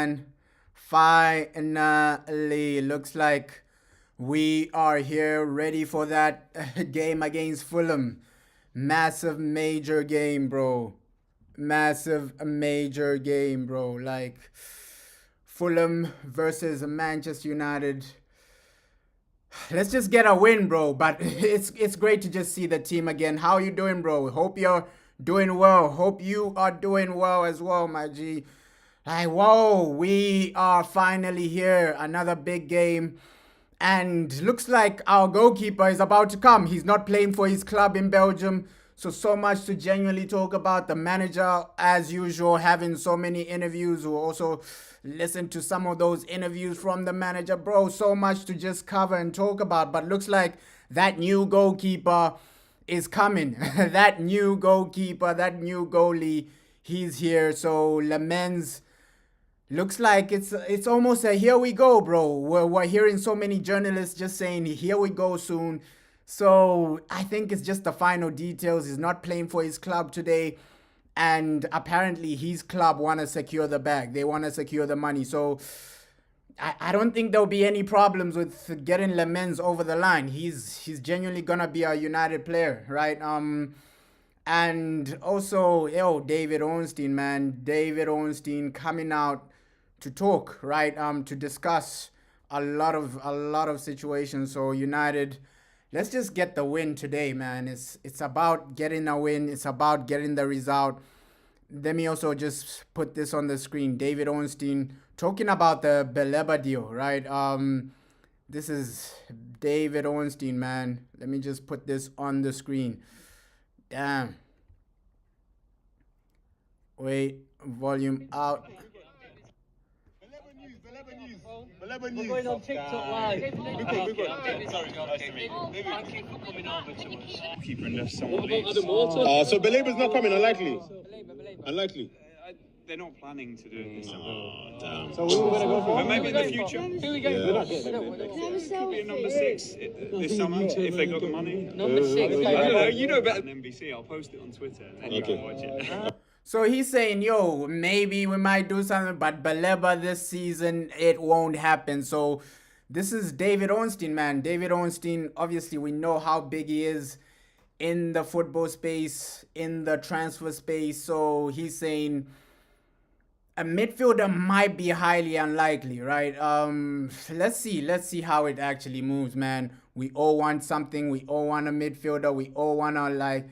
man. Finally, looks like we are here ready for that game against Fulham. Massive major game, bro. Massive major game, bro. Like Fulham versus Manchester United. Let's just get a win, bro. But it's great to just see the team again. How you doing, bro? Hope you're doing well. Hope you are doing well as well, my G. Like, whoa, we are finally here. Another big game. And looks like our goalkeeper is about to come. He's not playing for his club in Belgium. So much to genuinely talk about. The manager, as usual, having so many interviews. We'll also listen to some of those interviews from the manager. Bro, so much to just cover and talk about. But looks like that new goalkeeper is coming. That new goalkeeper, that new goalie, he's here. So Lemens, looks like it's almost a here we go, bro. We're hearing so many journalists just saying here we go soon. So I think it's just the final details. He's not playing for his club today. And apparently his club want to secure the bag. They want to secure the money. So I don't think there'll be any problems with getting Lemens over the line. He's genuinely going to be a United player, right? And also, David Ornstein, man. David Ornstein coming out to talk, right? To discuss a lot of situations. So United, let's just get the win today, man. It's about getting a win. It's about getting the result. Let me also just put this on the screen. David Ornstein talking about the Baleba deal, right? This is David Ornstein, man. Let me just put this on the screen. Damn. Wait, volume out. We're going on TikTok live. Sorry, nice to meet you. Thank you for coming over to us. Keeper unless someone leaves. So Baleba's not coming, unlikely. Unlikely. They're not planning to do it this summer. Oh, damn. So we're going to go for But maybe in the future. Who are we going for? Could be a number 6 this summer if they got the money. Number 6. I don't know. You know better than NBC. I'll post it on Twitter and then you can watch it. So he's saying, yo, maybe we might do something, but Baleba this season, it won't happen. So this is David Ornstein, man. David Ornstein, obviously, we know how big he is in the football space, in the transfer space. So he's saying a midfielder might be highly unlikely, right? Let's see how it actually moves, man. We all want something. We all want a midfielder. We all want to,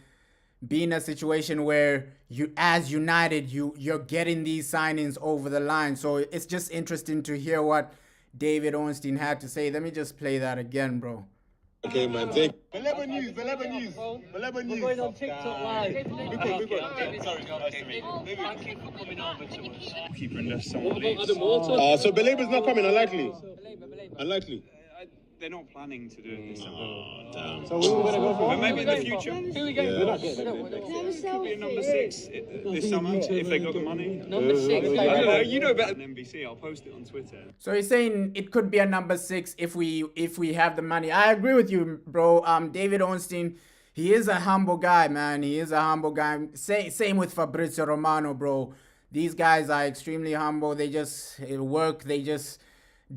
be in a situation where you, as United, you're getting these signings over the line. So it's just interesting to hear what David Ornstein had to say. Let me just play that again, bro. Okay, man. Take. Baleba News. We're going on TikTok live. Sorry, nice to meet you. Thank you for coming over to us. Keeper unless someone leaves. So Baleba's not coming, unlikely. Unlikely. They're not planning to do it this summer. Oh, damn. So we're going to go for But maybe in the future. Who are we going for? Could be a number 6 this summer if they got the money. Number 6. I don't know. You know better than NBC. I'll post it on Twitter. So he's saying it could be a number 6 if we have the money. I agree with you, bro. David Ornstein, he is a humble guy, man. He is a humble guy. Same with Fabrizio Romano, bro. These guys are extremely humble. They just work. They just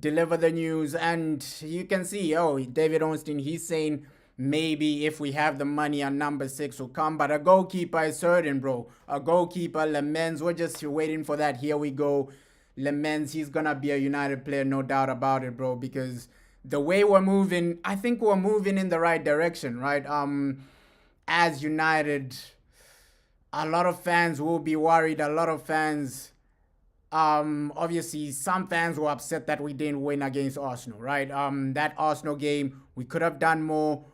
deliver the news. And you can see, David Ornstein, he's saying maybe if we have the money, a number 6 will come. But a goalkeeper is certain, bro. A goalkeeper, Lemens, we're just waiting for that. Here we go. Lemens, he's going to be a United player, no doubt about it, bro. Because the way we're moving, I think we're moving in the right direction, right? As United, a lot of fans will be worried. A lot of fans, obviously, some fans were upset that we didn't win against Arsenal, right? That Arsenal game, we could have done more.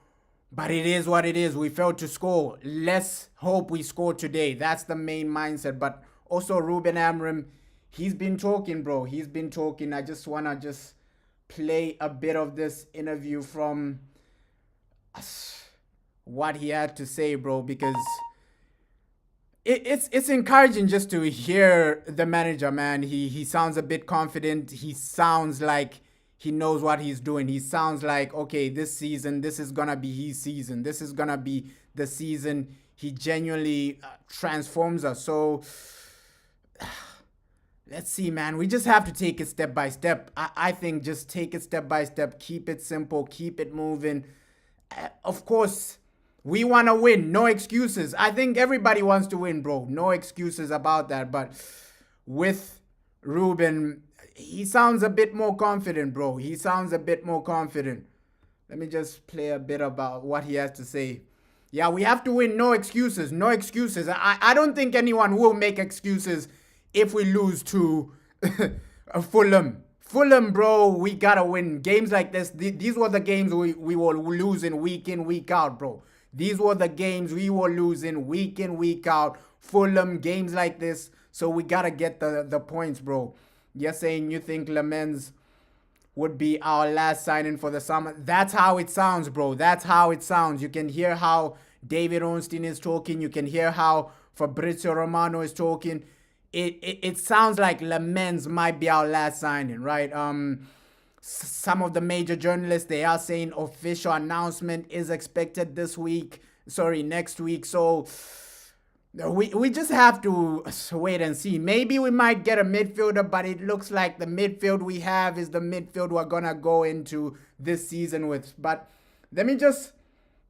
But it is what it is. We failed to score. Let's hope we score today. That's the main mindset. But also Ruben Amorim, he's been talking, bro. He's been talking. I just want to play a bit of this interview from what he had to say, bro, because it's encouraging just to hear the manager, man. He sounds a bit confident. He sounds like he knows what he's doing. He sounds like, okay, this season, this is going to be his season. This is going to be the season he genuinely transforms us. So let's see, man. We just have to take it step by step. I think just take it step by step. Keep it simple. Keep it moving. Of course, we want to win. No excuses. I think everybody wants to win, bro. No excuses about that. But with Ruben, he sounds a bit more confident, bro. He sounds a bit more confident. Let me just play a bit about what he has to say. Yeah, we have to win. No excuses. No excuses. I don't think anyone will make excuses if we lose to Fulham. Fulham, bro, we gotta win. Games like this, these were the games we were losing week in, week out, bro. These were the games we were losing week in, week out. Fulham, games like this. So we gotta get the points, bro. You're saying you think Lamens would be our last signing for the summer. That's how it sounds, bro. That's how it sounds. You can hear how David Ornstein is talking. You can hear how Fabrizio Romano is talking. It sounds like Lamens might be our last signing, right? Some of the major journalists, they are saying official announcement is expected next week. So we just have to wait and see. Maybe we might get a midfielder, but it looks like the midfield we have is the midfield we're gonna go into this season with. But let me just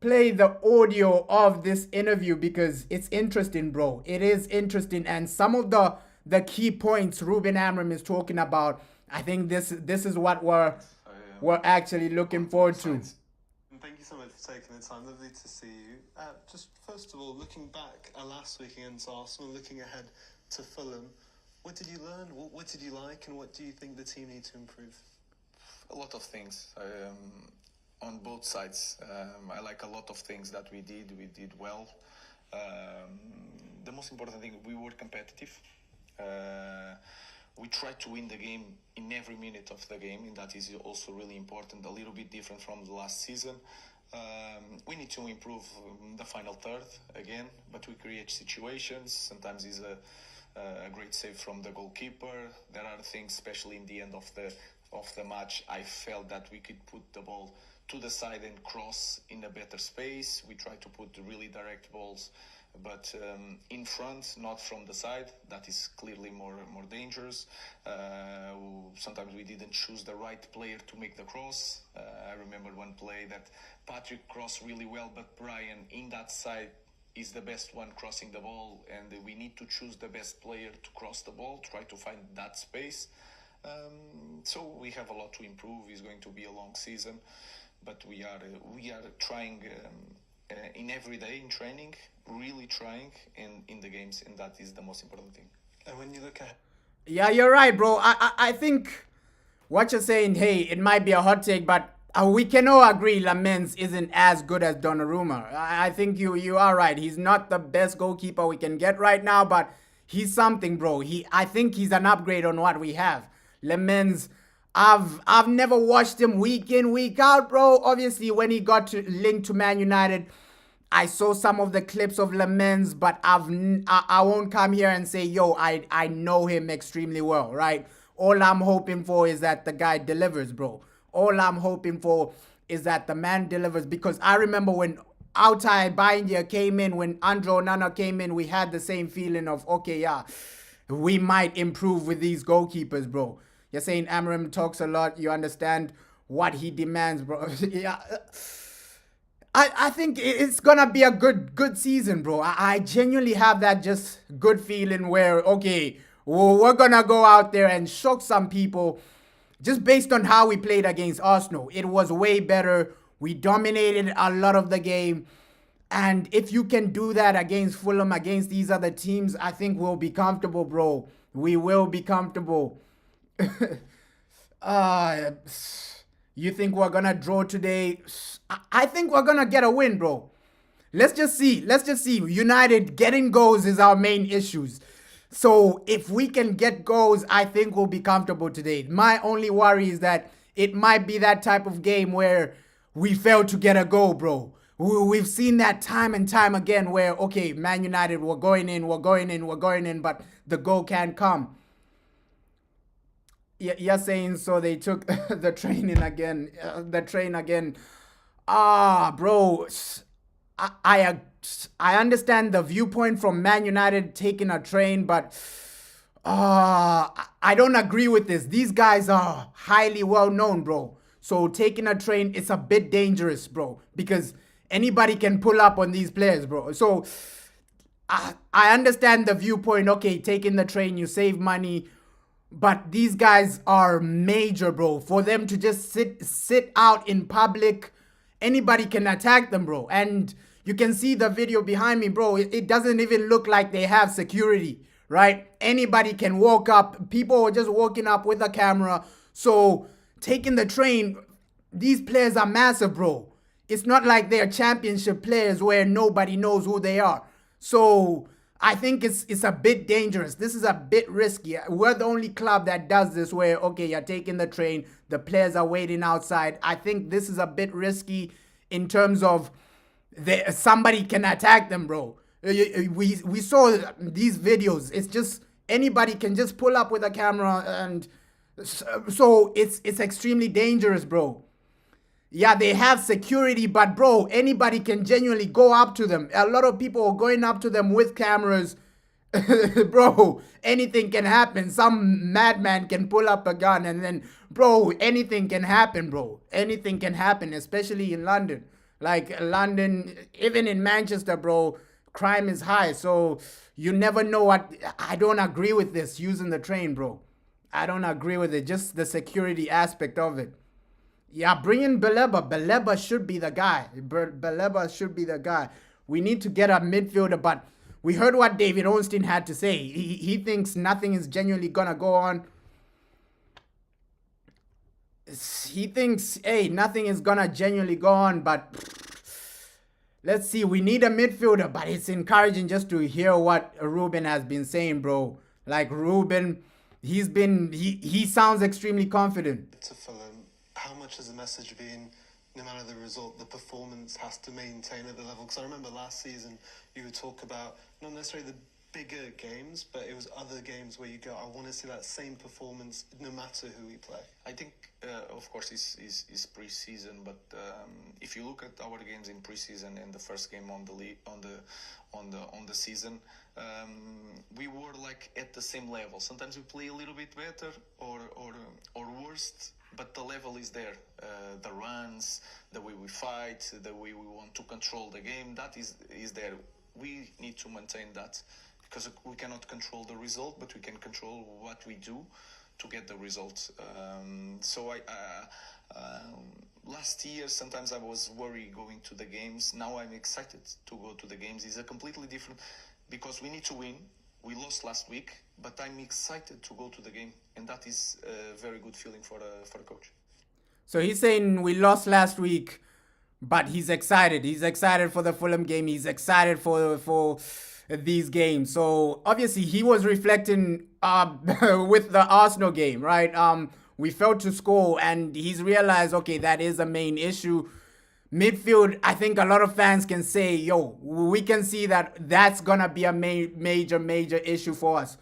play the audio of this interview because it's interesting, bro. It is interesting, and some of the key points Ruben Amorim is talking about, I think this is what we're actually looking forward to. Thank you so much for taking the time. Lovely to see you. Just first of all, looking back last week against Arsenal, looking ahead to Fulham, what did you learn? What did you like, and what do you think the team need to improve? A lot of things. On both sides. I like a lot of things that we did well. The most important thing, we were competitive. We tried to win the game in every minute of the game, and that is also really important, a little bit different from the last season. We need to improve the final third again, but we create situations. Sometimes it's a great save from the goalkeeper. There are things, especially in the end of the match, I felt that we could put the ball to the side and cross in a better space. We try to put really direct balls, but in front, not from the side. That is clearly more dangerous. Sometimes we didn't choose the right player to make the cross. I remember one play that Patrick crossed really well, but Brian in that side is the best one crossing the ball, and we need to choose the best player to cross the ball, try to find that space. So we have a lot to improve. It's going to be a long season, but we are trying in every day in training, really trying in the games, and that is the most important thing. And when you look at... Yeah, you're right, bro. I think what you're saying, hey, it might be a hot take, but we can all agree Lamens isn't as good as Donnarumma. I think you are right. He's not the best goalkeeper we can get right now, but he's something, bro. I think he's an upgrade on what we have. Lamens, I've never watched him week in, week out, bro. Obviously, when he got linked to Man United, I saw some of the clips of Lamens, but I won't come here and say, yo, I know him extremely well, right? All I'm hoping for is that the guy delivers, bro. All I'm hoping for is that the man delivers, because I remember when Altay Bayindia came in, when Andro Onana came in, we had the same feeling of, okay, yeah, we might improve with these goalkeepers, bro. You're saying Amorim talks a lot. You understand what he demands, bro. Yeah. I think it's going to be a good season, bro. I genuinely have that just good feeling where, okay, we're going to go out there and shock some people just based on how we played against Arsenal. It was way better. We dominated a lot of the game. And if you can do that against Fulham, against these other teams, I think we'll be comfortable, bro. We will be comfortable. You think we're going to draw today? I think we're going to get a win, bro. Let's just see. United getting goals is our main issues. So if we can get goals, I think we'll be comfortable today. My only worry is that it might be that type of game where we fail to get a goal, bro. We've seen that time and time again where, okay, Man United, we're going in, but the goal can't come. You're saying so they took the train again. Bro, I understand the viewpoint from Man United taking a train, but I don't agree with this. These guys are highly well known, bro. So taking a train, it's a bit dangerous, bro, because anybody can pull up on these players, bro. So I understand the viewpoint. Okay, taking the train, you save money, but these guys are major, bro. For them to just sit out in public, anybody can attack them, bro. And you can see the video behind me, bro. It doesn't even look like they have security, right? Anybody can walk up. People are just walking up with a camera. So taking the train, these players are massive, bro. It's not like they're championship players where nobody knows who they are. So I think it's a bit dangerous. This is a bit risky. We're the only club that does this where, okay, you're taking the train, the players are waiting outside. I think this is a bit risky in terms of somebody can attack them, bro. We saw these videos. It's just anybody can just pull up with a camera, and so it's extremely dangerous, bro. Yeah, they have security, but bro, anybody can genuinely go up to them. A lot of people are going up to them with cameras. Bro, anything can happen. Some madman can pull up a gun and then, bro, anything can happen, bro. Anything can happen, especially in London. Like London, even in Manchester, bro, crime is high. So you never know what. I don't agree with this, using the train, bro. I don't agree with it. Just the security aspect of it. Yeah, bring in Baleba. Baleba should be the guy. Baleba should be the guy. We need to get a midfielder, but we heard what David Ornstein had to say. He thinks nothing is genuinely going to go on. He thinks, hey, nothing is going to genuinely go on, but let's see. We need a midfielder, but it's encouraging just to hear what Ruben has been saying, bro. Like Ruben, he sounds extremely confident. To Fulham, how much has the message been, no matter the result, the performance has to maintain at the level? Because I remember last season you would talk about not necessarily the bigger games, but it was other games where you go, I want to see that same performance no matter who we play. I think, of course, it's pre-season, but if you look at our games in pre-season and the first game on the league, on the season, we were like at the same level. Sometimes we play a little bit better or worse, but the level is there. The runs, the way we fight, the way we want to control the game, that is there. We need to maintain that, because we cannot control the result, but we can control what we do to get the result. So last year, sometimes I was worried going to the games. Now I'm excited to go to the games. It's a completely different, because we need to win. We lost last week, but I'm excited to go to the game, and that is a very good feeling for a coach. So he's saying we lost last week, but he's excited. He's excited for the Fulham game. He's excited for these games. So obviously he was reflecting with the Arsenal game, right? We failed to score, and he's realized, okay, that is a main issue. Midfield, I think a lot of fans can say, yo, we can see that that's going to be a major issue for us.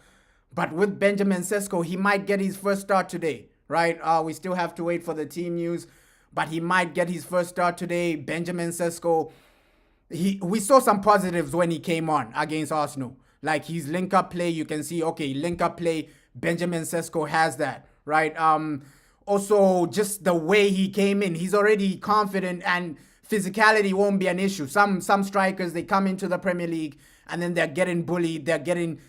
But with Benjamin Sesko, he might get his first start today, right? We still have to wait for the team news, but he might get his first start today. Benjamin Sesko, we saw some positives when he came on against Arsenal. Like his link-up play, you can see, okay, link-up play, Benjamin Sesko has that, right? Also, just the way he came in, he's already confident, and physicality won't be an issue. Some strikers, they come into the Premier League and then they're getting bullied, they're getting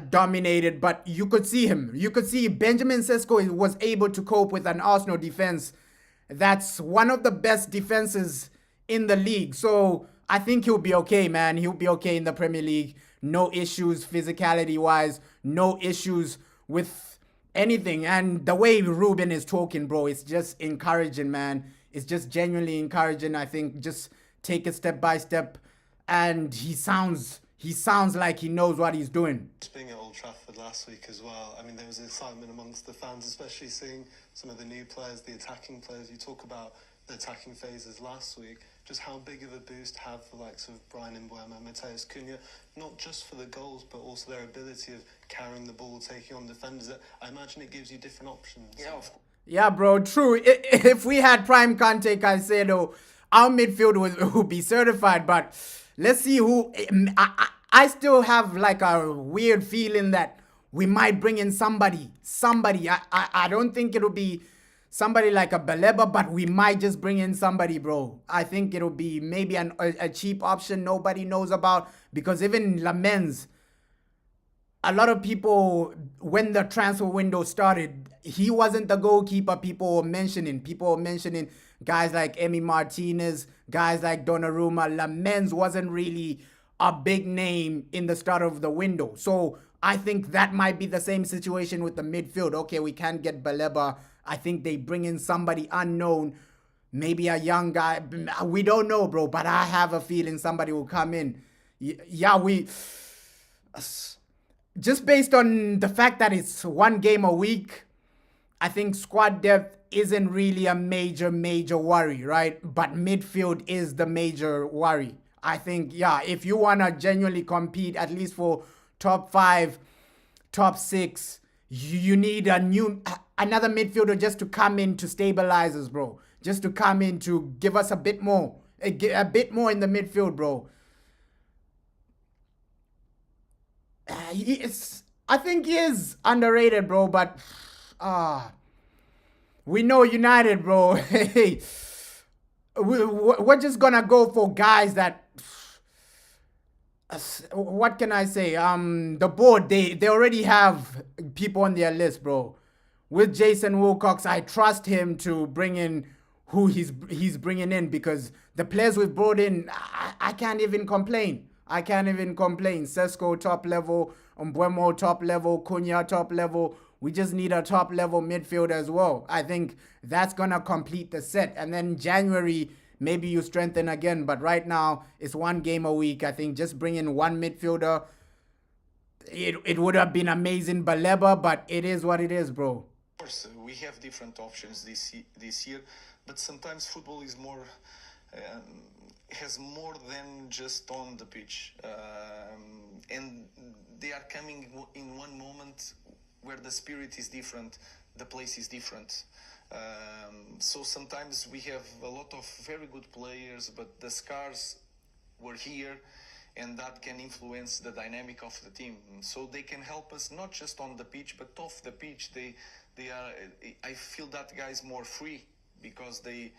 dominated. But you could see him. You could see Benjamin Sesko was able to cope with an Arsenal defense. That's one of the best defenses in the league. So I think he'll be okay, man. He'll be okay in the Premier League. No issues physicality-wise. No issues with anything. And the way Ruben is talking, bro, it's just encouraging, man. It's just genuinely encouraging. I think just take it step by step, and he sounds like he knows what he's doing. Just being at Old Trafford last week as well, I mean, there was excitement amongst the fans, especially seeing some of the new players, the attacking players. You talk about the attacking phases last week, just how big of a boost have the likes of Brian Mbeumo, Mateus Cunha, not just for the goals, but also their ability of carrying the ball, taking on defenders. I imagine it gives you different options. Yeah, bro, true. If we had Prime Conte Caicedo, our midfield would be certified. But let's see who. I still have like a weird feeling that we might bring in somebody. I don't think it'll be somebody like a Baleba, but we might just bring in somebody, bro. I think it'll be maybe a cheap option nobody knows about, because even Lamens, a lot of people, when the transfer window started, he wasn't the goalkeeper people were mentioning. People were mentioning guys like Emi Martinez, guys like Donnarumma. Lamens wasn't really a big name in the start of the window. So I think that might be the same situation with the midfield. Okay, we can't get Baleba. I think they bring in somebody unknown, maybe a young guy. We don't know, bro, but I have a feeling somebody will come in. Just based on the fact that it's one game a week, I think squad depth isn't really a major worry, right? But midfield is the major worry. I think, if you want to genuinely compete, at least for top 5, top 6, you need another midfielder just to come in to stabilize us, bro. Just to come in to give us a bit more in the midfield, bro. I think he is underrated, bro, but we know United, bro. Hey, we're just gonna go for guys that, what can I say? The board, they already have people on their list, bro. With Jason Wilcox, I trust him to bring in who he's bringing in, because the players we've brought in, I can't even complain. Sesko top level, Mbeumo top level, Cunha top level. We just need a top level midfield as well. I think that's gonna complete the set. And then January, maybe you strengthen again. But right now, it's one game a week. I think just bring in one midfielder. It would have been amazing, Baleba, but it is what it is, bro. Of course, we have different options this year, but sometimes football is more has more than just on the pitch, and they are coming in one moment where the spirit is different, the place is different. So sometimes we have a lot of very good players, but the scars were here, and that can influence the dynamic of the team. So they can help us not just on the pitch, but off the pitch. They are. I feel that guys more free because they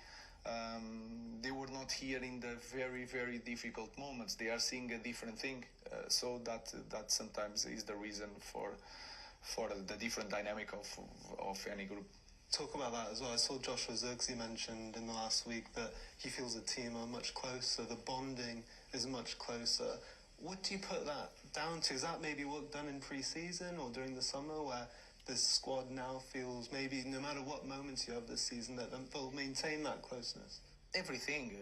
were not here in the very difficult moments. They are seeing a different thing. So that sometimes is the reason for the different dynamic of any group. Talk about that as well. I saw Joshua Zirkzee mentioned in the last week that he feels the team are much closer, the bonding is much closer. What do you put that down to? Is that maybe work done in pre-season or during the summer, where this squad now feels maybe no matter what moments you have this season that they'll maintain that closeness? Everything.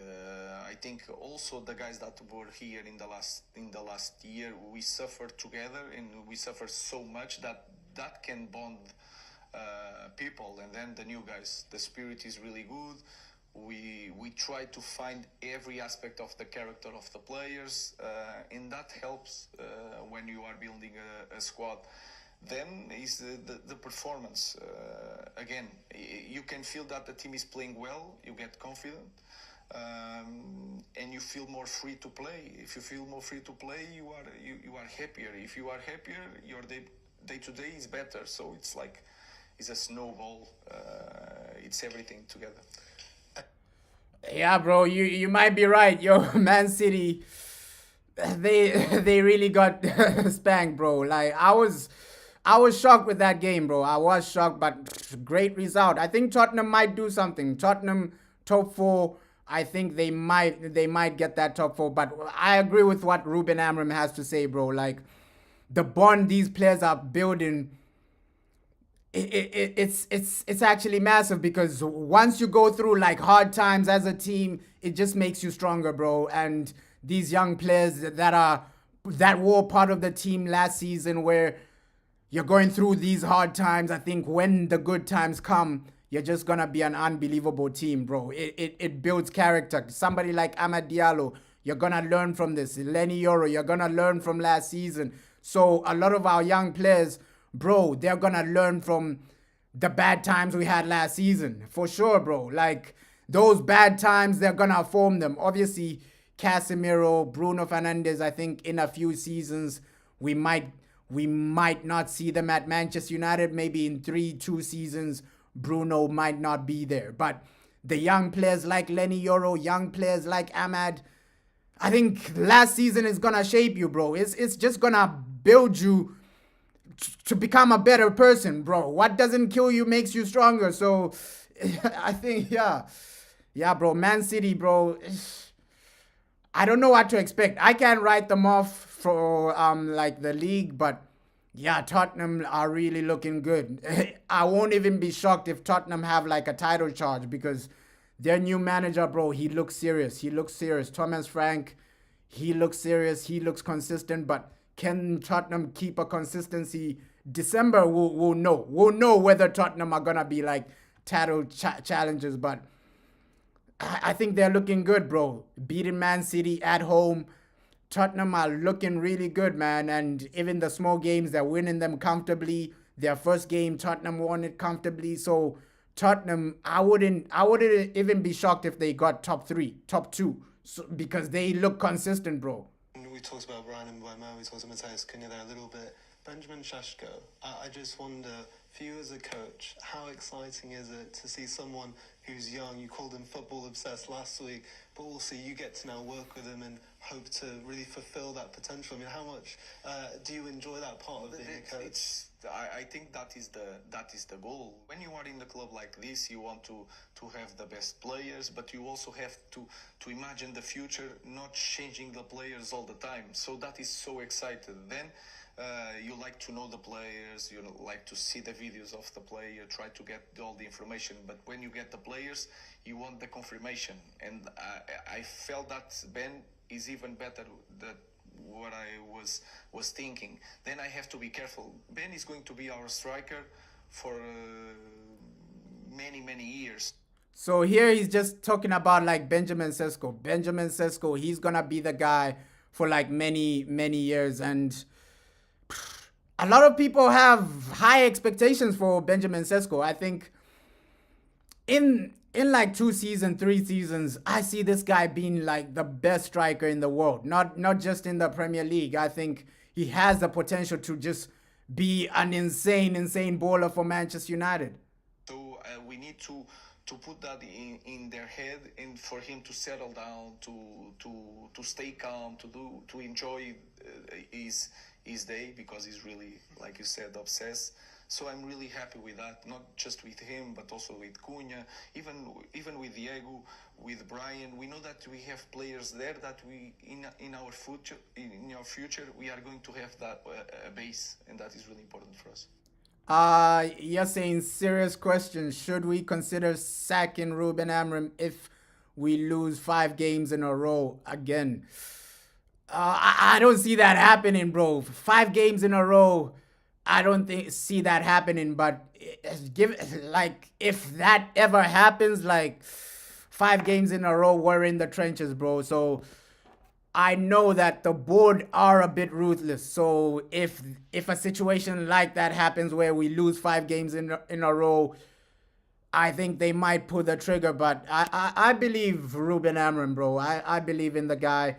I think also the guys that were here in the last year, we suffered together, and we suffered so much that can bond people. And then the new guys, the spirit is really good. We try to find every aspect of the character of the players, and that helps when you are building a squad. Then is the performance. Again, you can feel that the team is playing well, you get confident, and you feel more free to play. If you feel more free to play, you are happier. If you are happier, your day to day is better. So it's like it's a snowball. It's everything together. Yeah, bro, you might be right. Yo, Man City, they really got spanked, bro. Like I was shocked with that game, bro. I was shocked, but great result. I think Tottenham might do something. Tottenham top 4. I think they might get that top 4. But I agree with what Ruben Amorim has to say, bro. Like the bond these players are building, it's actually massive, because once you go through like hard times as a team, it just makes you stronger, bro. And these young players that were part of the team last season, where you're going through these hard times, I think when the good times come, you're just gonna be an unbelievable team, bro. It builds character. Somebody like Amad Diallo, you're gonna learn from this. Lenny Yoro, you're gonna learn from last season. So a lot of our young players, bro, they're gonna learn from the bad times we had last season. For sure, bro. Like those bad times, they're gonna form them. Obviously, Casemiro, Bruno Fernandes, I think in a few seasons, we might we might not see them at Manchester United. Maybe in 2 seasons, Bruno might not be there. But the young players like Lenny Yoro, young players like Ahmad, I think last season is going to shape you, bro. It's just going to build you to become a better person, bro. What doesn't kill you makes you stronger. So I think, yeah, bro, Man City, bro, I don't know what to expect. I can't write them off for like the league, but yeah, Tottenham are really looking good. I won't even be shocked if Tottenham have like a title charge, because their new manager, bro, he looks serious. Thomas Frank, he looks serious. He looks consistent, but can Tottenham keep a consistency? December, we'll know. We'll know whether Tottenham are going to be like title challengers, but I think they're looking good, bro. Beating Man City at home. Tottenham are looking really good, man. And even the small games, they're winning them comfortably. Their first game, Tottenham won it comfortably. So Tottenham, I wouldn't even be shocked if they got top 3, top 2, because they look consistent, bro. We talked about Brian and Mbeumo, we talked about Matheus Cunha there a little bit. Benjamin Šeško, I just wonder, for you as a coach, how exciting is it to see someone who's young? You called him football obsessed last week, but also you get to now work with him and hope to really fulfill that potential. I mean, how much do you enjoy that part of being a coach? I think that is the goal. When you are in the club like this, you want to have the best players, but you also have to imagine the future, not changing the players all the time. So that is so exciting. Then you like to know the players, you like to see the videos of the player, try to get all the information. But when you get the players, you want the confirmation. And I felt that Ben is even better than what I was thinking. Then I have to be careful. Ben is going to be our striker for many years. So here he's just talking about like Benjamin Sesko. Benjamin Sesko, he's gonna be the guy for like many years, and a lot of people have high expectations for Benjamin Sesko. I think in like 2 seasons, 3 seasons, I see this guy being like the best striker in the world. Not just in the Premier League. I think he has the potential to just be an insane baller for Manchester United. So we need to put that in their head, and for him to settle down, to stay calm, to enjoy his day, because he's really, like you said, obsessed. So I'm really happy with that, not just with him, but also with Cunha, even with Diego, with Brian. We know that we have players there that we in our future we are going to have that a base, and that is really important for us. You're saying serious question. Should we consider sacking Ruben Amorim if we lose 5 games in a row again? I don't see that happening, bro. 5 games in a row, I don't see that happening. But if that ever happens, like 5 games in a row, we're in the trenches, bro. So I know that the board are a bit ruthless. So if a situation like that happens where we lose 5 games in a row, I think they might pull the trigger. But I believe Ruben Amorim, bro. I believe in the guy.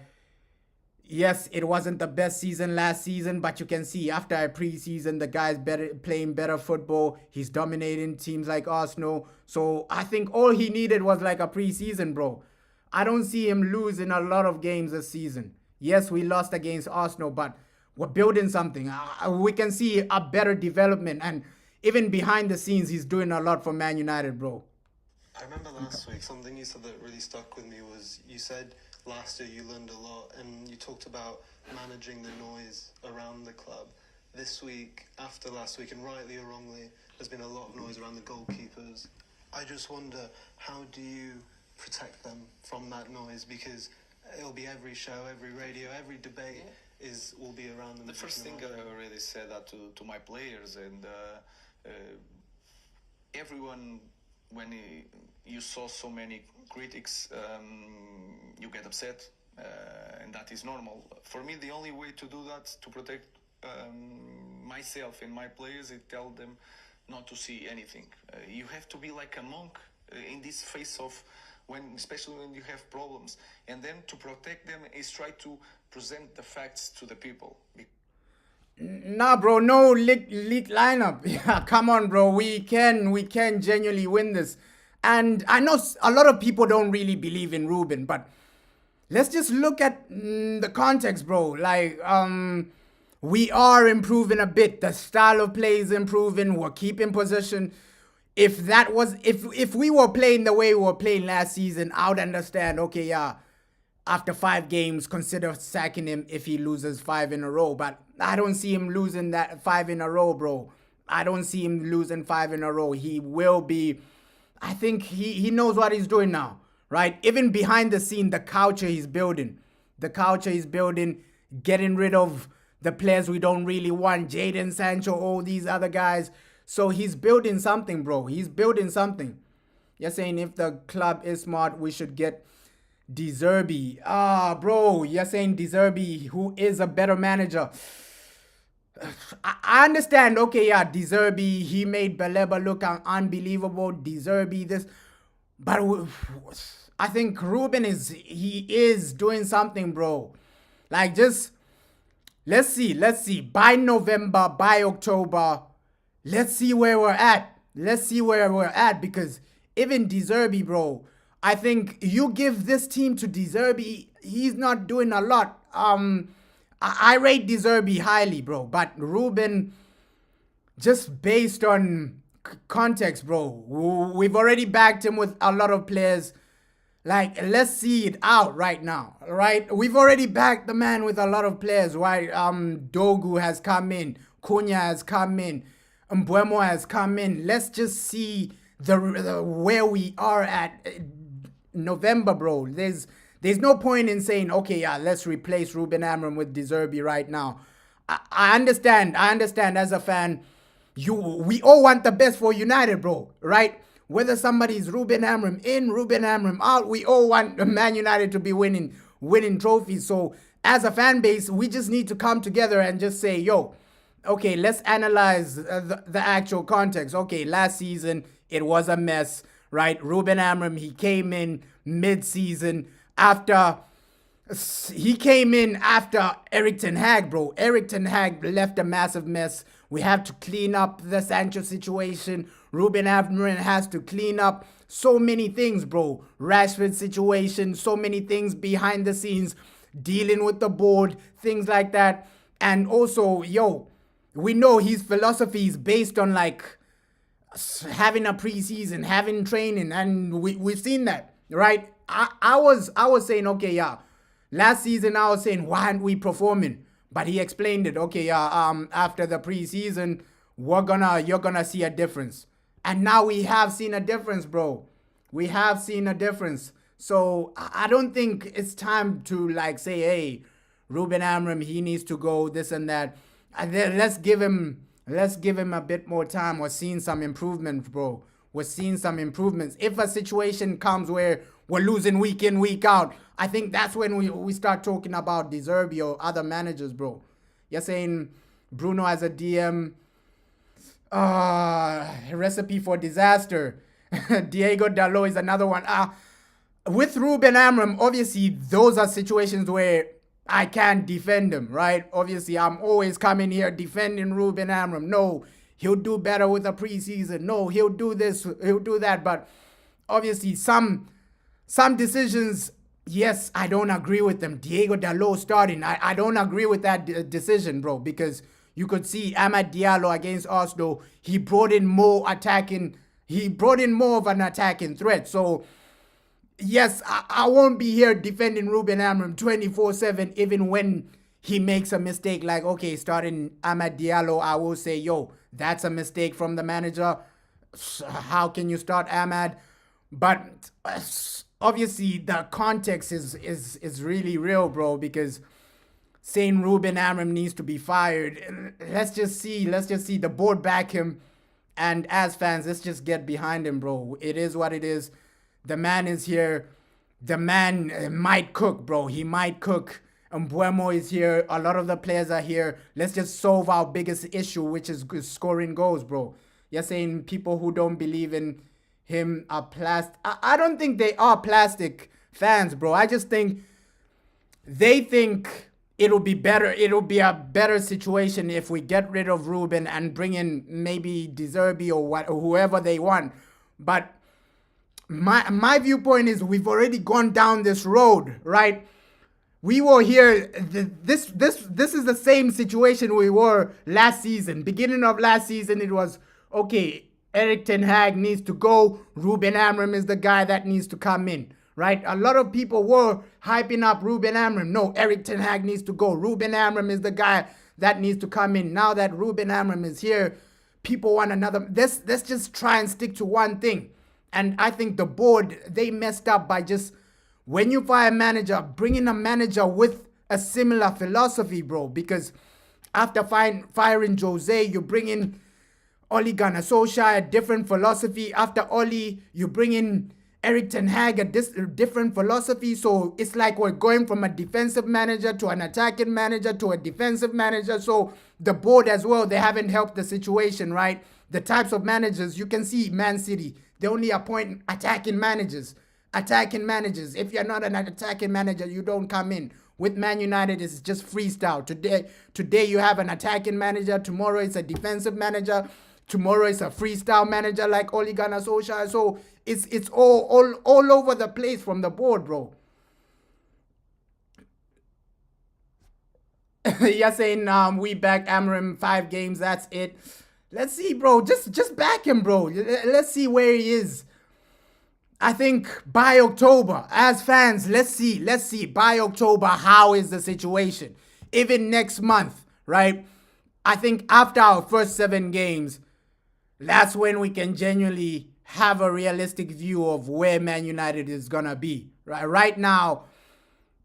Yes, it wasn't the best season last season, but you can see after a preseason, the guy's playing better football. He's dominating teams like Arsenal. So I think all he needed was like a preseason, bro. I don't see him losing a lot of games this season. Yes, we lost against Arsenal, but we're building something. We can see a better development. And even behind the scenes, he's doing a lot for Man United, bro. I remember last week, something you said that really stuck with me was, you said last year you learned a lot, and you talked about managing the noise around the club. This week, after last week, and rightly or wrongly, there's been a lot of noise around the goalkeepers. I just wonder, how do you protect them from that noise? Because it'll be every show, every radio, every debate will be around them. The first thing I already said that to my players, and everyone, when you saw so many critics, you get upset, and that is normal. For me, the only way to do that, to protect myself and my players, is tell them not to see anything. You have to be like a monk in this face of, especially when you have problems, and then to protect them is try to present the facts to the people. Nah, bro, no league lineup. Yeah, come on, bro. We can genuinely win this. And I know a lot of people don't really believe in Ruben, but let's just look at the context, bro. Like, we are improving a bit. The style of play is improving. We're keeping position. If we were playing the way we were playing last season, I would understand. Okay, yeah, after 5 games, consider sacking him if he loses 5 in a row. But I don't see him losing that 5 in a row, bro. I don't see him losing 5 in a row. He will be. I think he knows what he's doing now, right? Even behind the scene, the culture he's building, getting rid of the players we don't really want, Jadon Sancho, all these other guys. So he's building something, bro. He's building something. You're saying if the club is smart, we should get De Zerbi. Bro, you're saying De Zerbi, who is a better manager. I understand, okay, yeah, De Zerbi, he made Baleba look unbelievable. De Zerbi, this. But I think Ruben he is doing something, bro. Like, just, let's see. By November, by October, let's see where we're at. Because even De Zerbi, bro, I think you give this team to De Zerbi, he's not doing a lot. I rate De Zerbi highly, bro. But Ruben, just based on context, bro, we've already backed him with a lot of players. Like, let's see it out right now, right? We've already backed the man with a lot of players, right? Dogu has come in. Cunha has come in. Mbuemo has come in. Let's just see the where we are at November, bro. There's no point in saying, okay, yeah, let's replace Ruben Amorim with De Zerbi right now. I understand as a fan, we all want the best for United, bro, right? Whether somebody's Ruben Amorim in, Ruben Amorim out, we all want Man United to be winning trophies. So as a fan base, we just need to come together and just say, yo, okay, let's analyze the actual context. Okay, last season, it was a mess, right? Ruben Amorim, he came in mid-season after Eric Ten Hag, bro. Eric Ten Hag left a massive mess. We have to clean up the Sancho situation. Ruben Amorim has to clean up so many things, bro. Rashford situation, so many things behind the scenes, dealing with the board, things like that. And also, yo, we know his philosophy is based on like having a preseason, having training, and we've seen that, right? I was saying, okay, yeah, last season I was saying, why aren't we performing? But he explained it, okay, yeah, after the preseason, you're gonna see a difference. And now we have seen a difference, bro. We have seen a difference. So I don't think it's time to like say, hey, Ruben Amorim, he needs to go, this and that. And then let's give him a bit more time. We're seeing some improvements, bro. We're seeing some improvements. If a situation comes where we're losing week in, week out, I think that's when we start talking about De Zerbi or other managers, bro. You're saying Bruno as a DM, recipe for disaster. Diego Dalot is another one. With Ruben Amorim, obviously, those are situations where I can't defend him, right? Obviously, I'm always coming here defending Ruben Amorim. No, he'll do better with a preseason. No, he'll do this, he'll do that. But obviously, some decisions, yes, I don't agree with them. Diego Dalot starting, I don't agree with that decision, bro, because you could see Amad Diallo against Arsenal. He brought in more of an attacking threat. So, yes, I won't be here defending Ruben Amorim 24/7, even when he makes a mistake. Like, okay, starting Amad Diallo, I will say, yo, that's a mistake from the manager. How can you start Amad? But obviously, the context is really real, bro, because saying Ruben Amorim needs to be fired, let's just see the board back him. And as fans, let's just get behind him, bro. It is what it is. The man is here. The man might cook, bro. He might cook. Mbuemo is here. A lot of the players are here. Let's just solve our biggest issue, which is scoring goals, bro. You're saying people who don't believe in him are plastic. I don't think they are plastic fans, bro. I just think they think it'll be better. It'll be a better situation if we get rid of Ruben and bring in maybe De Zerbi or whoever they want. But my viewpoint is we've already gone down this road, right? We were here. This is the same situation we were last season. Beginning of last season, it was okay. Erik ten Hag needs to go. Ruben Amorim is the guy that needs to come in, right? A lot of people were hyping up Ruben Amorim. No, Erik ten Hag needs to go. Ruben Amorim is the guy that needs to come in. Now that Ruben Amorim is here, people want another. Let's just try and stick to one thing. And I think the board, they messed up by just, when you fire a manager, bring in a manager with a similar philosophy, bro. Because after firing Jose, you bring in Ole Gunnar Solskjaer, a different philosophy. After Ole, you bring in Erik ten Hag, a different philosophy. So it's like we're going from a defensive manager to an attacking manager to a defensive manager. So the board as well, they haven't helped the situation, right? The types of managers, you can see Man City, they only appoint attacking managers. Attacking managers. If you're not an attacking manager, you don't come in. With Man United, it's just freestyle. Today you have an attacking manager. Tomorrow it's a defensive manager. Tomorrow it's a freestyle manager like Ole Gunnar Solskjaer. So it's all over the place from the board, bro. You're saying we back Amorim 5 games. That's it. Let's see, bro. Just back him, bro. Let's see where he is. I think by October, as fans, let's see by October, how is the situation? Even next month, right? I think after our first 7 games, that's when we can genuinely have a realistic view of where Man United is gonna be. Right now,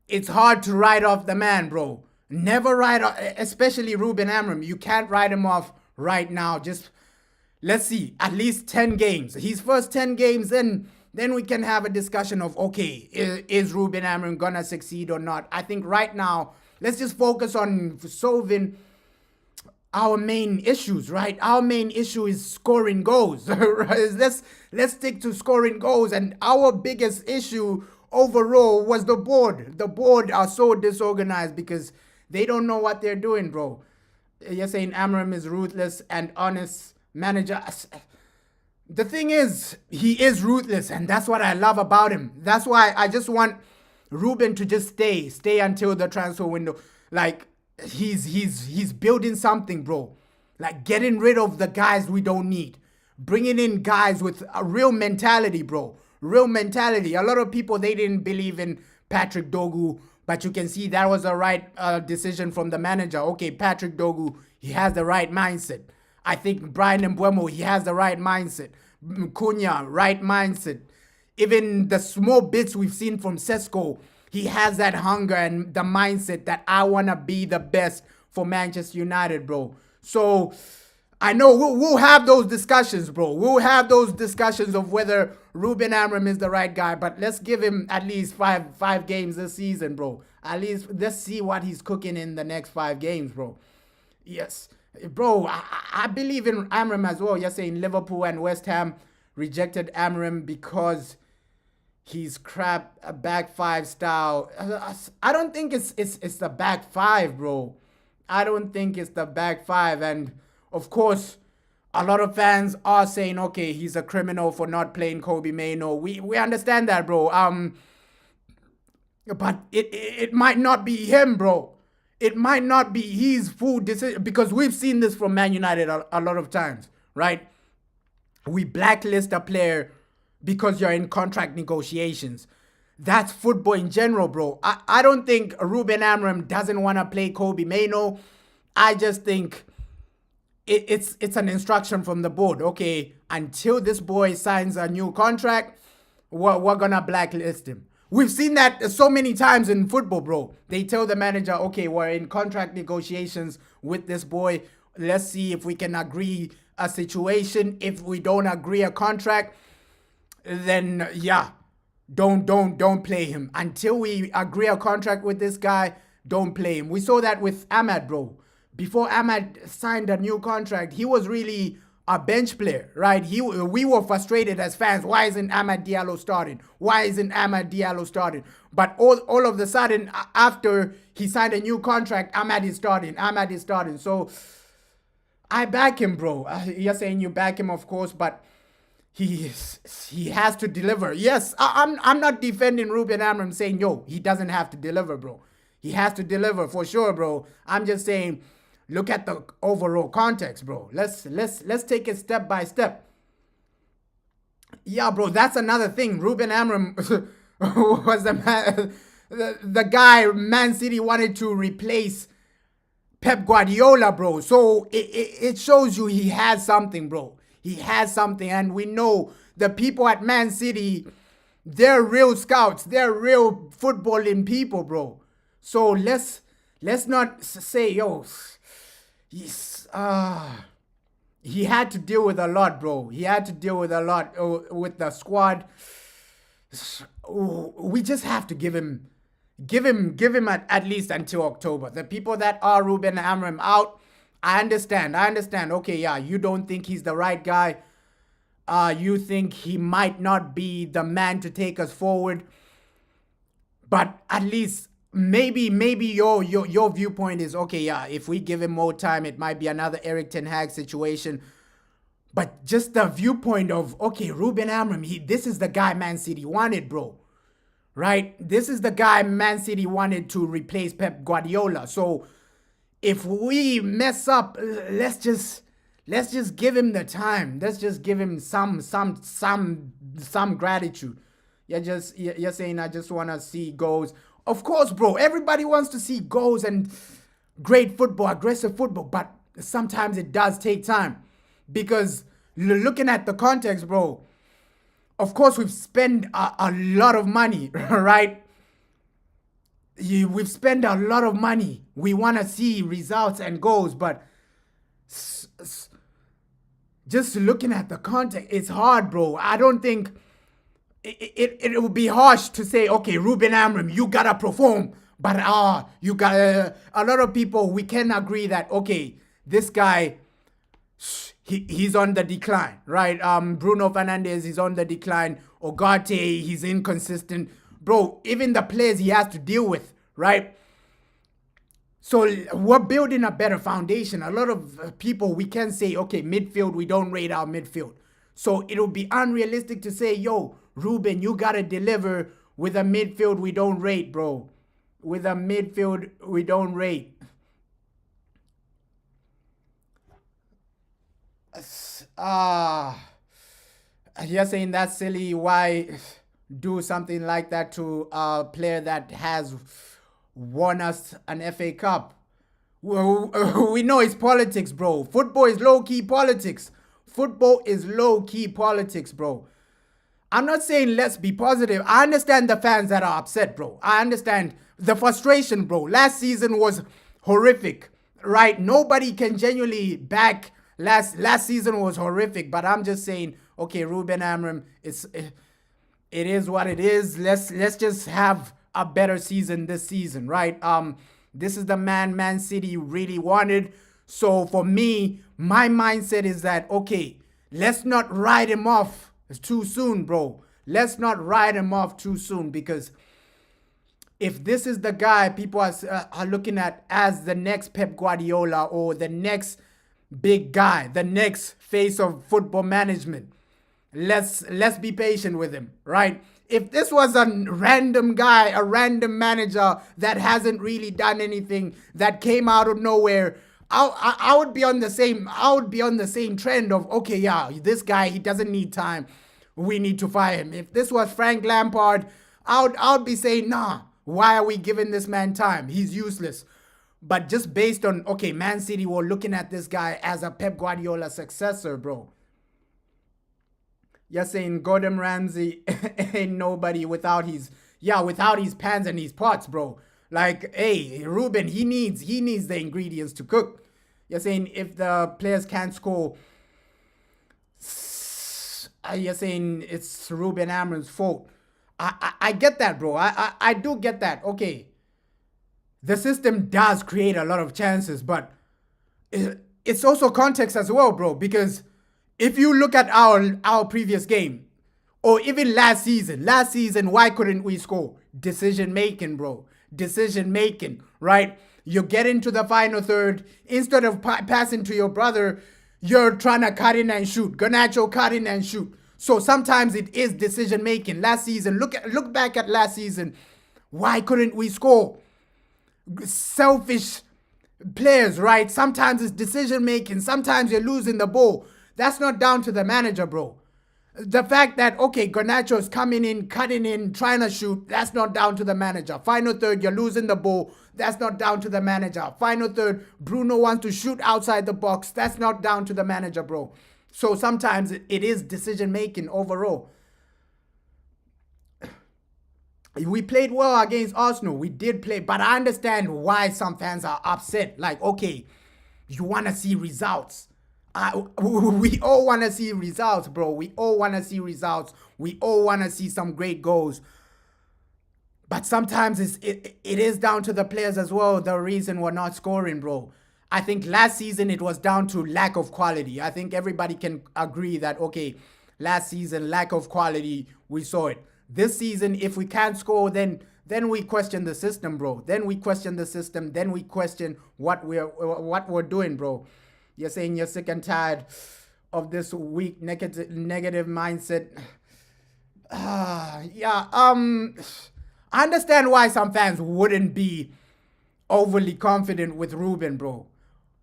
it's hard to write off the man, bro. Never write off, especially Ruben Amorim. You can't write him off right now. Just let's see, at least 10 games. His first 10 games, then we can have a discussion of, okay, is Ruben Amorim gonna succeed or not? I think right now, let's just focus on solving our main issues, right? Our main issue is scoring goals. Let's stick to scoring goals. And our biggest issue overall was the board. The board are so disorganized because they don't know what they're doing, bro. You're saying Amorim is ruthless and honest manager. The thing is, he is ruthless, and that's what I love about him. That's why I just want Ruben to just stay until the transfer window. Like, he's building something, bro. Like, getting rid of the guys we don't need. Bringing in guys with a real mentality, bro. Real mentality. A lot of people, they didn't believe in Patrick Dogu, but you can see that was the right decision from the manager. Okay, Patrick Dogu, he has the right mindset. I think Brian Mbeumo, he has the right mindset. Cunha, right mindset. Even the small bits we've seen from Sesko, he has that hunger and the mindset that I want to be the best for Manchester United, bro. So I know we'll have those discussions, bro. We'll have those discussions of whether Ruben Amorim is the right guy, but let's give him at least five games this season, bro. At least let's see what he's cooking in the next 5 games, bro. Yes. Bro, I believe in Amorim as well. You're saying Liverpool and West Ham rejected Amorim because he's crap, a back 5 style. I don't think it's the back 5, bro. I don't think it's the back 5. And of course, a lot of fans are saying, okay, he's a criminal for not playing Kobe Mainoo. We understand that, bro. But it might not be him, bro. It might not be his full decision, because we've seen this from Man United a lot of times, right? We blacklist a player because you're in contract negotiations. That's football in general, bro. I don't think Ruben Amorim doesn't want to play Kobe Mainoo. I just think it's an instruction from the board. Okay, until this boy signs a new contract, we're going to blacklist him. We've seen that so many times in football, bro. They tell the manager, okay, we're in contract negotiations with this boy. Let's see if we can agree a situation. If we don't agree a contract, then yeah, don't play him. Until we agree a contract with this guy, don't play him. We saw that with Ahmad, bro. Before Ahmad signed a new contract, he was really a bench player, right? We were frustrated as fans. Why isn't Amad Diallo starting? Why isn't Amad Diallo starting? But all of a sudden, after he signed a new contract, Amad is starting. So I back him, bro. You're saying you back him, of course, but he has to deliver. Yes, I'm not defending Ruben Amorim saying, yo, he doesn't have to deliver, bro. He has to deliver for sure, bro. I'm just saying, look at the overall context, bro. Let's take it step by step. Yeah, bro, that's another thing. Ruben Amorim was the guy Man City wanted to replace Pep Guardiola, bro. So it shows you he has something, bro. He has something, and we know the people at Man City, they're real scouts. They're real footballing people, bro. So let's not say, yo, he had to deal with a lot, bro. He had to deal with a lot with the squad. We just have to give him at least until October. The people that are Ruben Amorim out, I understand. Okay, yeah, you don't think he's the right guy. You think he might not be the man to take us forward. But at least maybe your viewpoint is, okay, yeah, if we give him more time, it might be another Erik ten Hag situation. But just the viewpoint of, okay, Ruben Amorim, this is the guy Man City wanted, bro. Right? This is the guy Man City wanted to replace Pep Guardiola. So if we mess up, let's just give him the time. Let's just give him some gratitude. You're saying I just want to see goals. Of course, bro. Everybody wants to see goals and great football, aggressive football. But sometimes it does take time. Because looking at the context, bro, of course we've spent a lot of money, right? We've spent a lot of money. We want to see results and goals. But just looking at the context, it's hard, bro. I don't think it would be harsh to say, okay, Ruben Amorim, you gotta perform. But you got a lot of people, we can agree that, okay, this guy, he's on the decline, right? Bruno Fernandes is on the decline. Ugarte, he's inconsistent. Bro, even the players he has to deal with, right? So we're building a better foundation. A lot of people, we can say, okay, midfield, we don't rate our midfield. So it'll be unrealistic to say, yo, Ruben, you got to deliver with a midfield we don't rate, bro. With a midfield we don't rate. You're saying that's silly. Why do something like that to a player that has won us an FA Cup? We know it's politics, bro. Football is low-key politics. Football is low-key politics, bro. I'm not saying let's be positive. I understand the fans that are upset, bro. I understand the frustration, bro. Last season was horrific, right? Nobody can genuinely back last season was horrific, but I'm just saying, okay, Ruben Amorim, it is what it is. Let's just have a better season this season, right? This is the Man City really wanted. So for me, my mindset is that, okay, let's not write him off too soon, bro. Let's not write him off too soon, because if this is the guy people are looking at as the next Pep Guardiola or the next big guy, the next face of football management, let's be patient with him, right? If this was a random guy, a random manager that hasn't really done anything, that came out of nowhere, I would be on the same trend of, okay, yeah, this guy, he doesn't need time. We need to fire him. If this was Frank Lampard, I would be saying, nah, why are we giving this man time? He's useless. But just based on, okay, Man City were looking at this guy as a Pep Guardiola successor, bro. You're saying Gordon Ramsay ain't nobody without his pans and his pots, bro. Like, hey, Ruben, he needs the ingredients to cook. You're saying if the players can't score, you're saying it's Ruben Amorim's fault. I get that, bro. I do get that. Okay, the system does create a lot of chances, but it's also context as well, bro. Because If you look at our previous game, or even last season, why couldn't we score? Decision making, bro. Decision making, right? You get into the final third, instead of passing to your brother, you're trying to cut in and shoot. Garnacho cut in and shoot. So sometimes it is decision making. Last season, look back at last season. Why couldn't we score? Selfish players, right? Sometimes it's decision making. Sometimes you're losing the ball. That's not down to the manager, bro. The fact that, okay, Garnacho is coming in, cutting in, trying to shoot, that's not down to the manager. Final third, you're losing the ball. That's not down to the manager. Final third, Bruno wants to shoot outside the box. That's not down to the manager, bro. So sometimes it is decision making overall. We played well against Arsenal. We did play, but I understand why some fans are upset. Like, okay, you want to see results. We all want to see results, bro. We all want to see results. We all want to see some great goals. But sometimes it is down to the players as well, the reason we're not scoring, bro. I think last season it was down to lack of quality. I think everybody can agree that, okay, last season, lack of quality, we saw it. This season, if we can't score, then we question the system, bro. Then we question the system. Then we question what we're doing, bro. You're saying you're sick and tired of this weak negative mindset. Yeah. I understand why some fans wouldn't be overly confident with Ruben, bro.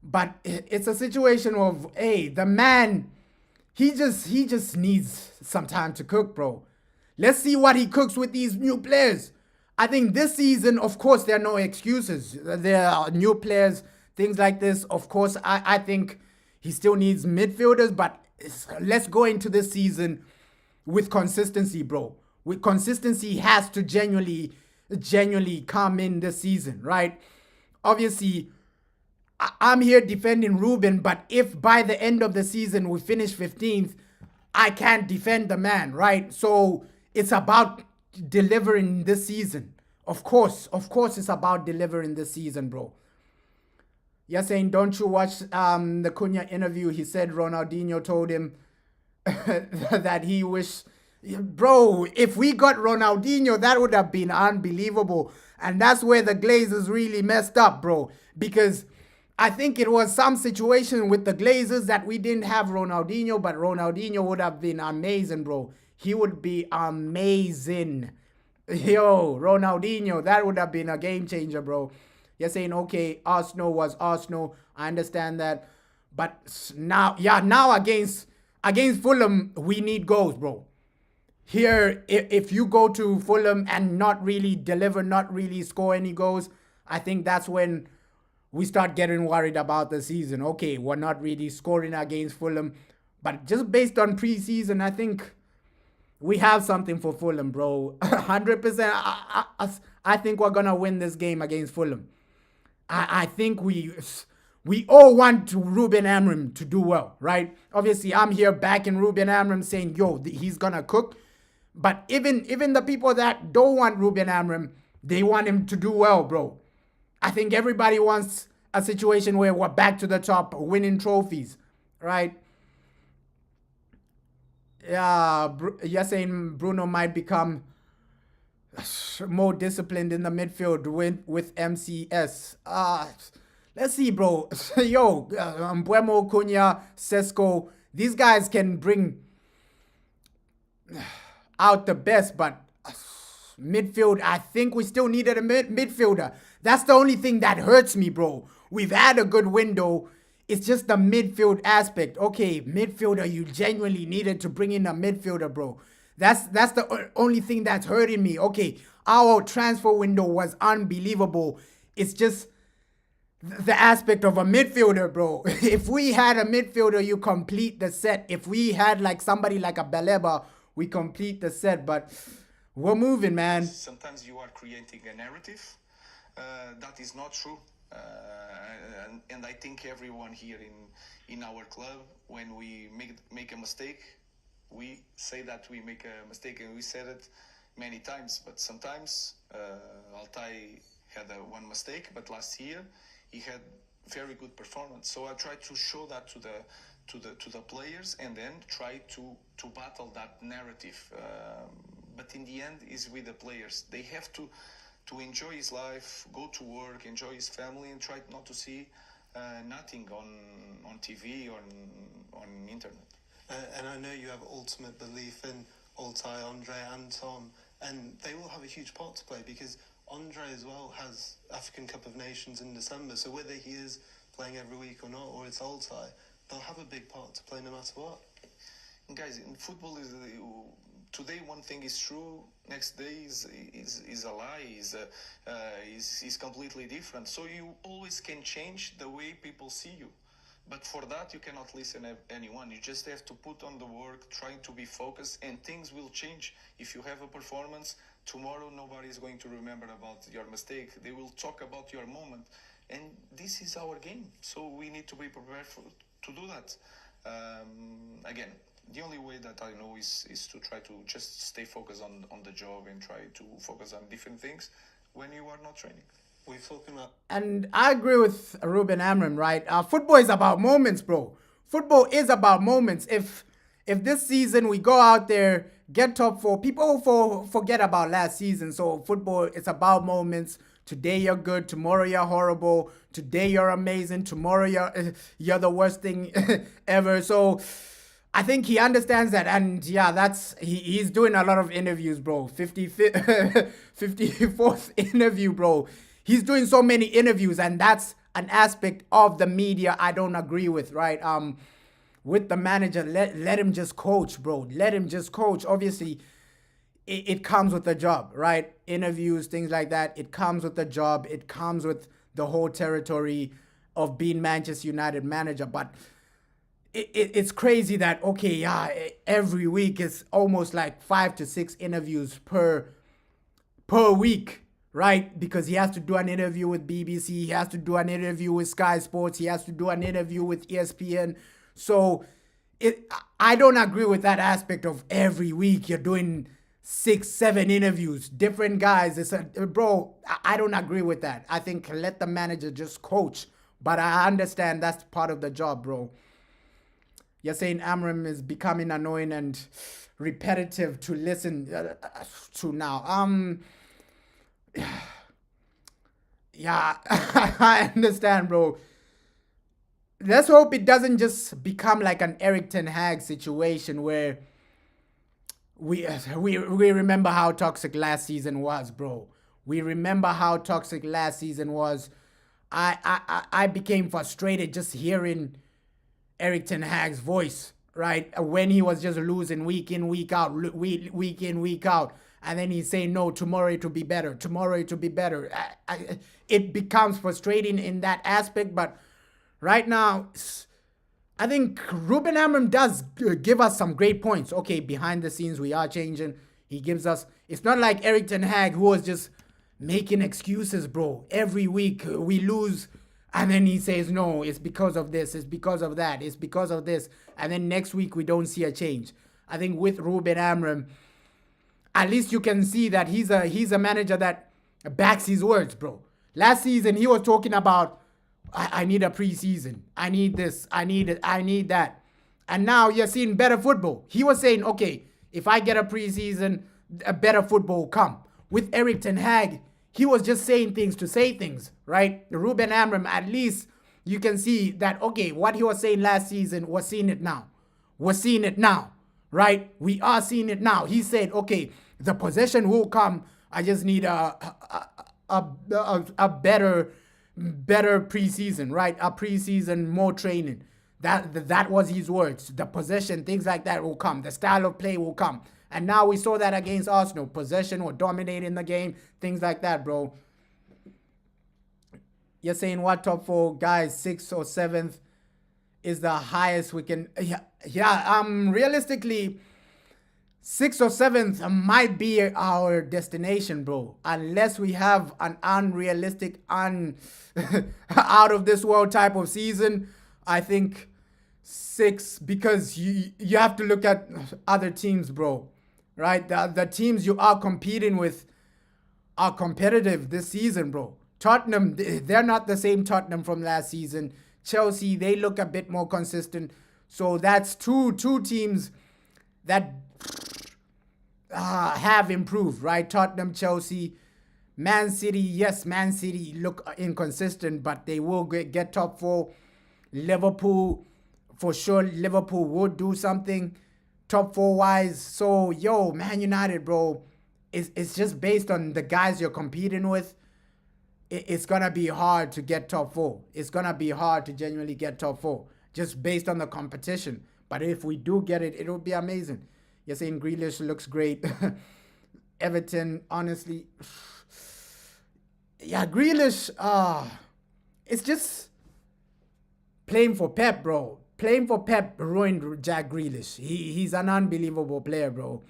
But it's a situation of, hey, the man, he just needs some time to cook, bro. Let's see what he cooks with these new players. I think this season, of course, there are no excuses. There are new players, things like this. Of course, I think he still needs midfielders, but let's go into this season with consistency, bro. With consistency has to genuinely come in this season, right? Obviously, I'm here defending Ruben, but if by the end of the season we finish 15th, I can't defend the man, right? So it's about delivering this season. Of course, it's about delivering this season, bro. You're saying, don't you watch the Cunha interview? He said Ronaldinho told him that he wished... Bro, if we got Ronaldinho, that would have been unbelievable. And that's where the Glazers really messed up, bro. Because I think it was some situation with the Glazers that we didn't have Ronaldinho, but Ronaldinho would have been amazing, bro. He would be amazing. Yo, Ronaldinho, that would have been a game changer, bro. You're saying, okay, Arsenal was Arsenal. I understand that. But now against Fulham, we need goals, bro. Here, if you go to Fulham and not really deliver, not really score any goals, I think that's when we start getting worried about the season. Okay, we're not really scoring against Fulham. But just based on preseason, I think we have something for Fulham, bro. 100%. I think we're going to win this game against Fulham. I think we all want Ruben Amorim to do well, right? Obviously, I'm here backing Ruben Amorim saying, yo, he's going to cook. But even the people that don't want Ruben Amorim, they want him to do well, bro. I think everybody wants a situation where we're back to the top, winning trophies, right? Yeah, you're saying Bruno might become more disciplined in the midfield with MCS. Let's see, bro. Yo, Mbuemo, Cunha, Sesko, these guys can bring out the best, but midfield, I think we still needed a midfielder. That's the only thing that hurts me, bro. We've had a good window. It's just the midfield aspect. Okay, midfielder, you genuinely needed to bring in a midfielder, bro. That's the only thing that's hurting me. Okay, our transfer window was unbelievable. It's just the aspect of a midfielder, bro. If we had a midfielder, you complete the set. If we had like somebody like a Baleba, we complete the set. But we're moving, man. Sometimes you are creating a narrative that is not true. And I think everyone here in our club, when we make a mistake, we say that we make a mistake, and we said it many times. But sometimes Altai had one mistake, but last year he had very good performance. So I try to show that to the players, and then try to battle that narrative. But in the end, is with the players. They have to enjoy his life, go to work, enjoy his family, and try not to see nothing on TV or on internet. And I know you have ultimate belief in Altay, Andre and Tom, and they will have a huge part to play because Andre as well has African Cup of Nations in December, so whether he is playing every week or not, or it's Altay, they'll have a big part to play no matter what. Guys, in football, today one thing is true, next day is a lie, is completely different. So you always can change the way people see you. But for that, you cannot listen to anyone. You just have to put on the work, trying to be focused, and things will change. If you have a performance, tomorrow nobody is going to remember about your mistake. They will talk about your moment. And this is our game. So we need to be prepared to do that. Again, the only way that I know is to try to just stay focused on the job and try to focus on different things when you are not training. We're talking about... And I agree with Ruben Amram, right? Football is about moments, bro. Football is about moments. If this season we go out there, get top 4, people forget about last season. So football, it's about moments. Today you're good, tomorrow you're horrible. Today you're amazing, tomorrow you're the worst thing ever. So I think he understands that, and yeah, he's doing a lot of interviews, bro. 54th interview, bro. He's doing so many interviews, and that's an aspect of the media I don't agree with, right? With the manager, let him just coach, bro. Let him just coach. Obviously, it comes with the job, right? Interviews, things like that. It comes with the job. It comes with the whole territory of being Manchester United manager. But it's crazy that, okay, yeah, every week it's almost like 5 to 6 interviews per week, right? Because he has to do an interview with BBC, he has to do an interview with Sky Sports, he has to do an interview with ESPN. So I don't agree with that aspect of every week you're doing 6, 7 interviews, different guys. Bro, I don't agree with that. I think let the manager just coach. But I understand that's part of the job, bro. You're saying Amram is becoming annoying and repetitive to listen to now. Yeah, I understand, bro. Let's hope it doesn't just become like an Eric Ten Hag situation where we remember how toxic last season was, bro. We remember how toxic last season was. I became frustrated just hearing Eric Ten Hag's voice, right? When he was just losing week in, week out, week in, week out. And then he's saying, no, tomorrow it will be better. Tomorrow it will be better. It becomes frustrating in that aspect. But right now, I think Ruben Amram does give us some great points. Okay, behind the scenes, we are changing. He gives us... It's not like Eric Ten Hag, who was just making excuses, bro. Every week we lose, and then he says, no, it's because of this, it's because of that, it's because of this. And then next week we don't see a change. I think with Ruben Amram, at least you can see that he's a manager that backs his words, bro. Last season, he was talking about, I need a preseason. I need this. I need it. I need that. And now you're seeing better football. He was saying, okay, if I get a preseason, a better football will come. With Eric Ten Hag, he was just saying things to say things, right? Ruben Amram, at least you can see that, okay, what he was saying last season, we're seeing it now. We're seeing it now, right? We are seeing it now. He said, okay, the possession will come. I just need a better preseason, right? A preseason, more training. That was his words. The possession, things like that will come. The style of play will come. And now we saw that against Arsenal. Possession or dominating the game, things like that, bro. You're saying what top 4 guys, 6th or 7th is the highest we can... realistically, 6th or 7th might be our destination, bro. Unless we have an unrealistic, out of this world type of season. I think 6, because you have to look at other teams, bro. Right? The teams you are competing with are competitive this season, bro. Tottenham, they're not the same Tottenham from last season. Chelsea, they look a bit more consistent. So that's two teams that have improved, right? Tottenham, Chelsea, Man City. Yes, Man City look inconsistent, but they will get top 4. Liverpool, for sure, Liverpool would do something top 4 wise. So, yo, Man United, bro, it's just based on the guys you're competing with. It's going to be hard to get top 4. It's going to be hard to genuinely get top 4, just based on the competition. But if we do get it, it'll be amazing. You're saying Grealish looks great. Everton, honestly, yeah, Grealish, it's just playing for Pep, bro. Playing for Pep ruined Jack Grealish. He's an unbelievable player, bro.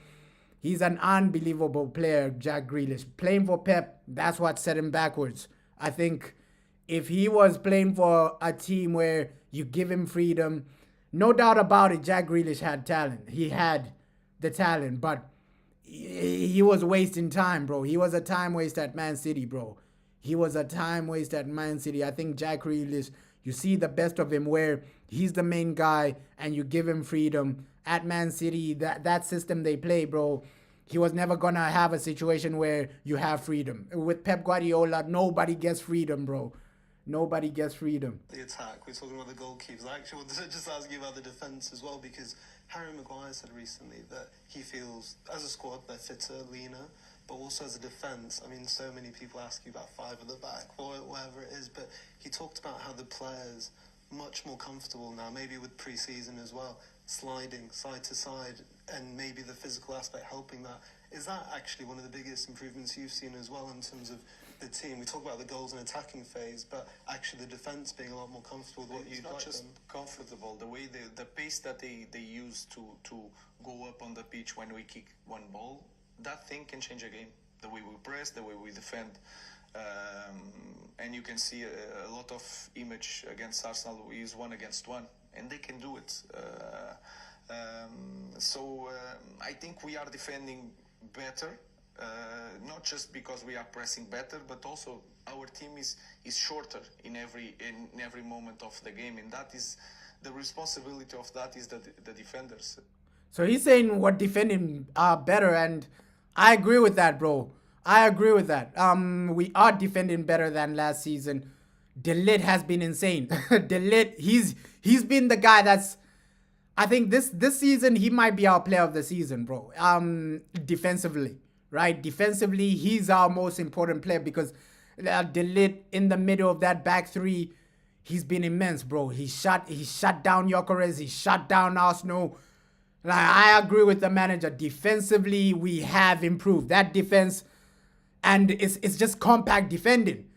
He's an unbelievable player, Jack Grealish. Playing for Pep, that's what set him backwards. I think if he was playing for a team where you give him freedom, no doubt about it, Jack Grealish had talent. He had the talent, but he was wasting time, bro. He was a time waste at Man City, bro. He was a time waste at Man City. I think Jack Grealish, you see the best of him where he's the main guy and you give him freedom. At Man City, that system they play, bro, he was never going to have a situation where you have freedom. With Pep Guardiola, nobody gets freedom, bro. Nobody gets freedom. The attack, we're talking about the goalkeepers. I actually wanted to just ask you about the defence as well, because Harry Maguire said recently that he feels, as a squad, they're fitter, leaner, but also as a defence. I mean, so many people ask you about 5 at the back, or whatever it is, but he talked about how the players much more comfortable now, maybe with pre-season as well, sliding side to side, and maybe the physical aspect helping that. Is that actually one of the biggest improvements you've seen as well in terms of the team? We talk about the goals and attacking phase, but actually the defence being a lot more comfortable with what you'd like them. It's not just comfortable, the way the pace that they use to go up on the pitch when we kick one ball, that thing can change a game. The way we press, the way we defend. And you can see a lot of image against Arsenal is 1-against-1, and they can do it. I think we are defending better, not just because we are pressing better, but also our team is shorter in every moment of the game, and that is the responsibility of that is the defenders. So he's saying we're defending better, and I agree with that, bro. I agree with that. We are defending better than last season. De Ligt has been insane. De Ligt, he's been the guy that's, I think this season he might be our player of the season, bro. Defensively, right? Defensively, he's our most important player because De Ligt in the middle of that back three, he's been immense, bro. He shut down Gyökeres, he shut down Arsenal. Like, I agree with the manager. Defensively, we have improved that defense. And it's just compact defending.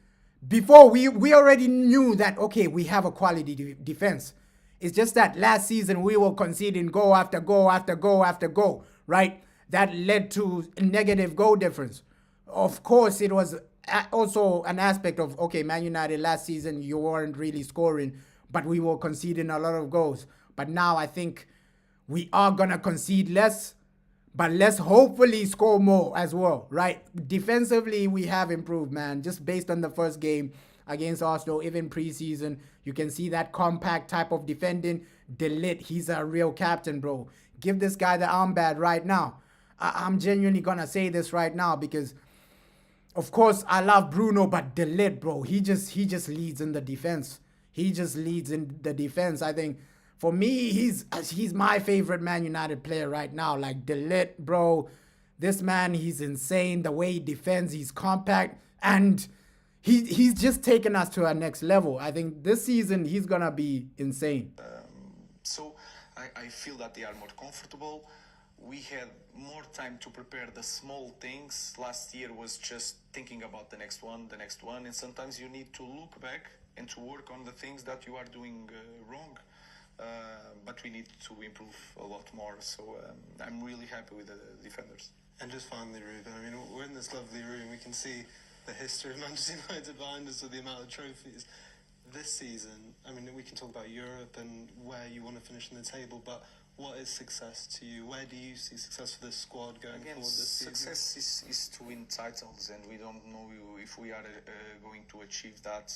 Before, we already knew that, okay, we have a quality defense. It's just that last season we were conceding goal after goal after goal after goal, right? That led to a negative goal difference. Of course, it was also an aspect of, okay, Man United last season, you weren't really scoring, but we were conceding a lot of goals. But now I think we are going to concede less. But let's hopefully score more as well, right? Defensively, we have improved, man. Just based on the first game against Arsenal, even preseason, you can see that compact type of defending. De Ligt, he's a real captain, bro. Give this guy the armband right now. I'm genuinely going to say this right now because, of course, I love Bruno, but De Ligt, bro, he just leads in the defense. He just leads in the defense. I think, for me, he's my favorite Man United player right now. Like, De Ligt, bro, this man, he's insane. The way he defends, he's compact. And he's just taken us to our next level. I think this season, he's going to be insane. So I feel that they are more comfortable. We had more time to prepare the small things. Last year was just thinking about the next one. And sometimes you need to look back and to work on the things that you are doing wrong. But we need to improve a lot more. So I'm really happy with the defenders. And just finally, Ruben, I mean, we're in this lovely room. We can see the history of Manchester United behind us with the amount of trophies. This season, I mean, we can talk about Europe and where you want to finish in the table, but what is success to you? Where do you see success for this squad going Again, forward this season? success is to win titles, and we don't know if we are going to achieve that.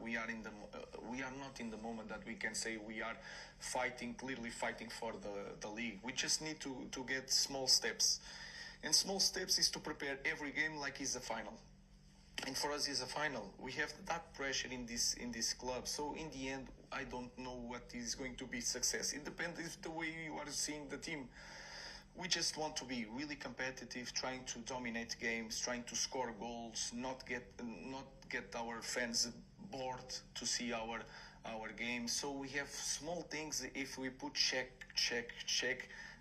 We are not in the moment that we can say we are clearly fighting for the league. We just need to get small steps, and small steps is to prepare every game like it's a final. And for us, it's a final. We have that pressure in this club. So in the end, I don't know what is going to be success. It depends if the way you are seeing the team. We just want to be really competitive, trying to dominate games, trying to score goals, not get our fans bored to see our games. So we have small things. If we put check,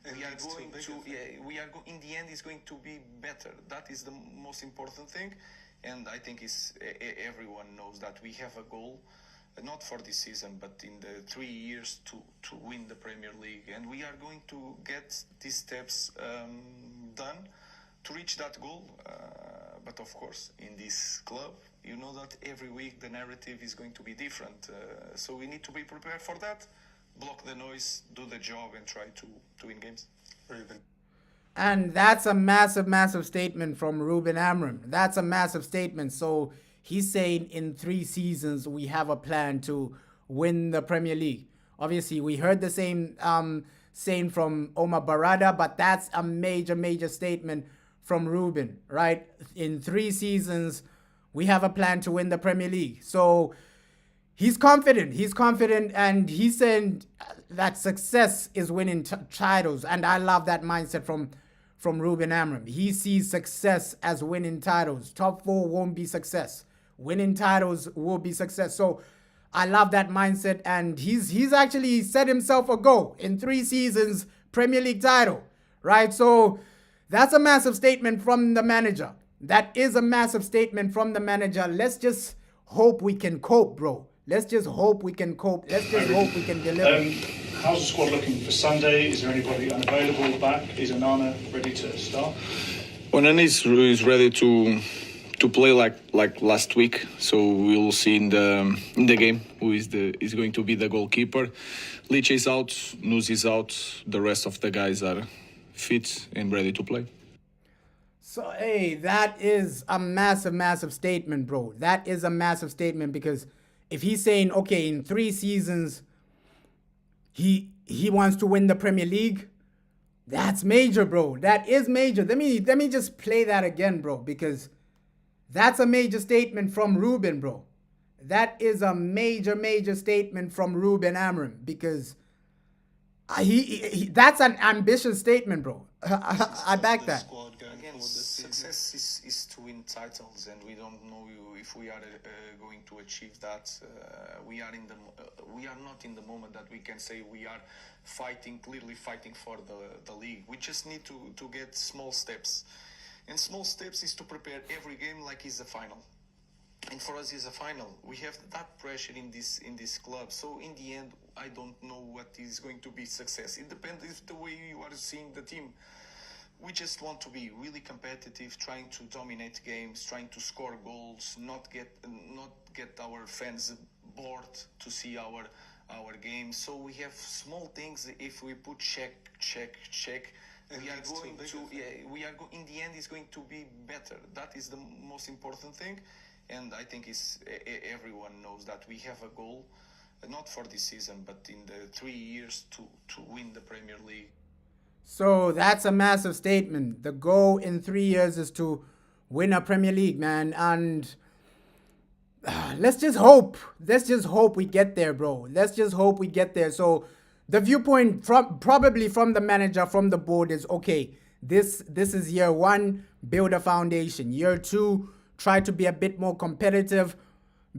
we are going to. In the end, it's going to be better. That is the most important thing. And I think everyone knows that we have a goal, not for this season, but in the 3 years to win the Premier League. And we are going to get these steps done to reach that goal. But of course, in this club, you know that every week the narrative is going to be different. So we need to be prepared for that, block the noise, do the job, and try to win games. Ruben. And that's a massive, massive statement from Ruben Amorim. That's a massive statement. So he's saying in 3 seasons, we have a plan to win the Premier League. Obviously, we heard the same saying from Omar Barada, but that's a major, major statement from Ruben, right? In 3 seasons, we have a plan to win the Premier League. So he's confident, and he's saying that success is winning titles. And I love that mindset from Ruben Amorim. He sees success as winning titles. Top 4 won't be success. Winning titles will be success. So I love that mindset, and he's actually set himself a goal in 3 seasons, Premier League title, right? So that's a massive statement from the manager. That is a massive statement from the manager. Let's just hope we can cope, bro. Let's just hope we can cope. Let's just hope we can deliver. How's the squad looking for Sunday? Is there anybody unavailable back? Is Onana ready to start? Onana is ready to play like last week, so we'll see in the game who is going to be the goalkeeper. Lich is out, Nuz is out. The rest of the guys are fit and ready to play. So, hey, that is a massive, massive statement, bro. That is a massive statement, because if he's saying, okay, in 3 seasons, he wants to win the Premier League, that's major, bro. That is major. Let me just play that again, bro, because that's a major statement from Ruben, bro. That is a major, major statement from Ruben Amorim, because that's an ambitious statement, bro. I back that. Again, success is to win titles, and we don't know if we are going to achieve that. We are not in the moment that we can say we are clearly fighting for the league. We just need to get small steps, and small steps is to prepare every game like it's a final. And for us, it's a final. We have that pressure in this club. So in the end, I don't know what is going to be success. It depends if the way you are seeing the team. We just want to be really competitive, trying to dominate games, trying to score goals, not get our fans bored to see our games. So we have small things. If we put check, we are going to. In the end, it's going to be better. That is the most important thing. And I think everyone knows that we have a goal, not for this season, but in the 3 years to win the Premier League. So that's a massive statement. The goal in 3 years is to win a Premier League, man. And let's just hope. Let's just hope we get there, bro. Let's just hope we get there. So the viewpoint probably from the manager, from the board, is okay. This is year 1, build a foundation. Year 2, try to be a bit more competitive,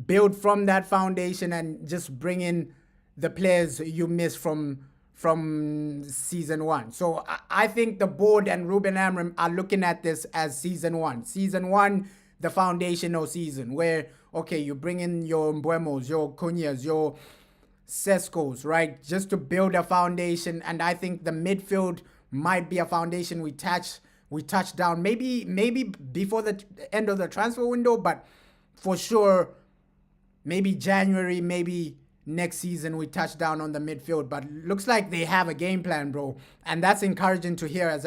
build from that foundation, and just bring in the players you missed from season 1. So I think the board and Ruben Amorim are looking at this as season 1. Season 1, the foundational season, where, okay, you bring in your Mbuemos, your Cunhas, your Seskos, right? Just to build a foundation. And I think the midfield might be a foundation we touch down maybe before the end of the transfer window, but for sure maybe January, maybe next season we touch down on the midfield. But looks like they have a game plan, bro. And that's encouraging to hear as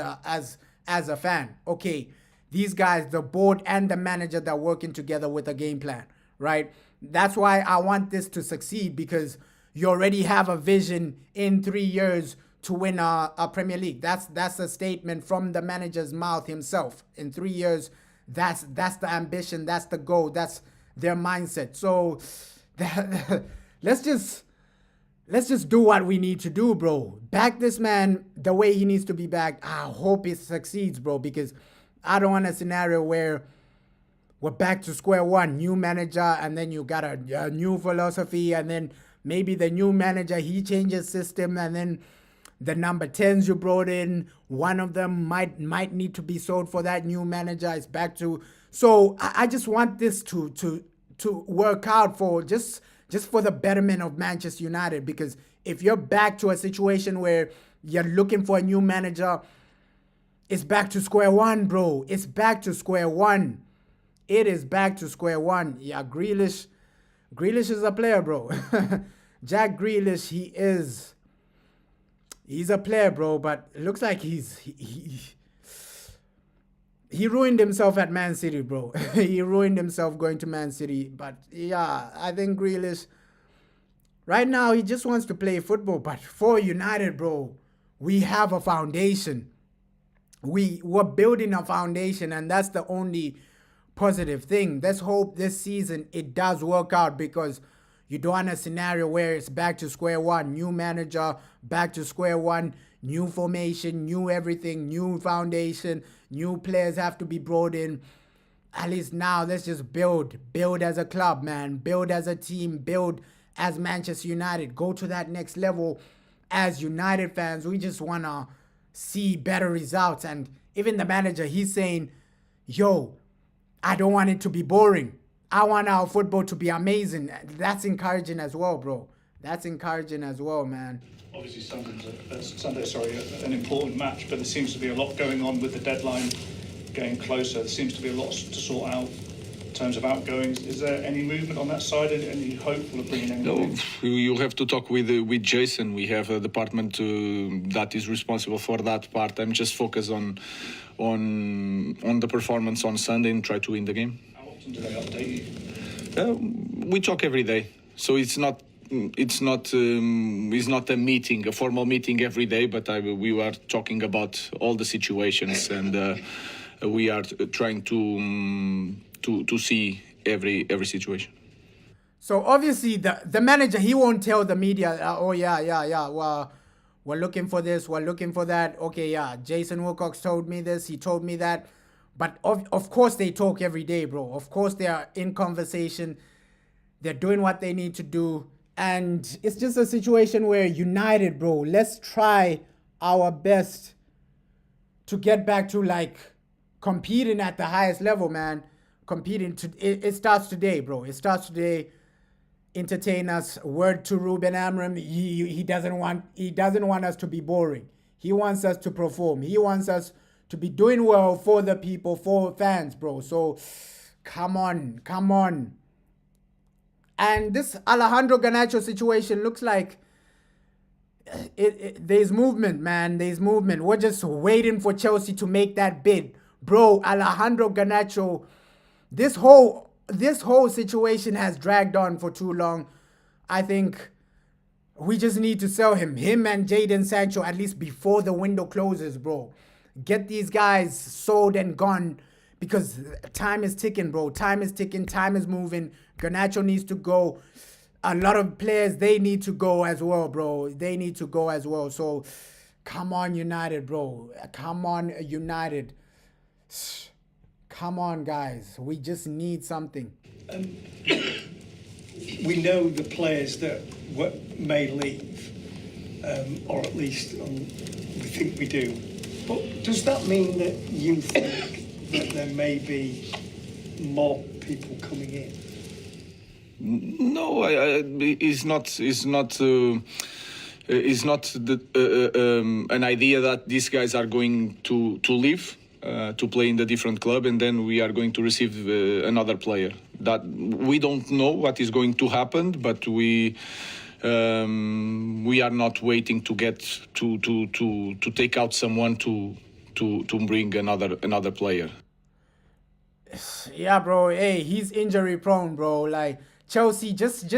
a fan. Okay, these guys, the board and the manager, they're working together with a game plan, right? That's why I want this to succeed, because you already have a vision in 3 years to win a Premier League. That's a statement from the manager's mouth himself. In 3 years, that's the ambition, that's the goal, that's their mindset. So let's just do what we need to do, bro. Back this man the way he needs to be backed. I hope it succeeds, bro, because I don't want a scenario where we're back to square one, new manager, and then you got a new philosophy, and then maybe the new manager, he changes system, and then the number 10s you brought in, one of them might need to be sold for that new manager. It's back to... So I just want this to work out for just for the betterment of Manchester United, because if you're back to a situation where you're looking for a new manager, it's back to square one, bro. It's back to square one. It is back to square one. Yeah, Grealish is a player, bro. Jack Grealish, he's a player, bro, but it looks like he ruined himself at Man City, bro. He ruined himself going to Man City. But yeah, I think Grealish, right now, he just wants to play football. But for United, bro, we have a foundation. We're building a foundation, and that's the only positive thing. Let's hope this season it does work out, because you don't want a scenario where it's back to square one, new manager, back to square one, new formation, new everything, new foundation, new players have to be brought in. At least now, let's just build as a club, man, build as a team, build as Manchester United, go to that next level. As United fans, we just want to see better results. And even the manager, he's saying, yo, I don't want it to be boring. I want our football to be amazing. That's encouraging as well, bro. That's encouraging as well, man. Obviously, Sunday's an important match, but there seems to be a lot going on with the deadline getting closer. There seems to be a lot to sort out in terms of outgoings. Is there any movement on that side? Any hopeful of bringing anyone No, you have to talk with Jason. We have a department that is responsible for that part. I'm just focused on the performance on Sunday and try to win the game. How often do they update you? We talk every day, so it's not a meeting, a formal meeting every day, but we are talking about all the situations, and we are trying to see every situation. So obviously the manager, he won't tell the media, oh yeah, well, we're looking for this, we're looking for that. Okay, yeah, Jason Wilcox told me this, he told me that. But of course they talk every day, bro. Of course they are in conversation. They're doing what they need to do. And it's just a situation where United, bro, let's try our best to get back to, like, competing at the highest level, man. It starts today, bro. It starts today. Entertain us. Word to Ruben Amorim. He doesn't want us to be boring. He wants us to perform. He wants us to be doing well for the people, for fans, bro. So come on. And this Alejandro Garnacho situation looks like there's movement, man. There's movement. We're just waiting for Chelsea to make that bid. Bro, Alejandro Garnacho, this whole situation has dragged on for too long. I think we just need to sell him and Jadon Sancho, at least before the window closes, bro. Get these guys sold and gone, because time is ticking, bro. Time is ticking. Time is moving. Garnacho needs to go. A lot of players, they need to go as well, bro. They need to go as well. So, come on, United, bro. Come on, United. Come on, guys. We just need something. We know the players that may leave, or at least we think we do. But does that mean that you think that there may be more people coming in? No, it's not an idea that these guys are going to leave to play in the different club, and then we are going to receive another player. That we don't know what is going to happen, but we We are not waiting to get to take out someone to bring another player. Yeah, bro. Hey, he's injury prone, bro. Like Chelsea, just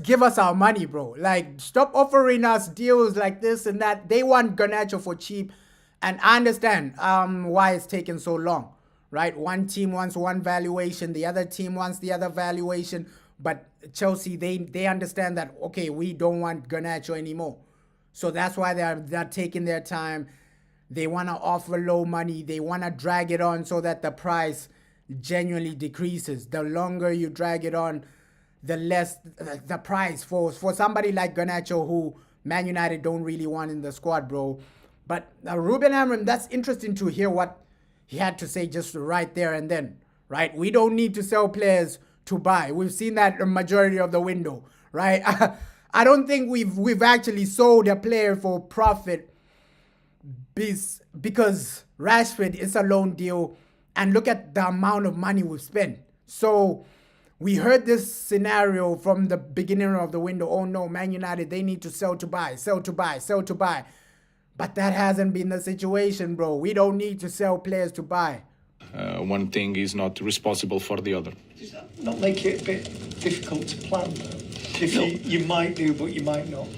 give us our money, bro. Like, stop offering us deals like this and that. They want Garnacho for cheap, and I understand why it's taking so long, right? One team wants one valuation, the other team wants the other valuation, but Chelsea, they understand that, okay, we don't want Garnacho anymore, so that's why they're taking their time. They want to offer low money. They want to drag it on so that the price genuinely decreases. The longer you drag it on, the less the price for somebody like Garnacho, who Man United don't really want in the squad, bro. But Ruben Amorim, that's interesting to hear what he had to say just right there and then, right? We don't need to sell players to buy. We've seen that the majority of the window, right? I don't think we've actually sold a player for profit because Rashford is a loan deal, and look at the amount of money we've spent. So we heard this scenario from the beginning of the window. Oh no, Man United, they need to sell to buy, sell to buy, sell to buy. But that hasn't been the situation, bro. We don't need to sell players to buy. One thing is not responsible for the other. Does that not make it a bit difficult to plan, though? If you might do, but you might not.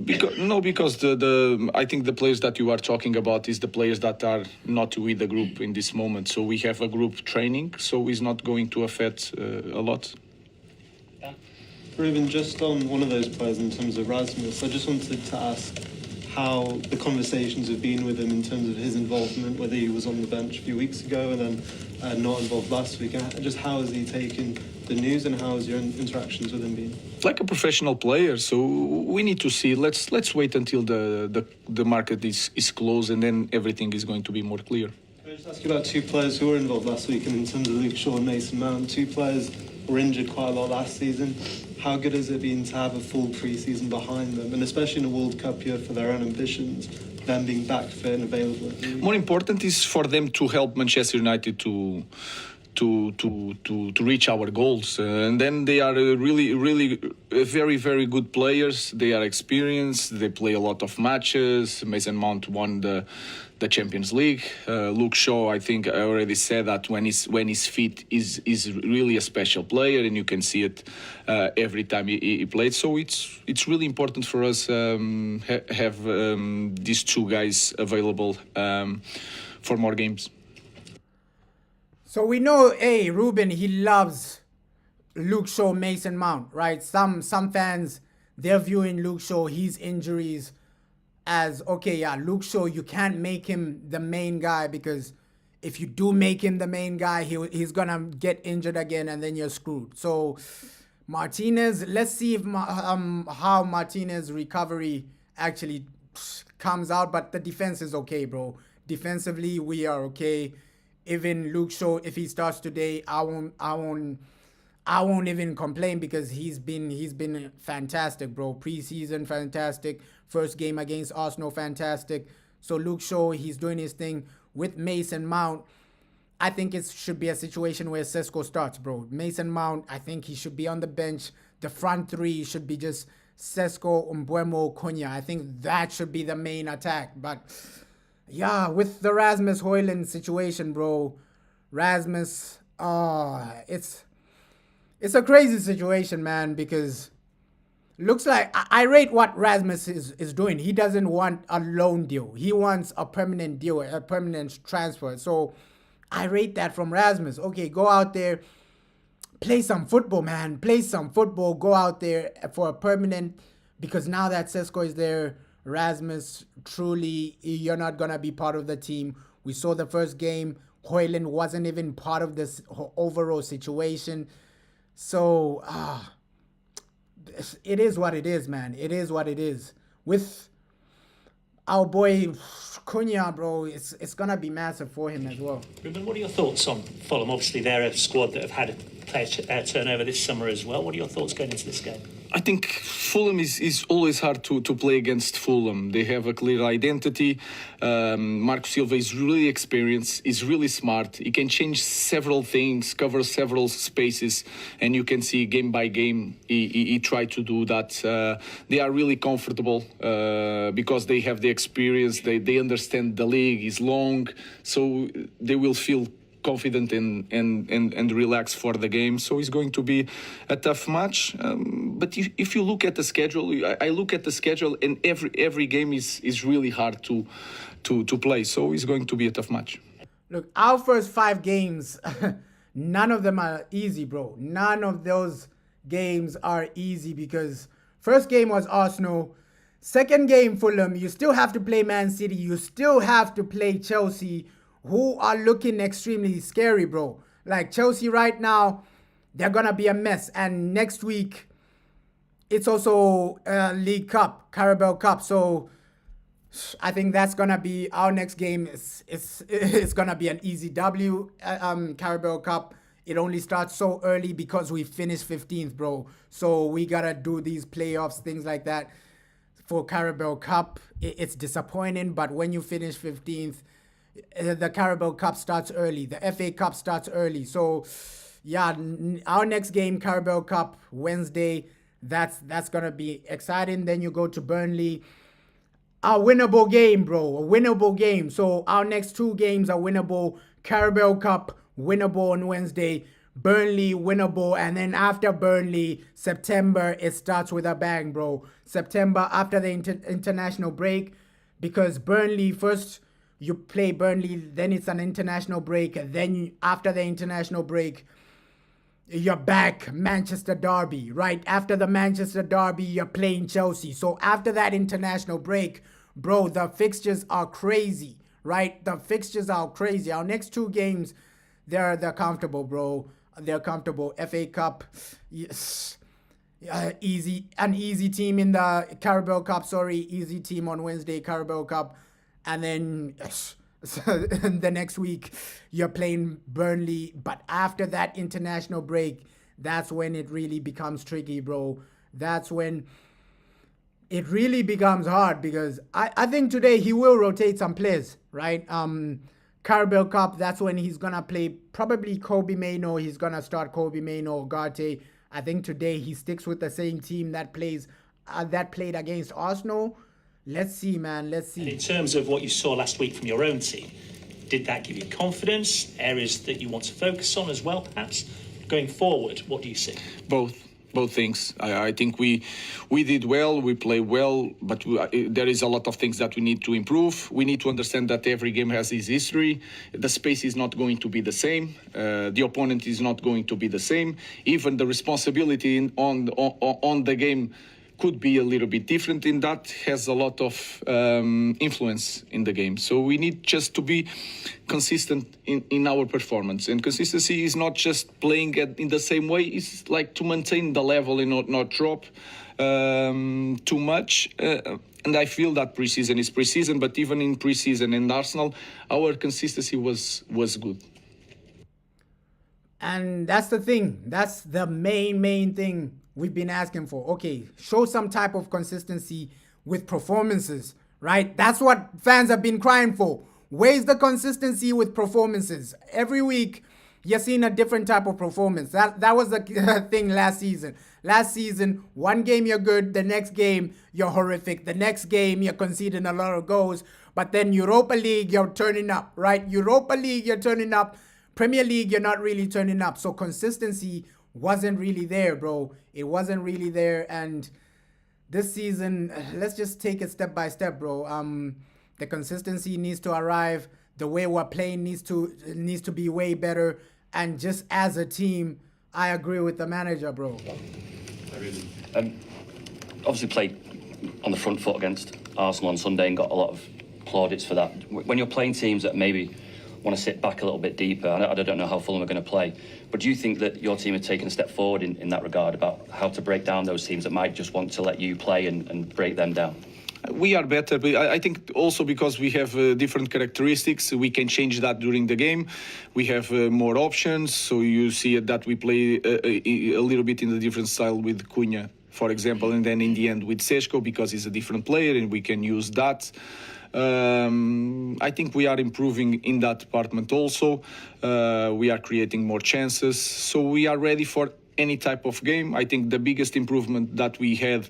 Because I think the players that you are talking about is the players that are not with the group in this moment. So we have a group training, so it's not going to affect a lot. Ruben, just on one of those players in terms of Rasmus, I just wanted to ask how the conversations have been with him in terms of his involvement, whether he was on the bench a few weeks ago and then not involved last week, and just how has he taken the news and how has your interactions with him been? Like a professional player, so we need to see. Let's wait until the market is closed, and then everything is going to be more clear. Can I just ask you about two players who were involved last week, and in terms of Luke Shaw and Mason Mount, two players were injured quite a lot last season. How good has it been to have a full pre-season behind them, and especially in a World Cup year for their own ambitions, them being back fit and available? More important is for them to help Manchester United to reach our goals, and then they are really very, very good players. They are experienced. They play a lot of matches. Mason Mount won the Champions League. Luke Shaw, I think I already said that when he's fit, is really a special player, and you can see it every time he plays. So it's really important for us have these two guys available for more games. So we know, hey, Ruben, he loves Luke Shaw, Mason Mount, right? Some fans, they're viewing Luke Shaw, his injuries, as, okay, yeah, Luke Shaw, you can't make him the main guy, because if you do make him the main guy, he's going to get injured again, and then you're screwed. So Martinez, let's see if how Martinez's recovery actually comes out. But the defense is okay, bro. Defensively, we are okay. Even Luke Shaw, if he starts today, I won't even complain, because he's been fantastic, bro. Preseason, fantastic. First game against Arsenal, fantastic. So Luke Shaw, he's doing his thing. With Mason Mount, I think it should be a situation where Sesko starts, bro. Mason Mount, I think he should be on the bench. The front three should be just Sesko, Mbeumo, Cunha. I think that should be the main attack. But yeah, with the Rasmus Højlund situation, bro, Rasmus, it's a crazy situation, man, because looks like I rate what Rasmus is doing. He doesn't want a loan deal. He wants a permanent deal, a permanent transfer. So I rate that from Rasmus. Okay, go out there, play some football, man. Play some football. Go out there for a permanent, because now that Sesko is there, Rasmus, truly, you're not going to be part of the team. We saw the first game, Højlund wasn't even part of this overall situation. So, it is what it is, man. It is what it is. With our boy Cunha, bro, it's going to be massive for him as well. Ruben, what are your thoughts on Fulham? Obviously, they're a squad that have had a player turnover this summer as well. What are your thoughts going into this game? I think Fulham is always hard to play against Fulham. They have a clear identity. Marco Silva is really experienced, is really smart. He can change several things, cover several spaces, and you can see game by game he tried to do that. They are really comfortable because they have the experience. They understand the league is long, so they will feel confident and relaxed for the game. So it's going to be a tough match. But if you look at the schedule, I look at the schedule, and every game is really hard to play. So it's going to be a tough match. Look, our first 5 games, none of them are easy, bro. None of those games are easy because first game was Arsenal. Second game, Fulham. You still have to play Man City. You still have to play Chelsea, who are looking extremely scary, bro. Like Chelsea right now, they're going to be a mess. And next week, it's also League Cup, Carabao Cup. So I think that's going to be our next game. It's going to be an easy W. Carabao Cup, it only starts so early because we finished 15th, bro. So we got to do these playoffs, things like that. For Carabao Cup, it's disappointing. But when you finish 15th, the Carabao Cup starts early. The FA Cup starts early. So, yeah, our next game, Carabao Cup, Wednesday. That's going to be exciting. Then you go to Burnley. A winnable game, bro. A winnable game. So, our next 2 games are winnable. Carabao Cup, winnable on Wednesday. Burnley, winnable. And then after Burnley, September, it starts with a bang, bro. September, after the international break. Because Burnley first... You play Burnley, then it's an international break. Then after the international break, you're back, Manchester Derby. Right after the Manchester Derby, you're playing Chelsea. So after that international break, bro, the fixtures are crazy, right? The fixtures are crazy. Our next 2 games, they're comfortable, bro. They're comfortable. FA Cup, yes. An easy team in the Carabao Cup. Easy team on Wednesday, Carabao Cup. And then the next week, you're playing Burnley. But after that international break, that's when it really becomes tricky, bro. That's when it really becomes hard because I think today he will rotate some players, right? Carabao Cup, that's when he's going to play probably Kobe Mainoo. He's going to start Kobe Mainoo or Garte. I think today he sticks with the same team that played against Arsenal. Let's see, man. Let's see. And in terms of what you saw last week from your own team, did that give you confidence? Areas that you want to focus on as well, perhaps? Going forward, what do you see? Both things. I think we did well, we play well, but there is a lot of things that we need to improve. We need to understand that every game has its history. The space is not going to be the same. The opponent is not going to be the same. Even the responsibility on the game could be a little bit different, and that has a lot of influence in the game. So we need just to be consistent in our performance. And consistency is not just playing in the same way. It's like to maintain the level and not drop too much. And I feel that preseason is preseason, but even in preseason in Arsenal, our consistency was good. And that's the thing. That's the main thing we've been asking for. Okay, show some type of consistency with performances, right? That's what fans have been crying for. Where's the consistency with performances? Every week, you're seeing a different type of performance. That was the thing last season. Last season, one game you're good, the next game you're horrific. The next game you're conceding a lot of goals. But then Europa League, you're turning up, right? Europa League, you're turning up. Premier League, you're not really turning up. So consistency wasn't really there, bro. It wasn't really there. And this season, let's just take it step by step, bro. The consistency needs to arrive. The way we're playing needs to be way better. And just as a team, I agree with the manager, bro. Obviously played on the front foot against Arsenal on Sunday and got a lot of plaudits for that. When you're playing teams that maybe want to sit back a little bit deeper, I don't know how Fulham are going to play, but do you think that your team have taken a step forward in that regard about how to break down those teams that might just want to let you play and break them down? We are better, but I think also because we have different characteristics, we can change that during the game. We have more options, so you see that we play a little bit in a different style with Cunha for example, and then in the end with Sesko because he's a different player and we can use that. I think we are improving in that department also. We are creating more chances, so we are ready for any type of game. I think the biggest improvement that we had,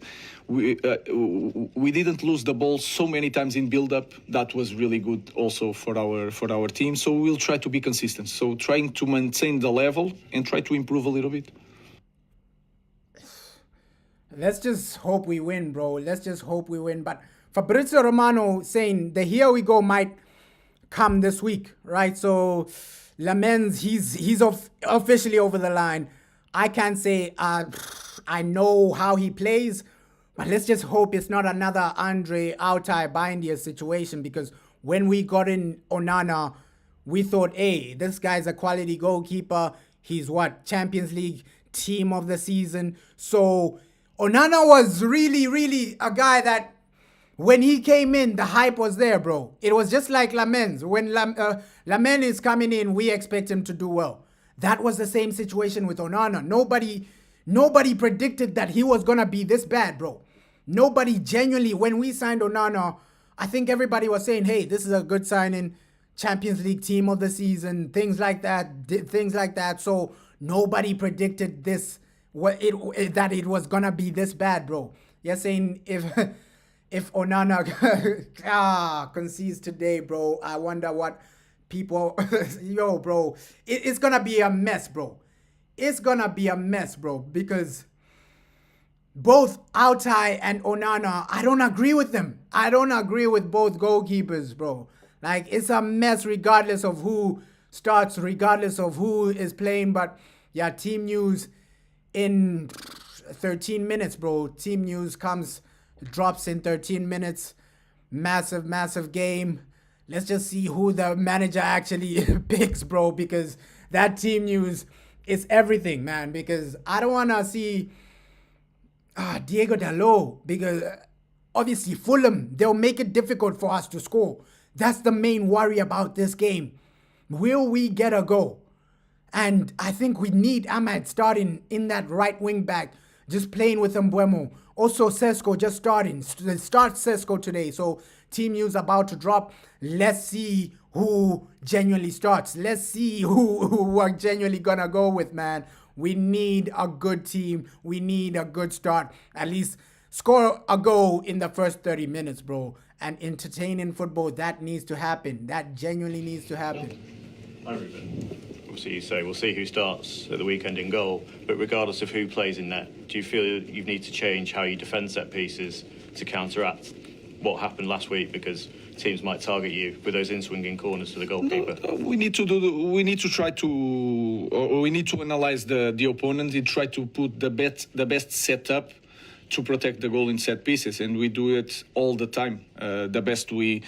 we didn't lose the ball so many times in build-up. That was really good also for our team. So we'll try to be consistent. So trying to maintain the level and try to improve a little bit. Let's just hope we win, bro. Let's just hope we win. But Fabrizio Romano saying the here we go might come this week, right? So Lamens, he's officially over the line. I can't say I know how he plays, but let's just hope it's not another Andre Autai Bindia situation, because when we got in Onana, we thought, hey, this guy's a quality goalkeeper. He's Champions League team of the season. So Onana was really a guy that when he came in, the hype was there, bro. It was just like Lamens. When Lamens is coming in, we expect him to do well. That was the same situation with Onana. Nobody predicted that he was going to be this bad, bro. Nobody genuinely, when we signed Onana, I think everybody was saying, hey, this is a good signing, Champions League team of the season, things like that. So nobody predicted this, that it was going to be this bad, bro. You're saying if Onana concedes today, bro, I wonder what people, yo, bro, it's gonna be a mess, bro. It's gonna be a mess, bro, because both Autai and Onana, I don't agree with them. I don't agree with both goalkeepers, bro. Like, it's a mess regardless of who starts, regardless of who is playing. But yeah, team news in 13 minutes, bro. Team news drops in 13 minutes. Massive game. Let's just see who the manager actually picks, bro, because that team news is everything, man. Because I don't want to see Diego Dalot, because obviously Fulham, they'll make it difficult for us to score. That's the main worry about this game. Will we get a goal? And I think we need Ahmad starting in that right wing back, just playing with Mbeumo. Also, Sesko just starting. Start Sesko today. So, team news about to drop. Let's see who genuinely starts. Let's see who we're genuinely going to go with, man. We need a good team. We need a good start. At least score a goal in the first 30 minutes, bro. And entertaining football, that needs to happen. That genuinely needs to happen. Hi, Ruben. Obviously, you say we'll see who starts at the weekend in goal, but regardless of who plays in net, do you feel you need to change how you defend set pieces to counteract what happened last week? Because teams might target you with those in-swinging corners to the goalkeeper. We need to analyze the opponent and try to put the best setup to protect the goal in set pieces, and we do it all the time, the best we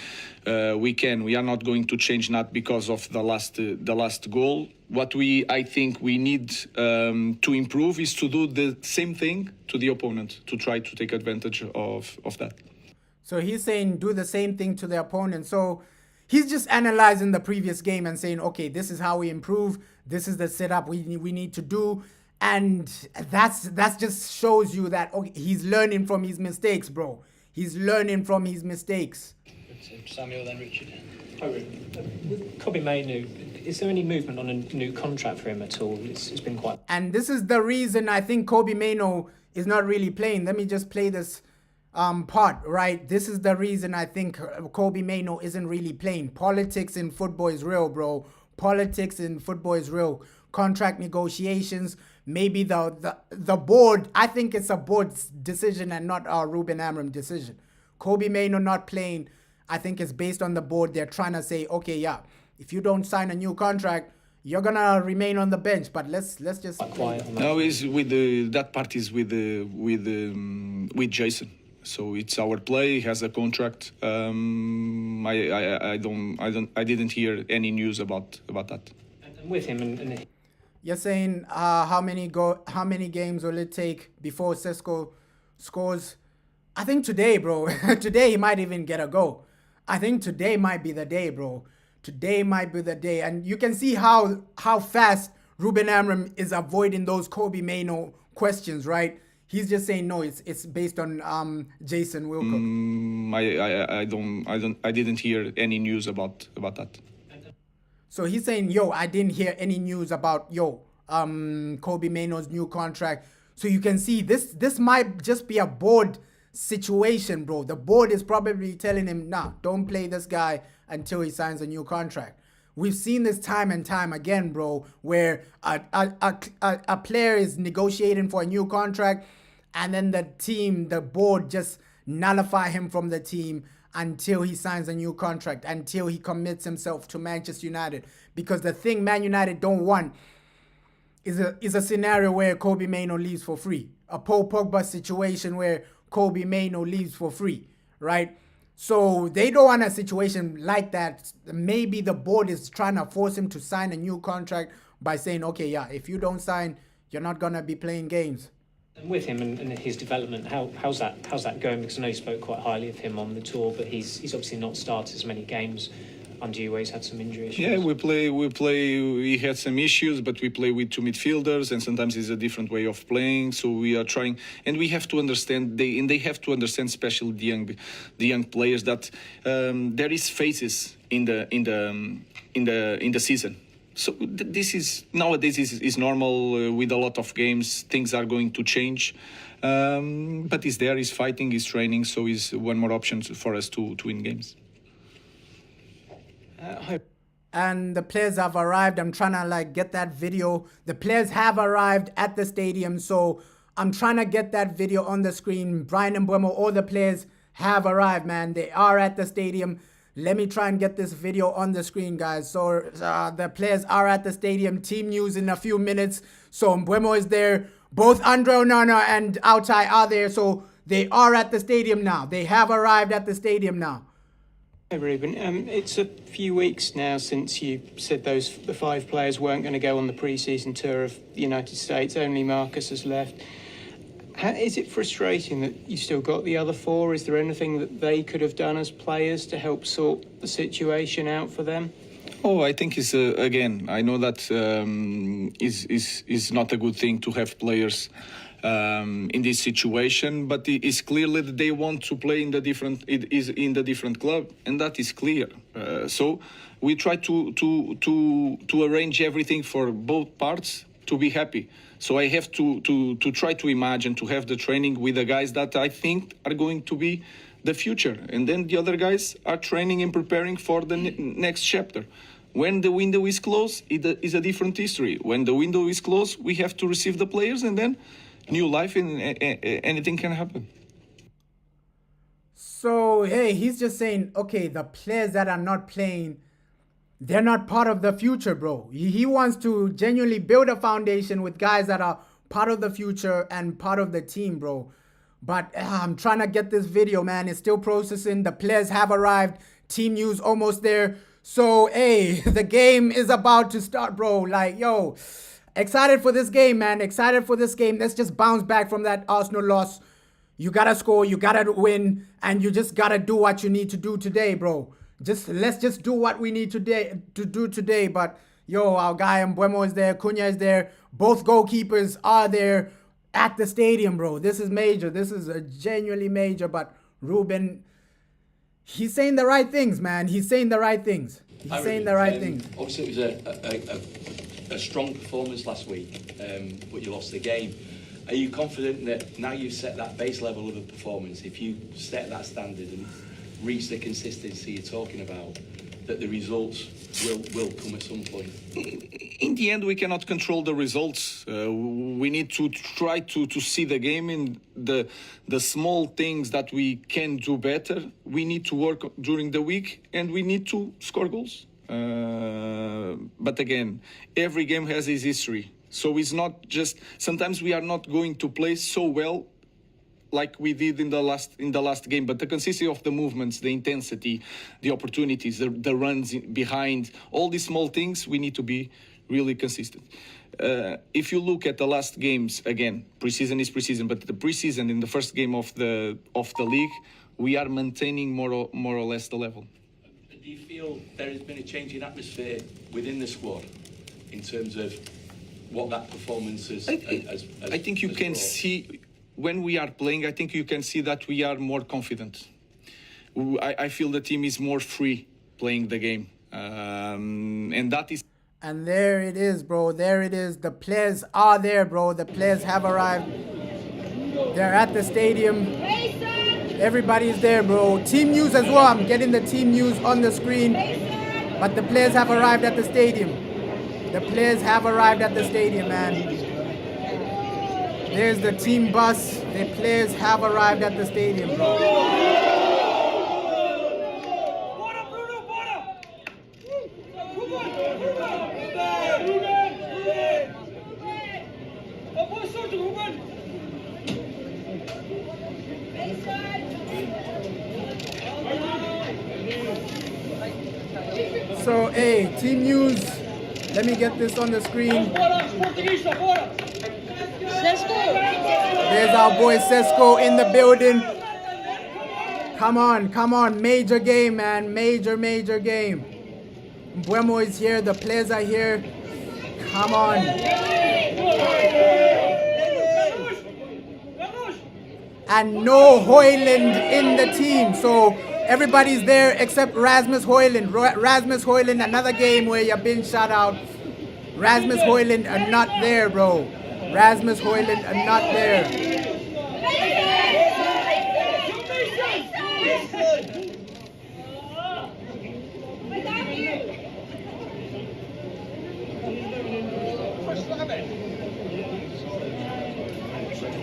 can. We are not going to change that because of the last goal. What I think we need to improve is to do the same thing to the opponent, to try to take advantage of that. So he's saying do the same thing to the opponent. So he's just analyzing the previous game and saying, okay, this is how we improve. This is the setup we need to do. And that's just shows you that, okay, he's learning from his mistakes, bro. He's learning from his mistakes. Samuel, then Richard. With Kobbie Mainoo, is there any movement on a new contract for him at all? It's been quite... And this is the reason I think Kobbie Mainoo is not really playing. Let me just play this part, right? This is the reason I think Kobbie Mainoo isn't really playing. Politics in football is real, bro. Politics in football is real. Contract negotiations, maybe the board, I think it's a board's decision and not a Ruben Amorim decision. Kobbie Mainoo not playing, I think it's based on the board. They're trying to say, okay, yeah, if you don't sign a new contract, you're gonna remain on the bench. But let's just no, is with that part is with Jason. So it's our play. He has a contract. I didn't hear any news about that. And with him and you're saying how many games will it take before Sesko scores? I think today, bro. Today he might even get a goal. I think today might be the day, bro. Today might be the day. And you can see how fast Ruben Amorim is avoiding those Kobbie Mainoo questions, right? He's just saying no. It's based on Jason Wilcock. I didn't hear any news about that. So he's saying, yo, I didn't hear any news about Kobe Mainoo's new contract. So you can see this might just be a board situation, bro. The board is probably telling him, nah, don't play this guy until he signs a new contract. We've seen this time and time again, bro, where a player is negotiating for a new contract and then the board just nullify him from the team until he signs a new contract, until he commits himself to Manchester United. Because the thing Man United don't want is a scenario where Kobe Mainoo leaves for free. A Paul Pogba situation where Kobe Mainoo leaves for free, right? So they don't want a situation like that. Maybe the board is trying to force him to sign a new contract by saying, okay, yeah, if you don't sign, you're not going to be playing games. And with him and his development, how's that going? Because I know you spoke quite highly of him on the tour, but he's obviously not started as many games under you where he's had some injury issues. Yeah, we play. We had some issues, but we play with two midfielders, and sometimes it's a different way of playing. So we are trying, and we have to understand. They have to understand, especially the young players, that there is phases in the season. So this is nowadays is normal with a lot of games. Things are going to change, but he's there. He's fighting. He's training. So he's one more option for us to win games. And the players have arrived. I'm trying to get that video. The players have arrived at the stadium, so I'm trying to get that video on the screen. Brian and Mbeumo, all the players have arrived, man. They are at the stadium. Let me try and get this video on the screen, guys. So the players are at the stadium. Team news in a few minutes. So Mbeumo is there. Both Andre Onana and Autai are there. So they are at the stadium now. They have arrived at the stadium now. Hey Ruben, it's a few weeks now since you said the 5 players weren't going to go on the pre-season tour of the United States. Only Marcus has left. Is it frustrating that you still got the other 4? Is there anything that they could have done as players to help sort the situation out for them? Oh, I think it's again. I know that is not a good thing to have players in this situation, but it is clearly that they want to play in the different club, and that is clear. So we try to arrange everything for both parts to be happy. So I have to try to imagine to have the training with the guys that I think are going to be the future, and then the other guys are training and preparing for the next chapter. When the window is closed, it is a different history. When the window is closed, we have to receive the players, and then new life, and anything can happen. So, hey, he's just saying, okay, the players that are not playing, they're not part of the future, bro. He wants to genuinely build a foundation with guys that are part of the future and part of the team, bro. But I'm trying to get this video, man. It's still processing. The players have arrived. Team news almost there. So, hey, the game is about to start, bro. Yo, excited for this game, man. Excited for this game. Let's just bounce back from that Arsenal loss. You got to score. You got to win. And you just got to do what you need to do today, bro. Let's just do what we need to do today. But, yo, our guy Mbeumo is there. Cunha is there. Both goalkeepers are there at the stadium, bro. This is major. This is genuinely major. But Ruben, he's saying the right things, man. He's saying the right things. He's saying the right things. Obviously, it was a strong performance last week, but you lost the game. Are you confident that now you've set that base level of a performance, if you set that standard and reach the consistency you're talking about, that the results will come at some point? In the end, we cannot control the results. We need to try to see the game in the small things that we can do better. We need to work during the week, and we need to score goals. But again, every game has its history. So it's not just, sometimes we are not going to play so well like we did in the last game, but the consistency of the movements, the intensity, the opportunities, the runs behind, all these small things, we need to be really consistent. If you look at the last games, again, pre-season is pre-season, but the pre-season in the first game of the league, we are maintaining more or less the level. Do you feel there has been a change in atmosphere within the squad in terms of what that performance has I think you can see when we are playing, I think you can see that we are more confident. I feel the team is more free playing the game, and that is. And there it is, bro. There it is. The players are there, bro. The players have arrived. They're at the stadium. Everybody's there, bro. Team news as well. I'm getting the team news on the screen. But the players have arrived at the stadium. The players have arrived at the stadium, man. There's the team bus. The players have arrived at the stadium, bro. So, hey, team news. Let me get this on the screen. There's our boy Sesko in the building. Come on. Major game, man. Major game. Mbuemo is here. The players are here. Come on. And no Hoyland in the team. So everybody's there except Rasmus Hoyland. Rasmus Hoyland, another game where you've been shut out. Rasmus Hoyland are not there, bro. Rasmus Hoyland are not there.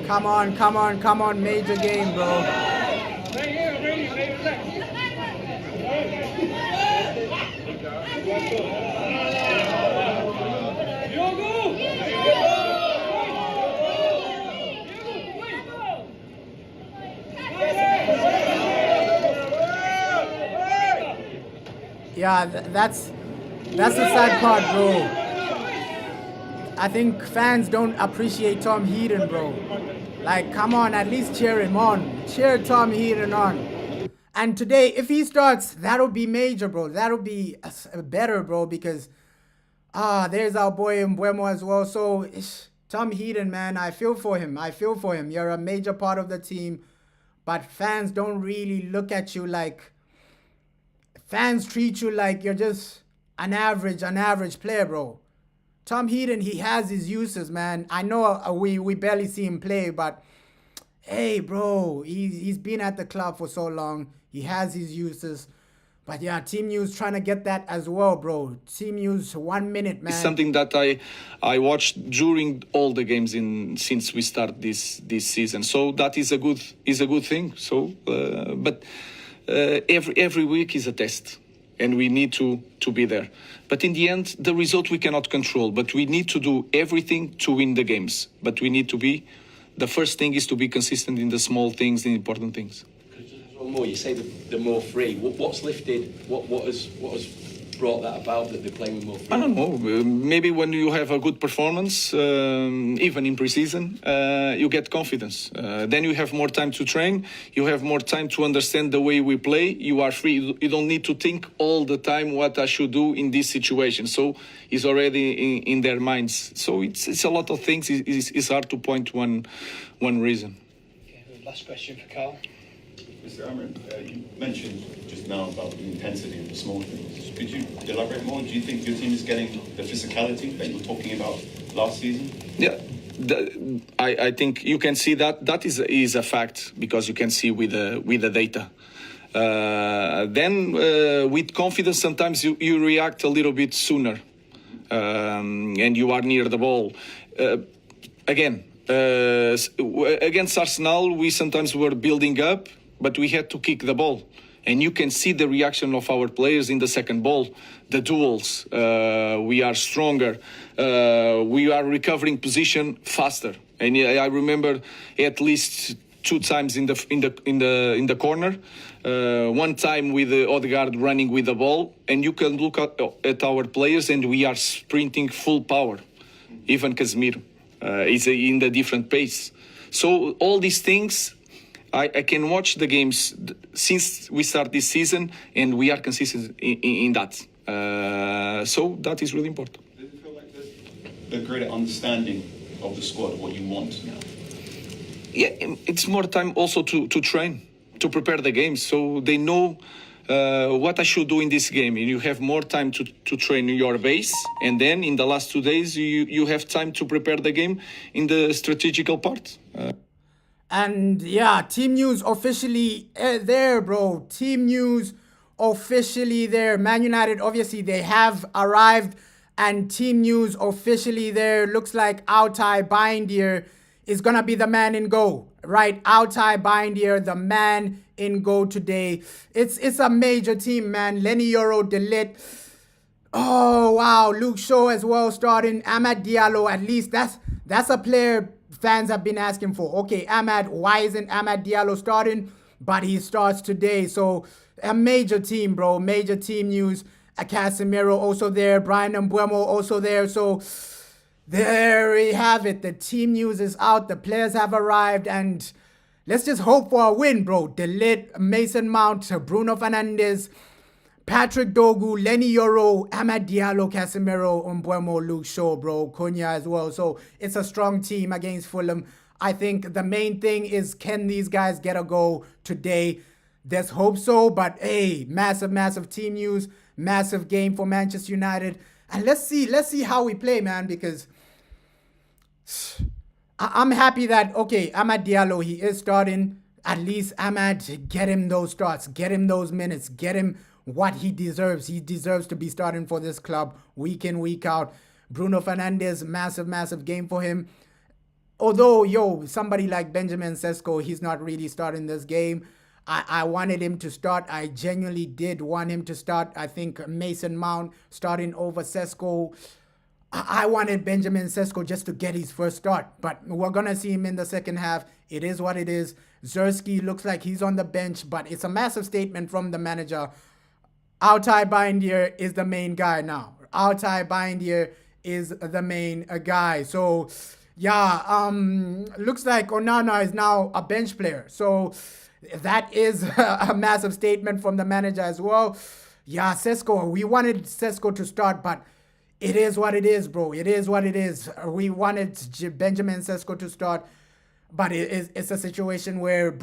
Come on, major game, bro. Yeah, that's the sad part, bro. I think fans don't appreciate Tom Heaton, bro. Like, come on, at least cheer him on. Cheer Tom Heaton on. And today, if he starts, that'll be major, bro. That'll be better, bro, because there's our boy Mbuemo as well. So, Tom Heaton, man, I feel for him. You're a major part of the team, but fans don't really look at you like. Fans treat you like you're just an average player, bro. Tom Heaton, he has his uses, man. I know we barely see him play, but hey, bro, he's been at the club for so long. He has his uses. But yeah, Team News trying to get that as well, bro. Team News, 1 minute, man. It's something that I watched during all the games since we start this season. So that is a good thing. So, but every week is a test, and we need to be there. But in the end, the result we cannot control. But we need to do everything to win the games. But we need to be. The first thing is to be consistent in the small things, the important things. One more. You say the more free. What's lifted? What has brought that about, that they're playing with more free? I don't know. Maybe when you have a good performance, even in pre-season, you get confidence. Then you have more time to train. You have more time to understand the way we play. You are free. You don't need to think all the time what I should do in this situation. So it's already in their minds. So it's a lot of things. It's hard to point one reason. Okay, last question for Carl. Mr. Amrin, you mentioned just now about the intensity of the small things. Could you elaborate more? Do you think your team is getting the physicality that you were talking about last season? Yeah, I think you can see that is a fact, because you can see with the data. Then with confidence, sometimes you react a little bit sooner, and you are near the ball. Again, against Arsenal, we sometimes were building up, but we had to kick the ball. And you can see the reaction of our players in the second ball, the duels. We are stronger. We are recovering position faster. And I remember at least 2 times in the corner. One time with Odegaard running with the ball, and you can look at our players, and we are sprinting full power. Even Casemiro is in the different pace. So all these things. I can watch the games since we start this season, and we are consistent in that. So that is really important. Does it feel like there's a greater understanding of the squad, what you want now? yeah, it's more time also to train, to prepare the game, so they know what I should do in this game. You have more time to train your base, and then in the last 2 days you have time to prepare the game in the strategical part. And yeah, team news officially there, bro. Team news officially there. Man United, obviously, they have arrived. And team news officially there. Looks like Altay Bayindir is going to be the man in goal, right? Altay Bayindir, the man in goal today. It's a major team, man. Lenny Yoro, Delit. Oh, wow. Luke Shaw as well starting. Amad Diallo, at least that's a player fans have been asking for. Okay, Amad, why isn't Amad Diallo starting? But he starts today. So a major team, bro. Major team news. Casemiro also there. Brian Mbuemo also there. So there we have it. The team news is out. The players have arrived. And let's just hope for a win, bro. Delit, Mason Mount, Bruno Fernandes, Patrick Dogu, Lenny Yoro, Amad Diallo, Casemiro, Mbuemo, Luke Shaw, bro. Cunha as well. So it's a strong team against Fulham. I think the main thing is, can these guys get a goal today? Let's hope so. But hey, massive team news. Massive game for Manchester United. And let's see how we play, man, because I'm happy that, okay, Amad Diallo, he is starting. At least Amad, get him those starts, get him those minutes, get him what he deserves. He deserves to be starting for this club week in, week out. Bruno Fernandes, massive game for him. Although, somebody like Benjamin Sesko, he's not really starting this game. I wanted him to start. I genuinely did want him to start. I think Mason Mount starting over Sesko. I wanted Benjamin Sesko just to get his first start. But we're going to see him in the second half. It is what it is. Zerski looks like he's on the bench, but it's a massive statement from the manager. Altay Bayindir is the main guy now. Altay Bayindir is the main guy. So, yeah, looks like Onana is now a bench player. So that is a massive statement from the manager as well. Yeah, Sesko, we wanted Sesko to start, but it is what it is, bro. It is what it is. We wanted Benjamin Sesko to start, but it's a situation where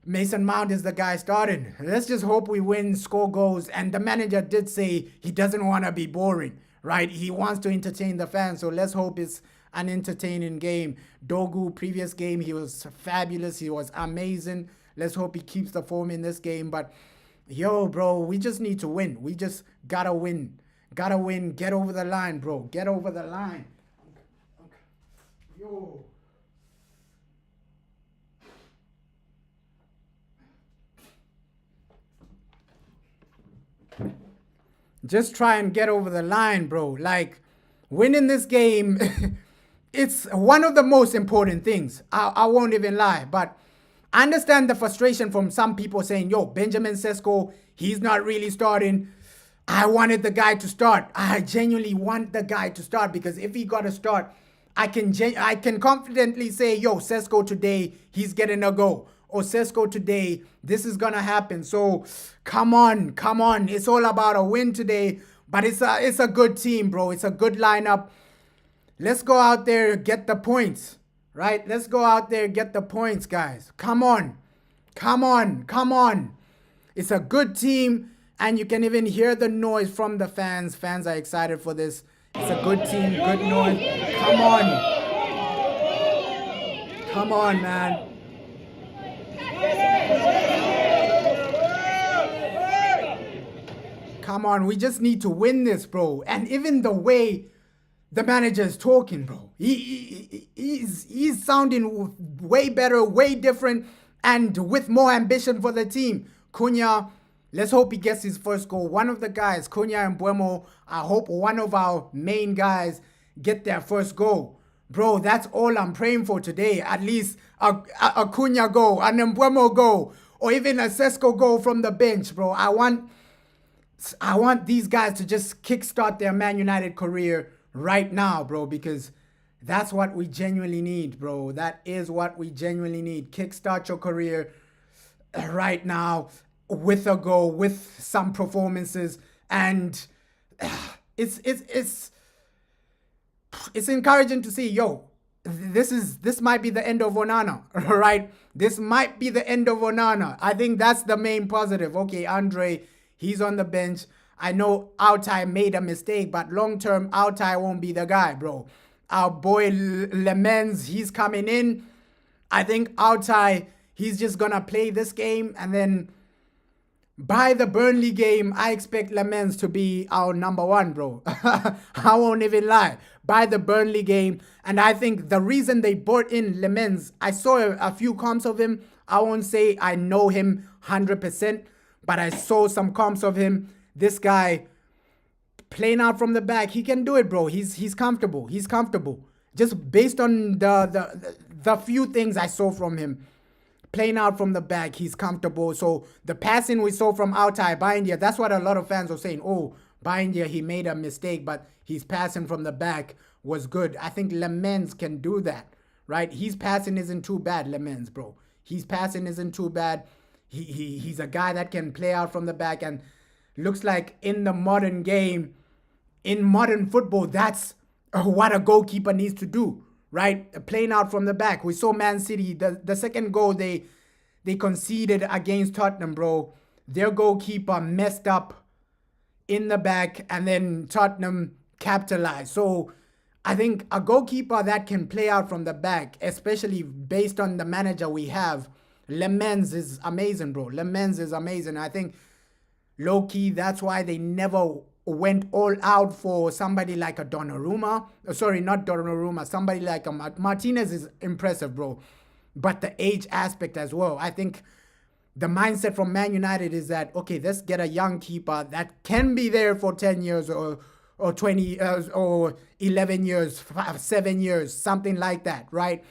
Mason Mount is the guy starting. Let's just hope we win, score goals. And the manager did say he doesn't want to be boring, right? He wants to entertain the fans. So let's hope it's an entertaining game. Dogu, previous game, he was fabulous. He was amazing. Let's hope he keeps the form in this game. But, bro, we just need to win. We just gotta win. Gotta win. Get over the line, bro. Get over the line. Yo. Just try and get over the line, bro. Like, winning this game, it's one of the most important things. I won't even lie. But I understand the frustration from some people saying, Benjamin Sesko, he's not really starting. I wanted the guy to start. I genuinely want the guy to start, because if he got to start, I can confidently say, Sesko today, he's getting a goal. Or Sesko today, this is going to happen. So come on. It's all about a win today. But it's a good team, bro. It's a good lineup. Let's go out there, get the points, right? Let's go out there, get the points, guys. Come on. It's a good team, and you can even hear the noise from the fans. Fans are excited for this. It's a good team, good noise. Come on, man. Come on, we just need to win this, bro. And even the way the manager is talking, bro, he's sounding way better, way different, and with more ambition for the team. Cunha, let's hope he gets his first goal. One of the guys, Cunha and Mbuemo, I hope one of our main guys get their first goal. Bro, that's all I'm praying for today. At least a Cunha goal, an Mbuemo goal, or even a Sesko goal from the bench, bro. I want these guys to just kickstart their Man United career right now, bro, because that's what we genuinely need, bro. That is what we genuinely need. Kickstart your career right now with a goal, with some performances, and it's encouraging to see, this might be the end of Onana, right? This might be the end of Onana. I think that's the main positive. Okay, Andre, he's on the bench. I know Altai made a mistake, but long term, Altai won't be the guy, bro. Our boy Lemens, he's coming in. I think Altai, he's just gonna play this game, and then by the Burnley game, I expect Lemens to be our number one, bro. I won't even lie. By the Burnley game, and I think the reason they brought in Lemens, I saw a few comps of him. I won't say I know him 100%, but I saw some comps of him. This guy playing out from the back, he can do it, bro. He's comfortable. He's comfortable. Just based on the few things I saw from him. Playing out from the back, he's comfortable. So the passing we saw from Altai, Bindia, that's what a lot of fans were saying. Oh, Bindia, he made a mistake, but his passing from the back was good. I think Lemens can do that, right? His passing isn't too bad, Lemens, bro. His passing isn't too bad. He's a guy that can play out from the back, and looks like in the modern game, in modern football, that's what a goalkeeper needs to do. Right, playing out from the back. We saw Man City, the second goal they conceded against Tottenham, bro. Their goalkeeper messed up in the back, and then Tottenham capitalized. So I think a goalkeeper that can play out from the back, especially based on the manager we have, Lemens is amazing, bro. Lemens is amazing. I think low-key, that's why they never went all out for somebody like a Donnarumma. Sorry, not Donnarumma. Somebody like a Martinez is impressive, bro. But the age aspect as well. I think the mindset from Man United is that, okay, let's get a young keeper that can be there for 10 years or 20 years or 11 years, 7 years, something like that, right?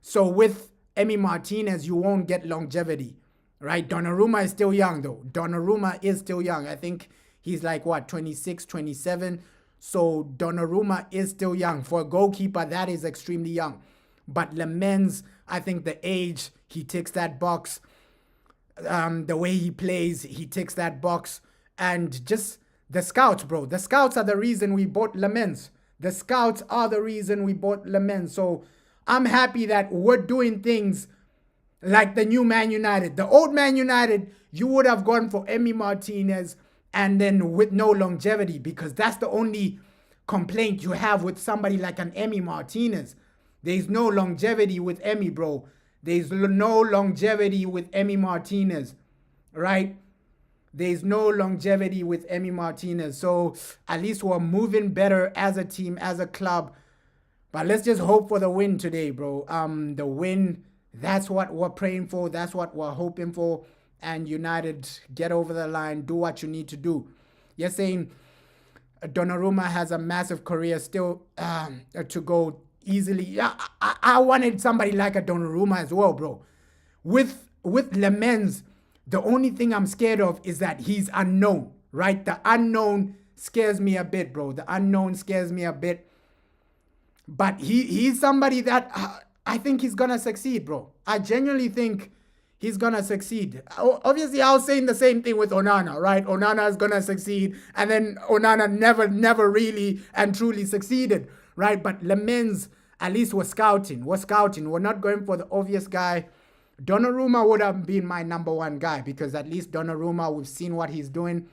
So with Emi Martinez, you won't get longevity, right? Donnarumma is still young, though. Donnarumma is still young. I think he's like, what, 26, 27? So Donnarumma is still young. For a goalkeeper, that is extremely young. But Lemens, I think the age, he ticks that box. The way he plays, he ticks that box. And just the scouts, bro. The scouts are the reason we bought Lemens. The scouts are the reason we bought Lemens. So I'm happy that we're doing things like the new Man United. The old Man United, you would have gone for Emi Martinez, and then with no longevity, because that's the only complaint you have with somebody like an Emi Martinez. There's no longevity with Emi, bro. There's no longevity with Emi Martinez, right? There's no longevity with Emi Martinez. So at least we're moving better as a team, as a club. But let's just hope for the win today, bro. The win, that's what we're praying for. That's what we're hoping for. And United, get over the line, do what you need to do. You're saying Donnarumma has a massive career still to go easily. Yeah, I wanted somebody like a Donnarumma as well, bro. With Lemens, the only thing I'm scared of is that he's unknown, right? The unknown scares me a bit, bro. The unknown scares me a bit. But he's somebody that I think he's going to succeed, bro. I genuinely think he's going to succeed. Obviously, I was saying the same thing with Onana, right? Onana is going to succeed. And then Onana never really and truly succeeded, right? But Lemens, at least we're scouting. We're not going for the obvious guy. Donnarumma would have been my number one guy, because at least Donnarumma, we've seen what he's doing.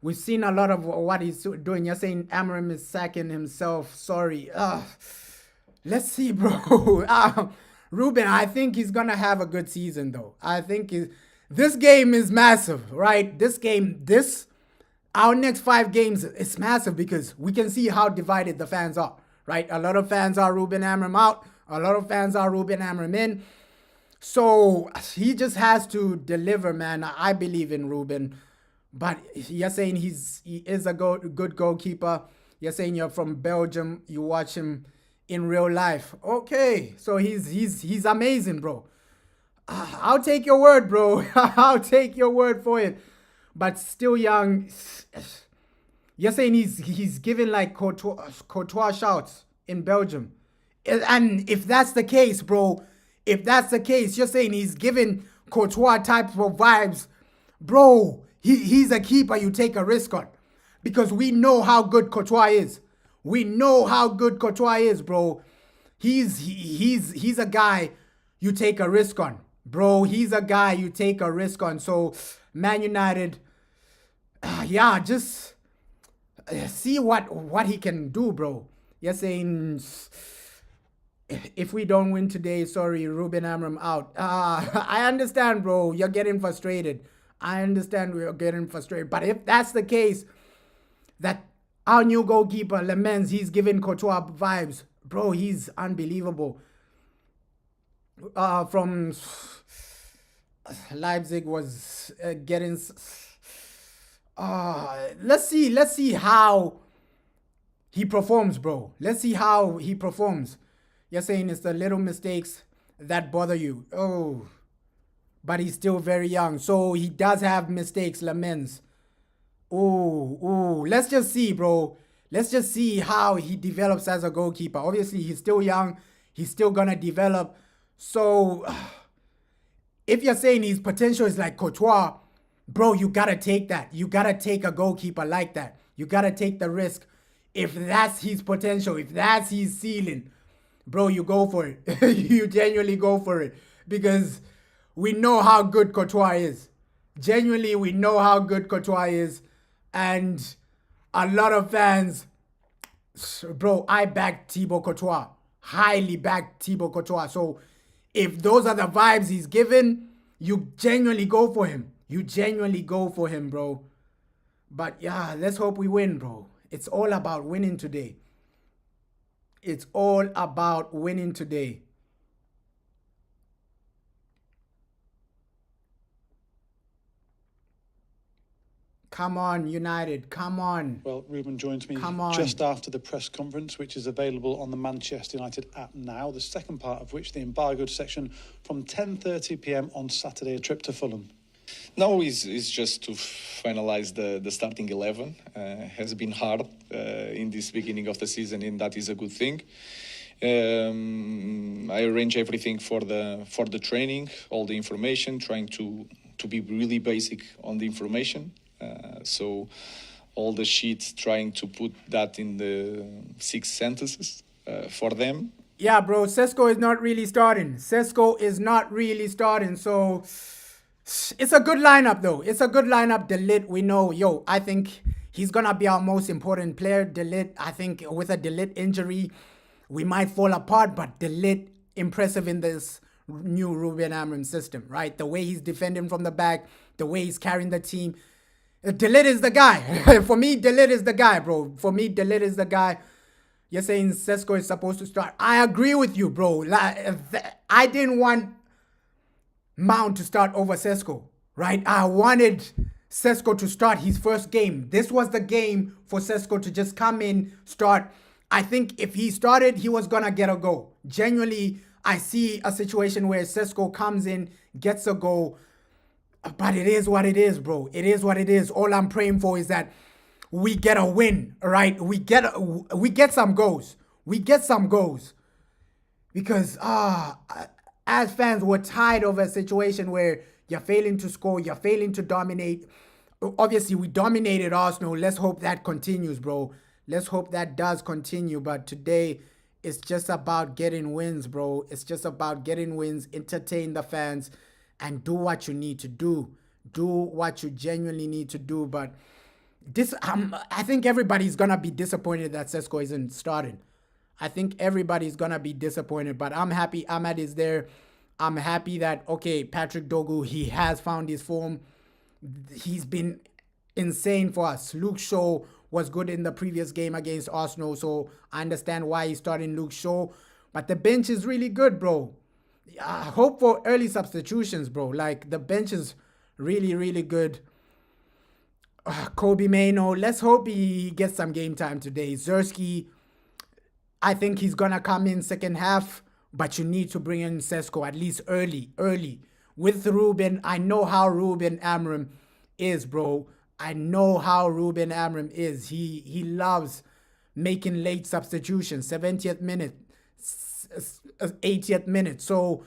We've seen a lot of what he's doing. You're saying Amorim is sacking himself. Sorry. Let's see, bro. Ruben, I think he's going to have a good season, though. I think this game is massive, right? Our next 5 games is massive, because we can see how divided the fans are, right? A lot of fans are Ruben Amorim out. A lot of fans are Ruben Amorim in. So he just has to deliver, man. I believe in Ruben. But you're saying he is a good goalkeeper. You're saying you're from Belgium. You watch him in real life. Okay, so he's amazing, bro. I'll take your word, bro. I'll take your word for it. But still young. You're saying he's giving like Courtois shouts in Belgium. And if that's the case, bro, if that's the case, you're saying he's giving Courtois type of vibes, bro, he's a keeper you take a risk on. Because we know how good Courtois is. We know how good Courtois is, bro. He's a guy you take a risk on, bro. He's a guy you take a risk on. So, Man United, yeah, just see what he can do, bro. You're saying if we don't win today, sorry, Ruben Amram out. I understand, bro. You're getting frustrated. I understand we're getting frustrated. But if that's the case, that our new goalkeeper, Lemens, he's giving Courtois vibes. Bro, he's unbelievable. From Leipzig was getting... let's see how he performs, bro. Let's see how he performs. You're saying it's the little mistakes that bother you. Oh, but he's still very young. So he does have mistakes, Lemens. Ooh, let's just see, bro. Let's just see how he develops as a goalkeeper. Obviously, he's still young. He's still going to develop. So if you're saying his potential is like Courtois, bro, you got to take that. You got to take a goalkeeper like that. You got to take the risk. If that's his potential, if that's his ceiling, bro, you go for it. You genuinely go for it. Because we know how good Courtois is. Genuinely, we know how good Courtois is. And a lot of fans, bro, I back Thibaut Courtois. Highly back Thibaut Courtois. So if those are the vibes he's given, you genuinely go for him. You genuinely go for him, bro. But yeah, let's hope we win, bro. It's all about winning today. It's all about winning today. Come on, United. Come on. Well, Ruben joins me Come on. just after the press conference, which is available on the Manchester United app now, the second part of which, the embargoed section, from 10:30 p.m. on Saturday, a trip to Fulham. Now is just to finalize the starting 11. Has been hard in this beginning of the season, and that is a good thing. I arrange everything for the training, all the information, trying to be really basic on the information. So all the sheets, trying to put that in the 6 sentences for them. Yeah, bro, Sesko is not really starting. So it's a good lineup, though. It's a good lineup. De Ligt, we know. I think he's going to be our most important player. De Ligt, I think with a De Ligt injury, we might fall apart. But De Ligt, impressive in this new Ruben Amorim system, right? The way he's defending from the back, the way he's carrying the team. De Ligt is the guy. For me, De Ligt is the guy, bro. For me, De Ligt is the guy. You're saying Sesko is supposed to start. I agree with you, bro. I didn't want Mount to start over Sesko, right? I wanted Sesko to start his first game. This was the game for Sesko to just come in, start. I think if he started, he was going to get a goal. Genuinely, I see a situation where Sesko comes in, gets a goal. But it is what it is, bro. It is what it is. All I'm praying for is that we get a win, right? We get some goals. We get some goals. Because as fans, we're tired of a situation where you're failing to score, you're failing to dominate. Obviously, we dominated Arsenal. Let's hope that continues, bro. Let's hope that does continue. But today, it's just about getting wins, bro. It's just about getting wins, entertain the fans, and do what you need to do. Do what you genuinely need to do. But this, I think everybody's going to be disappointed that Sesko isn't starting. I think everybody's going to be disappointed. But I'm happy Ahmad is there. I'm happy that, okay, Patrick Dogu, he has found his form. He's been insane for us. Luke Shaw was good in the previous game against Arsenal. So I understand why he's starting Luke Shaw. But the bench is really good, bro. I hope for early substitutions, bro. Like, the bench is really, really good. Kobe Maino, let's hope he gets some game time today. Zerski, I think he's going to come in second half, but you need to bring in Sesko at least early. With Ruben, I know how Ruben Amorim is, bro. I know how Ruben Amorim is. He loves making late substitutions, 70th minute, 80th minute. So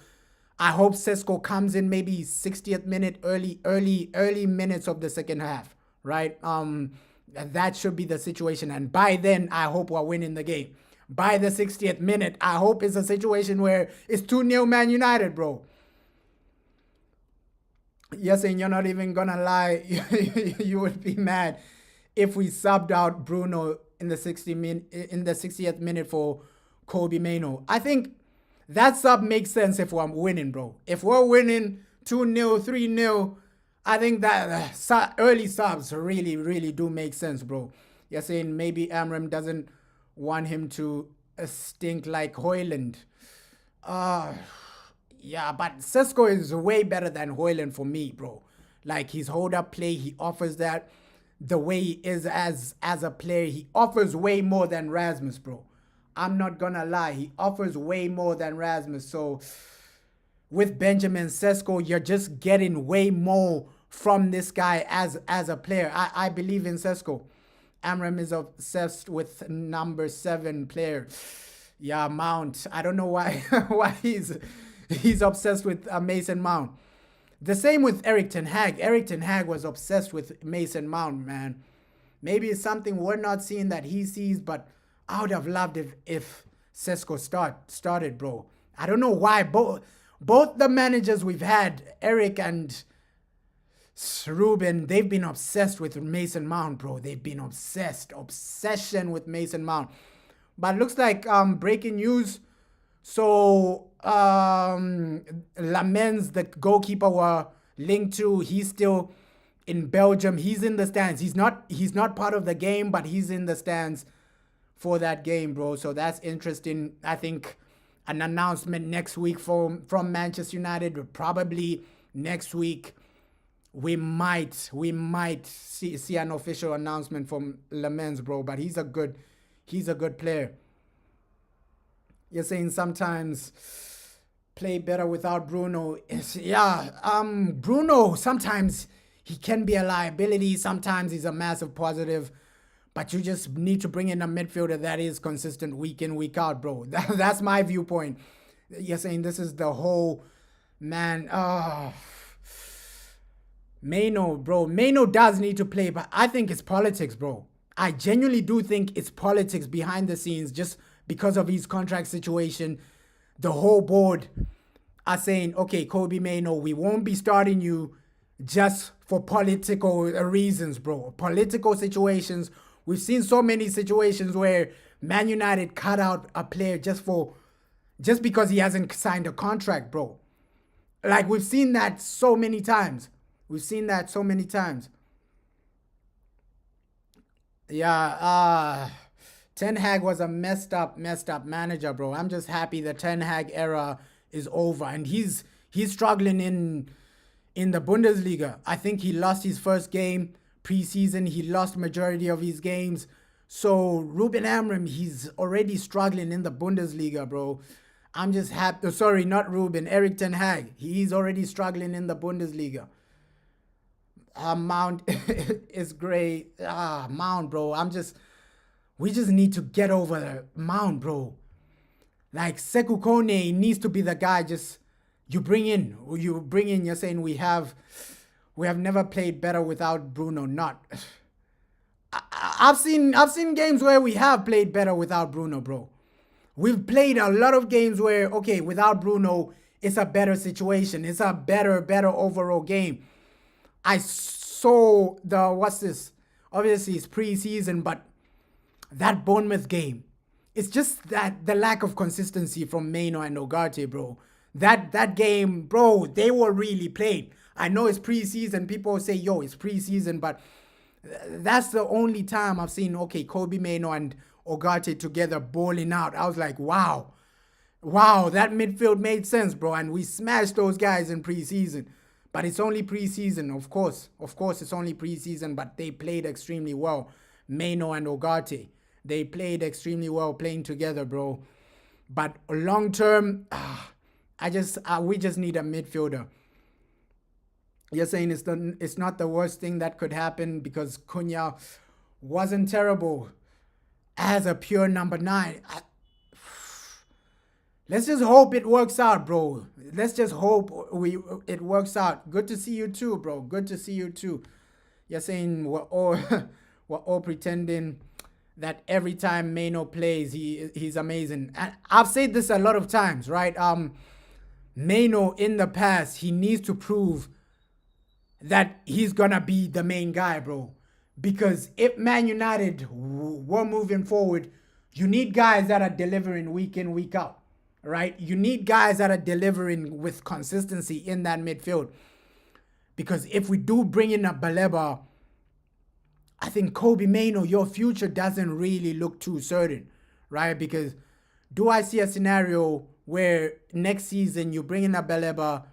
I hope Sesko comes in maybe 60th minute, early minutes of the second half, right? That should be the situation. And by then, I hope we're winning the game. By the 60th minute, I hope it's a situation where it's 2-0 Man United, bro. Yes, and you're not even gonna lie. You would be mad if we subbed out Bruno in the 60th minute for Kobe Mainoo. I think that sub makes sense if we're winning, bro. If we're winning 2-0, 3-0, I think that early subs really, really do make sense, bro. You're saying maybe Amram doesn't want him to stink like Hoyland. Yeah, but Sesko is way better than Hoyland for me, bro. Like, his hold-up play, he offers that. The way he is as a player, he offers way more than Rasmus, bro. I'm not gonna lie. He offers way more than Rasmus. So, with Benjamin Sesko, you're just getting way more from this guy as a player. I believe in Sesko. Amram is obsessed with number 7 player. Yeah, Mount. I don't know why he's obsessed with Mason Mount. The same with Eric Ten Hag. Eric Ten Hag was obsessed with Mason Mount, man. Maybe it's something we're not seeing that he sees, but I would have loved if Sesko started, bro. I don't know why. Both the managers we've had, Eric and Ruben, they've been obsessed with Mason Mount, bro. They've been obsession with Mason Mount. But looks like breaking news. So Lamens, the goalkeeper we're linked to, he's still in Belgium. He's in the stands. He's not part of the game, but he's in the stands for that game, bro. So that's interesting. I think an announcement next week from Manchester United. Probably next week we might see an official announcement from Lamens, bro. But he's a good player. You're saying sometimes play better without Bruno. Bruno, sometimes he can be a liability. Sometimes he's a massive positive. But you just need to bring in a midfielder that is consistent week in, week out, bro. That's my viewpoint. You're saying this is the whole, man. Mainoo, bro. Mainoo does need to play, but I think it's politics, bro. I genuinely do think it's politics behind the scenes just because of his contract situation. The whole board are saying, okay, Kobe Mainoo, we won't be starting you just for political reasons, bro. Political situations. We've seen so many situations where Man United cut out a player just because he hasn't signed a contract, bro. Like, we've seen that so many times. Yeah, Ten Hag was a messed up manager, bro. I'm just happy the Ten Hag era is over, and he's struggling in the Bundesliga. I think he lost his first game preseason. He lost majority of his games. So Ruben Amram, he's already struggling in the Bundesliga, bro. I'm just happy. Sorry, not Ruben. Eric Ten Hag. He's already struggling in the Bundesliga. Mount is great. Mount, bro. We just need to get over the Mount, bro. Like, Sekou Kone needs to be the guy you bring in. You're saying we have never played better without Bruno. Not. I've seen games where we have played better without Bruno, bro. We've played a lot of games where, okay, without Bruno, it's a better situation. It's a better overall game. I saw obviously it's preseason, but that Bournemouth game, it's just that the lack of consistency from Mainoo and Ugarte, bro. That game, bro, they were really played. I know it's preseason. People say, yo, it's preseason, but that's the only time I've seen, okay, Kobe Mainoo and Ugarte together balling out. I was like, wow, that midfield made sense, bro. And we smashed those guys in preseason. But it's only preseason, of course. Of course, it's only preseason, but they played extremely well. Mainoo and Ugarte, they played extremely well playing together, bro. But long term, we just need a midfielder. You're saying it's not the worst thing that could happen because Cunha wasn't terrible as a pure number 9. Let's just hope it works out, bro. Let's just hope it works out. Good to see you too, bro. Good to see you too. You're saying we're all pretending that every time Mano plays, he's amazing. And I've said this a lot of times, right? Mano in the past, he needs to prove that he's gonna be the main guy, bro. Because if Man United were moving forward, you need guys that are delivering week in, week out, right? You need guys that are delivering with consistency in that midfield. Because if we do bring in a Baleba, I think Kobe Mano, your future doesn't really look too certain, right? Because do I see a scenario where next season you bring in a Baleba,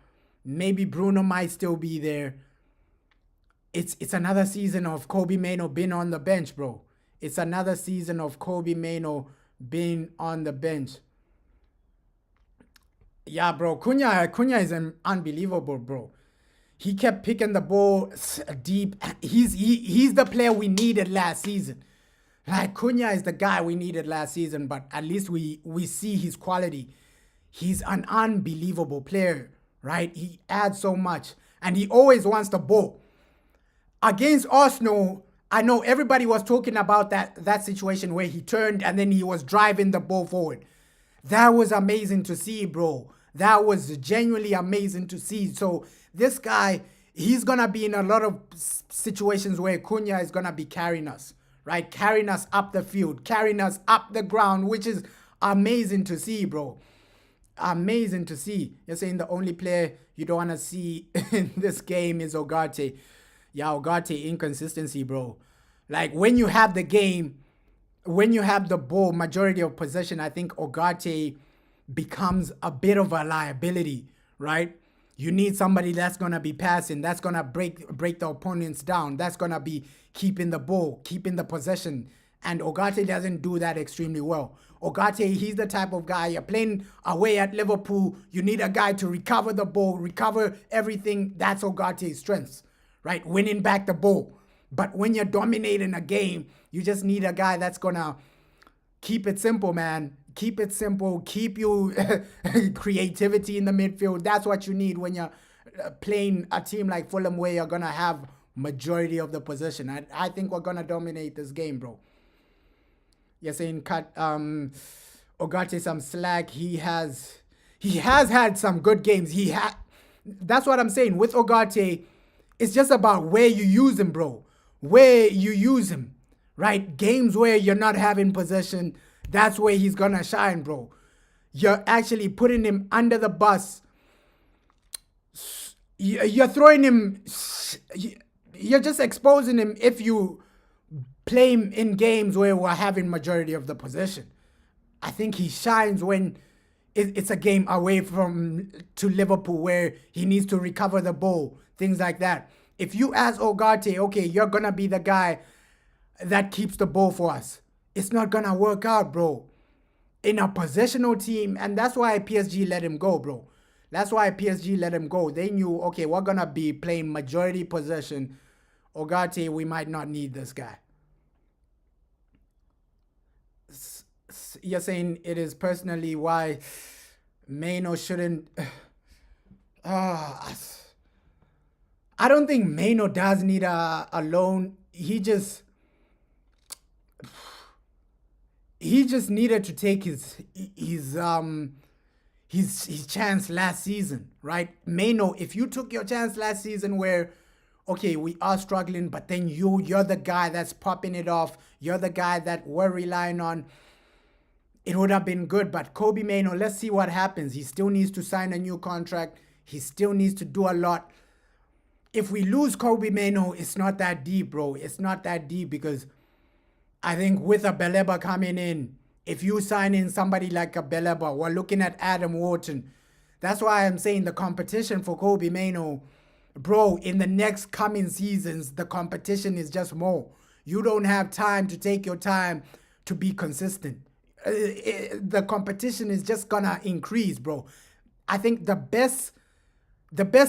maybe Bruno might still be there. It's another season of Kobe Mano being on the bench, bro. It's another season of Kobe Mano being on the bench. Yeah, bro. Cunha is unbelievable, bro. He kept picking the ball deep. He's the player we needed last season. Like, Cunha is the guy we needed last season, but at least we see his quality. He's an unbelievable player, right? He adds so much, and he always wants the ball. Against Arsenal, I know everybody was talking about that situation where he turned and then he was driving the ball forward. That was amazing to see, bro. That was genuinely amazing to see. So this guy, he's going to be in a lot of situations where Cunha is going to be carrying us, right? Carrying us up the field, carrying us up the ground, which is amazing to see, bro. Amazing to see. You're saying the only player you don't want to see in this game is Ugarte. Yeah, Ugarte inconsistency, bro. Like, when you have the game, when you have the ball, majority of possession, I think Ugarte becomes a bit of a liability, right? You need somebody that's going to be passing, that's going to break the opponents down, that's going to be keeping the ball, keeping the possession. And Ugarte doesn't do that extremely well. Ugarte, he's the type of guy, you're playing away at Liverpool, you need a guy to recover the ball, recover everything. That's Ugarte's strengths, right? Winning back the ball. But when you're dominating a game, you just need a guy that's going to keep it simple, man. Keep it simple. Keep you creativity in the midfield. That's what you need when you're playing a team like Fulham, where you're going to have majority of the possession. I think we're going to dominate this game, bro. You're saying cut Ugarte some slack. He has had some good games. That's what I'm saying. With Ugarte, it's just about where you use him, bro. Where you use him, right? Games where you're not having possession, that's where he's gonna shine, bro. You're actually putting him under the bus. You're throwing him, you're just exposing him if you play him in games where we're having majority of the possession. I think he shines when it's a game away to Liverpool where he needs to recover the ball, things like that. If you ask Ugarte, okay, you're going to be the guy that keeps the ball for us, it's not going to work out, bro. In a possessional team, and that's why PSG let him go, bro. That's why PSG let him go. They knew, okay, we're going to be playing majority possession. Ugarte, we might not need this guy. You're saying it is personally why Mano shouldn't... I don't think Mano does need a loan. He just needed to take his chance last season, right? Mano, if you took your chance last season where, okay, we are struggling, but then you're the guy that's popping it off, you're the guy that we're relying on, it would have been good. But Kobe Mano, let's see what happens. He still needs to sign a new contract. He still needs to do a lot. If we lose Kobe Mano, it's not that deep, bro. It's not that deep because I think with a Baleba coming in, if you sign in somebody like a Baleba, we're looking at Adam Wharton. That's why I'm saying the competition for Kobe Mano, bro, in the next coming seasons, the competition is just more. You don't have time to take your time to be consistent. The competition is just gonna increase, bro. I think the best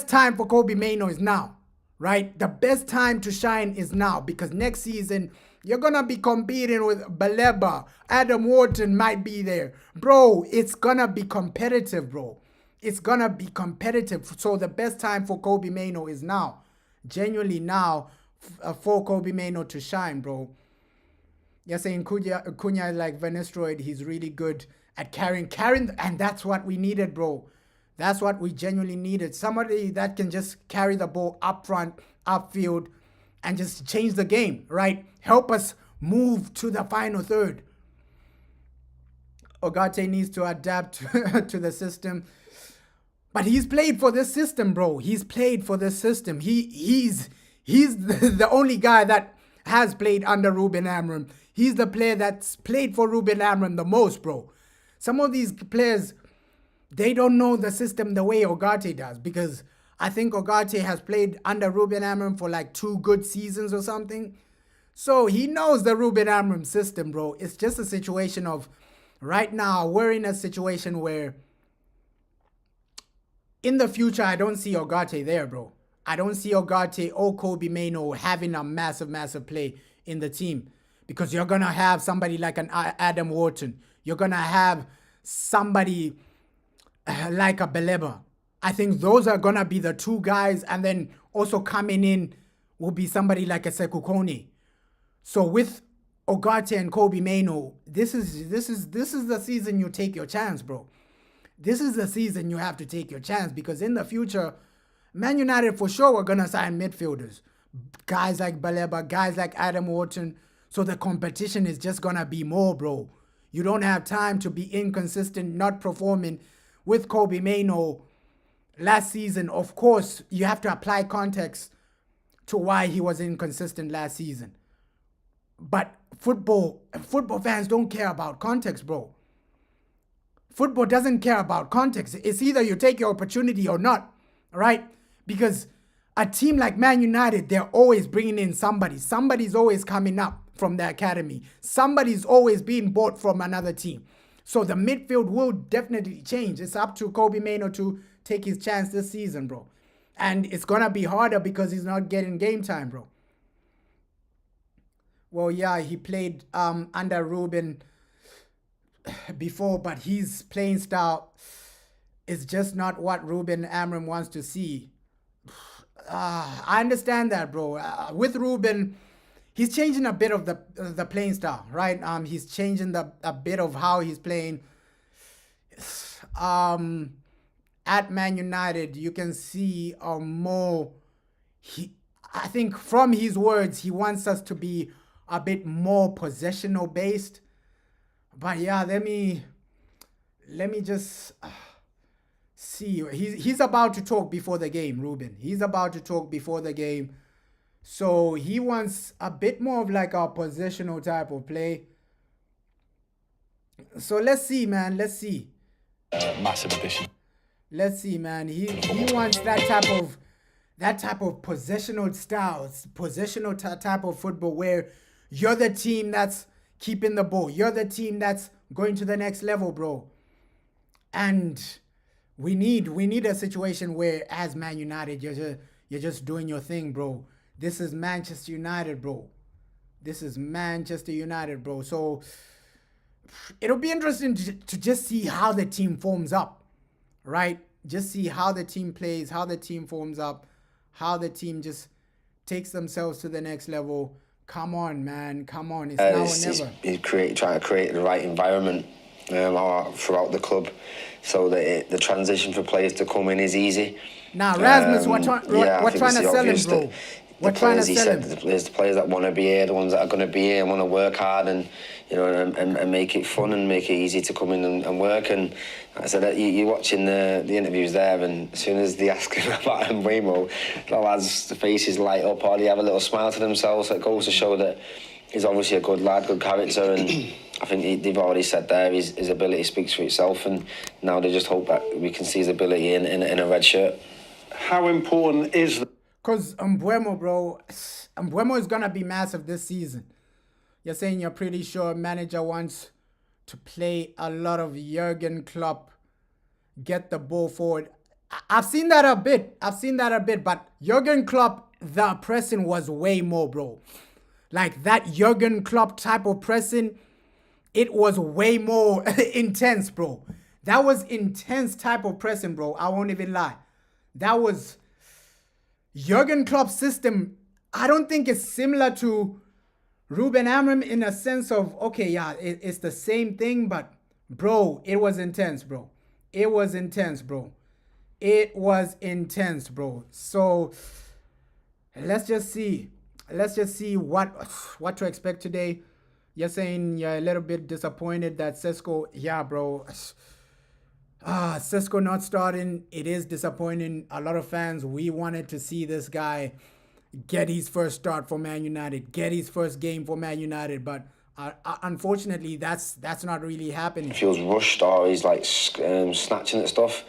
time for Kobe Mano is now, right? The best time to shine is now because next season, you're going to be competing with Baleba. Adam Wharton might be there. Bro, it's going to be competitive, bro. It's going to be competitive. So the best time for Kobe Mano is now. Genuinely now for Kobe Mainoo to shine, bro. You're saying Cunha is like Van Nistelrooy. He's really good at carrying, and that's what we needed, bro. That's what we genuinely needed. Somebody that can just carry the ball up front, upfield, and just change the game, right? Help us move to the final third. Ogate needs to adapt to the system. But he's played for this system, bro. He's played for this system. He's the only guy that has played under Ruben Amorim. He's the player that's played for Ruben Amorim the most, bro. Some of these players, they don't know the system the way Ogate does, because I think Ogate has played under Ruben Amorim for like 2 good seasons or something. So he knows the Ruben Amorim system, bro. It's just a situation of, right now, we're in a situation where in the future, I don't see Ogate there, bro. I don't see Ogate or Kobe Mainoo having a massive play in the team, because you're going to have somebody like an Adam Wharton. You're going to have somebody like a Baleba. I think those are going to be the 2 guys, and then also coming in will be somebody like a Sekou Kone. So with Ogate and Kobe Mainoo, this is the season you take your chance, bro. This is the season you have to take your chance, because in the future, Man United for sure are going to sign midfielders. Guys like Baleba, guys like Adam Wharton. So the competition is just going to be more, bro. You don't have time to be inconsistent, not performing. With Kobe Mainoo last season, of course, you have to apply context to why he was inconsistent last season. But football fans don't care about context, bro. Football doesn't care about context. It's either you take your opportunity or not, right? Because a team like Man United, they're always bringing in somebody. Somebody's always coming up from the academy. Somebody's always being bought from another team. So the midfield will definitely change. It's up to Kobe Mainoo to take his chance this season, bro. And it's going to be harder because he's not getting game time, bro. Well, yeah, he played under Ruben before, but his playing style is just not what Ruben Amorim wants to see. I understand that, bro. With Ruben, he's changing a bit of the playing style, right? He's changing a bit of how he's playing. At Man United, you can see more. I think from his words, he wants us to be a bit more possessional based. But yeah, let me just see. He's about to talk before the game, Ruben. He's about to talk before the game. So he wants a bit more of like a positional type of play. So let's see, man. Let's see. Massive addition. Let's see, man. He wants that type of possessional styles, possessional type of football where you're the team that's keeping the ball. You're the team that's going to the next level, bro. And we need a situation where, as Man United, you're just doing your thing, bro. This is Manchester United, bro. This is Manchester United, bro. So it'll be interesting to just see how the team forms up, right? Just see how the team plays, how the team forms up, how the team just takes themselves to the next level. Come on, man. Come on. It's now or never. He's trying to create the right environment throughout the club so that the transition for players to come in is easy. Now, Rasmus, we're trying to sell him, bro. We're trying to sell him. There's the players that want to be here, the ones that are going to be here and want to work hard and make it fun and make it easy to come in and work. And I said, you're watching the interviews there, and as soon as they ask him about Mbeumo, the lads' faces light up or they have a little smile to themselves. It goes to show that he's obviously a good lad, good character, and I think they've already said there his ability speaks for itself, and now they just hope that we can see his ability in a red shirt. How important is that? Because Mbeumo, bro, Mbeumo is going to be massive this season. You're saying you're pretty sure manager wants to play a lot of Jurgen Klopp, get the ball forward. I've seen that a bit. But Jurgen Klopp, the pressing was way more, bro. Like that Jurgen Klopp type of pressing, it was way more intense, bro. That was intense type of pressing, bro. I won't even lie. That was Jurgen Klopp's system. I don't think it's similar to Ruben Amorim in a sense of, okay, yeah, it's the same thing, but bro, it was intense, bro. It was intense, bro. It was intense, bro. So let's just see. Let's just see what to expect today. You're saying you're a little bit disappointed that Sesko, yeah, bro. Sesko not starting, it is disappointing. A lot of fans, we wanted to see this guy get his first start for Man United, get his first game for Man United, but unfortunately, that's not really happening. He feels rushed or he's like snatching at stuff.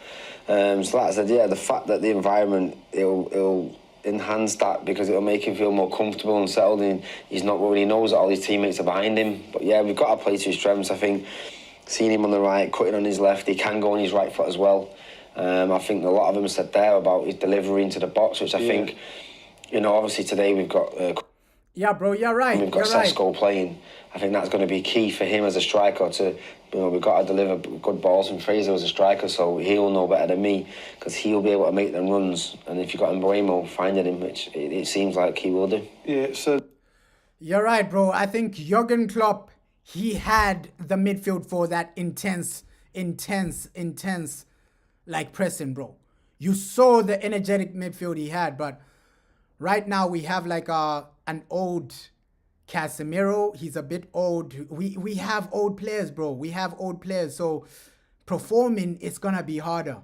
So like I said, yeah, the fact that the environment, it'll enhance that because it'll make him feel more comfortable and settled in. He's not worried, he knows that all his teammates are behind him. But yeah, we've got to play to his strengths. I think seeing him on the right, cutting on his left, he can go on his right foot as well. I think a lot of them said there about his delivery into the box, which I think, you know, obviously today we've got... yeah, bro, you're right. We've got Sesko playing. I think that's going to be key for him as a striker to, you know, we've got to deliver good balls from Fraser as a striker, so he'll know better than me because he'll be able to make them runs. And if you've got Mbeumo finding him, which it seems like he will do. Yeah, so... You're right, bro. I think Jurgen Klopp, he had the midfield for that intense, like pressing, bro. You saw the energetic midfield he had, but right now we have like an old Casemiro. He's a bit old. We have old players, bro. We have old players. So performing, it's going to be harder.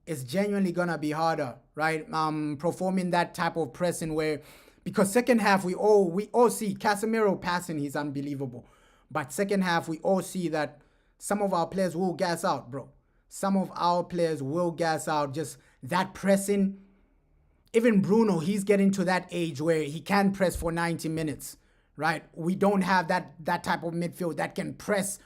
It's genuinely going to be harder, right? Performing that type of pressing where, because second half, we all see Casemiro passing, he's unbelievable. But second half, we all see that some of our players will gas out, bro. Some of our players will gas out. Just that pressing. Even Bruno, he's getting to that age where he can press for 90 minutes, right? We don't have that type of midfield that can press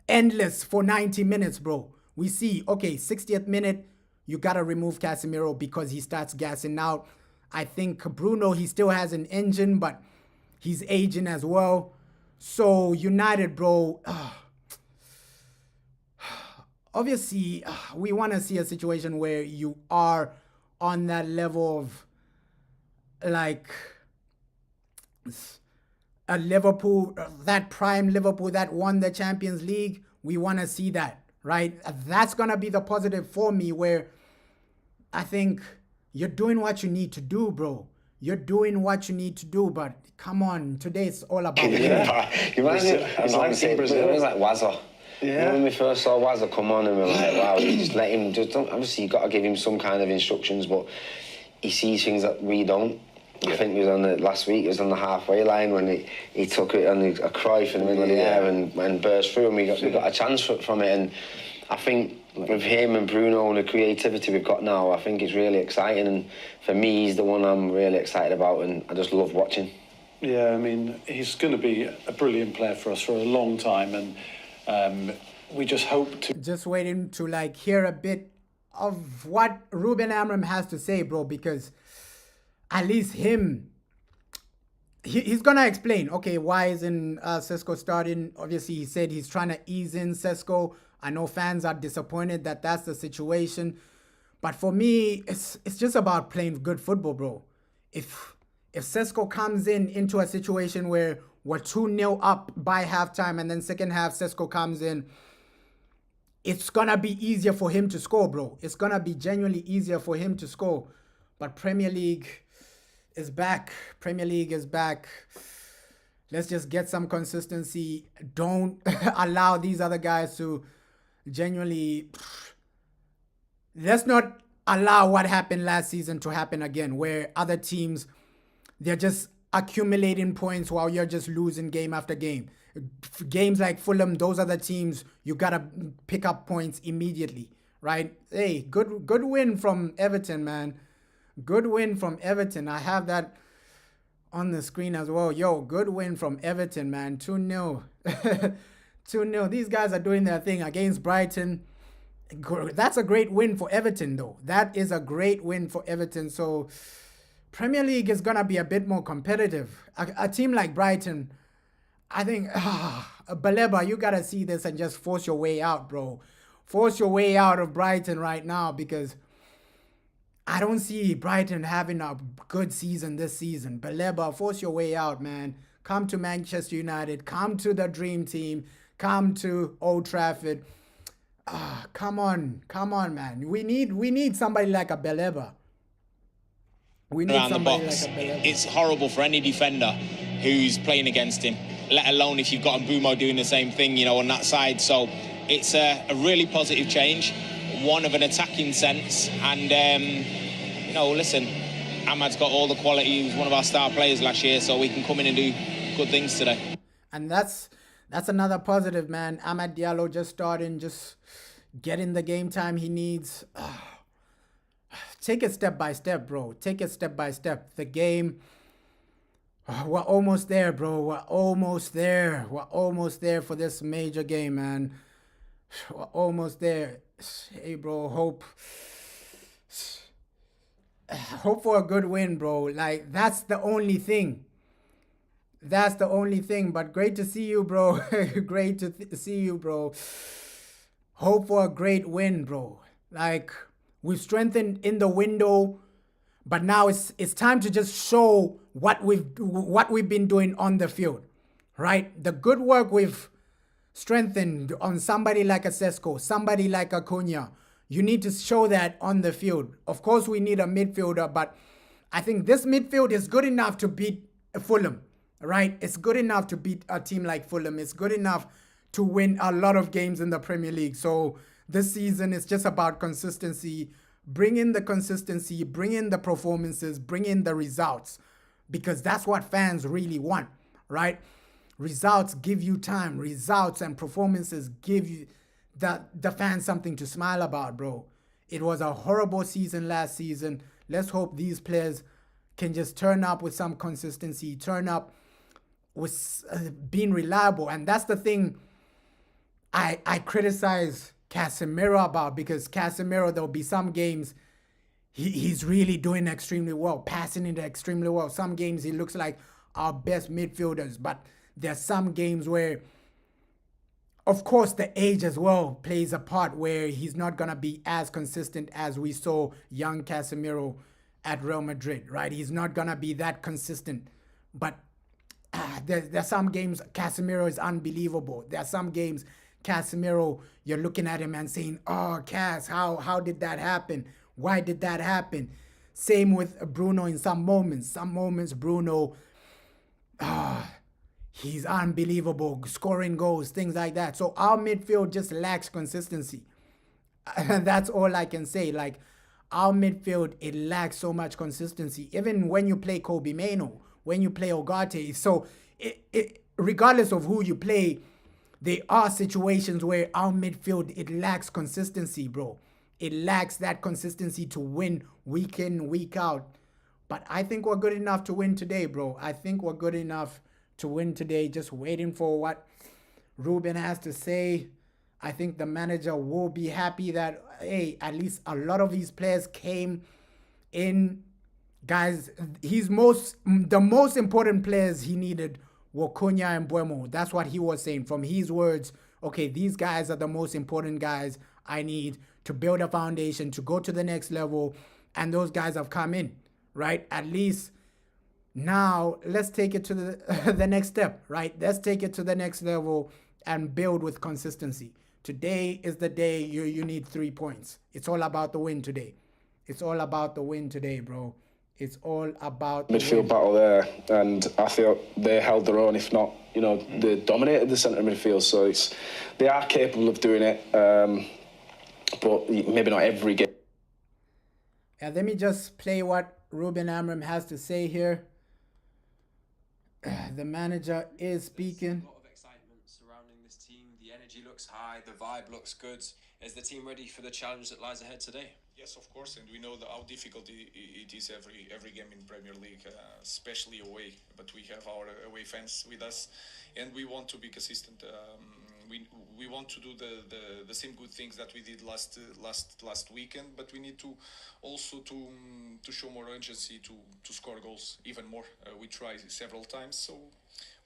endless for 90 minutes, bro. We see, okay, 60th minute, you got to remove Casemiro because he starts gassing out. I think Bruno, he still has an engine, but he's aging as well. So United, bro, obviously, we want to see a situation where you are on that level of like a Liverpool, that prime Liverpool that won the Champions League. We want to see that, right? That's going to be the positive for me where I think you're doing what you need to do, bro. You're doing what you need to do, but come on, today it's all about It was like Wazza. Yeah. When we first saw Wazza come on and we were like, wow, you just let him, obviously you've got to give him some kind of instructions, but he sees things that we don't. I think he was on last week, he was on the halfway line when he took it on a Cruyff in the middle of the air and burst through and we got a chance from it. And I think with him and Bruno and the creativity we've got now, I think it's really exciting. And for me, he's the one I'm really excited about and I just love watching. Yeah, I mean, he's going to be a brilliant player for us for a long time and we just hope to... Just waiting to like hear a bit of what Ruben Amorim has to say, bro, because at least him, he's going to explain, okay, why isn't Sesko starting? Obviously, he said he's trying to ease in Sesko. I know fans are disappointed that that's the situation. But for me, it's just about playing good football, bro. If Sesko comes into a situation where we're 2-0 up by halftime and then second half Sesko comes in, it's going to be easier for him to score, bro. It's going to be genuinely easier for him to score. But Premier League is back. Premier League is back. Let's just get some consistency. Don't allow these other guys to genuinely... Let's not allow what happened last season to happen again, where other teams, they're just accumulating points while you're just losing game after game. Games like Fulham, those are the teams you gotta pick up points immediately, right? Hey, good win from Everton, man. Good win from Everton. I have that on the screen as well. Yo, good win from Everton, man. 2-0. 2-0. These guys are doing their thing against Brighton. That's a great win for Everton, though. That is a great win for Everton. So Premier League is going to be a bit more competitive. A team like Brighton, I think, Baleba, you got to see this and just force your way out, bro. Force your way out of Brighton right now because I don't see Brighton having a good season this season. Baleba, force your way out, man. Come to Manchester United. Come to the dream team. Come to Old Trafford. Come on, man. We need somebody like a Baleba. We need around the somebody box. like a Baleba. It's horrible for any defender who's playing against him, let alone if you've got Mbumo doing the same thing, you know, on that side. So it's a really positive change, one of an attacking sense. And, you know, listen, Ahmad's got all the quality. He was one of our star players last year, so we can come in and do good things today. And that's another positive, man. Amad Diallo just starting, just getting the game time he needs. Take it step by step, bro. Take it step by step. The game, we're almost there, bro. We're almost there. We're almost there for this major game, man. We're almost there. Hey, bro, hope for a good win, bro. Like, that's the only thing. That's the only thing. But great to see you, bro. Great to see you, bro. Hope for a great win, bro. Like, we've strengthened in the window, but now it's time to just show what we've been doing on the field, right? The good work we've strengthened on somebody like a Sesko, somebody like a Cunha. You need to show that on the field. Of course, we need a midfielder, but I think this midfield is good enough to beat Fulham, right? It's good enough to beat a team like Fulham. It's good enough to win a lot of games in the Premier League. So this season is just about consistency. Bring in the consistency, bring in the performances, bring in the results, because that's what fans really want, right? Results give you time. Results and performances give you the fans something to smile about, bro. It was a horrible season last season. Let's hope these players can just turn up with some consistency, turn up with being reliable. And that's the thing I criticize Casemiro about, because Casemiro, there'll be some games he's really doing extremely well, passing it extremely well. Some games he looks like our best midfielders, but there's some games where, of course, the age as well plays a part, where he's not going to be as consistent as we saw young Casemiro at Real Madrid, right? He's not going to be that consistent. But there's some games Casemiro is unbelievable. There are some games Casemiro, you're looking at him and saying, oh, Cas, how did that happen? Why did that happen? Same with Bruno in some moments. Some moments, Bruno, he's unbelievable, scoring goals, things like that. So our midfield just lacks consistency. That's all I can say. Like, our midfield, it lacks so much consistency. Even when you play Kobe Mainoo, when you play Ogate. So regardless of who you play, there are situations where our midfield, it lacks consistency, bro. It lacks that consistency to win week in, week out. But I think we're good enough to win today, bro. I think we're good enough to win today. Just waiting for what Ruben has to say. I think the manager will be happy that, hey, at least a lot of these players came in. Guys, the most important players he needed were Cunha and Buemo. That's what he was saying. From his words, okay, these guys are the most important guys I need to build a foundation, to go to the next level. And those guys have come in, right? At least now let's take it to the next step, right? Let's take it to the next level and build with consistency. Today is the day you need 3 points. It's all about the win today. It's all about the win today, bro. It's all about the midfield battle there, and I feel they held their own. If not, they dominated the centre midfield. So they are capable of doing it, but maybe not every game. Yeah, let me just play what Ruben Amorim has to say here. The manager is speaking. A lot of excitement surrounding this team. The energy looks high. The vibe looks good. Is the team ready for the challenge that lies ahead today? Yes, of course, and we know how difficult it is every game in Premier League, especially away. But we have our away fans with us, and we want to be consistent. We want to do the same good things that we did last weekend, but we need to also to show more urgency to score goals even more. We tried several times, so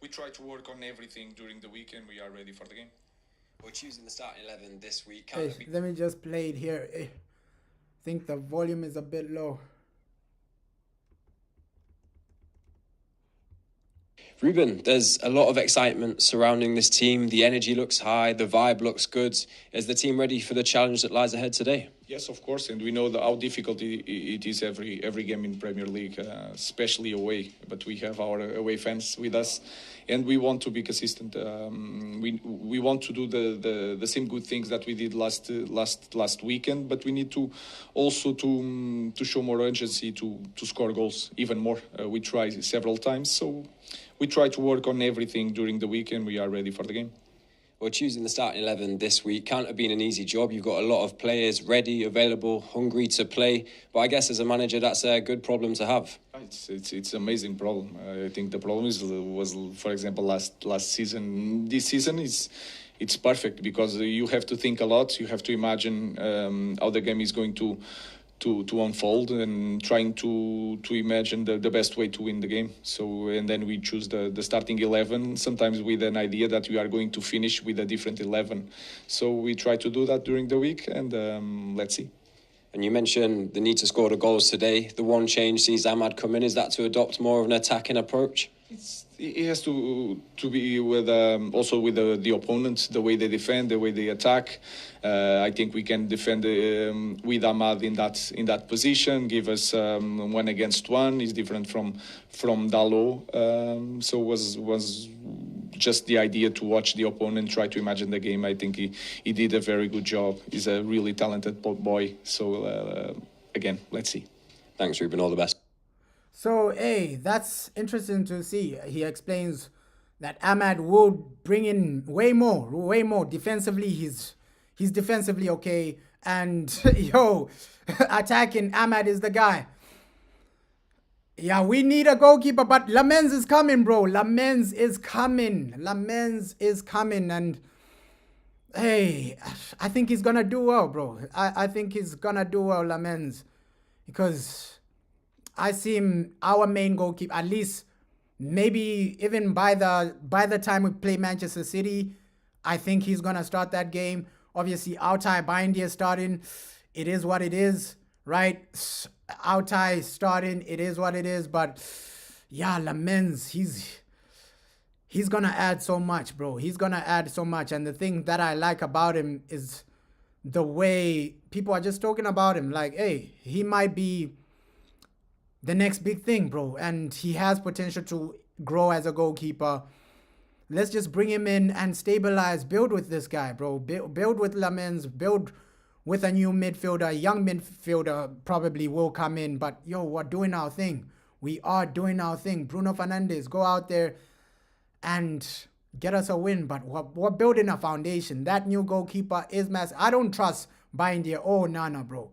we try to work on everything during the weekend. We are ready for the game. We're choosing the starting 11 this week. Hey, let me just play it here. think the volume is a bit low. Ruben, there's a lot of excitement surrounding this team. The energy looks high, the vibe looks good. Is the team ready for the challenge that lies ahead today? Yes, of course, and we know how difficult it is every game in Premier League, especially away. But we have our away fans with us, and we want to be consistent. We want to do the same good things that we did last weekend, but we need to also to show more urgency to score goals even more. We tried several times, so we try to work on everything during the week, and we are ready for the game. Well, choosing the starting 11 this week can't have been an easy job. You've got a lot of players ready, available, hungry to play. But I guess as a manager, that's a good problem to have. It's an amazing problem. I think the problem was for example, last season. This season it's perfect because you have to think a lot. You have to imagine how the game is going to unfold and trying to imagine the best way to win the game. So, and then we choose the starting 11, sometimes with an idea that we are going to finish with a different 11. So we try to do that during the week, and let's see. And you mentioned the need to score the goals today. The one change sees Ahmad come in. Is that to adopt more of an attacking approach? It has to be with also with the opponents, the way they defend, the way they attack. I think we can defend with Ahmad in that position. Give us 1 against 1. Is different from Dalot. So was just the idea to watch the opponent, try to imagine the game. I think he did a very good job. He's a really talented boy. So again, let's see. Thanks, Ruben. All the best. So, hey, that's interesting to see. He explains that Ahmad will bring in way more. Defensively, he's defensively okay. And, attacking, Ahmad is the guy. Yeah, we need a goalkeeper, but Lamens is coming, bro. Lamens is coming. And, hey, I think he's going to do well, bro. I think he's going to do well, Lamens. Because I see him, our main goalkeeper, at least maybe even by the time we play Manchester City, I think he's going to start that game. Obviously, Altay Bindia starting. It is what it is, right? Altay starting. It is what it is. But, yeah, Lamens, he's going to add so much, bro. He's going to add so much. And the thing that I like about him is the way people are just talking about him. Like, hey, he might be the next big thing, bro. And he has potential to grow as a goalkeeper. Let's just bring him in and stabilize, build with this guy, bro. Build with Lamens, build with a new midfielder. A young midfielder probably will come in. But, we're doing our thing. We are doing our thing. Bruno Fernandes, go out there and get us a win. But we're building a foundation. That new goalkeeper is massive. I don't trust Bindia or Nana, bro.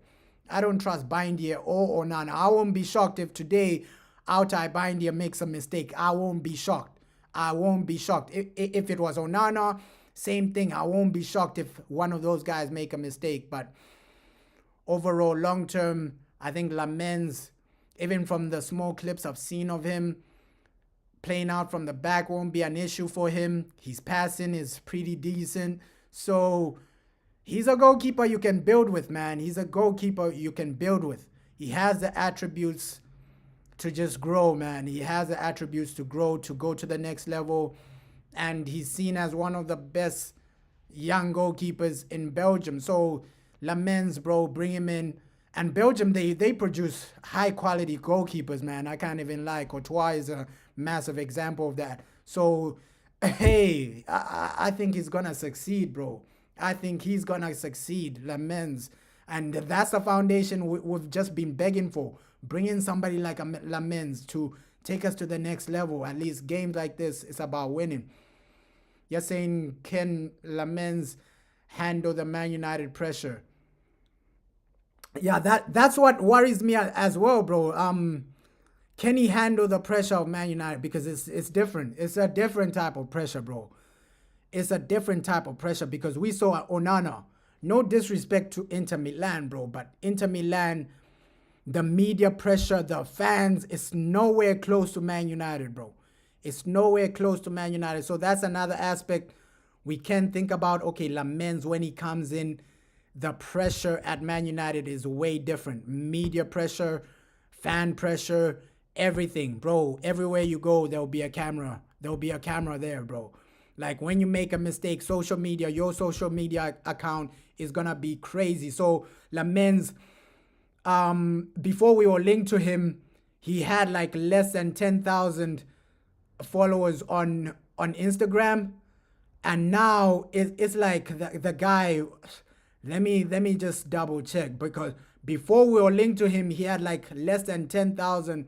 I don't trust Bindia or Onana. I won't be shocked if today Altay Bindia makes a mistake. I won't be shocked. If it was Onana, same thing. I won't be shocked if one of those guys make a mistake. But overall, long term, I think Lamens, even from the small clips I've seen of him, playing out from the back won't be an issue for him. His passing is pretty decent. So he's a goalkeeper you can build with, man. He's a goalkeeper you can build with. He has the attributes to just grow, man. He has the attributes to grow, to go to the next level. And he's seen as one of the best young goalkeepers in Belgium. So Lamens, bro, bring him in. And Belgium, they produce high-quality goalkeepers, man. I can't even lie. Courtois is a massive example of that. So, hey, I think he's going to succeed, bro. I think he's going to succeed, Lamens. And that's the foundation we've just been begging for. Bring in somebody like a Lamens to take us to the next level. At least games like this, it's about winning. You're saying, can Lamens handle the Man United pressure? Yeah, that's what worries me as well, bro. Can he handle the pressure of Man United? Because it's different. It's a different type of pressure, bro. It's a different type of pressure because we saw Onana. No disrespect to Inter Milan, bro, but Inter Milan, the media pressure, the fans, it's nowhere close to Man United, bro. It's nowhere close to Man United. So that's another aspect we can think about. Okay, Lamens, when he comes in, the pressure at Man United is way different. Media pressure, fan pressure, everything, bro. Everywhere you go, there'll be a camera. There'll be a camera there, bro. Like when you make a mistake, social media, your social media account is gonna be crazy. So Lamens, before we were linked to him, he had like less than 10,000 followers on Instagram, and now it's like the guy. Let me just double check, because before we were linked to him, he had like less than 10,000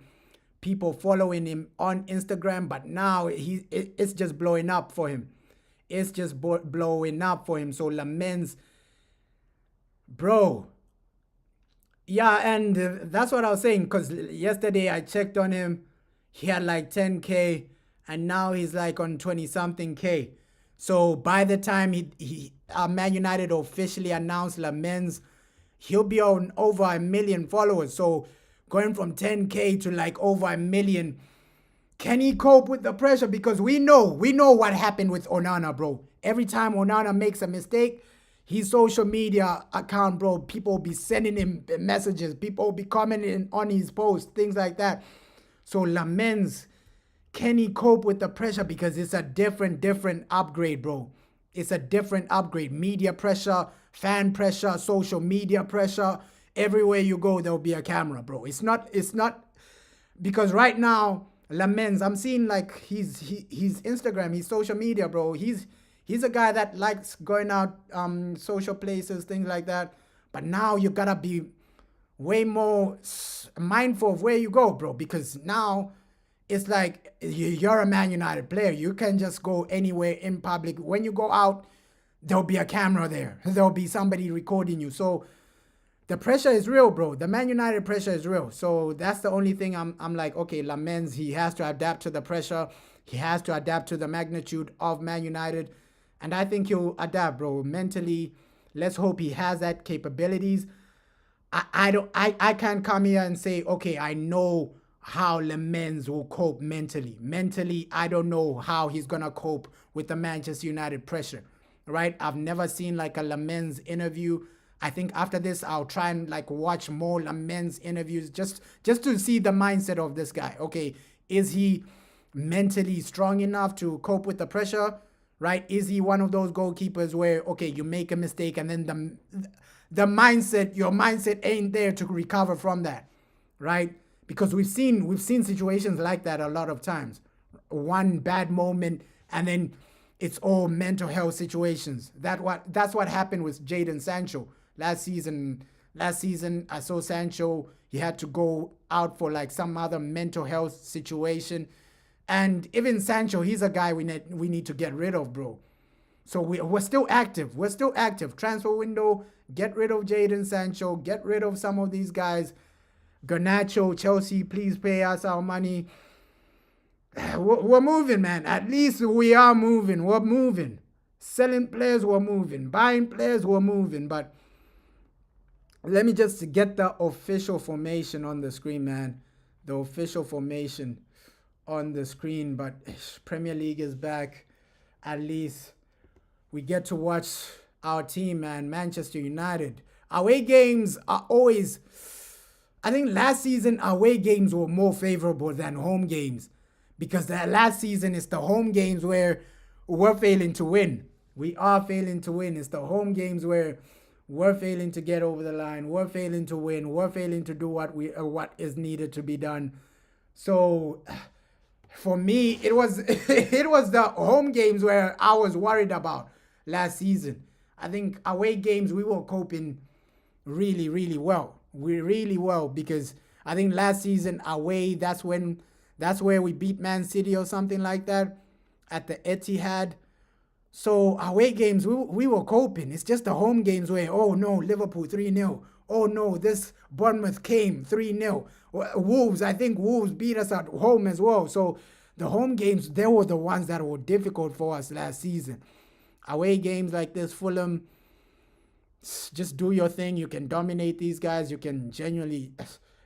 people following him on Instagram, but now it's just blowing up for him. It's just blowing up for him. So Lamens, bro. Yeah, and that's what I was saying, because yesterday I checked on him. He had like 10K, and now he's like on 20-something K. So by the time Man United officially announced Lamens, he'll be on over 1 million followers. So going from 10K to like over 1 million, can he cope with the pressure? Because we know what happened with Onana, bro. Every time Onana makes a mistake, his social media account, bro, people will be sending him messages. People will be commenting on his posts, things like that. So Lamens, can he cope with the pressure? Because it's a different upgrade, bro. It's a different upgrade. Media pressure, fan pressure, social media pressure. Everywhere you go, there'll be a camera, bro. It's not because right now, Lamens, I'm seeing like his Instagram, his social media, bro. He's a guy that likes going out, social places, things like that. But now you gotta be way more mindful of where you go, bro, because now it's like you're a Man United player. You can just go anywhere in public. When you go out, there'll be a camera there. There'll be somebody recording you. So the pressure is real, bro. The Man United pressure is real. So that's the only thing I'm like, okay, Lamens, he has to adapt to the pressure. He has to adapt to the magnitude of Man United. And I think he'll adapt, bro. Mentally, let's hope he has that capabilities. I can't come here and say, okay, I know how Lamens will cope mentally. Mentally, I don't know how he's going to cope with the Manchester United pressure, right? I've never seen like a Lamens interview. I think after this, I'll try and like watch more Lamens interviews just to see the mindset of this guy. Okay, is he mentally strong enough to cope with the pressure, right? Is he one of those goalkeepers where, okay, you make a mistake and then your mindset ain't there to recover from that, right? Because we've seen situations like that a lot of times. One bad moment and then it's all mental health situations. That's what happened with Jadon Sancho last season. Last season, I saw Sancho. He had to go out for like some other mental health situation, and even Sancho, he's a guy we need to get rid of, bro. So we're still active. We're still active. Transfer window. Get rid of Jadon Sancho. Get rid of some of these guys. Garnacho, Chelsea, please pay us our money. We're moving, man. At least we are moving. We're moving. Selling players, we're moving. Buying players, we're moving. But let me just get the official formation on the screen, man. The official formation on the screen. But Premier League is back. At least we get to watch our team, man. Manchester United. Away games are always... I think last season, away games were more favorable than home games. Because that last season, it's the home games where we're failing to win. We are failing to win. It's the home games where we're failing to get over the line. We're failing to win. We're failing to do what is needed to be done. So for me, it was the home games where I was worried about last season. I think away games, we were coping really, really well. Really well, because I think last season away, that's where we beat Man City or something like that at the Etihad. So away games, we were coping. It's just the home games where, oh no, Liverpool 3-0. Oh no, this Bournemouth came 3-0. Wolves, I think Wolves beat us at home as well. So the home games, they were the ones that were difficult for us last season. Away games like this, Fulham, just do your thing. You can dominate these guys. You can genuinely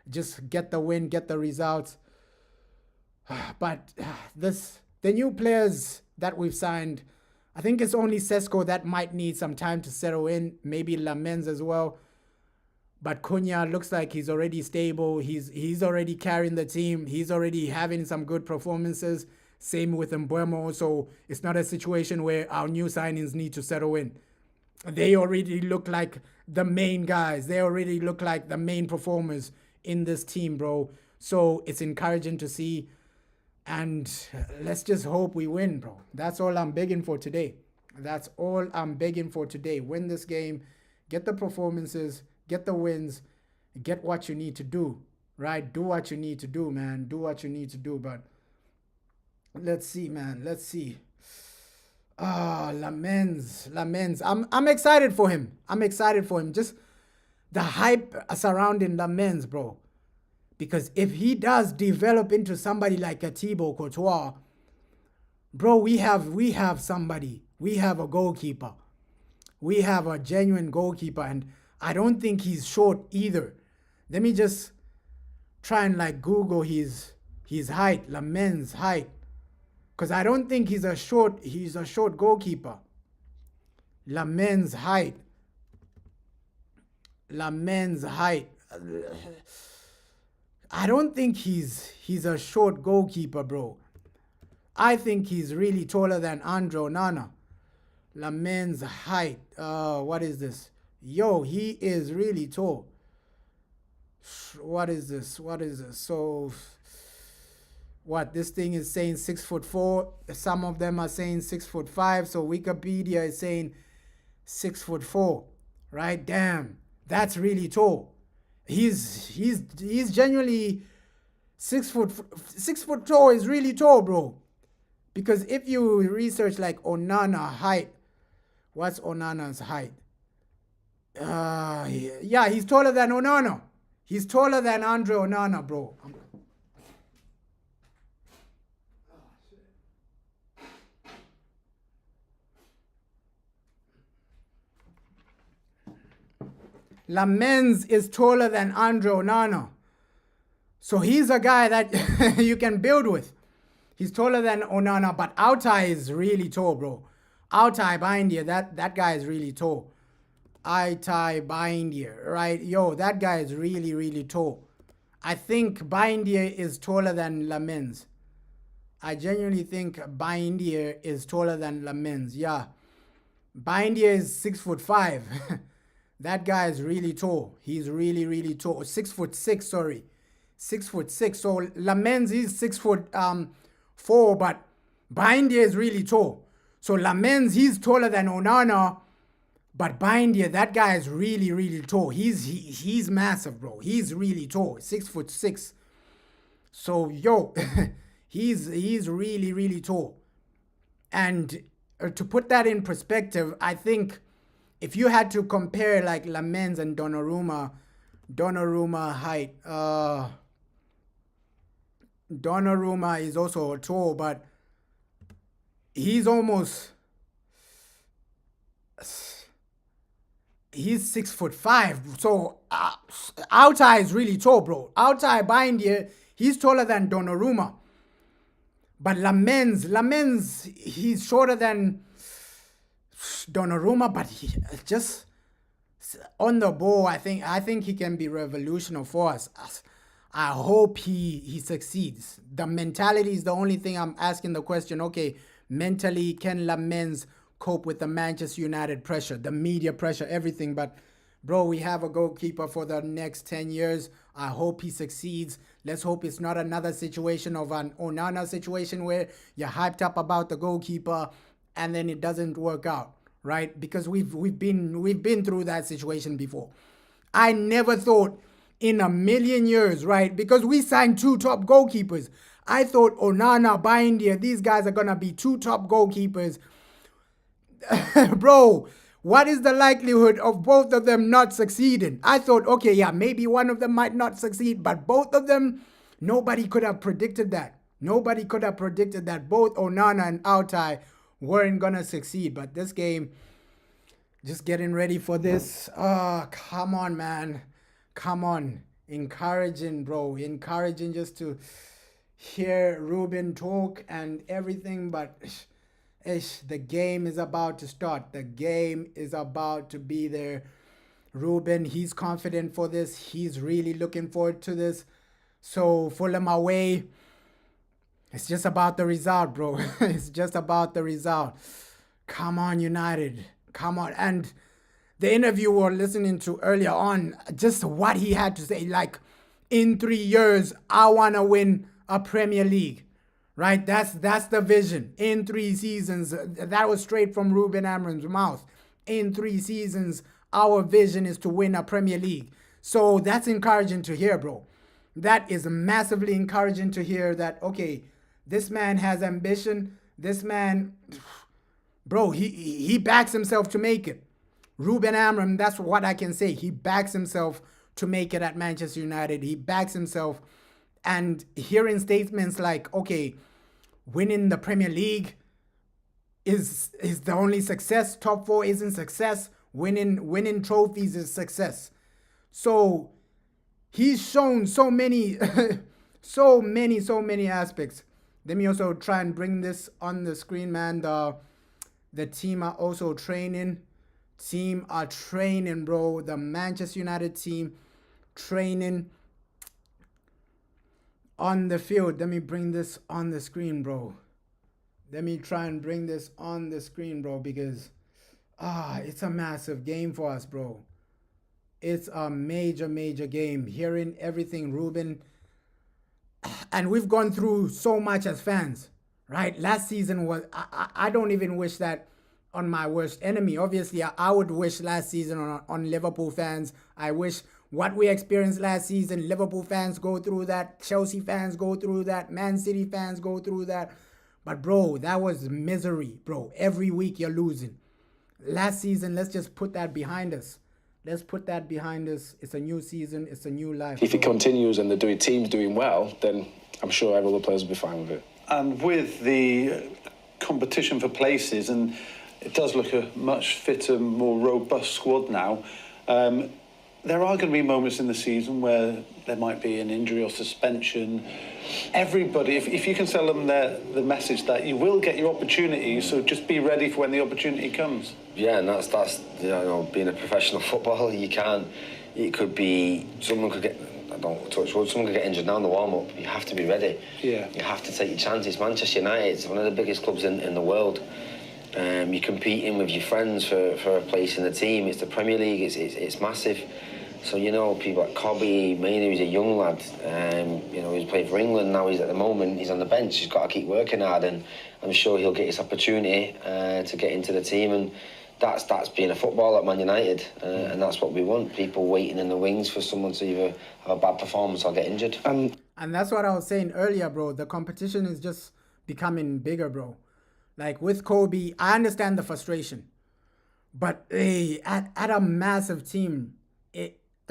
just get the win, get the results. But the new players that we've signed, I think it's only Sesko that might need some time to settle in. Maybe Lamens as well. But Cunha looks like he's already stable. He's already carrying the team. He's already having some good performances. Same with Mbeumo. So it's not a situation where our new signings need to settle in. They already look like the main guys. They already look like the main performers in this team, bro. So it's encouraging to see. And let's just hope we win, bro. That's all I'm begging for today. That's all I'm begging for today. Win this game. Get the performances. Get the wins. Get what you need to do, right? Do what you need to do, man. Do what you need to do. But let's see, man. Let's see. Lamens. I'm excited for him. I'm excited for him. Just the hype surrounding Lamens, bro. Because if he does develop into somebody like a Thibaut Courtois, bro, we have somebody. We have a goalkeeper. We have a genuine goalkeeper, and I don't think he's short either. Let me just try and like Google his height, Lamens' height. Because I don't think he's a short goalkeeper. Lamens' height. Lamens' height. I don't think he's a short goalkeeper, bro. I think he's really taller than Andre Onana. Lamens' height. What is this? Yo, he is really tall. What is this? So what, this thing is saying 6'4". Some of them are saying 6'5". So Wikipedia is saying 6'4", right? Damn, that's really tall. He's genuinely 6 foot tall is really tall, bro. Because if you research like Onana height, what's Onana's height? Yeah, he's taller than Onana. He's taller than Andre Onana, bro. Lamens is taller than Andre Onana. So he's a guy that you can build with. He's taller than Onana, but Autai is really tall, bro. Autai Bindia, that guy is really tall. Autai Bindia, right? Yo, that guy is really, really tall. I think Bindia is taller than Lamens. I genuinely think Bindia is taller than Lamens. Yeah. Bindia is 6'5". That guy is really tall. He's really, really tall. 6'6", sorry. 6'6". So Lamens is 6'4", but Bindia is really tall. So Lamens, he's taller than Onana, but Bindia, that guy is really, really tall. He's massive, bro. He's really tall. 6'6". So yo, he's really, really tall. And to put that in perspective, I think if you had to compare like Lamens and Donnarumma height, Donnarumma is also tall, but he's 6'5". So Autai is really tall, bro. Autai Bindia, he's taller than Donnarumma. But Lamens, he's shorter than Donnarumma, but he just on the ball, I think he can be revolutionary for us. I hope he succeeds. The mentality is the only thing I'm asking the question. Okay, mentally, can Lamens cope with the Manchester United pressure, the media pressure, everything? But bro, we have a goalkeeper for the next 10 years. I hope he succeeds. Let's hope it's not another situation of an Onana situation where you're hyped up about the goalkeeper and then it doesn't work out, right? Because we've been through that situation before. I never thought in a million years, right? Because we signed 2 top goalkeepers. I thought Onana, Bindia, these guys are gonna be 2 top goalkeepers. Bro, what is the likelihood of both of them not succeeding? I thought, okay, yeah, maybe one of them might not succeed, but both of them, nobody could have predicted that. Nobody could have predicted that both Onana and Autai weren't gonna succeed. But this game, just getting ready for this. Come on, man. Come on. Encouraging, bro. Encouraging just to hear Ruben talk and everything, but The game is about to start. The game is about to be there. Ruben, he's confident for this. He's really looking forward to this. So Fulham away. It's just about the result, bro. It's just about the result. Come on, United. Come on. And the interview we were listening to earlier on, just what he had to say, like, in 3 years, I want to win a Premier League. Right? That's the vision. In 3 seasons, that was straight from Ruben Amorim's mouth. In 3 seasons, our vision is to win a Premier League. So that's encouraging to hear, bro. That is massively encouraging to hear that, okay, this man has ambition. This man, bro, he backs himself to make it. Ruben Amorim, that's what I can say. He backs himself to make it at Manchester United. He backs himself. And hearing statements like, okay, winning the Premier League is the only success. Top 4 isn't success. Winning trophies is success. So he's shown so many, so many aspects. Let me also try and bring this on the screen, man. The team are also training. Team are training, bro. The Manchester United team training on the field. Let me bring this on the screen, bro. Let me try and bring this on the screen, bro, because it's a massive game for us, bro. It's a major game. Hearing everything Ruben, and we've gone through so much as fans, right? Last season was, I don't even wish that on my worst enemy. Obviously, I would wish last season on Liverpool fans. I wish what we experienced last season, Liverpool fans go through that, Chelsea fans go through that, Man City fans go through that. But bro, that was misery, bro. Every week you're losing. Last season, let's just put that behind us. Let's put that behind us. It's a new season. It's a new life. If it continues and the team's doing well, then I'm sure every other players will be fine with it. And with the competition for places, and it does look a much fitter, more robust squad now, there are going to be moments in the season where there might be an injury or suspension. Everybody, if you can sell them the message that you will get your opportunity, so just be ready for when the opportunity comes. Yeah, and that's being a professional footballer, you can't. It could be someone could get. I don't touch wood. Someone could get injured now in the warm up. You have to be ready. Yeah. You have to take your chances. Manchester United is one of the biggest clubs in the world. You're competing with your friends for a place in the team. It's the Premier League. It's massive. So, people like Cobby, mainly he's a young lad. He's played for England. Now he's at the moment, he's on the bench. He's got to keep working hard, and I'm sure he'll get his opportunity to get into the team. And that's being a footballer at Man United. And that's what we want. People waiting in the wings for someone to either have a bad performance or get injured. And that's what I was saying earlier, bro. The competition is just becoming bigger, bro. Like with Kobe, I understand the frustration. But hey, at a massive team,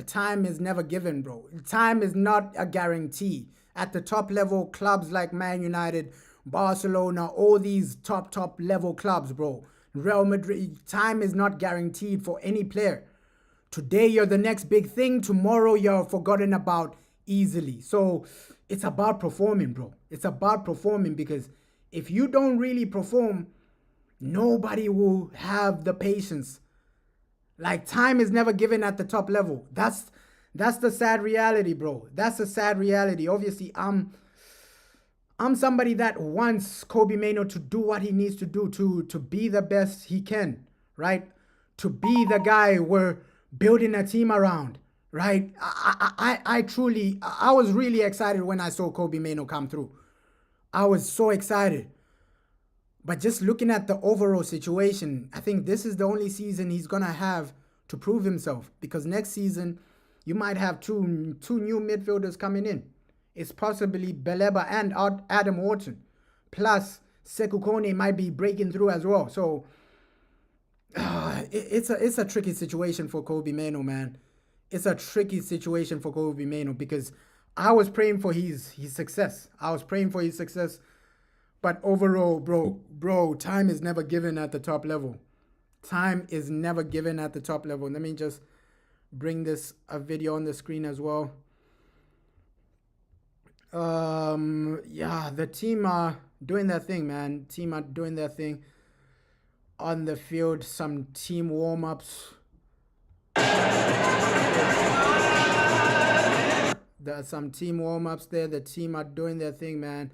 time is never given, bro. Time is not a guarantee. At the top level clubs like Man United, Barcelona, all these top level clubs, bro. Real Madrid, time is not guaranteed for any player. Today you're the next big thing. Tomorrow you're forgotten about easily. So it's about performing, bro. It's about performing, because if you don't really perform, nobody will have the patience. Like, time is never given at the top level. That's the sad reality, bro. That's the sad reality. Obviously, I'm somebody that wants Kobe Mainoo to do what he needs to do to be the best he can, right? To be the guy we're building a team around, right? I was really excited when I saw Kobe Mainoo come through. I was so excited. But just looking at the overall situation, I think this is the only season he's going to have to prove himself. Because next season, you might have two new midfielders coming in. It's possibly Beleba and Adam Wharton. Plus, Sekou Kone might be breaking through as well. So, it's a tricky situation for Kobe Mainoo, man. It's a tricky situation for Kobe Mainoo, because I was praying for his success. But overall, bro, time is never given at the top level. Time is never given at the top level. Let me just bring a video on the screen as well. The team are doing their thing, man. Team are doing their thing. on the field, some team warm-ups. There's some team warm-ups there. The team are doing their thing, man.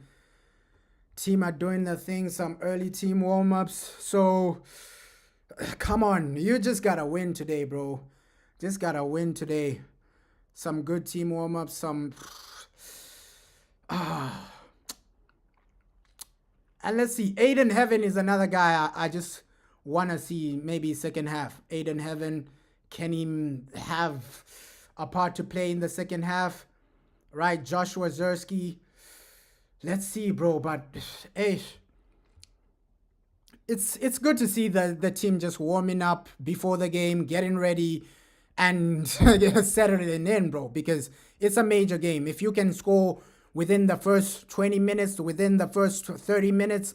Team are doing their thing, some early team warm-ups. So, come on. You just gotta win today, bro. Just gotta win today. Some good team warm-ups, some... And let's see. Aiden Heaven is another guy I just want to see maybe second half. Aiden Heaven, can he have a part to play in the second half? Right, Joshua Zersky. Let's see, bro. But hey, it's good to see the team just warming up before the game, getting ready, and settling in, bro. Because it's a major game. If you can score within the first 20 minutes, within the first 30 minutes,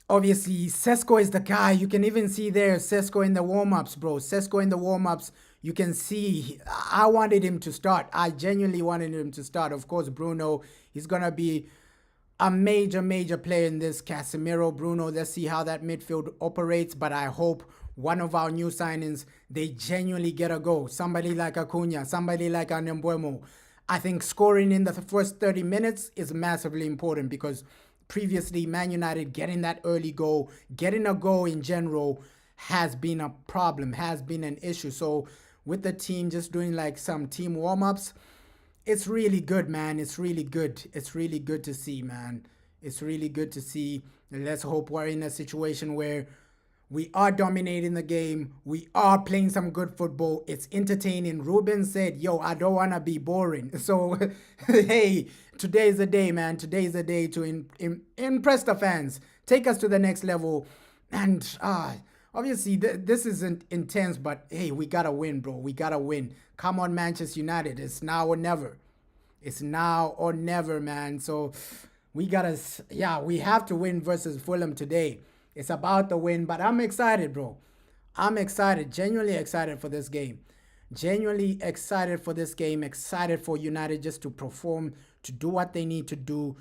obviously Sesko is the guy. You can even see there Sesko in the warm-ups, bro. Sesko in the warm-ups. You can see, I wanted him to start. I genuinely wanted him to start. Of course, Bruno, he's going to be a major, major player in this. Casemiro, Bruno, let's see how that midfield operates. But I hope one of our new signings, they genuinely get a go. Somebody like Acuna, somebody like Anembuemo. I think scoring in the first 30 minutes is massively important because previously Man United getting that early goal, getting a goal in general has been a problem, has been an issue. So with the team just doing like some team warm-ups, it's really good, man. It's really good. It's really good to see, man. It's really good to see. And let's hope we're in a situation where we are dominating the game. We are playing some good football. It's entertaining. Ruben said, yo, I don't want to be boring. So, hey, today's the day, man. Today's the day to impress the fans. Take us to the next level. And obviously, this isn't intense, but hey, we got to win, bro. We got to win. Come on, Manchester United. It's now or never. It's now or never, man. So, we got to, we have to win versus Fulham today. It's about the win, but I'm excited, bro. I'm excited, genuinely excited for this game. Genuinely excited for this game, excited for United just to perform, to do what they need to do,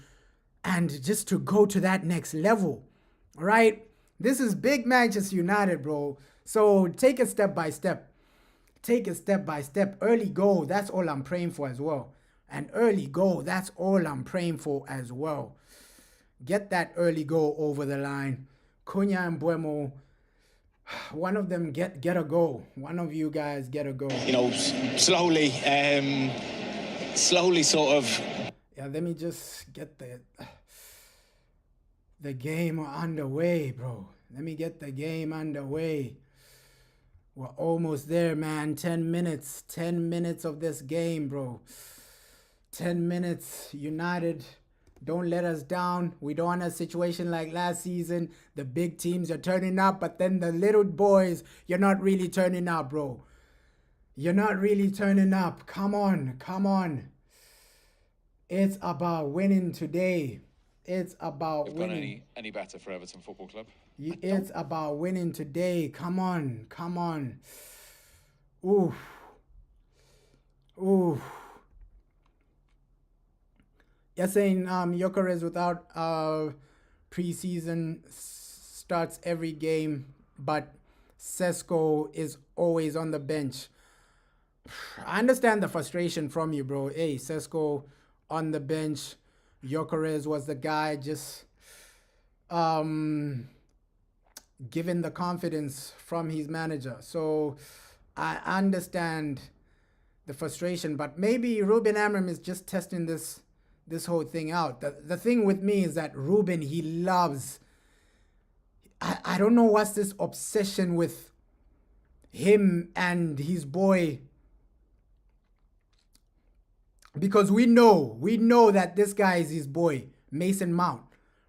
and just to go to that next level, all right? This is big Manchester United, bro. So take it step by step. Take it step by step. Early goal, that's all I'm praying for as well. An early goal, that's all I'm praying for as well. Get that early goal over the line. Cunha and Buemo, one of them get a goal. One of you guys get a goal. You know, slowly sort of. Yeah, let me just get the game underway, bro. Let me get the game underway. We're almost there, man. 10 minutes. 10 minutes of this game, bro. 10 minutes. United, don't let us down. We don't want a situation like last season. The big teams are turning up, but then the little boys, you're not really turning up, bro. You're not really turning up. Come on, come on. It's about winning today. It's about winning. Any better for Everton Football Club? It's about winning today. Come on, come on. Ooh. Ooh. You're saying Gyökeres without preseason starts every game, but Sesko is always on the bench. I understand the frustration from you, bro. Hey, Sesko on the bench. Gyökeres was the guy just given the confidence from his manager. So I understand the frustration, but maybe Ruben Amorim is just testing this whole thing out. The thing with me is that Ruben, he loves, I don't know what's this obsession with him and his boy, because we know that this guy is his boy, Mason Mount,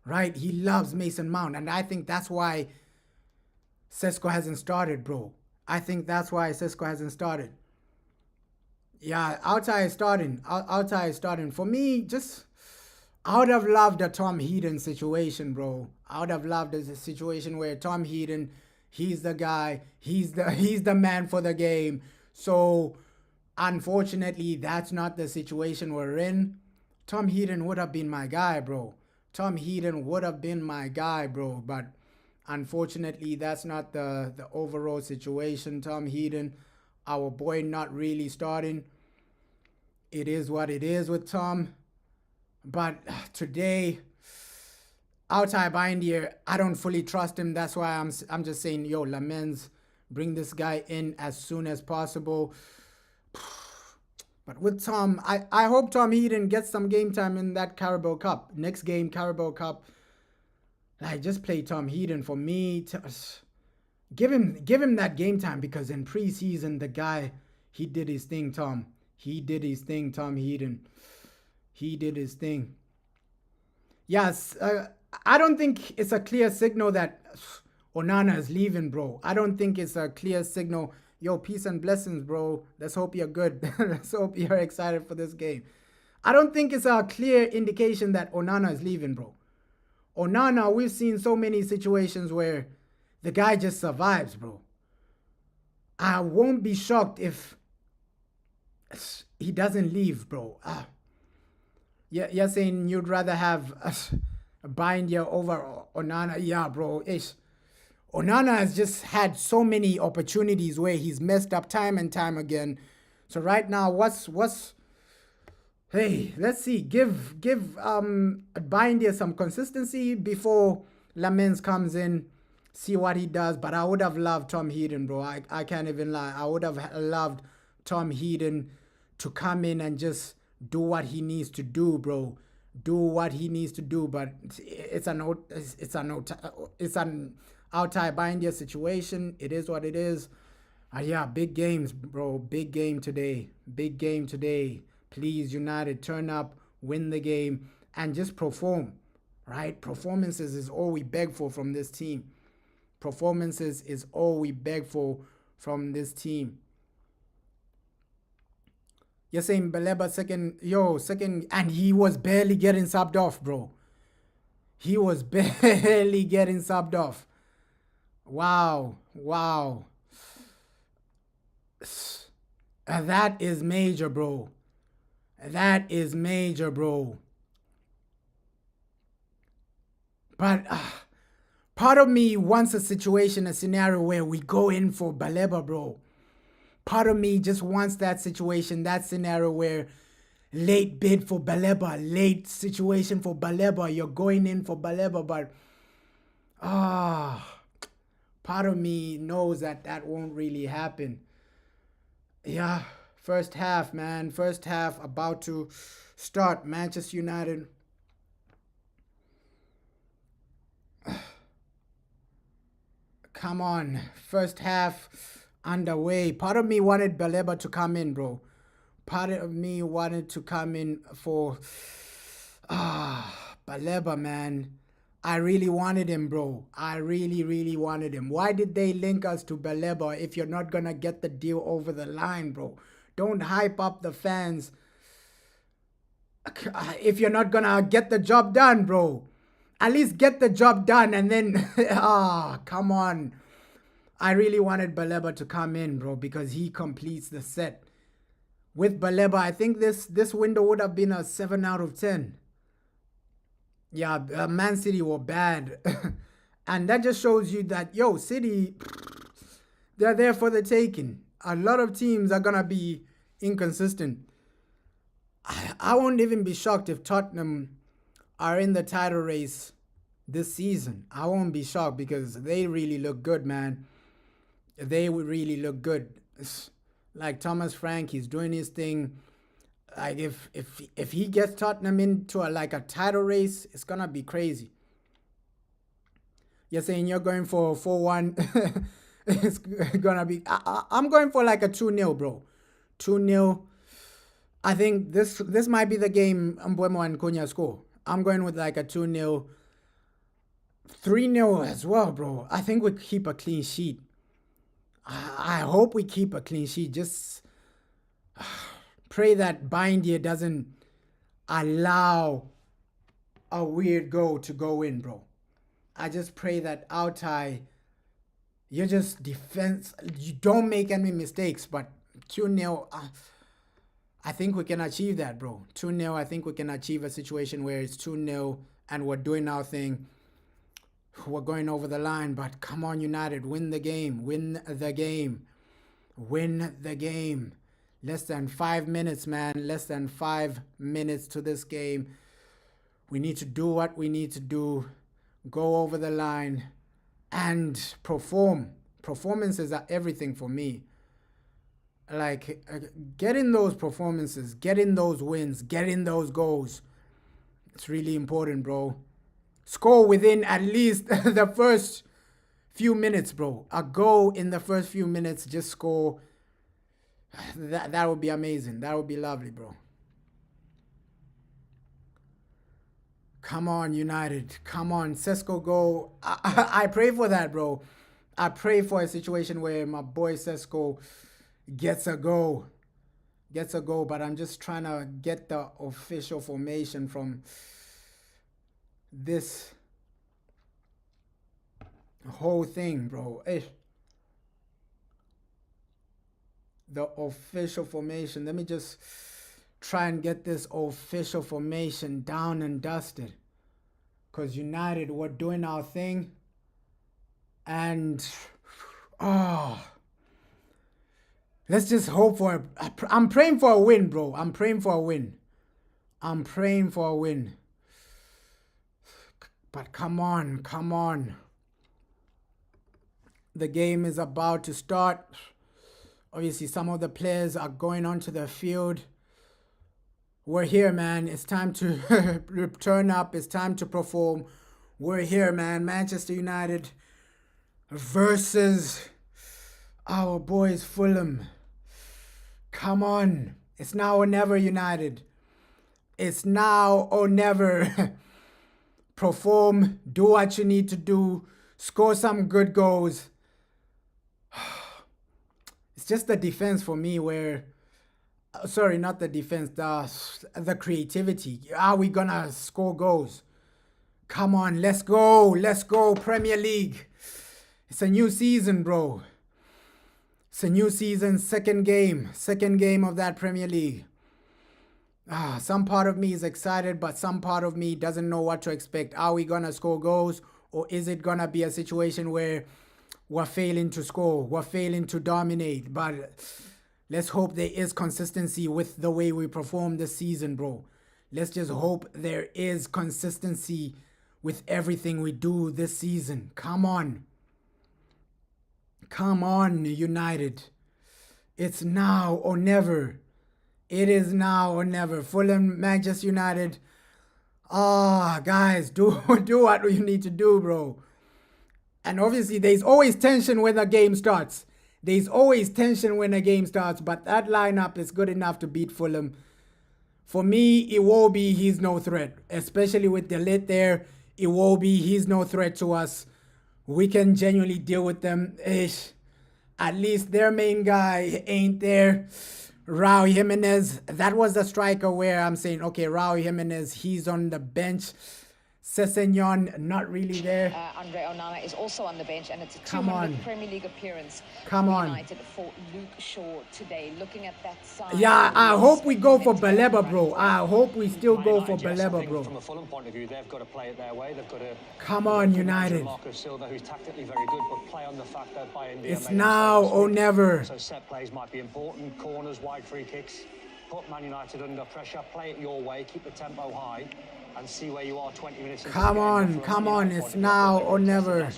right? He loves Mason Mount, and I think that's why Sesko hasn't started, bro. I think that's why Sesko hasn't started. Yeah, Altay is starting. Altay is starting. For me, just, I would have loved a Tom Heaton situation, bro. I would have loved a situation where Tom Heaton, he's the guy, he's the man for the game. So, unfortunately, that's not the situation we're in. Tom Heaton would have been my guy, bro. Tom Heaton would have been my guy, bro. But Unfortunately, that's not the overall situation. Tom Heaton, our boy, not really starting. It is what it is with Tom. But today, Altay Bindier, I don't fully trust him. That's why I'm just saying, yo, Lamens, bring this guy in as soon as possible. But with Tom, I hope Tom Heaton gets some game time in that Carabao Cup. Next game, Carabao Cup. Like, just play Tom Heaton for me. Give him that game time, because in preseason, the guy, he did his thing, Tom. He did his thing, Tom Heaton. He did his thing. Yes, I don't think it's a clear signal that Onana is leaving, bro. I don't think it's a clear signal. Yo, peace and blessings, bro. Let's hope you're good. Let's hope you're excited for this game. I don't think it's a clear indication that Onana is leaving, bro. Onana, we've seen so many situations where the guy just survives, bro. I won't be shocked if he doesn't leave, bro. You're saying you'd rather have a Bindier over Onana? Yeah, bro. Onana has just had so many opportunities where he's messed up time and time again. So right now, hey, let's see. Give Bindier some consistency before Lamens comes in. See what he does. But I would have loved Tom Heaton, bro. I can't even lie. I would have loved Tom Heaton to come in and just do what he needs to do, bro. Do what he needs to do. But it's an Altay Bindier situation. It is what it is. Yeah, big games, bro. Big game today. Big game today. Please, United, turn up, win the game, and just perform, right? Performances is all we beg for from this team. Performances is all we beg for from this team. You're saying Baleba second, and he was barely getting subbed off, bro. He was barely getting subbed off. Wow. That is major, bro. That is major, bro. But part of me wants a scenario where we go in for Baleba, bro. Part of me just wants that situation, that scenario where late bid for Baleba, late situation for Baleba, you're going in for Baleba, but part of me knows that won't really happen. Yeah, first half, man. First half about to start. Manchester United. Come on. First half underway. Part of me wanted Baleba to come in, bro. Part of me wanted to come in for Baleba, man. I really wanted him, bro. I really wanted him. Why did they link us to Baleba if you're not gonna get the deal over the line, bro? Don't hype up the fans if you're not gonna get the job done, bro. At least get the job done and then come on. I really wanted Baleba to come in, bro, because he completes the set. With Baleba, I think this window would have been a 7 out of 10. Yeah, Man City were bad. And that just shows you that, City, they're there for the taking. A lot of teams are going to be inconsistent. I won't even be shocked if Tottenham are in the title race this season. I won't be shocked because they really look good, man. They would really look good. Like Thomas Frank, he's doing his thing. Like if he gets Tottenham into a title race, it's gonna be crazy. You're saying you're going for 4-1. It's gonna be. I'm going for like a 2-0, bro. 2-0. I think this might be the game Mbeumo and Cunha score. I'm going with like a 2-0. 3-0 as well, bro. I think we keep a clean sheet. I hope we keep a clean sheet. Just pray that Bindier doesn't allow a weird goal to go in, bro. I just pray that Altay, you're just defense. You don't make any mistakes, but 2-0, I think we can achieve that, bro. 2-0, I think we can achieve a situation where it's 2-0 and we're doing our thing. We're going over the line, but come on, United, win the game, win the game, win the game. Less than 5 minutes, man. Less than 5 minutes to this game. We need to do what we need to do. Go over the line and perform. Performances are everything for me. Like, getting those performances, getting those wins, getting those goals. It's really important, bro. Score within at least the first few minutes, bro. A goal in the first few minutes, just score. That would be amazing. That would be lovely, bro. Come on, United. Come on, Sesko goal. I pray for that, bro. I pray for a situation where my boy Sesko gets a goal. Gets a goal, but I'm just trying to get the official formation from this whole thing, bro. The official formation. Let me just try and get this official formation down and dusted. Because United, we're doing our thing. And, let's just hope for I'm praying for a win, bro. I'm praying for a win. I'm praying for a win. But come on, come on. The game is about to start. Obviously, some of the players are going onto the field. We're here, man. It's time to turn up. It's time to perform. We're here, man. Manchester United versus our boys Fulham. Come on. It's now or never, United. It's now or never. Perform. Do what you need to do. Score some good goals. It's just the defense for me where... Sorry, not the defense. The creativity. Are we gonna score goals? Come on, let's go. Let's go, Premier League. It's a new season, bro. It's a new season, second game of that Premier League. Some part of me is excited, but some part of me doesn't know what to expect. Are we gonna score goals, or is it gonna be a situation where we're failing to score, we're failing to dominate? But let's hope there is consistency with the way we perform this season, bro. Let's just hope there is consistency with everything we do this season. Come on. Come on, United. It's now or never. It is now or never. Fulham, Manchester United. Guys, do what you need to do, bro. And obviously, there's always tension when a game starts. There's always tension when a game starts, but that lineup is good enough to beat Fulham. For me, Iwobi, he's no threat. Especially with the lid there. Iwobi, he's no threat to us. We can genuinely deal with them. At least their main guy ain't there. Raul Jimenez, that was the striker where I'm saying, okay, Raul Jimenez, he's on the bench. Sessegnon, not really there. Andre Onana is also on the bench, and it's a Come on. 200th Premier League appearance Come for on. United for Luke Shaw today. Looking at that side. Yeah, I hope we go for Baleba, bro. I hope we still go for Baleba, bro. From a Fulham point of view, they've got to play it their way. They've got to... Come on, United. Marco Silva, who's tactically very good, but play on the fact that by India... It's now or never. So set plays might be important. Corners, wide free kicks. Put Man United under pressure. Play it your way. Keep the tempo high. And see where you are 20 minutes into Come on, come on. It's now or never.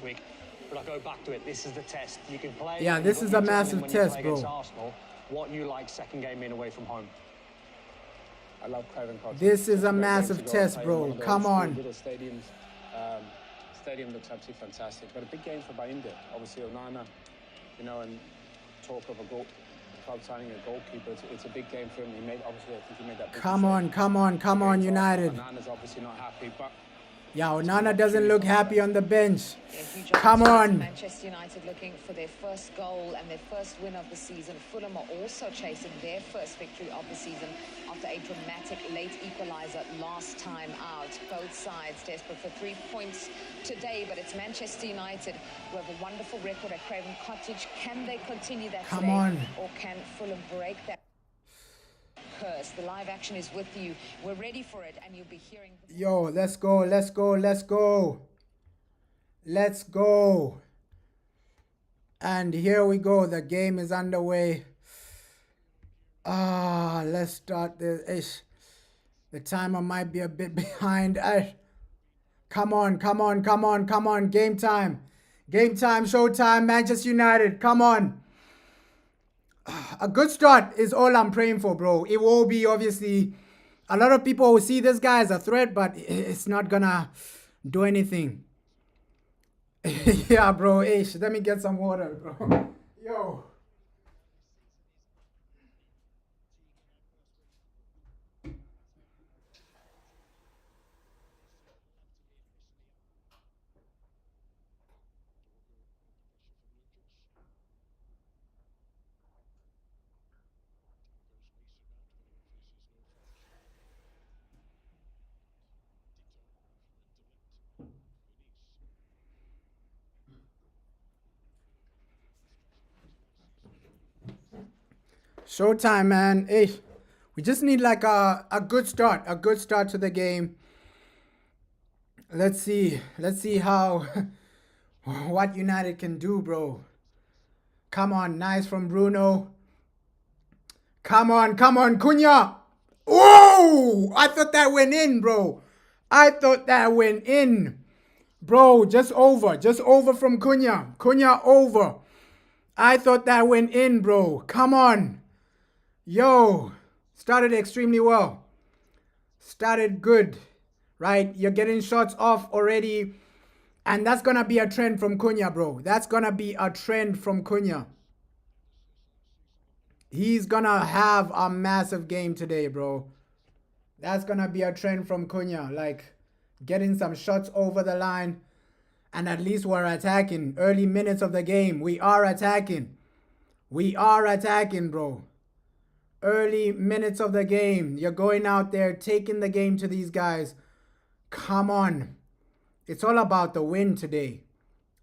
But I go back to it. This is the test. You can play. Yeah, this is a massive test, bro. Arsenal, what you like second game in away from home. I love Craven Cottage. This is a massive test, bro. Come on. Stadium looks absolutely fantastic. But a big game for Bayindir. Obviously, Onana, you know, and talk of a club signing a goalkeeper. It's a big game for him. Obviously, I think he made that. Come on, come on, come on, United. Onana's obviously not happy, but... Yeah, Onana doesn't look happy on the bench. Come on. Manchester United looking for their first goal and their first win of the season. Fulham are also chasing their first victory of the season after a dramatic late equalizer last time out. Both sides desperate for 3 points today, but it's Manchester United who have a wonderful record at Craven Cottage. Can they continue that Come today? on. Or can Fulham break that curse? The live action is with you. We're ready for it, and you'll be hearing... Yo, let's go, let's go, let's go. Let's go. And here we go. The game is underway. Let's start this. The timer might be a bit behind. Come on, come on, come on, come on. Game time. Game time, showtime, Manchester United. Come on. A good start is all I'm praying for, bro. It will be, obviously, a lot of people will see this guy as a threat, but it's not gonna do anything. Yeah, bro. Let me get some water, bro. Yo. Showtime, man. We just need like a good start to the game. Let's see how what United can do, bro. Come on, nice from Bruno. Come on, Cunha. Whoa! I thought that went in, bro. I thought that went in. Bro, just over from Cunha. Cunha over. I thought that went in, bro. Come on. Yo, started extremely well. Started good, right? You're getting shots off already. And that's going to be a trend from Cunha, bro. That's going to be a trend from Cunha. He's going to have a massive game today, bro. That's going to be a trend from Cunha. Like, getting some shots over the line. And at least we're attacking. Early minutes of the game. We are attacking. We are attacking, bro. Early minutes of the game. You're going out there, taking the game to these guys. Come on. It's all about the win today.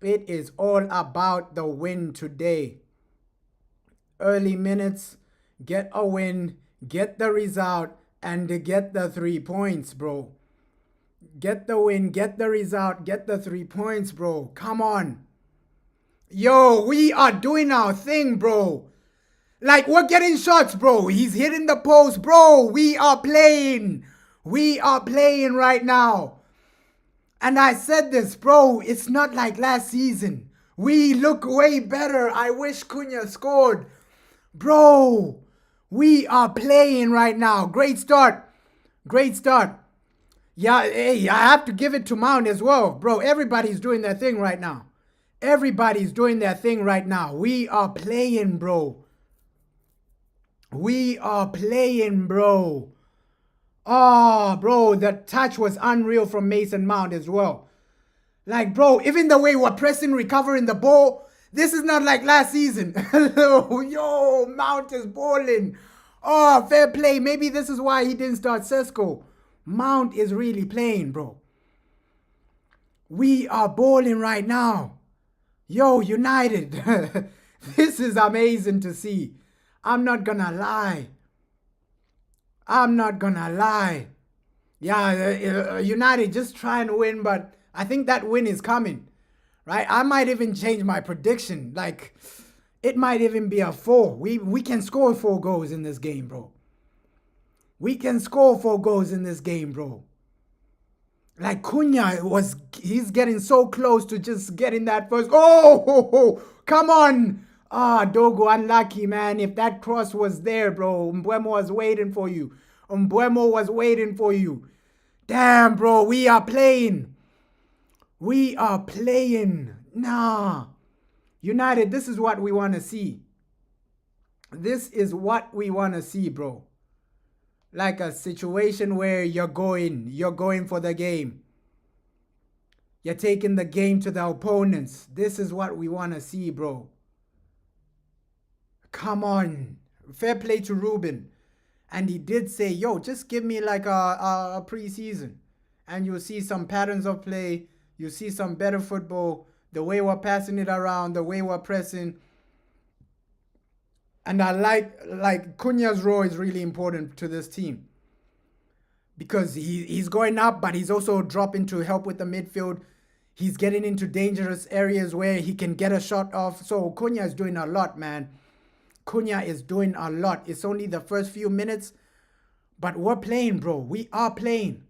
It is all about the win today. Early minutes, get a win, get the result, and get the 3 points, bro. Get the win, get the result, get the 3 points, bro. Come on. Yo, we are doing our thing, bro. Like, we're getting shots, bro. He's hitting the post, bro. We are playing. We are playing right now. And I said this, bro. It's not like last season. We look way better. I wish Cunha scored. Bro, we are playing right now. Great start. Great start. Yeah, hey, I have to give it to Mount as well. Bro, everybody's doing their thing right now. Everybody's doing their thing right now. We are playing, bro. We are playing, bro. Oh, bro, the touch was unreal from Mason Mount as well. Like, bro, even the way we're pressing, recovering the ball, this is not like last season. Yo, Mount is balling. Oh, fair play. Maybe this is why he didn't start Sesko. Mount is really playing, bro. We are balling right now. Yo, United. This is amazing to see. I'm not gonna lie. I'm not gonna lie. Yeah, United just trying to win, but I think that win is coming. Right? I might even change my prediction. Like, it might even be a 4. We can score 4 goals in this game, bro. We can score 4 goals in this game, bro. Like, Cunha he's getting so close to just getting that first. Oh, come on. Dogo, unlucky, man. If that cross was there, bro, Mbeumo was waiting for you. Mbeumo was waiting for you. Damn, bro, we are playing. We are playing. Nah. United, this is what we want to see. This is what we want to see, bro. Like a situation where you're going for the game. You're taking the game to the opponents. This is what we want to see, bro. Come on. Fair play to Ruben. And he did say, yo, just give me like a preseason. And you'll see some patterns of play. You'll see some better football. The way we're passing it around. The way we're pressing. And I like Cunha's role is really important to this team. Because he's going up, but he's also dropping to help with the midfield. He's getting into dangerous areas where he can get a shot off. So Cunha is doing a lot, man. Cunha is doing a lot. It's only the first few minutes, but we're playing, bro. We are playing.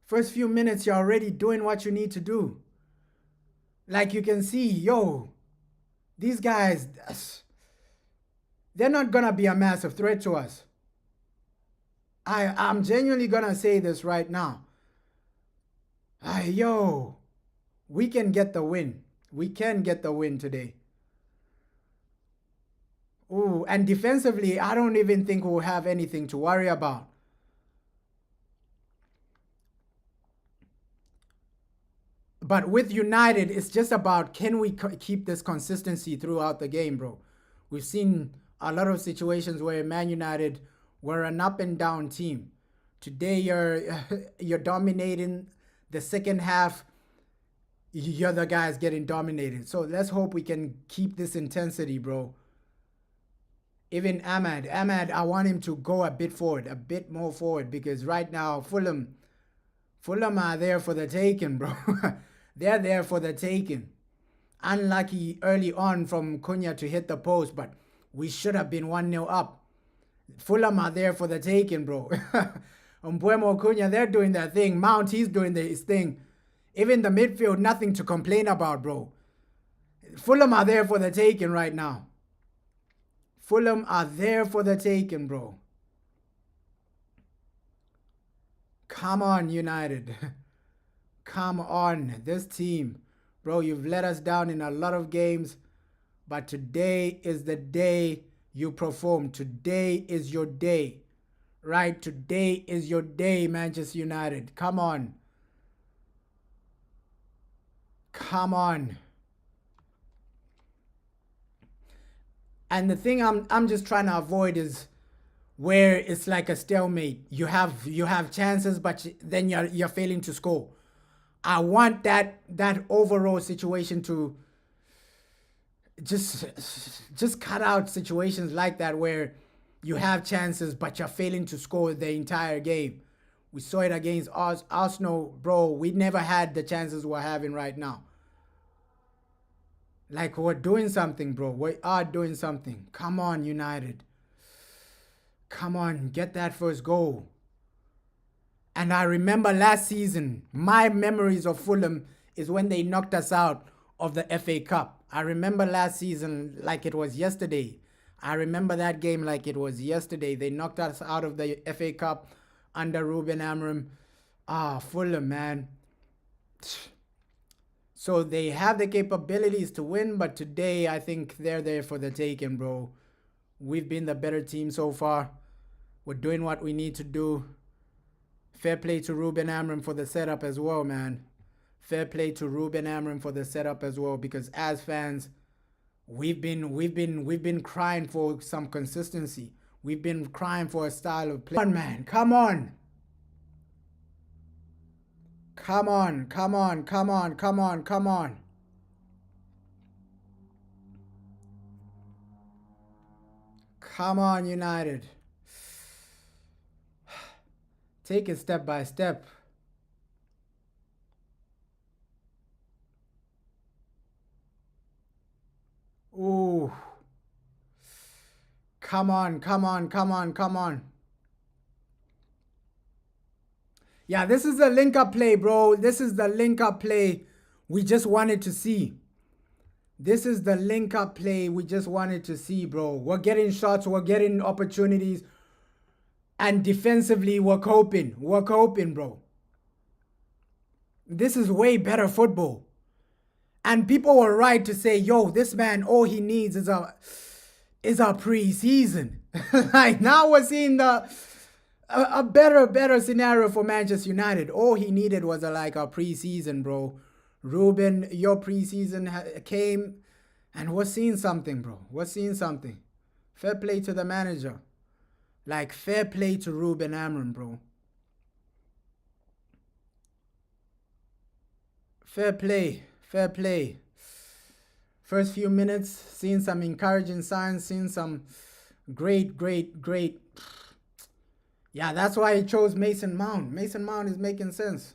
First few minutes, you're already doing what you need to do. Like you can see, yo, these guys, they're not going to be a massive threat to us. I'm genuinely going to say this right now. Yo, we can get the win. We can get the win today. Ooh, and defensively, I don't even think we'll have anything to worry about. But with United, it's just about, can we keep this consistency throughout the game, bro? We've seen a lot of situations where Man United were an up and down team. Today, you're dominating. The second half, you're the guys getting dominated. So let's hope we can keep this intensity, bro. Even Ahmad, I want him to go a bit forward, a bit more forward, because right now, Fulham are there for the taking, bro. They're there for the taking. Unlucky early on from Cunha to hit the post, but we should have been 1-0 up. Fulham are there for the taking, bro. Mbuemo, Cunha, they're doing their thing. Mount, he's doing his thing. Even the midfield, nothing to complain about, bro. Fulham are there for the taking right now. Fulham are there for the taking, bro. Come on, United. Come on, this team. Bro, you've let us down in a lot of games, but today is the day you perform. Today is your day. Right? Today is your day, Manchester United. Come on. Come on. And the thing I'm just trying to avoid is where it's like a stalemate. You have chances, but then you're failing to score. I want that overall situation to just cut out situations like that where you have chances, but you're failing to score the entire game. We saw it against Arsenal, bro. We never had the chances we're having right now. Like, we're doing something, bro. We are doing something. Come on, United. Come on, get that first goal. And I remember last season, my memories of Fulham is when they knocked us out of the FA Cup. I remember last season like it was yesterday. I remember that game like it was yesterday. They knocked us out of the FA Cup under Ruben Amorim. Fulham, man. So they have the capabilities to win, but today I think they're there for the taking, bro. We've been the better team so far. We're doing what we need to do. Fair play to Ruben Amorim for the setup as well, man. Fair play to Ruben Amorim for the setup as well, because as fans, we've been crying for some consistency. We've been crying for a style of play. Come on, man. Come on. Come on, come on, come on, come on, come on. Come on, United. Take it step by step. Ooh. Come on, come on, come on, come on. Yeah, this is the link-up play, bro. This is the link-up play we just wanted to see. This is the link-up play we just wanted to see, bro. We're getting shots. We're getting opportunities. And defensively, we're coping. We're coping, bro. This is way better football. And people were right to say, yo, this man, all he needs is a preseason. Like, now we're seeing a better scenario for Manchester United. All he needed was a preseason, bro. Ruben, your preseason came, and we're seeing something, bro. We're seeing something. Fair play to the manager. Like, fair play to Ruben Amorim, bro. Fair play. Fair play. First few minutes, seeing some encouraging signs, seeing some great. Yeah, that's why he chose Mason Mount. Mason Mount is making sense.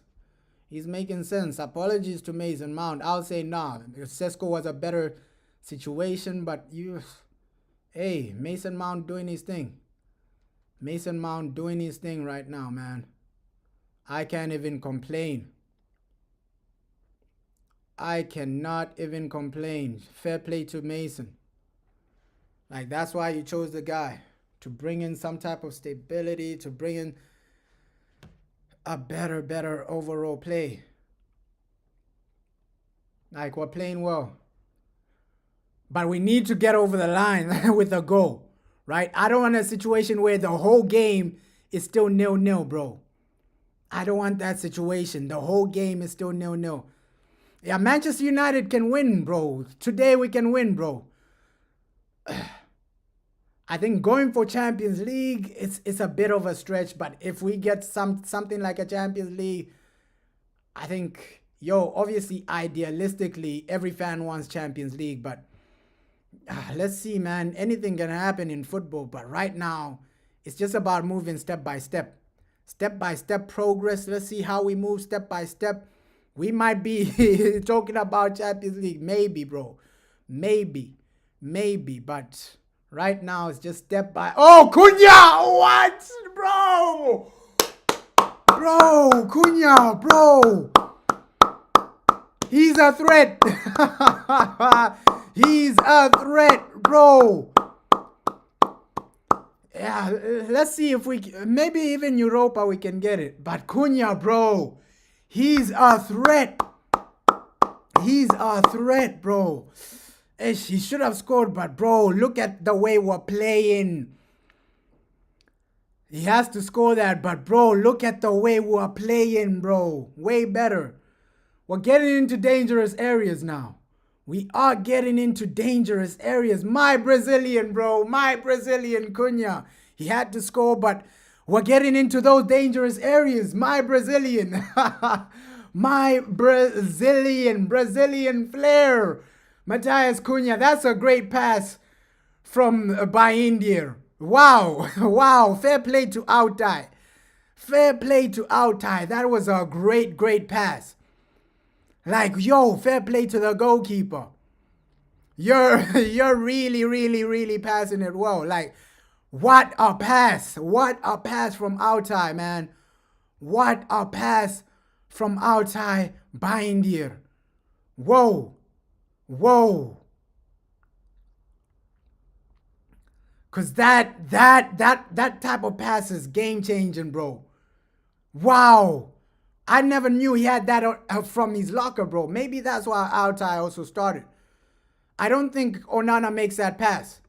He's making sense. Apologies to Mason Mount. I'll say nah. Sesko was a better situation, but hey, Mason Mount doing his thing. Mason Mount doing his thing right now, man. I can't even complain. I cannot even complain. Fair play to Mason. Like, that's why you chose the guy. To bring in some type of stability, to bring in a better overall play. Like, we're playing well. But we need to get over the line with a goal, right? I don't want a situation where the whole game is still 0-0, bro. I don't want that situation. The whole game is still 0-0. Yeah, Manchester United can win, bro. Today we can win, bro. I think going for Champions League, it's a bit of a stretch, but if we get something like a Champions League, I think, obviously, idealistically, every fan wants Champions League, but let's see, man. Anything can happen in football, but right now, it's just about moving step by step. Step by step progress. Let's see how we move step by step. We might be talking about Champions League. Maybe, bro. Maybe. But right now, it's just step by... Oh, Cunha! What? Bro! Bro! Cunha, bro! He's a threat. He's a threat, bro. Yeah, let's see if we... Maybe even Europa we can get it. But Cunha, bro... He's a threat. He's a threat, bro. He should have scored, but bro, look at the way we're playing. He has to score that, but bro, look at the way we're playing, bro. Way better. We're getting into dangerous areas now. We are getting into dangerous areas. My Brazilian, bro. My Brazilian Cunha. He had to score, but... We're getting into those dangerous areas. My Brazilian. My Brazilian flair. Matthias Cunha. That's a great pass from Baindir. Wow. Wow. Fair play to Autai. Fair play to Autai. That was a great pass. Like, fair play to the goalkeeper. You're really passing it well. Like, what a pass. What a pass from Autai, man. What a pass from Autai Baindir. Whoa. Cause that type of pass is game changing, bro. Wow. I never knew he had that from his locker, bro. Maybe that's why Autai also started. I don't think Onana makes that pass.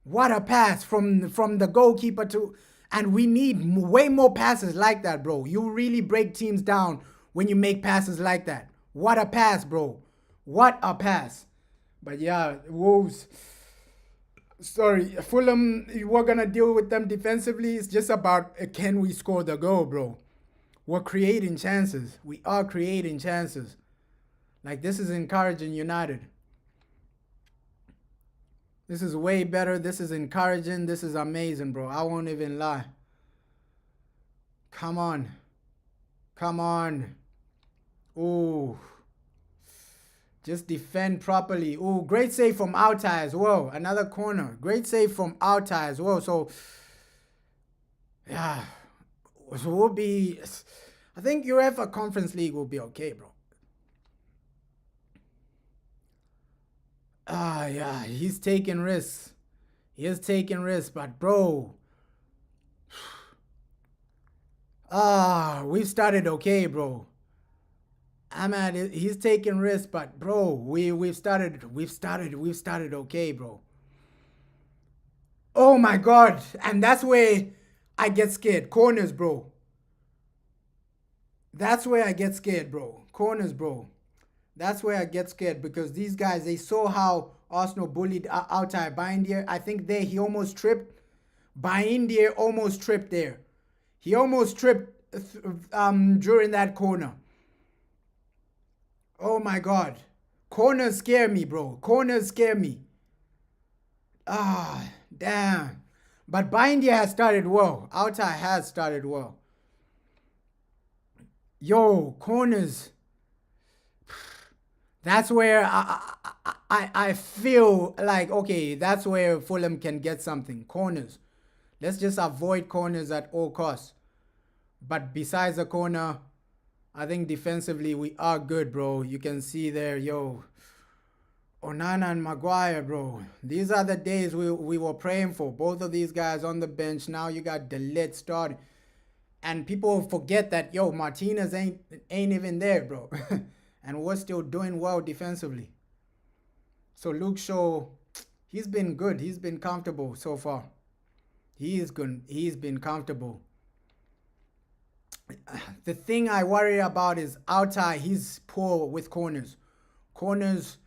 What a pass from the goalkeeper to... And we need way more passes like that, bro. You really break teams down when you make passes like that. What a pass, bro. What a pass. But yeah, Wolves... Sorry, Fulham, we're going to deal with them defensively. It's just about, can we score the goal, bro? We're creating chances. We are creating chances. Like, this is encouraging United. This is way better. This is encouraging. This is amazing, bro. I won't even lie. Come on. Come on. Ooh. Just defend properly. Ooh, great save from Autai as well. Another corner. Great save from Autai as well. So, yeah. So we'll be... I think UEFA Conference League will be okay, bro. Yeah, he's taking risks. He is taking risks, but bro. We've started okay, bro. He's taking risks, but bro, we've started okay, bro. Oh my god, and that's where I get scared. Corners, bro. That's where I get scared, bro. Corners, bro. That's where I get scared because these guys, they saw how Arsenal bullied Autai Baindir. I think he almost tripped. Baindir almost tripped there. He almost tripped during that corner. Oh my god. Corners scare me, bro. Corners scare me. Damn. But Baindir has started well. Autai has started well. Yo, corners. That's where I feel like, okay, that's where Fulham can get something. Corners. Let's just avoid corners at all costs. But besides the corner, I think defensively we are good, bro. You can see there, yo, Onana and Maguire, bro. These are the days we were praying for. Both of these guys on the bench. Now you got De Ligt starting. And people forget that, yo, Martinez ain't even there, bro. And we're still doing well defensively. So Luke Shaw, he's been good. He's been comfortable so far. He is good. He's been comfortable. The thing I worry about is Altai. He's poor with corners. Corners,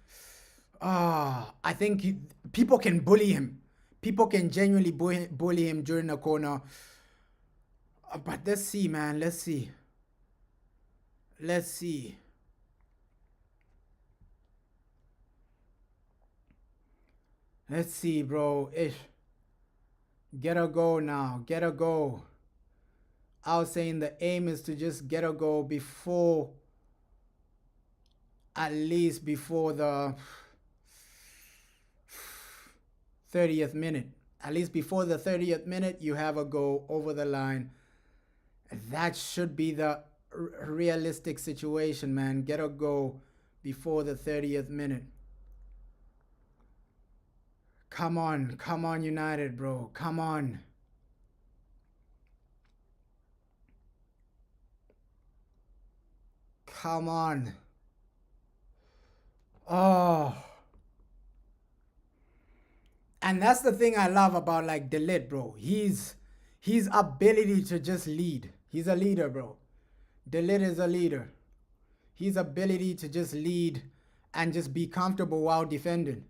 I think people can bully him. People can genuinely bully him during the corner. But let's see, man. Let's see. Let's see. Let's see, bro. Get a goal now. Get a goal. I was saying the aim is to just get a goal before, at least before the 30th minute. At least before the 30th minute, you have a goal over the line. That should be the realistic situation, man. Get a goal before the 30th minute. Come on, United, bro. Come on. Come on. Oh. And that's the thing I love about like De Ligt, bro. His ability to just lead. He's a leader, bro. De Ligt is a leader. His ability to just lead and just be comfortable while defending.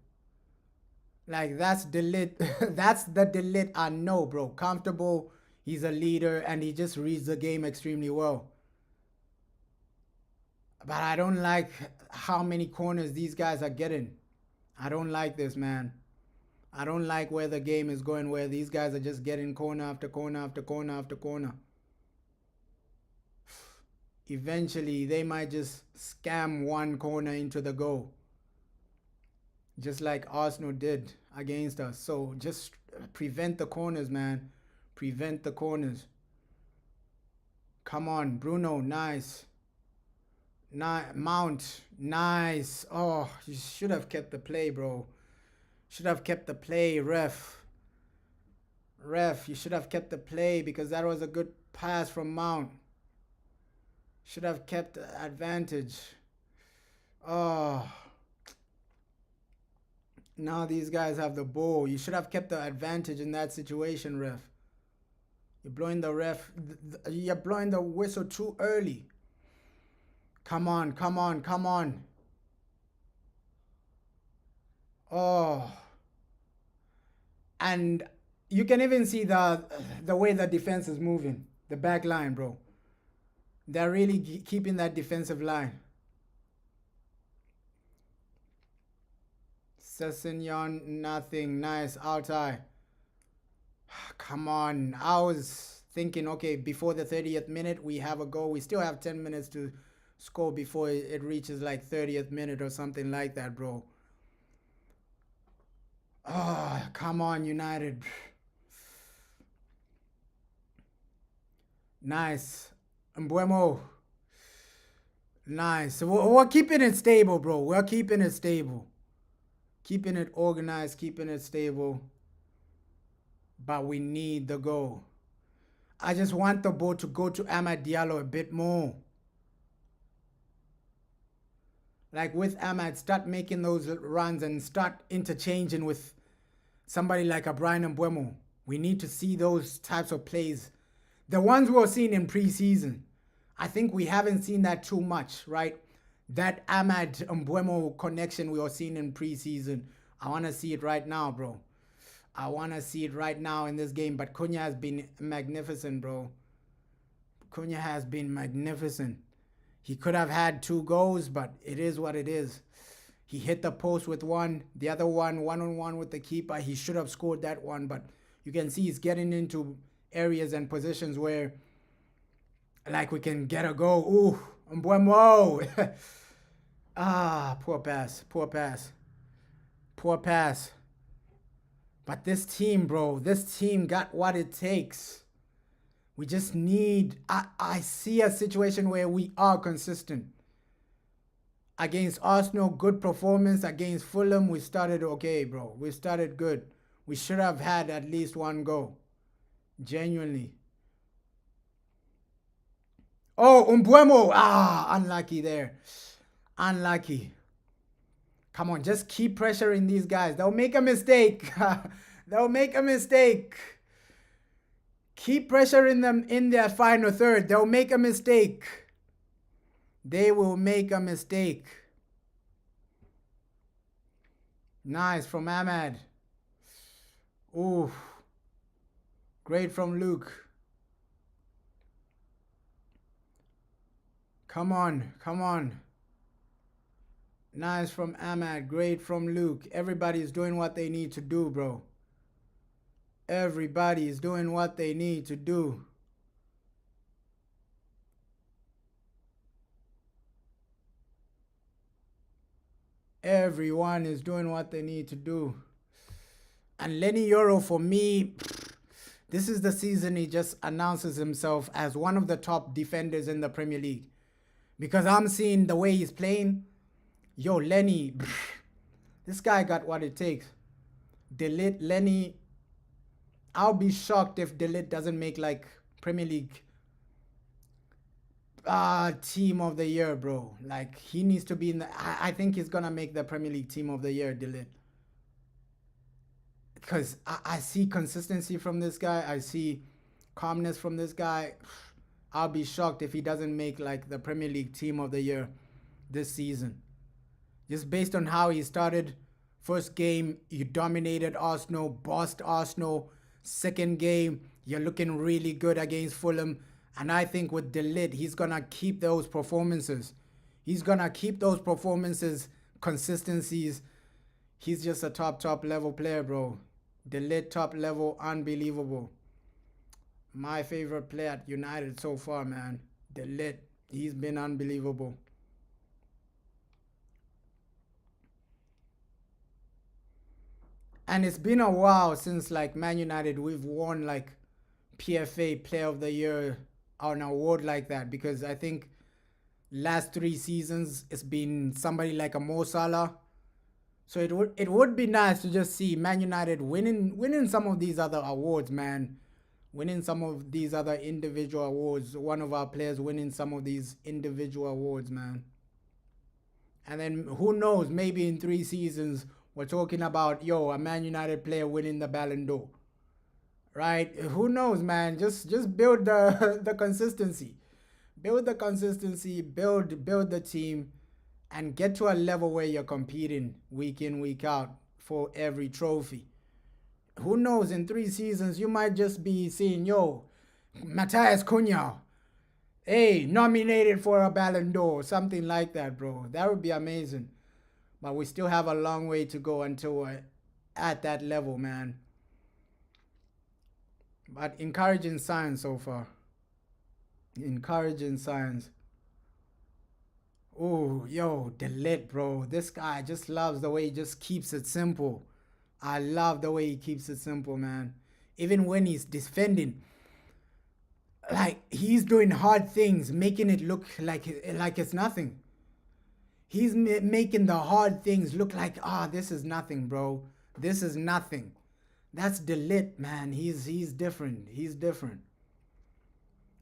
Like that's De Ligt. That's the De Ligt I know, bro. Comfortable. He's a leader and he just reads the game extremely well. But I don't like how many corners these guys are getting. I don't like this, man. I don't like where the game is going, where these guys are just getting corner after corner after corner after corner. Eventually, they might just scam one corner into the goal. Just like Arsenal did against us. So just prevent the corners, man. Prevent the corners. Come on, Bruno, nice. Mount, nice. Oh, you should have kept the play, bro. Should have kept the play, ref. Ref, you should have kept the play because that was a good pass from Mount. Should have kept the advantage. Oh. Now these guys have the ball. You should have kept the advantage in that situation, ref. You're blowing the you're blowing the whistle too early. Come on, come on, come on. Oh. And you can even see the way the defense is moving. The back line, bro. They're really keeping that defensive line. Sessignon, nothing. Nice. Altai. Come on. I was thinking, okay, before the 30th minute, we have a goal. We still have 10 minutes to score before it reaches like 30th minute or something like that, bro. Oh, come on, United. Nice. Mbuemo. Nice. So we're keeping it stable, bro. We're keeping it stable. Keeping it organized, keeping it stable. But we need the goal. I just want the ball to go to Amad Diallo a bit more. Like with Amad, start making those runs and start interchanging with somebody like a Brian Mbuemo. We need to see those types of plays. The ones we were seeing in preseason. I think we haven't seen that too much, right? That Amad Mbuemo connection we were seeing in preseason. I want to see it right now, bro. I want to see it right now in this game. But Cunha has been magnificent, bro. Cunha has been magnificent. He could have had 2 goals, but it is what it is. He hit the post with one. The other one-on-one with the keeper. He should have scored that one, but you can see he's getting into areas and positions where like we can get a goal. Ooh, Mbuemo. Ah, poor pass, poor pass, poor pass. But this team, bro, this team got what it takes. We just need, I see a situation where we are consistent. Against Arsenal, good performance. Against Fulham, we started okay, bro. We started good. We should have had at least one goal. Genuinely. Oh, Mbuemo. Ah, unlucky there. Unlucky. Come on, just keep pressuring these guys. They'll make a mistake. They'll make a mistake. Keep pressuring them in their final third. They'll make a mistake. They will make a mistake. Nice from Ahmad. Ooh. Great from Luke. Come on, come on. Nice from Ahmad. Great from Luke. Everybody's doing what they need to do, bro. Everybody is doing what they need to do. Everyone is doing what they need to do. And Lenny Yoro, for me, this is the season he just announces himself as one of the top defenders in the Premier League. Because I'm seeing the way he's playing. Yo, Lenny, this guy got what it takes. Delete Lenny. I'll be shocked if Delete doesn't make like Premier League team of the year, bro. Like he needs to be in the, I think he's gonna make the Premier League team of the year, Delete. Because I see consistency from this guy. I see calmness from this guy. I'll be shocked if he doesn't make like the Premier League team of the year this season. Just based on how he started. First game, you dominated Arsenal, bossed Arsenal. Second game, you're looking really good against Fulham. And I think with Delete, he's going to keep those performances. He's going to keep those performances, consistencies. He's just a top level player, bro. Delete top level, unbelievable. My favorite player at United so far, man. Delete, he's been unbelievable. And it's been a while since like Man United, we've won like PFA Player of the Year or an award like that. Because I think last 3 seasons, it's been somebody like a Mo Salah. So it would be nice to just see Man United winning some of these other awards, man. Winning some of these other individual awards. One of our players winning some of these individual awards, man. And then who knows, maybe in 3 seasons, we're talking about, yo, a Man United player winning the Ballon d'Or. Right? Who knows, man? Just build the consistency. Build the consistency, build the team, and get to a level where you're competing week in, week out for every trophy. Who knows, in 3 seasons, you might just be seeing, yo, Matthias Cunha, hey, nominated for a Ballon d'Or, something like that, bro. That would be amazing. But we still have a long way to go until we're at that level, man. But encouraging signs so far. Encouraging signs. Oh, yo, Delete, bro. This guy just loves the way he just keeps it simple. I love the way he keeps it simple, man. Even when he's defending, like he's doing hard things, making it look like it's nothing. He's making the hard things look like, this is nothing, bro. This is nothing. That's Delete, man. He's different. He's different.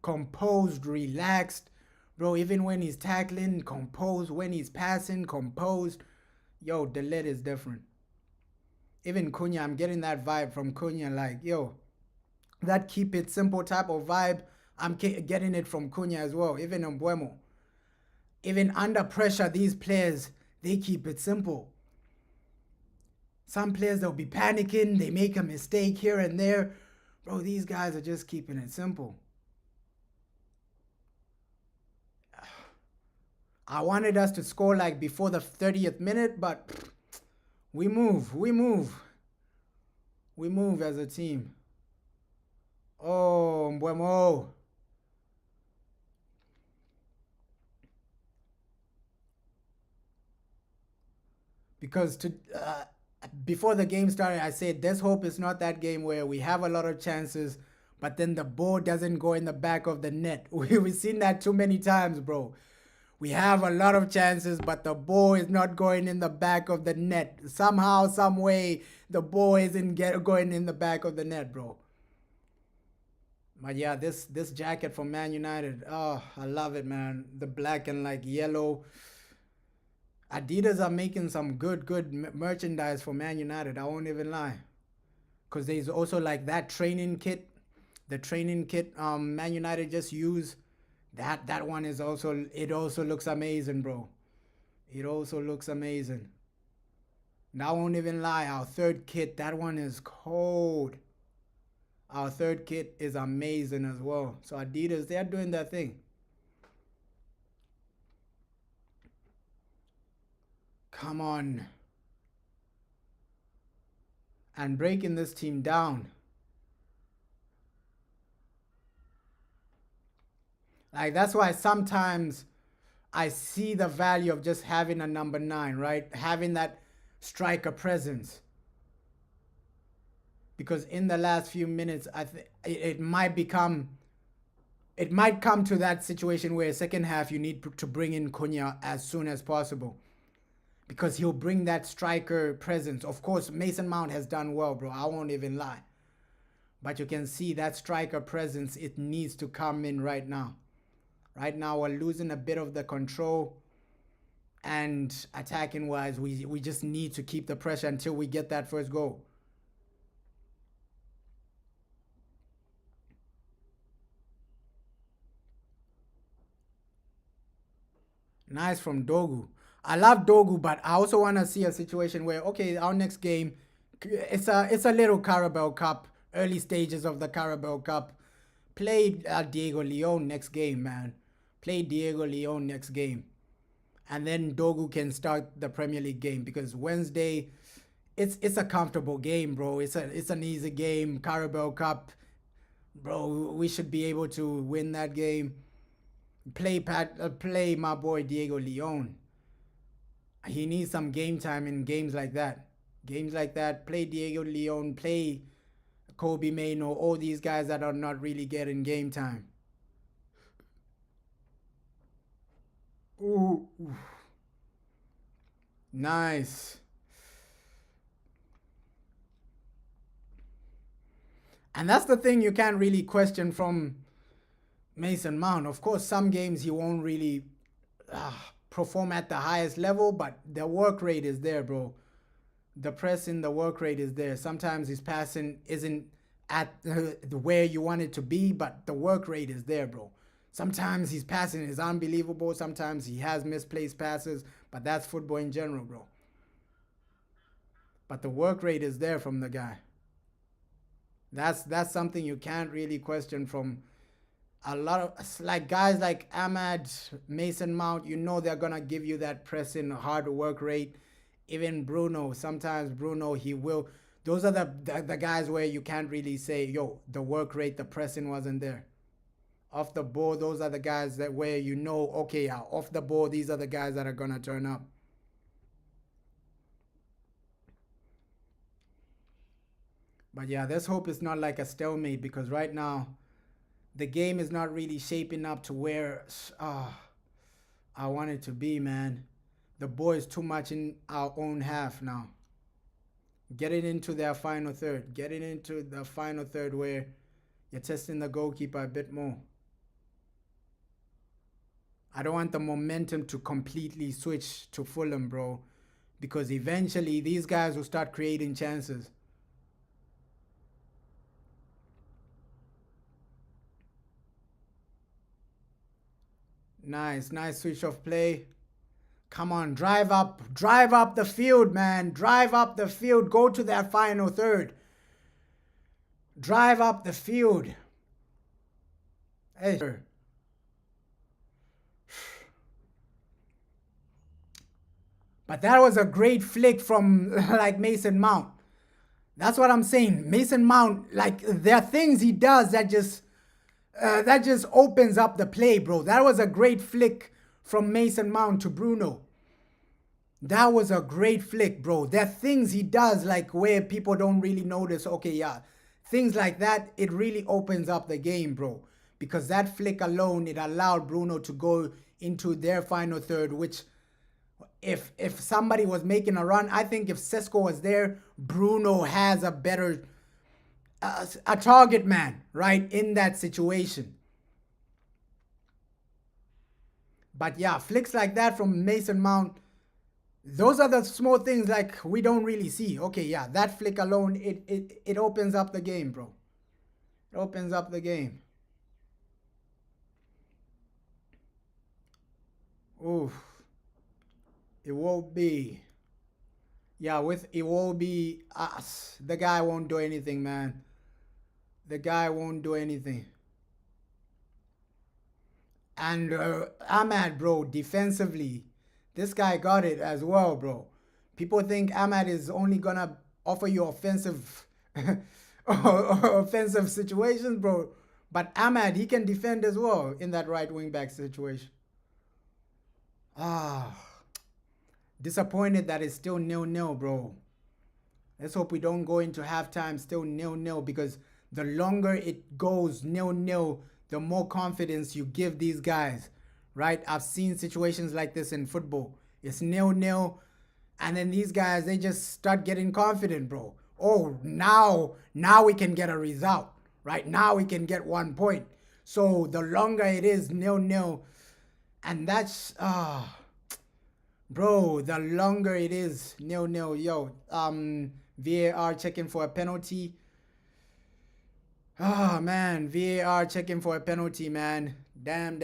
Composed, relaxed. Bro, even when he's tackling, composed. When he's passing, composed. Yo, Delete is different. Even Cunha, I'm getting that vibe from Cunha. Like, yo, that keep it simple type of vibe, I'm getting it from Cunha as well. Even Mbuemo. Even under pressure, these players, they keep it simple. Some players, they'll be panicking. They make a mistake here and there. Bro, these guys are just keeping it simple. I wanted us to score like before the 30th minute, but we move. We move as a team. Oh, Mbuemo. Because before the game started, I said, let's hope it's not that game where we have a lot of chances, but then the ball doesn't go in the back of the net. We've seen that too many times, bro. We have a lot of chances, but the ball is not going in the back of the net. Somehow, some way, the ball isn't going in the back of the net, bro. But yeah, this jacket from Man United, oh, I love it, man. The black and like yellow. Adidas are making some good merchandise for Man United. I won't even lie. Because there's also like that training kit. The training kit Man United just use. That one is also, it also looks amazing, bro. It also looks amazing. And I won't even lie, our third kit, that one is cold. Our third kit is amazing as well. So Adidas, they're doing their thing. Come on. And breaking this team down. Like, that's why sometimes I see the value of just having a number 9, right? Having that striker presence. Because in the last few minutes, it might come to that situation where second half you need to bring in Cunha as soon as possible. Because he'll bring that striker presence. Of course, Mason Mount has done well, bro. I won't even lie. But you can see that striker presence, it needs to come in right now. Right now, we're losing a bit of the control. And attacking-wise, we just need to keep the pressure until we get that first goal. Nice from Dogu. I love Dogu, but I also want to see a situation where, okay, our next game, it's a little Carabao Cup, early stages of the Carabao Cup. Play Diego Leon next game, man. Play Diego Leon next game. And then Dogu can start the Premier League game, because Wednesday, it's a comfortable game, bro. It's an easy game. Carabao Cup, bro, we should be able to win that game. Play my boy Diego Leon. He needs some game time in games like that. Games like that, play Diego Leon, play Kobe Mainoo, all these guys that are not really getting game time. Ooh. Nice. And that's the thing you can't really question from Mason Mount. Of course, some games he won't really perform at the highest level, but the work rate is there, bro. The pressing, the work rate is there. Sometimes his passing isn't at where you want it to be, but the work rate is there, bro. Sometimes his passing is unbelievable. Sometimes he has misplaced passes, but that's football in general, bro. But the work rate is there from the guy. That's something you can't really question from a lot of, like, guys like Ahmad, Mason Mount. You know they're gonna give you that pressing, hard work rate. Even Bruno, sometimes Bruno, he will. Those are the guys where you can't really say, yo, the work rate, the pressing wasn't there. Off the ball, those are the guys that where you know, okay, yeah, off the ball, these are the guys that are gonna turn up. But yeah, let's hope it's not like a stalemate, because right now, the game is not really shaping up to where I want it to be, man. The ball is too much in our own half now. Getting into their final third. Getting into the final third where you're testing the goalkeeper a bit more. I don't want the momentum to completely switch to Fulham, bro. Because eventually these guys will start creating chances. Nice switch of play. Come on, drive up the field, man. Drive up the field. Go to that final third. Drive up the field. Hey. But that was a great flick from like Mason Mount. That's what I'm saying. Mason Mount, like, there are things he does that just opens up the play, bro. That was a great flick from Mason Mount to Bruno. That was a great flick, bro. There are things he does like where people don't really notice. Okay, yeah. Things like that, it really opens up the game, bro. Because that flick alone, it allowed Bruno to go into their final third, which if somebody was making a run, I think if Sesko was there, Bruno has a better a target man, right, in that situation. But yeah, flicks like that from Mason Mount, those are the small things like we don't really see. Okay, yeah, that flick alone, it opens up the game, bro. It opens up the game. Oof. It won't be. Yeah, it won't be us. The guy won't do anything, man. The guy won't do anything. And Ahmad, bro, defensively, this guy got it as well, bro. People think Ahmad is only gonna offer you offensive offensive situations, bro. But Ahmad, he can defend as well in that right wing back situation. Disappointed that it's still 0-0, bro. Let's hope we don't go into halftime still 0-0, because the longer it goes 0-0, the more confidence you give these guys, right? I've seen situations like this in football. It's 0-0, and then these guys, they just start getting confident, bro. Oh, now we can get a result, right? Now we can get 1 point. So the longer it is 0-0, and that's, bro, the longer it is 0-0, yo, VAR checking for a penalty. Oh, man, VAR checking for a penalty, man. Damn.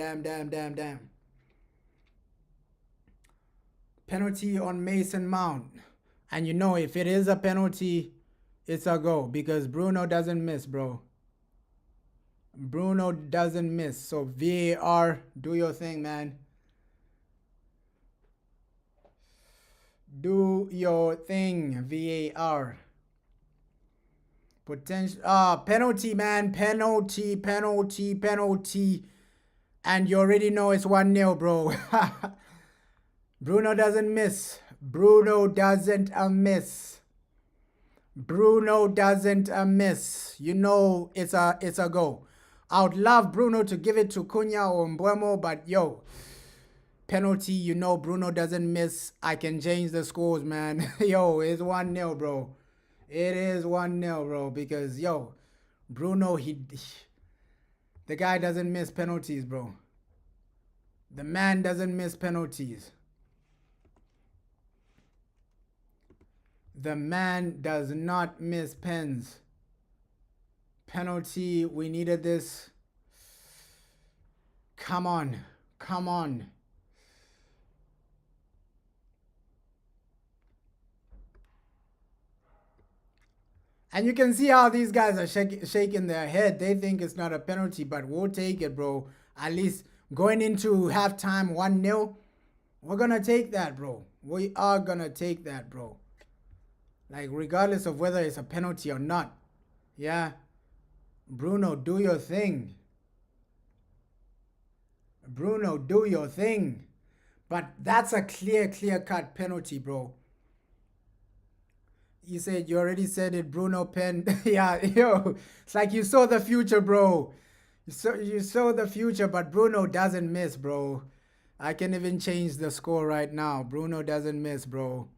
Penalty on Mason Mount. And you know, if it is a penalty, it's a goal, because Bruno doesn't miss, bro. Bruno doesn't miss. So VAR, do your thing, man. Do your thing, VAR. Potential penalty, man. Penalty. And you already know it's 1-0, bro. Bruno doesn't miss. Bruno doesn't miss. You know it's a goal. I would love Bruno to give it to Cunha or Mbeumo, but yo, penalty, you know Bruno doesn't miss. I can change the scores, man. Yo, it's 1-0, bro. It is 1-0, bro, because, yo, Bruno, the guy doesn't miss penalties, bro. The man doesn't miss penalties. The man does not miss pens. Penalty, we needed this. Come on. And you can see how these guys are shaking their head. They think it's not a penalty, but we'll take it, bro. At least going into halftime 1-0, we're going to take that, bro. We are going to take that, bro. Like, regardless of whether it's a penalty or not. Yeah. Bruno, do your thing. Bruno, do your thing. But that's a clear-cut penalty, bro. You already said it, Bruno pen. Yeah, yo. It's like you saw the future, bro. You saw the future, but Bruno doesn't miss, bro. I can even change the score right now. Bruno doesn't miss, bro.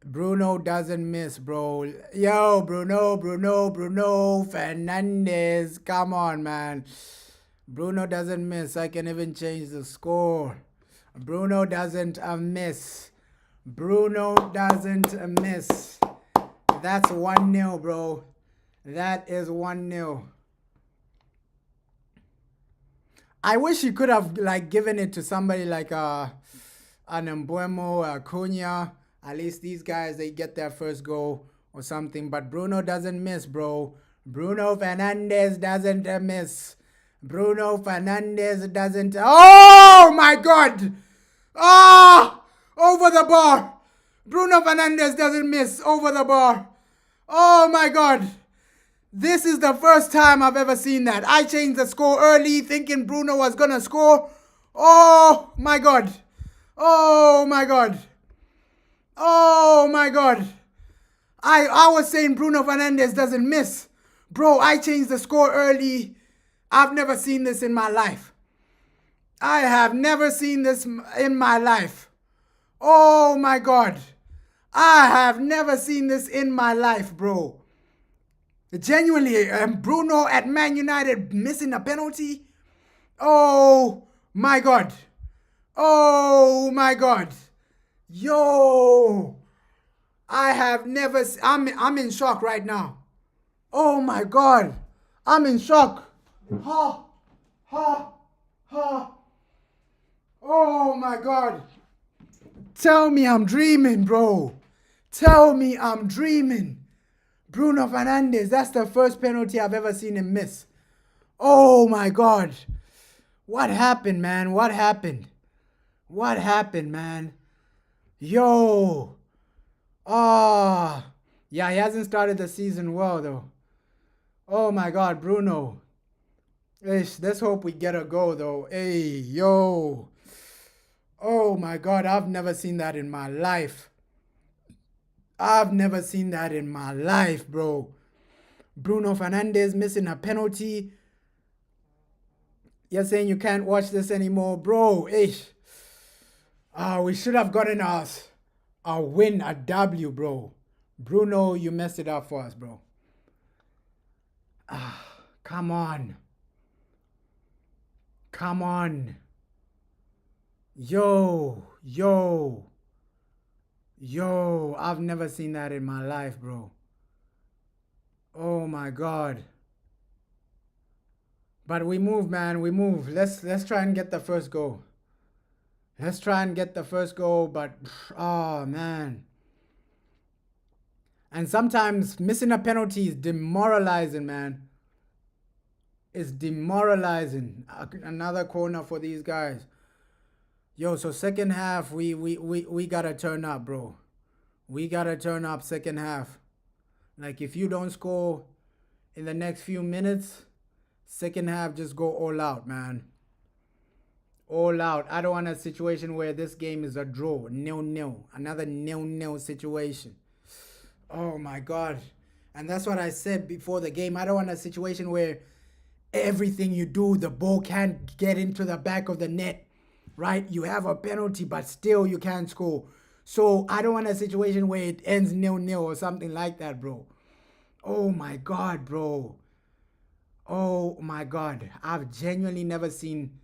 Bruno doesn't miss, bro. Yo, Bruno Fernandes. Come on, man. Bruno doesn't miss. I can even change the score. Bruno doesn't miss. Bruno doesn't miss. That's 1-0, bro. That is 1-0. I wish he could have like given it to somebody like an Mbeumo, Cunha. At least these guys, they get their first goal or something. But Bruno doesn't miss, bro. Bruno Fernandes doesn't miss. Bruno Fernandes doesn't. Oh my God! Over the bar. Bruno Fernandes doesn't miss. Over the bar. Oh my God. This is the first time I've ever seen that. I changed the score early thinking Bruno was going to score. Oh my God. Oh my God. Oh my God. I was saying Bruno Fernandes doesn't miss. Bro, I changed the score early. I've never seen this in my life. I have never seen this in my life. Oh my God. I have never seen this in my life, bro. Genuinely, Bruno at Man United missing a penalty. Oh my God. Oh my God. Yo. I have never I'm in shock right now. Oh my God. I'm in shock. Ha. Ha. Ha. Oh my God. Tell me I'm dreaming, bro. Tell me I'm dreaming. Bruno Fernandes, that's the first penalty I've ever seen him miss. Oh my God. What happened, man? What happened? What happened, man? Yo. Ah. Yeah, he hasn't started the season well, though. Oh my God, Bruno. Ish, let's hope we get a go, though. Hey, yo. Oh my God, I've never seen that in my life. I've never seen that in my life, bro. Bruno Fernandes missing a penalty. You're saying you can't watch this anymore, bro. Ish. We should have gotten us a win, a W, bro. Bruno, you messed it up for us, bro. Come on. Come on. Yo. Yo, I've never seen that in my life, bro. Oh my God. But we move, man. We move. Let's try and get the first goal. Let's try and get the first goal, but oh man. And sometimes missing a penalty is demoralizing, man. It's demoralizing. Another corner for these guys. Yo, so second half, we gotta turn up, bro. We gotta turn up second half. Like, if you don't score in the next few minutes, second half, just go all out, man. All out. I don't want a situation where this game is a draw. 0-0. Another 0-0 situation. Oh, my God. And that's what I said before the game. I don't want a situation where everything you do, the ball can't get into the back of the net. Right? You have a penalty, but still you can't score. So I don't want a situation where it ends 0-0 or something like that, bro. Oh my God, bro. Oh my God. I've genuinely never seen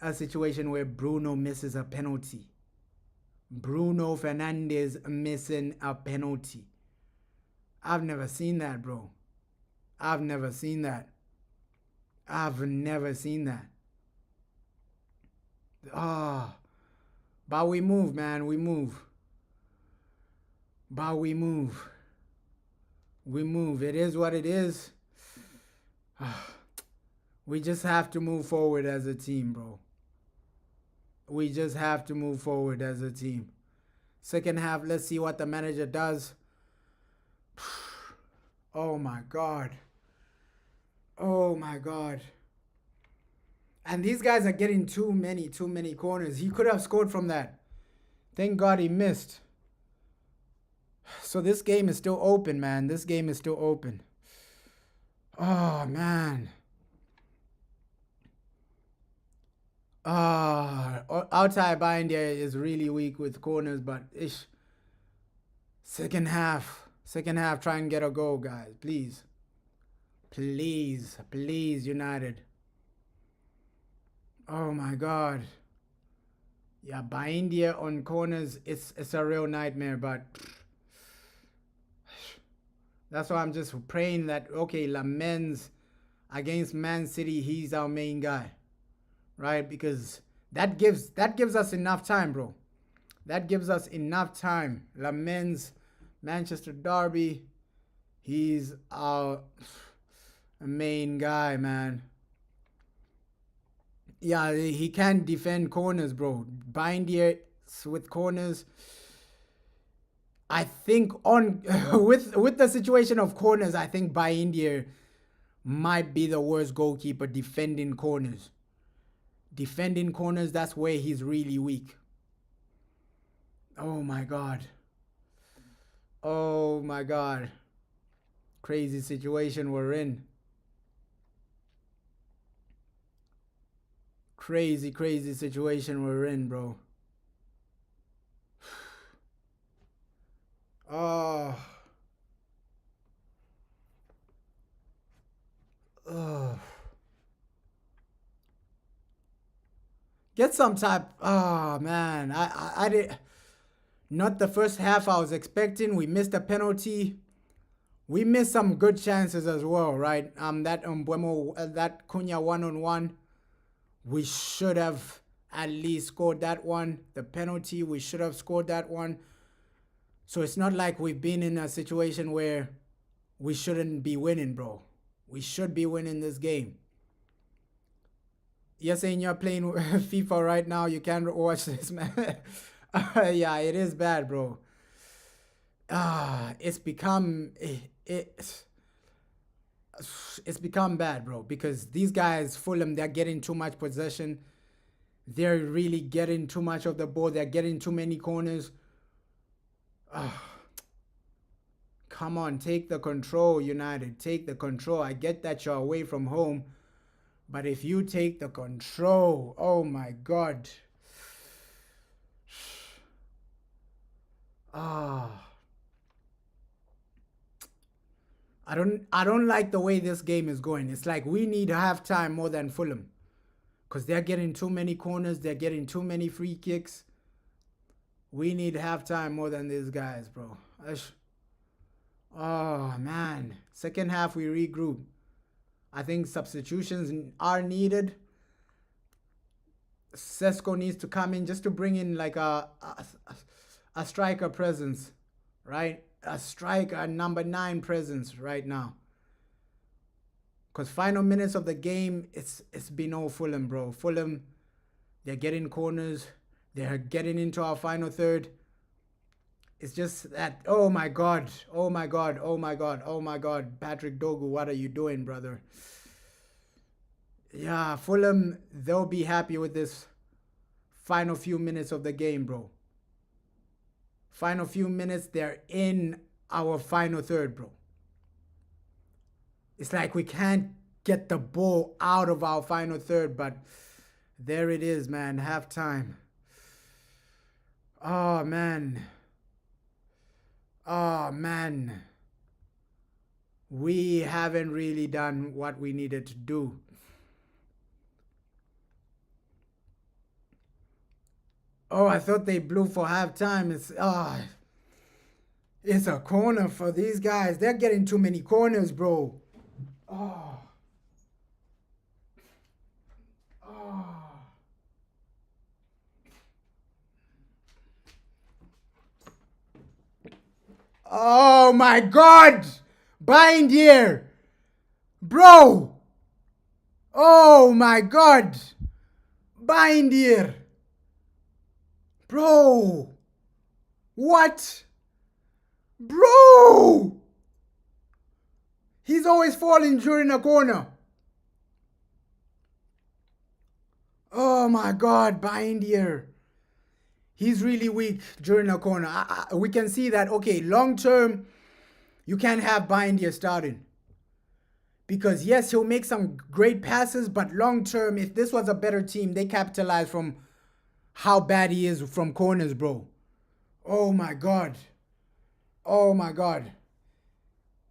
a situation where Bruno misses a penalty. Bruno Fernandes missing a penalty. I've never seen that, bro. I've never seen that. I've never seen that. But we move, man. We move. But we move. We move. It is what it is. We just have to move forward as a team, bro. We just have to move forward as a team. Second half, let's see what the manager does. Oh my God. Oh my God. And these guys are getting too many corners. He could have scored from that. Thank God he missed. So this game is still open, man. This game is still open. Oh, man. Outside Bayern is really weak with corners, but ish. Second half, try and get a goal, guys. Please. Please, United. Oh my God. Yeah, Bayern on corners, it's a real nightmare, but that's why I'm just praying that, okay, Lamens against Man City, he's our main guy. Right? Because that gives us enough time, bro. That gives us enough time. Lamens, Manchester Derby, he's our main guy, man. Yeah, he can't defend corners, bro. Bayern with corners. I think on with the situation of corners, I think Bayern might be the worst goalkeeper defending corners. Defending corners, that's where he's really weak. Oh my God. Oh my God. Crazy situation we're in. Crazy situation we're in, bro. Oh. Oh. Get some type. Oh man, I did not the first half I was expecting. We missed a penalty. We missed some good chances as well, right? That Mbeumo, that Cunha 1-on-1. We should have at least scored that one. The penalty, we should have scored that one. So it's not like we've been in a situation where we shouldn't be winning, bro. We should be winning this game. You're saying you're playing FIFA right now. You can't watch this, man. Yeah, it is bad, bro. It's become it's become bad, bro. Because these guys, Fulham, they're getting too much possession. They're really getting too much of the ball. They're getting too many corners. Come on, take the control, United. Take the control. I get that you're away from home. But if you take the control, oh my God. I don't like the way this game is going. It's like we need halftime more than Fulham. Because they're getting too many corners. They're getting too many free kicks. We need halftime more than these guys, bro. Oh, man. Second half, we regroup. I think substitutions are needed. Sesko needs to come in just to bring in like a striker presence, right? A striker, number 9 presence right now. Because final minutes of the game, it's been all Fulham, bro. Fulham, they're getting corners. They're getting into our final third. It's just that, oh my God, oh my God, oh my God, oh my God. Patrick Dogu, what are you doing, brother? Yeah, Fulham, they'll be happy with this final few minutes of the game, bro. Final few minutes, they're in our final third, bro. It's like we can't get the ball out of our final third, but there it is, man. Halftime. Oh, man. Oh, man. We haven't really done what we needed to do. Oh, I thought they blew for halftime. It's a corner for these guys. They're getting too many corners, bro. Oh. Oh my God! Bind here! Bro! Oh my God! Bind here! Bro! What? Bro! He's always falling during a corner. Oh my God, Bind here. He's really weak during a corner. We can see that, okay, long term, you can't have Bind here starting. Because yes, he'll make some great passes, but long term, if this was a better team, they capitalize from how bad he is from corners, bro. Oh my God. Oh my God.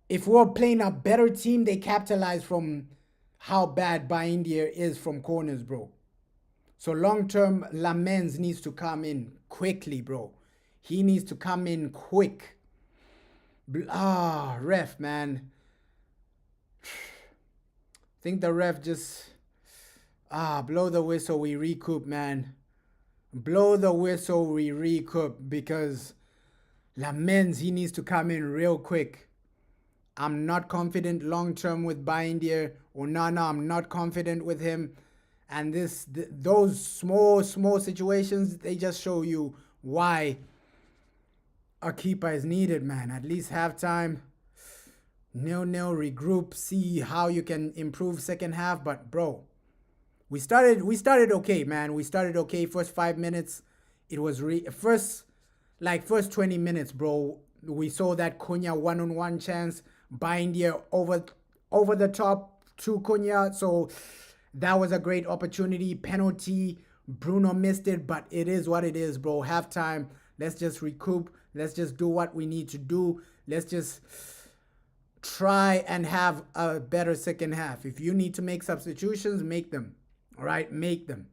If we're playing a better team, they capitalize from how bad Baindia is from corners, bro. So long term, Lamens needs to come in quickly, bro. He needs to come in quick. Ref, man. I think the ref just blow the whistle, we recoup, man. Blow the whistle, we recoup, because Lamens, he needs to come in real quick. I'm not confident long term with Baindia. Onana, I'm not confident with him. And those small situations, they just show you why a keeper is needed, man. At least halftime, 0-0, regroup, see how you can improve second half. But bro, we started okay, man. We started okay. First 5 minutes, it was like first 20 minutes, bro, we saw that Cunha one-on-one chance, Bindia over the top to Cunha. So that was a great opportunity. Penalty, Bruno missed it, but it is what it is, bro. Halftime, let's just recoup. Let's just do what we need to do. Let's just try and have a better second half. If you need to make substitutions, make them. All right, make them.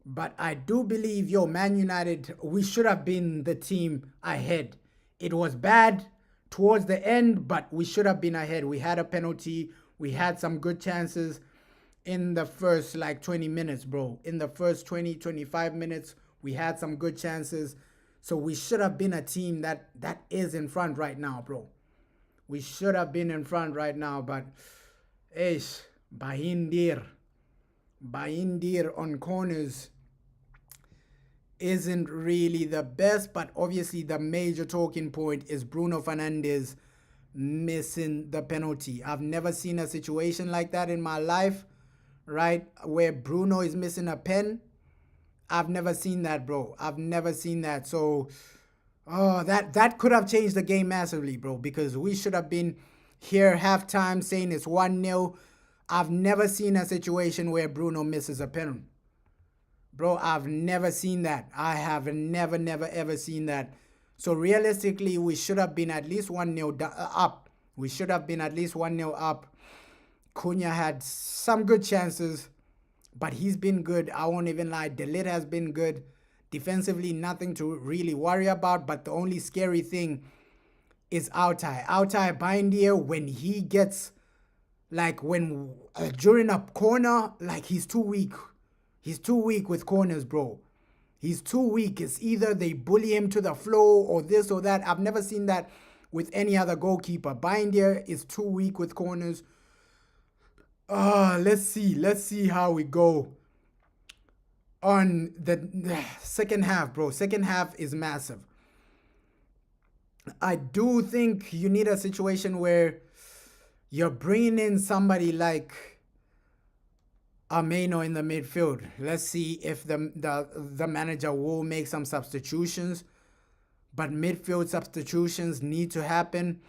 But I do believe, Man United, we should have been the team ahead. It was bad towards the end, but we should have been ahead. We had a penalty. We had some good chances in the first 20 minutes, bro. In the first 20, 25 minutes, we had some good chances. So we should have been a team that is in front right now, bro. We should have been in front right now, but Bahindir on corners isn't really the best, but obviously the major talking point is Bruno Fernandes missing the penalty. I've never seen a situation like that in my life, right? Where Bruno is missing a pen. I've never seen that, bro. I've never seen that. So, that could have changed the game massively, bro, because we should have been here halftime saying it's 1-0. I've never seen a situation where Bruno misses a penalty. Bro, I've never seen that. I have never, ever seen that. So realistically, we should have been at least 1-0 up. We should have been at least 1-0 up. Cunha had some good chances, but he's been good. I won't even lie. De Ligt has been good. Defensively, nothing to really worry about, but the only scary thing is Altay. Altay Bindia, when he gets, during a corner, he's too weak. He's too weak with corners, bro. He's too weak. It's either they bully him to the floor or this or that. I've never seen that with any other goalkeeper. Bindia is too weak with corners. Let's see how we go on the second half, bro. Second half is massive. I do think you need a situation where you're bringing in somebody like Ameno in the midfield. Let's see if the manager will make some substitutions, but midfield substitutions need to happen.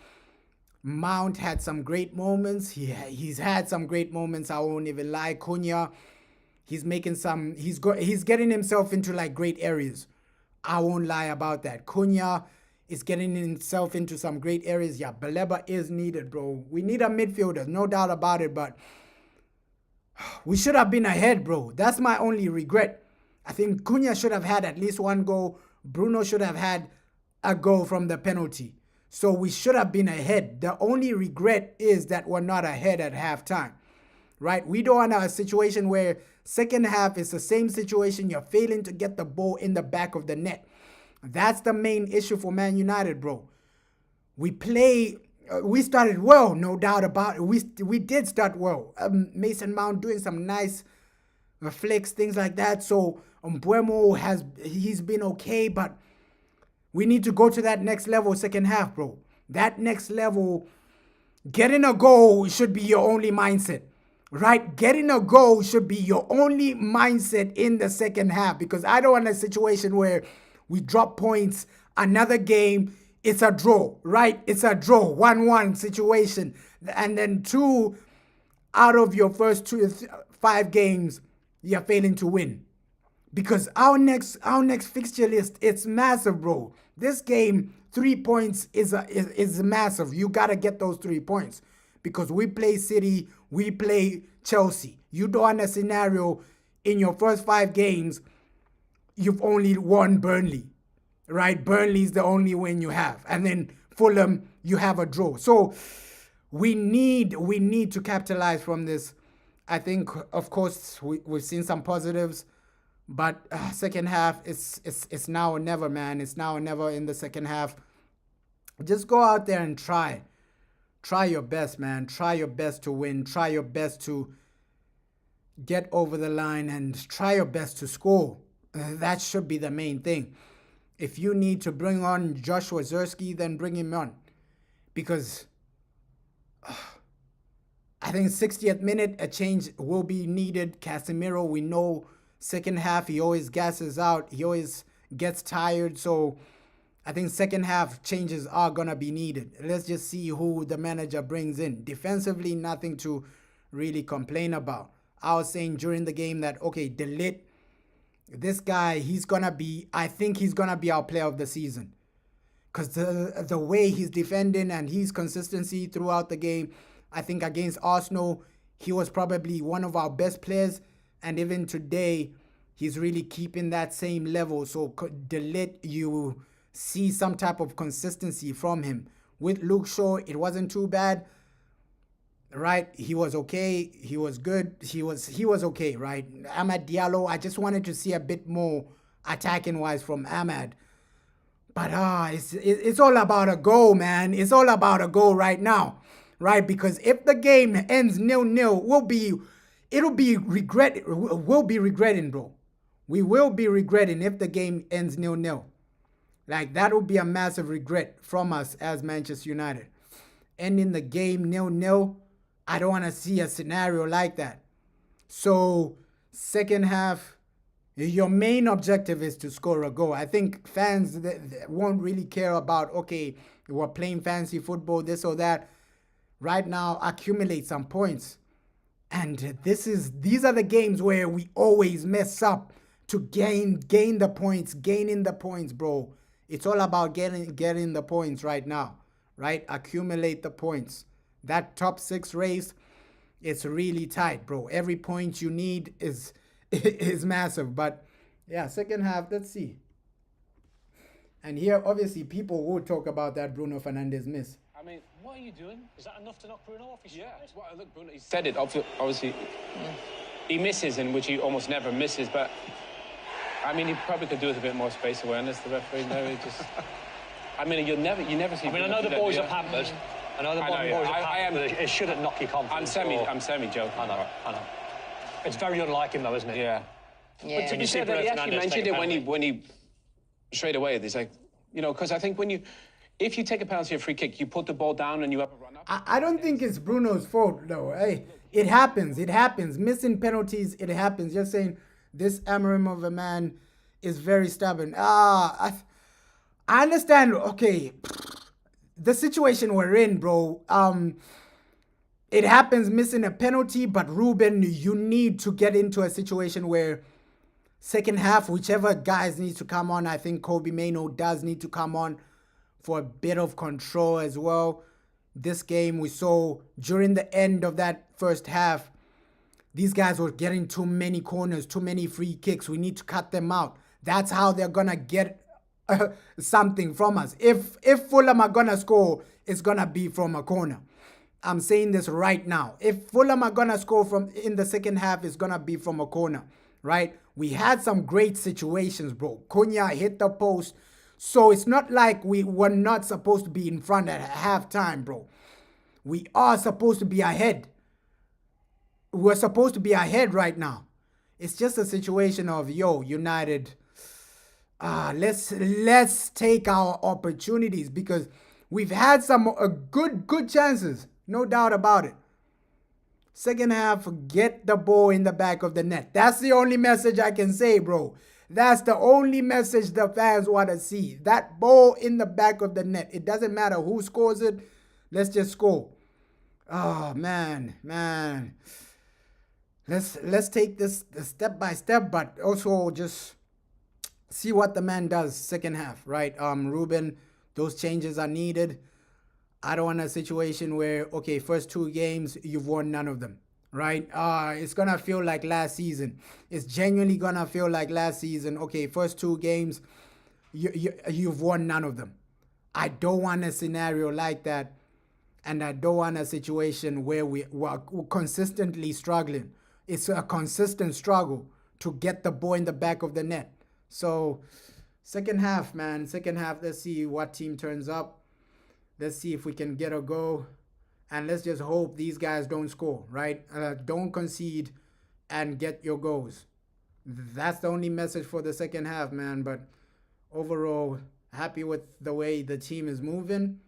Mount had some great moments. He's had some great moments. I won't even lie. Cunha, he's getting himself into great areas. I won't lie about that. Cunha is getting himself into some great areas. Yeah, Baleba is needed, bro. We need a midfielder, no doubt about it, but we should have been ahead, bro. That's my only regret. I think Cunha should have had at least one goal. Bruno should have had a goal from the penalty. So we should have been ahead. The only regret is that we're not ahead at halftime, right? We don't want a situation where second half is the same situation. You're failing to get the ball in the back of the net. That's the main issue for Man United, bro. We started well, no doubt about it. We did start well. Mason Mount doing some nice flicks, things like that. So Mbeumo he's been okay, but we need to go to that next level second half, bro. That next level, getting a goal should be your only mindset, right? Getting a goal should be your only mindset in the second half, because I don't want a situation where we drop points, another game, it's a draw, right? It's a draw, 1-1 situation. And then 2 out of your first 5 games, you're failing to win. Because our next fixture list, it's massive, bro. This game, 3 points is massive. You got to get those 3 points. Because we play City, we play Chelsea. You don't want a scenario in your first 5 games, you've only won Burnley. Right? Burnley's the only win you have. And then Fulham, you have a draw. So we need to capitalize from this. I think, of course, we've seen some positives, but second half, it's now or never, man. It's now or never in the second half. Just go out there and try. Try your best, man. Try your best to win. Try your best to get over the line and try your best to score. That should be the main thing. If you need to bring on Joshua Zirkzee, then bring him on. Because I think 60th minute, a change will be needed. Casemiro, we know second half, he always gasses out. He always gets tired. So I think second half changes are going to be needed. Let's just see who the manager brings in. Defensively, nothing to really complain about. I was saying during the game that, okay, De Ligt, this guy, I think he's going to be our player of the season. Because the way he's defending and his consistency throughout the game, I think against Arsenal, he was probably one of our best players. And even today, he's really keeping that same level. So De Ligt, you see some type of consistency from him. With Luke Shaw, it wasn't too bad, right? He was okay. He was good. He was okay, right? Amad Diallo, I just wanted to see a bit more attacking-wise from Amad. But it's all about a goal, man. It's all about a goal right now, right? Because if the game ends 0-0, we'll be regretting, bro. We will be regretting if the game ends 0-0. Like, that would be a massive regret from us as Manchester United. Ending the game 0-0, I don't want to see a scenario like that. So, second half, your main objective is to score a goal. I think fans they won't really care about, okay, we're playing fancy football, this or that. Right now, accumulate some points. And these are the games where we always mess up to gain the points, gaining the points, bro. It's all about getting the points right now, right? Accumulate the points. That top 6 race, it's really tight, bro. Every point you need is massive. But yeah, second half, let's see. And here, obviously, people will talk about that Bruno Fernandes miss. I mean, what are you doing? Is that enough to knock Bruno off his stride? Well, look, Bruno, he said it, obviously. He misses, in which he almost never misses, but I mean, he probably could do with a bit more space awareness, the referee. No, he just... I mean, you never see... I mean, I know the boys are pampered. I know the boys are pampered, but it shouldn't knock your confidence. I'm semi-joking. I know. It's very unlike him, though, isn't it? Yeah. But to be fair, he actually mentioned it when he straight away. There's like, you know, because I think if you take a penalty or free kick, you put the ball down and you have a run up. I don't think it's Bruno's fault, though. Hey, it happens. Missing penalties, it happens. Just saying, this Amarim of a man is very stubborn. I understand. Okay, the situation we're in, bro. It happens, missing a penalty, but Ruben, you need to get into a situation where second half, whichever guys needs to come on, I think Kobe Mainoo does need to come on for a bit of control as well. This game we saw during the end of that first half, these guys were getting too many corners, too many free kicks. We need to cut them out. That's how they're going to get something from us. If Fulham are going to score, it's going to be from a corner. I'm saying this right now. If Fulham are going to score in the second half, it's going to be from a corner, right? We had some great situations, bro. Cunha hit the post. So it's not like we were not supposed to be in front at halftime, bro. We are supposed to be ahead. We're supposed to be ahead right now. It's just a situation of, United, let's take our opportunities because we've had some good chances. No doubt about it. Second half, get the ball in the back of the net. That's the only message I can say, bro. That's the only message the fans want to see. That ball in the back of the net. It doesn't matter who scores it. Let's just score. Oh, man. Let's take this step by step, but also just see what the man does second half, right? Ruben, those changes are needed. I don't want a situation where, okay, first 2 games, you've won none of them, right? It's going to feel like last season. It's genuinely going to feel like last season. Okay, first 2 games, you've won none of them. I don't want a scenario like that, and I don't want a situation where we're consistently struggling. It's a consistent struggle to get the ball in the back of the net. So, second half, man. Second half, let's see what team turns up. Let's see if we can get a goal. And let's just hope these guys don't score, right? Don't concede and get your goals. That's the only message for the second half, man. But overall, happy with the way the team is moving.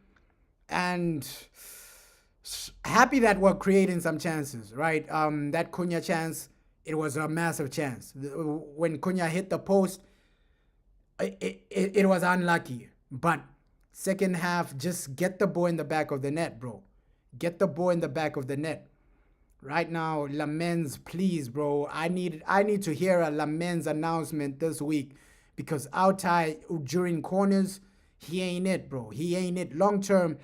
And happy that we're creating some chances, right? That Cunha chance, it was a massive chance. When Cunha hit the post, it was unlucky. But second half, just get the ball in the back of the net, bro. Get the ball in the back of the net. Right now, Lamens, please, bro. I need to hear a Lamens announcement this week, because Altai during corners, he ain't it, bro. He ain't it. Long term,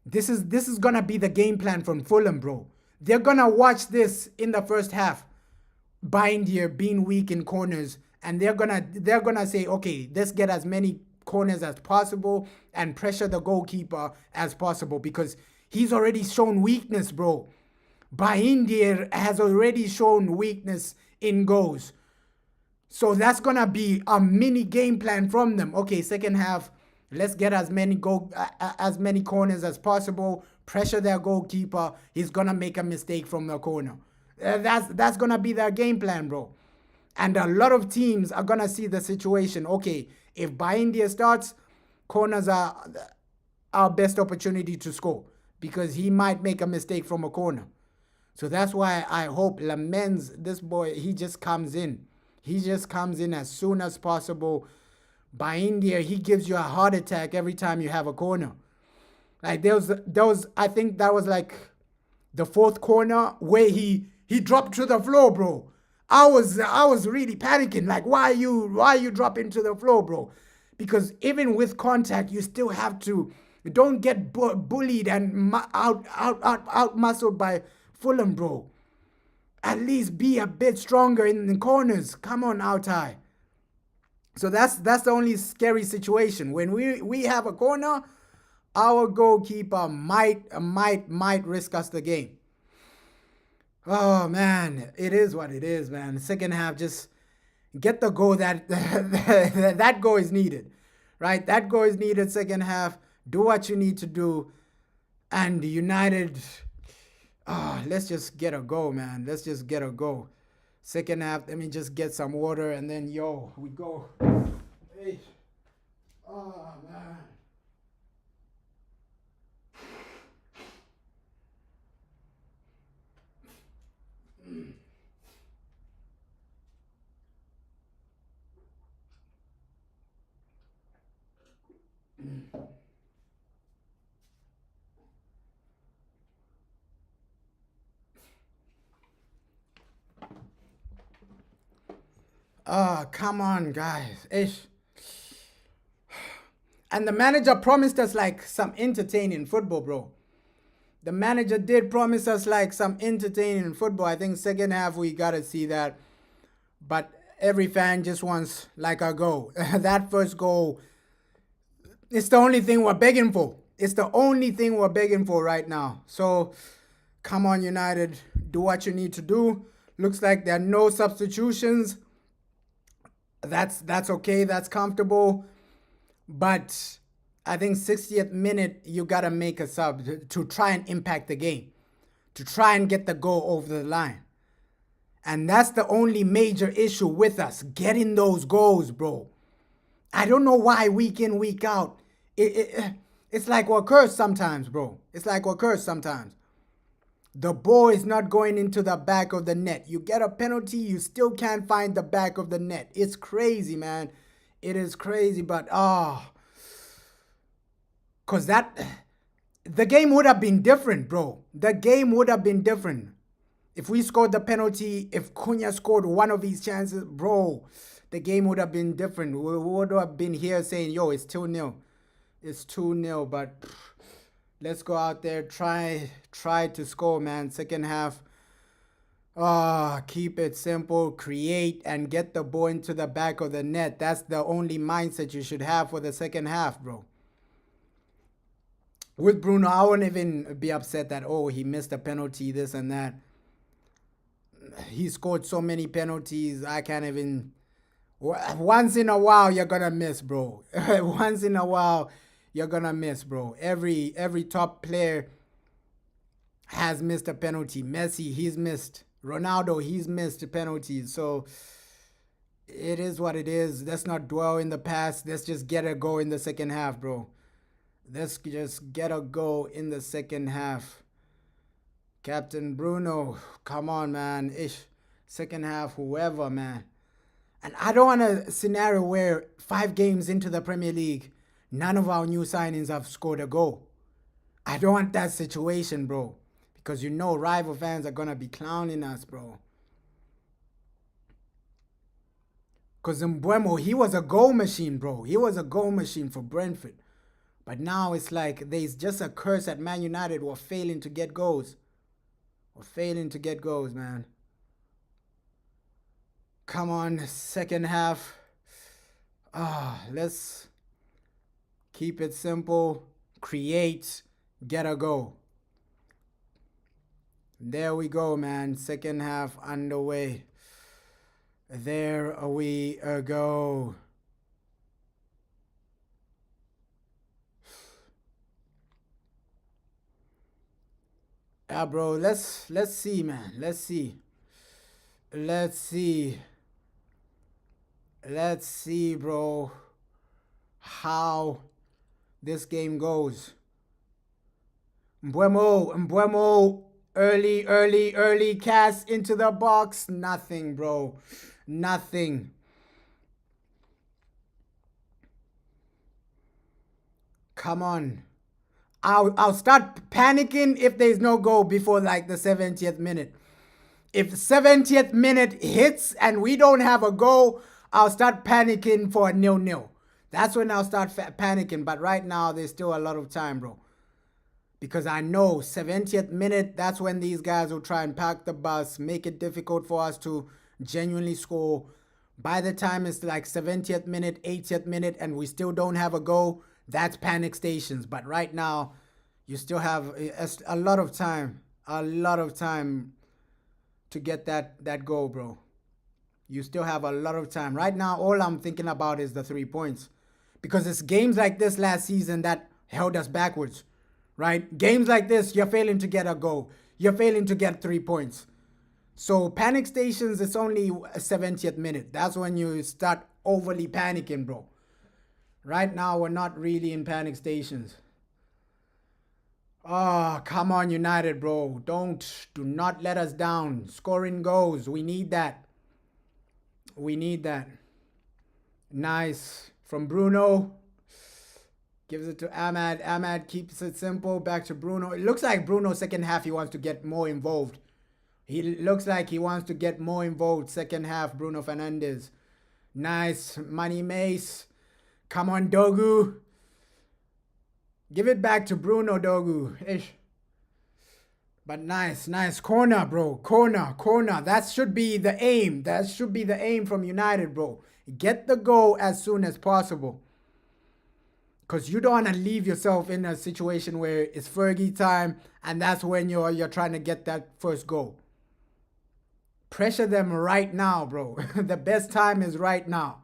this is gonna be the game plan from Fulham, bro. They're gonna watch this in the first half. Bindier being weak in corners, and they're gonna say, okay, let's get as many corners as possible and pressure the goalkeeper as possible, because he's already shown weakness, bro. Bindier has already shown weakness in goals. So that's gonna be a mini game plan from them. Okay, second half, let's get as many corners as possible, pressure their goalkeeper. He's gonna make a mistake from the corner. That's gonna be their game plan, bro. And a lot of teams are gonna see the situation. Okay, if Bindier starts, corners are our best opportunity to score, because he might make a mistake from a corner. So that's why I hope Lamens, this boy, he just comes in. He just comes in as soon as possible. Bindier, he gives you a heart attack every time you have a corner. Like there was I think that was like the fourth corner where he dropped to the floor, bro. I was really panicking. Like, why are you dropping to the floor, bro? Because even with contact, you still have to, don't get bullied and out muscled by Fulham, bro. At least be a bit stronger in the corners. Come on, Altai. So that's the only scary situation. When we have a corner, our goalkeeper might risk us the game. Oh man, it is what it is, man. The second half, just get the goal that goal is needed, right? That goal is needed. Second half, do what you need to do, and United. Let's just get a goal, man. Let's just get a goal. Second half, let me just get some water, and then we go. Hey. Oh man. Come on, guys. Ish. And the manager promised us like some entertaining football, bro. The manager did promise us like some entertaining football. I think second half we gotta see that. But every fan just wants like a goal. That first goal, it's the only thing we're begging for. It's the only thing we're begging for right now. So, come on, United. Do what you need to do. Looks like there are no substitutions. That's okay. That's comfortable. But I think 60th minute, you got to make a sub to try and impact the game. To try and get the goal over the line. And that's the only major issue with us. Getting those goals, bro. I don't know why week in, week out. It's like we're cursed sometimes, bro. It's like we're cursed sometimes. The ball is not going into the back of the net. You get a penalty, you still can't find the back of the net. It's crazy, man. It is crazy, but because the game would have been different, bro. The game would have been different. If we scored the penalty, if Cunha scored one of his chances, bro, the game would have been different. We would have been here saying, yo, it's 2-0. It's 2-0, but let's go out there, try to score, man. Second half, keep it simple, create, and get the ball into the back of the net. That's the only mindset you should have for the second half, bro. With Bruno, I wouldn't even be upset that, he missed a penalty, this and that. He scored so many penalties, I can't even... Once in a while, you're gonna miss, bro. Once in a while, you're gonna miss, bro. Every top player has missed a penalty. Messi, he's missed. Ronaldo, he's missed penalties. So it is what it is. Let's not dwell in the past. Let's just get a goal in the second half, bro. Let's just get a goal in the second half. Captain Bruno, come on, man. Second half, whoever, man. And I don't want a scenario where 5 games into the Premier League, none of our new signings have scored a goal. I don't want that situation, bro. Because you know rival fans are going to be clowning us, bro. Because Mbeumo, he was a goal machine, bro. He was a goal machine for Brentford. But now it's like there's just a curse at Man United. We're failing to get goals. We're failing to get goals, man. Come on, second half. Let's keep it simple. Create, get a goal. There we go, man. Second half underway. There we go. Yeah, bro. Let's see, man. Let's see. Let's see, bro, how this game goes. Mbeumo, early cast into the box. Nothing, bro. Nothing. Come on. I'll start panicking if there's no goal before like the 70th minute. If 70th minute hits and we don't have a goal, I'll start panicking for a 0-0. That's when I'll start panicking. But right now, there's still a lot of time, bro. Because I know 70th minute, that's when these guys will try and pack the bus, make it difficult for us to genuinely score. By the time it's like 70th minute, 80th minute, and we still don't have a goal, that's panic stations. But right now, you still have a lot of time. A lot of time to get that goal, bro. You still have a lot of time. Right now, all I'm thinking about is the 3 points. Because it's games like this last season that held us backwards, right? Games like this, you're failing to get a goal. You're failing to get 3 points. So panic stations, it's only a 70th minute. That's when you start overly panicking, bro. Right now, we're not really in panic stations. Oh, come on, United, bro. Do not let us down. Scoring goals. We need that. We need that. Nice. From Bruno. Gives it to Ahmad. Ahmad keeps it simple. Back to Bruno. It looks like Bruno, second half, he wants to get more involved. He looks like he wants to get more involved. Second half, Bruno Fernandes. Nice. Money Mace. Come on, Dogu. Give it back to Bruno, Dogu. Ish. But nice. Corner, bro. Corner. That should be the aim. That should be the aim from United, bro. Get the goal as soon as possible. Because you don't want to leave yourself in a situation where it's Fergie time and that's when you're trying to get that first goal. Pressure them right now, bro. The best time is right now.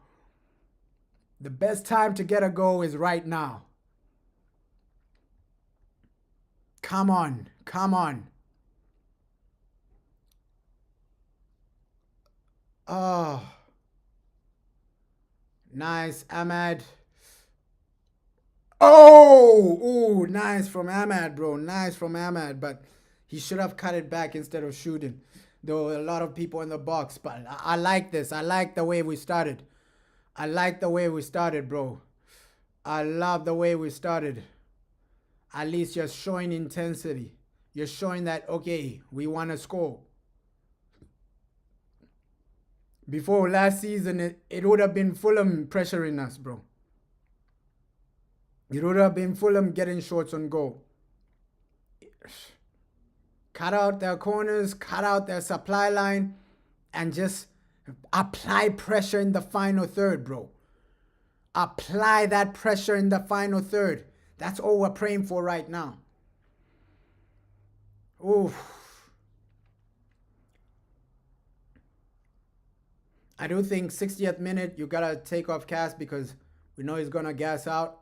The best time to get a goal is right now. Come on. Oh. Nice, Ahmad. Oh! Ooh, nice from Ahmad, bro. Nice from Ahmad. But he should have cut it back instead of shooting. There were a lot of people in the box. But I like this. I like the way we started. I like the way we started, bro. I love the way we started. At least you're showing intensity. You're showing that, okay, we want to score. Before last season, it would have been Fulham pressuring us, bro. It would have been Fulham getting shots on goal. Cut out their corners, cut out their supply line, and just apply pressure in the final third, bro. Apply that pressure in the final third. That's all we're praying for right now. Oof. I do think 60th minute, you got to take off Cass because we know he's going to gas out.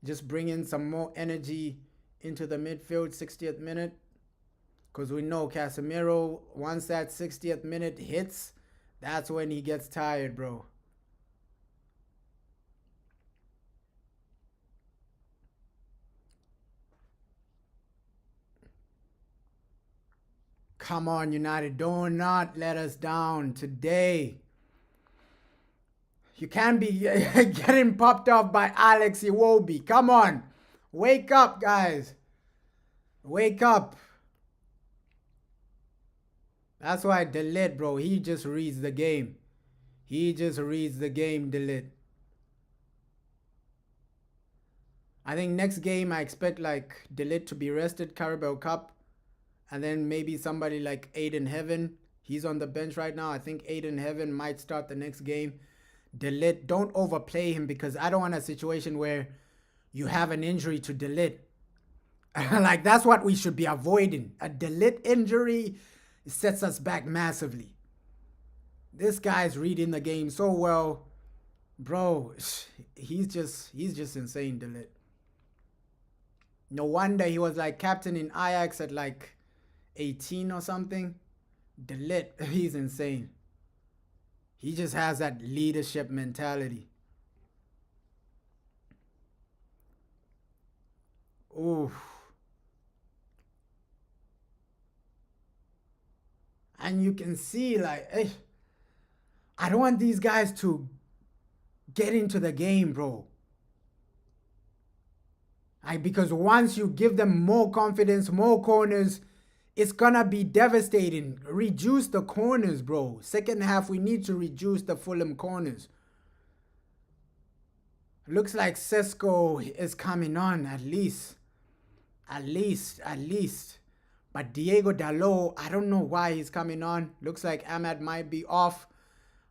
Just bring in some more energy into the midfield, 60th minute. Because we know Casemiro, once that 60th minute hits, that's when he gets tired, bro. Come on, United. Do not let us down today. You can't be getting popped off by Alex Iwobi. Come on. Wake up, guys. Wake up. That's why Delete, bro. He just reads the game. He just reads the game, Delete. I think next game I expect like Delete to be rested, Carabao Cup. And then maybe somebody like Aiden Heaven. He's on the bench right now. I think Aiden Heaven might start the next game. Delete, don't overplay him because I don't want a situation where you have an injury to Delete. Like that's what we should be avoiding. A Delete injury sets us back massively. This guy's reading the game so well. Bro, he's just insane, Delete. No wonder he was like captain in Ajax at like 18 or something. Delete, he's insane. He just has that leadership mentality. Ooh. And you can see like, hey, I don't want these guys to get into the game, bro. Because once you give them more confidence, more corners, it's gonna be devastating. Reduce the corners, bro. Second half, we need to reduce the Fulham corners. Looks like Sesko is coming on, at least. At least. But Diego Dalot, I don't know why he's coming on. Looks like Ahmad might be off.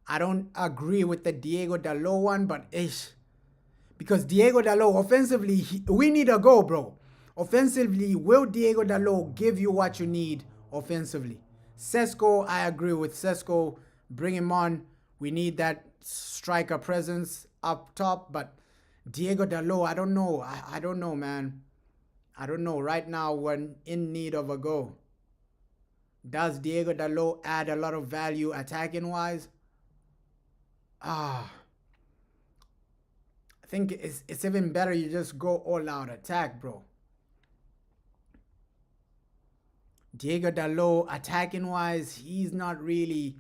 I don't agree with the Diego Dalot one, but ish. Because Diego Dalot, offensively, we need a goal, bro. Offensively, will Diego Dalot give you what you need offensively? Sesko, I agree with Sesko. Bring him on. We need that striker presence up top. But Diego Dalot, I don't know. I don't know, man. I don't know. Right now, we're in need of a goal. Does Diego Dalot add a lot of value attacking-wise? I think it's even better you just go all-out attack, bro. Diego Dalot, attacking-wise, he's not really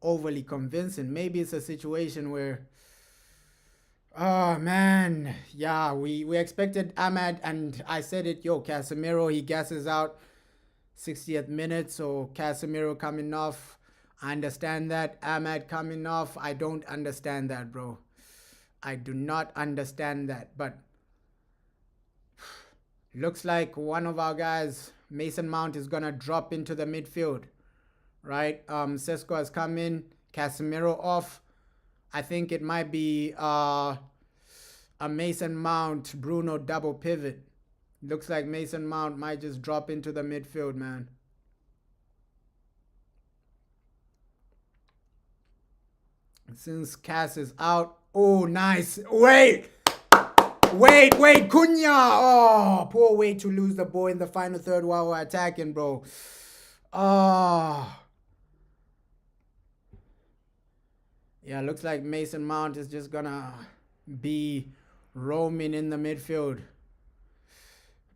overly convincing. Maybe it's a situation where, oh, man. Yeah, we expected Ahmad, and I said it, yo, Casemiro, he gasses out 60th minute, so Casemiro coming off. I understand that. Ahmad coming off, I don't understand that, bro. I do not understand that, but looks like one of our guys, Mason Mount, is going to drop into the midfield, right? Sesko has come in, Casemiro off. I think it might be a Mason Mount, Bruno double pivot. Looks like Mason Mount might just drop into the midfield, man. Since Cass is out. Oh, nice. Wait, Cunha. Oh, poor way to lose the ball in the final third while we're attacking, bro. Oh. Yeah, looks like Mason Mount is just gonna be roaming in the midfield.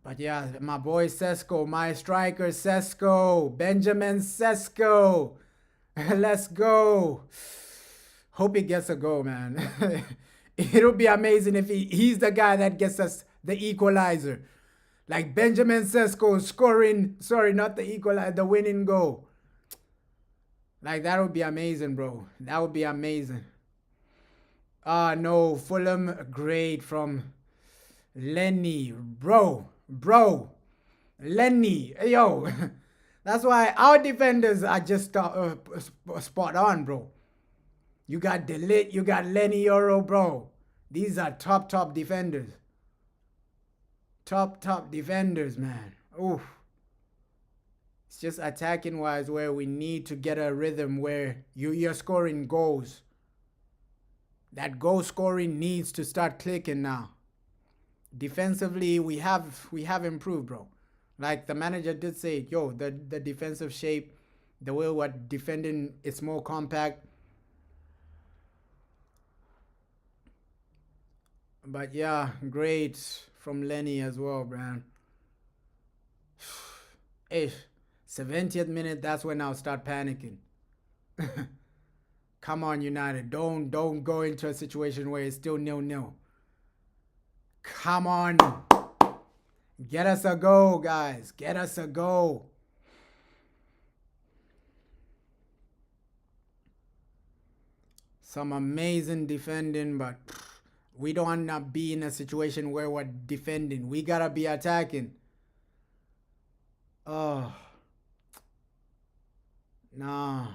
But yeah, my boy Sesko, my striker Sesko, Benjamin Sesko. Let's go. Hope he gets a goal, man. It'll be amazing if he's the guy that gets us the equalizer. Like Benjamin Sesko scoring, sorry, not the equalizer, the winning goal. Like, that would be amazing, bro. That would be amazing. No, Fulham, great from Lenny. Bro. Lenny, yo. That's why our defenders are just spot on, bro. You got Delete, you got Lenny Euro, bro. These are top defenders. Top defenders, man. Oof. It's just attacking wise where we need to get a rhythm where you're scoring goals. That goal scoring needs to start clicking now. Defensively, we have improved, bro. Like the manager did say, yo, the defensive shape, the way we're defending, it's more compact. But yeah, great from Lenny as well, man. Hey, 70th minute, that's when I'll start panicking. Come on, United. Don't go into a situation where it's still 0-0. Come on. Get us a goal, guys. Get us a goal. Some amazing defending, but we don't want to be in a situation where we're defending. We got to be attacking. Oh. Nah.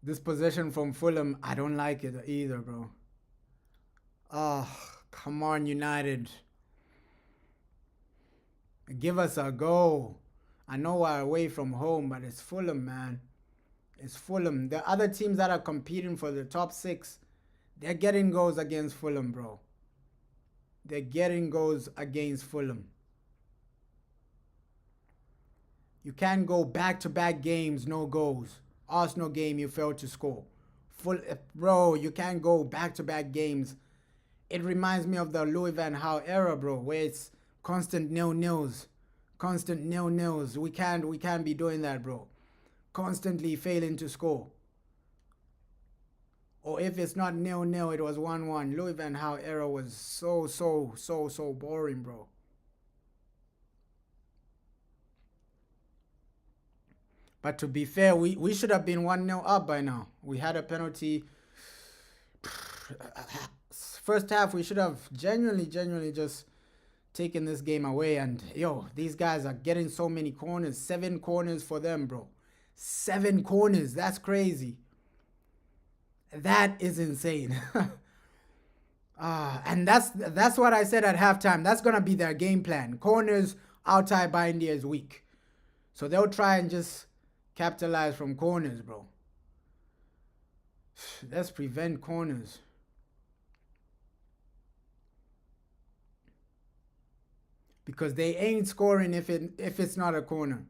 This possession from Fulham, I don't like it either, bro. Oh, come on, United. Give us a goal. I know we're away from home, but it's Fulham, man. It's Fulham. The other teams that are competing for the top 6, they're getting goals against Fulham, bro. They're getting goals against Fulham. You can't go back-to-back games, no goals. Arsenal game, you failed to score. Bro, you can't go back-to-back games. It reminds me of the Louis van Gaal era, bro, where it's constant nil-nils. Constant nil-nils. We can't be doing that, bro. Constantly failing to score. Or if it's not 0-0, it was 1-1. Louis van Gaal era was so boring, bro. But to be fair, we should have been 1-0 up by now. We had a penalty. First half, we should have genuinely just taken this game away. And, yo, these guys are getting so many corners. 7 corners for them, bro. 7 corners. That's crazy. That is insane. And that's what I said at halftime. That's going to be their game plan. Corners, Altay Bayindia is weak. So they'll try and just capitalize from corners, bro. Let's prevent corners. Because they ain't scoring if it's not a corner.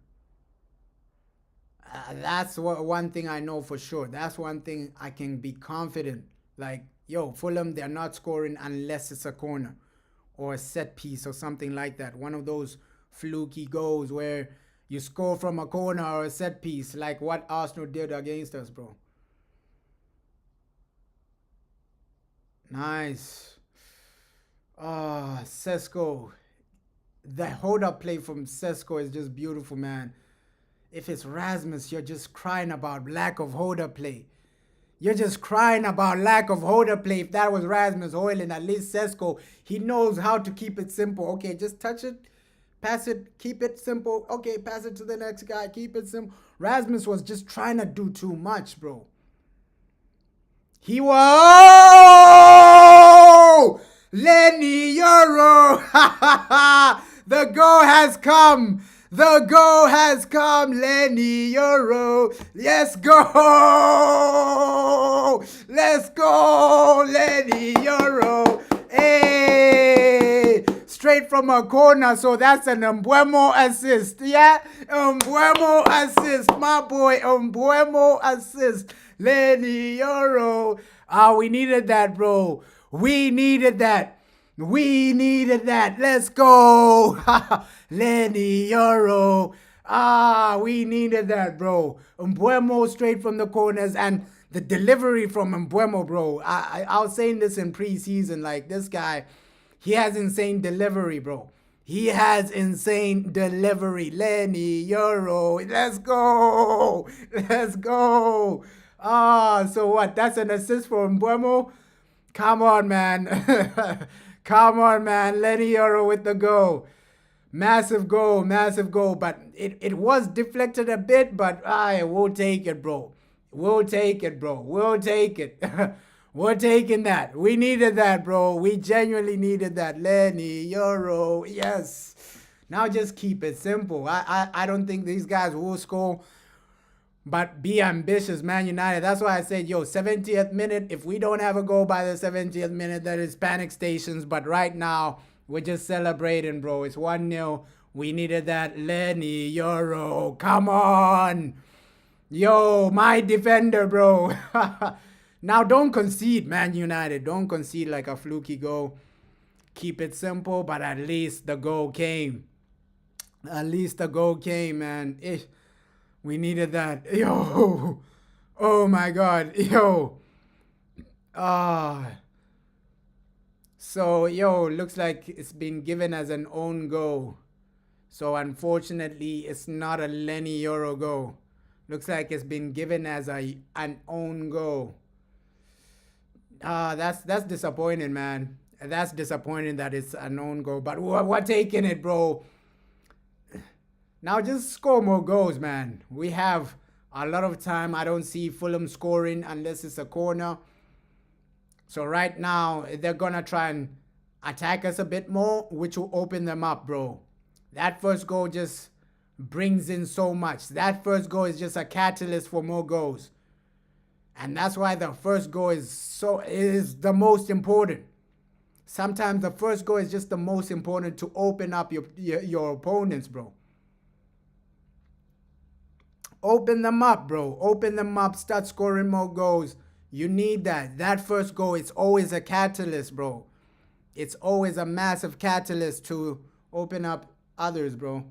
That's one thing I know for sure. That's one thing I can be confident. Like, yo, Fulham, they're not scoring unless it's a corner or a set piece or something like that. One of those fluky goals where you score from a corner or a set piece, like what Arsenal did against us, bro. Nice. Sesko. The hold-up play from Sesko is just beautiful, man. If it's Rasmus, you're just crying about lack of hold-up play. You're just crying about lack of hold-up play. If that was Rasmus Højlund, at least Sesko, he knows how to keep it simple. Okay, just touch it. Pass it, keep it simple. Okay, pass it to the next guy, keep it simple. Rasmus was just trying to do too much, bro. He was... Lenny Euro! The goal has come! The goal has come, Lenny Euro! Let's go! Let's go, Lenny Euro! Hey! Straight from a corner, so that's an Mbeumo assist, yeah? Mbeumo assist, my boy, Mbeumo assist. Lenny Euro. We needed that, bro. We needed that. We needed that. Let's go. Lenny Euro. We needed that, bro. Mbeumo straight from the corners, and the delivery from Mbeumo, bro. I was saying this in preseason, like, this guy, he has insane delivery, bro. He has insane delivery. Lenny Euro. Let's go. Let's go. So what? That's an assist for Mbeumo? Come on, man. Come on, man. Lenny Euro with the goal. Massive goal, massive goal. But it was deflected a bit, but we'll take it, bro. We'll take it, bro. We'll take it. We're taking that. We needed that, bro. We genuinely needed that. Lenny Euro. Yes. Now just keep it simple. I don't think these guys will score. But be ambitious, Man United. That's why I said, yo, 70th minute. If we don't have a goal by the 70th minute, that is panic stations. But right now, we're just celebrating, bro. It's 1-0. We needed that. Lenny Euro. Come on. Yo, my defender, bro. Now, don't concede, Man United. Don't concede like a fluky goal. keep it simple, but at least the goal came. At least the goal came, man. We needed that. Yo. Oh my God. Yo. So, looks like it's been given as an own goal. So, unfortunately, it's not a Lenny Yoro goal. Looks like it's been given as an own goal. That's disappointing, man. That's disappointing that it's an own goal. But we're taking it, bro. Now just score more goals, man. We have a lot of time. I don't see Fulham scoring unless it's a corner. So right now, they're going to try and attack us a bit more, which will open them up, bro. That first goal just brings in so much. That first goal is just a catalyst for more goals. And that's why the first goal is the most important. Sometimes the first goal is just the most important to open up your opponents, bro. Open them up, bro. Open them up. Start scoring more goals. You need that. That first goal is always a catalyst, bro. It's always a massive catalyst to open up others, bro.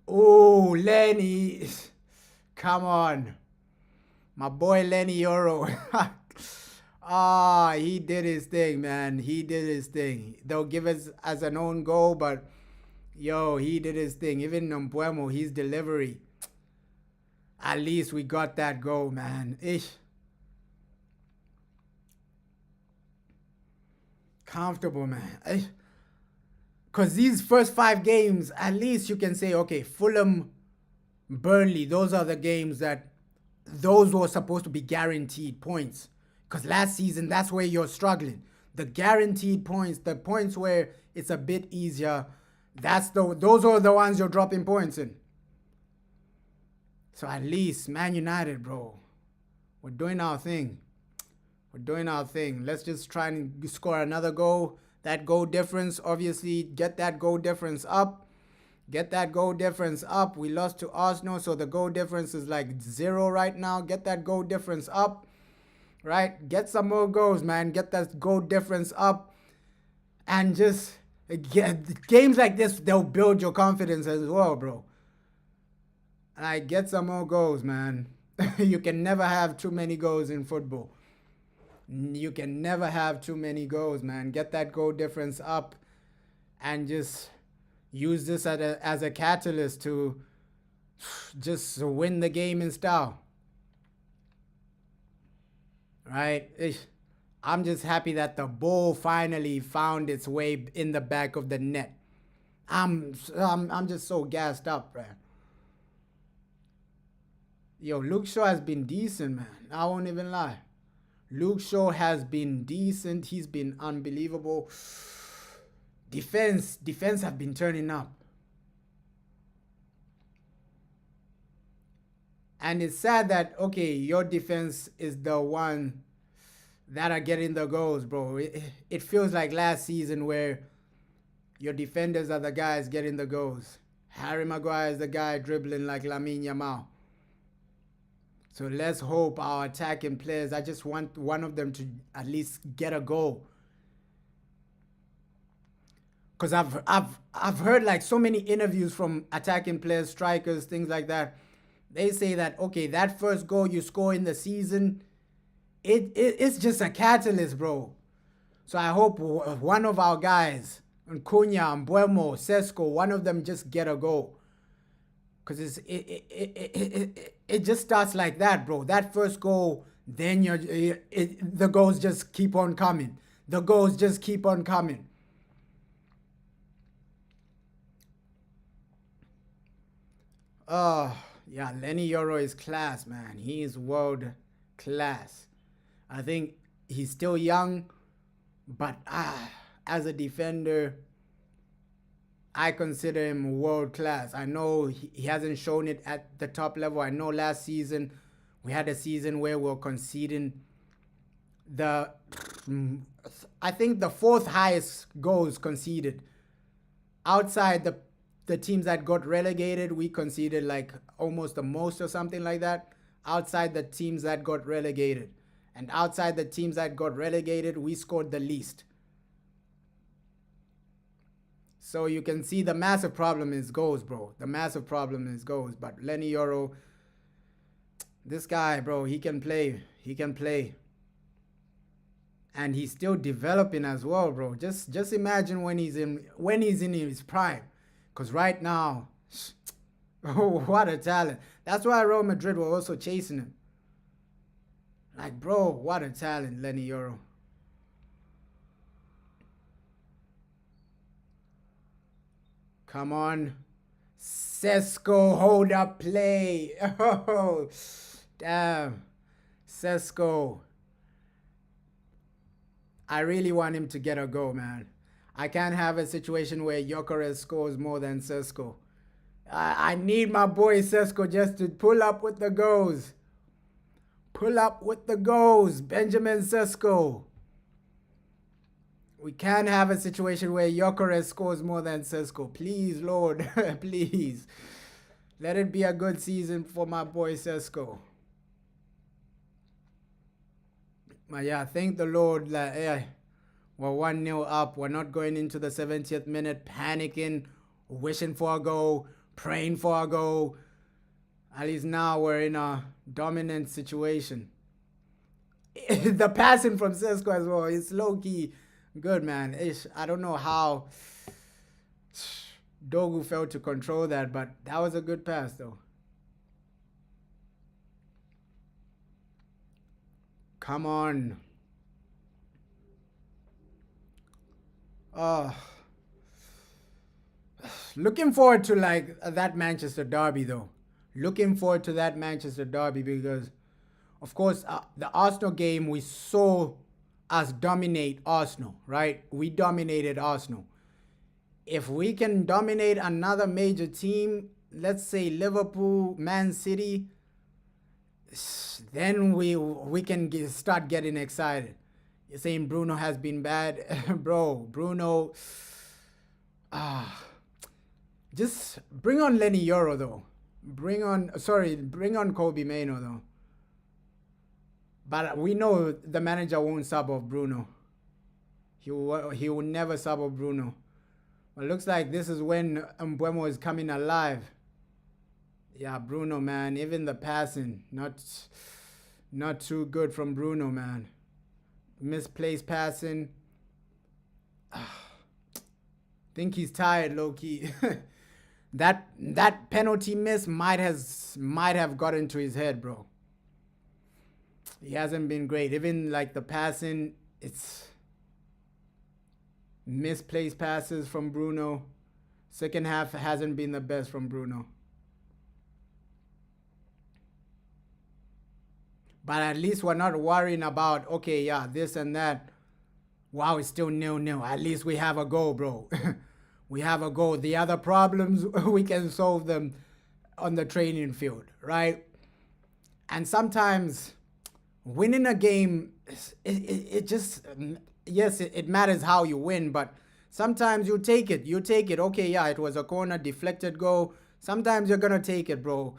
Oh, Lenny. Come on. My boy Lenny Yoro. He did his thing, man. He did his thing. They'll give us as an own goal, but he did his thing. Even Mbuemo, his delivery. At least we got that goal, man. Comfortable, man. Because these first 5 games, at least you can say, okay, Fulham, Burnley, those are the games that those were supposed to be guaranteed points. Because last season, that's where you're struggling. The guaranteed points, the points where it's a bit easier, those are the ones you're dropping points in. So at least, Man United, bro, we're doing our thing. We're doing our thing. Let's just try and score another goal. That goal difference, obviously, get that goal difference up. Get that goal difference up. We lost to Arsenal, so the goal difference is like 0 right now. Get that goal difference up, right? Get some more goals, man. Get that goal difference up. And just get games like this, they'll build your confidence as well, bro. Like, get some more goals, man. You can never have too many goals in football. You can never have too many goals, man. Get that goal difference up and just use this as a catalyst to just win the game in style. Right? I'm just happy that the ball finally found its way in the back of the net. I'm just so gassed up, man. Luke Shaw has been decent, man. I won't even lie. Luke Shaw has been decent. He's been unbelievable. Defense have been turning up. And it's sad that, okay, your defense is the one that are getting the goals, bro. It feels like last season where your defenders are the guys getting the goals. Harry Maguire is the guy dribbling like Lamine Yamal. So let's hope our attacking players, I just want one of them to at least get a goal. Because I've heard like so many interviews from attacking players, strikers, things like that. They say that, okay, that first goal you score in the season, it's just a catalyst, bro. So I hope one of our guys, Cunha, Mbuemo, Sesko, one of them just get a goal. Because it just starts like that, bro. That first goal, then the goals just keep on coming. The goals just keep on coming. Oh, yeah, Lenny Yoro is class, man. He is world class. I think he's still young, but as a defender, I consider him world class. I know he hasn't shown it at the top level. I know last season we had a season where we were conceding I think the 4th highest goals conceded. Outside the teams that got relegated, we conceded like almost the most or something like that. Outside the teams that got relegated. And outside the teams that got relegated, we scored the least. So you can see the massive problem is goals, bro. The massive problem is goals. But Lenny Yoro, this guy, bro, he can play. He can play. And he's still developing as well, bro. Just imagine when he's in his prime. Because right now, oh, what a talent. That's why Real Madrid were also chasing him. Like, bro, what a talent, Lenny Yoro. Come on. Sesko, hold up play. Oh, damn. Sesko. I really want him to get a goal, man. I can't have a situation where Gyökeres scores more than Sesko. I need my boy Sesko just to pull up with the goals. Pull up with the goals, Benjamin Sesko. We can't have a situation where Gyökeres scores more than Sesko. Please, Lord, please. Let it be a good season for my boy Sesko. But yeah, thank the Lord that we're 1-0 up. We're not going into the 70th minute panicking, wishing for a goal, praying for a goal. At least now we're in a dominant situation. The passing from Sesko as well, it's low-key good, man. I don't know how Dogu failed to control that, but that was a good pass, though. Come on. Looking forward to like that Manchester derby, though. Looking forward to that Manchester derby because, of course, the Arsenal game, we saw us dominate Arsenal, right? We dominated Arsenal. If we can dominate another major team, let's say Liverpool, Man City, then we can start getting excited. You're saying Bruno has been bad? Bro, Bruno... just bring on Lenny Yoro, though. Bring on Kobe Mainoo, though. But we know the manager won't sub off Bruno. He will never sub off Bruno. But it looks like this is when Mbeumo is coming alive. Yeah, Bruno, man. Even the passing, not too good from Bruno, man. Misplaced passing. Think he's tired, low-key. That penalty miss might have got into his head, bro. He hasn't been great. Even like the passing, it's misplaced passes from Bruno. Second half hasn't been the best from Bruno. But at least we're not worrying about, okay, yeah, this and that. Wow, it's still 0-0. At least we have a goal, bro. We have a goal. The other problems, we can solve them on the training field, right? And sometimes winning a game, it just, yes, it matters how you win, but sometimes you take it. You take it. Okay, yeah, it was a corner, deflected goal. Sometimes you're going to take it, bro.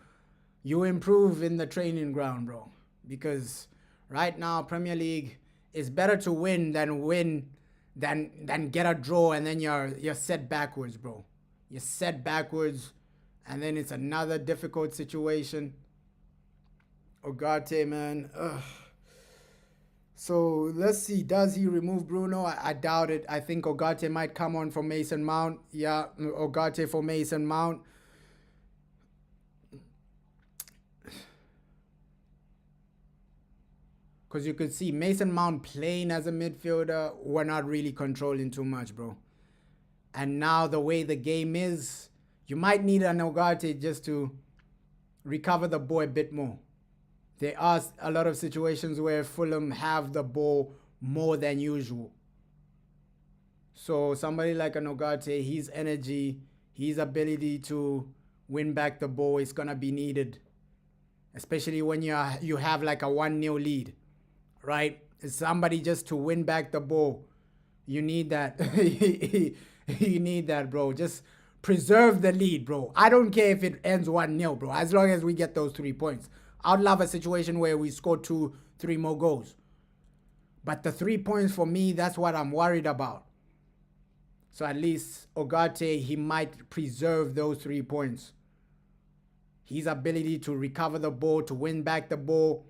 You improve in the training ground, bro. Because right now, Premier League, it's better to win than get a draw and then you're set backwards, bro. You're set backwards and then it's another difficult situation. Ugarte, man. Ugh. So let's see. Does he remove Bruno? I doubt it. I think Ugarte might come on for Mason Mount. Yeah, Ugarte for Mason Mount. Because you could see Mason Mount playing as a midfielder, we're not really controlling too much, bro. And now the way the game is, you might need an Ugarte just to recover the ball a bit more. There are a lot of situations where Fulham have the ball more than usual. So somebody like an Ugarte, his energy, his ability to win back the ball is going to be needed. Especially when you have like a 1-0 lead. Right? It's somebody just to win back the ball. You need that. You need that, bro. Just preserve the lead, bro. I don't care if it ends 1-0, bro. As long as we get those 3 points. I'd love a situation where we score 2-3 more goals. But the 3 points for me, that's what I'm worried about. So at least Ugarte, he might preserve those 3 points. His ability to recover the ball, to win back the ball,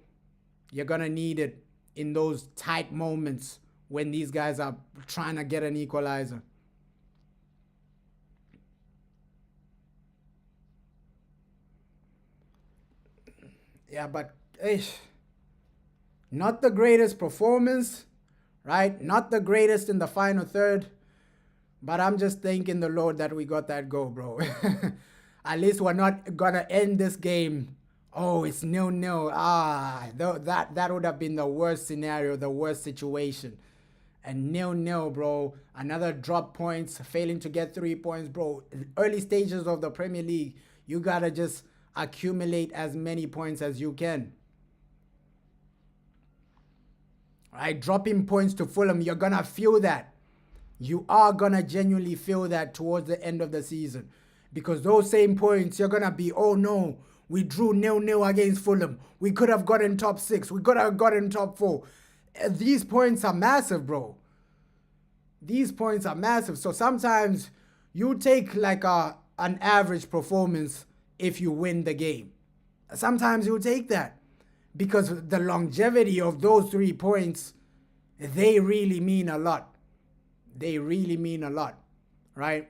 you're going to need it in those tight moments when these guys are trying to get an equalizer. Yeah, but not the greatest performance, right? Not the greatest in the final third. But I'm just thanking the Lord that we got that goal, bro. At least we're not going to end this game. Oh, it's 0-0. That would have been the worst scenario, the worst situation. And 0-0, bro. Another drop points, failing to get 3 points, bro. Early stages of the Premier League, you got to just accumulate as many points as you can. Right? Dropping points to Fulham, you're going to feel that. You are going to genuinely feel that towards the end of the season. Because those same points, you're going to be, oh no, we drew 0-0 against Fulham. We could have gotten top 6. We could have gotten top 4. These points are massive, bro. These points are massive. So sometimes you take like an average performance if you win the game. Sometimes you take that. Because the longevity of those 3 points, they really mean a lot. They really mean a lot, right?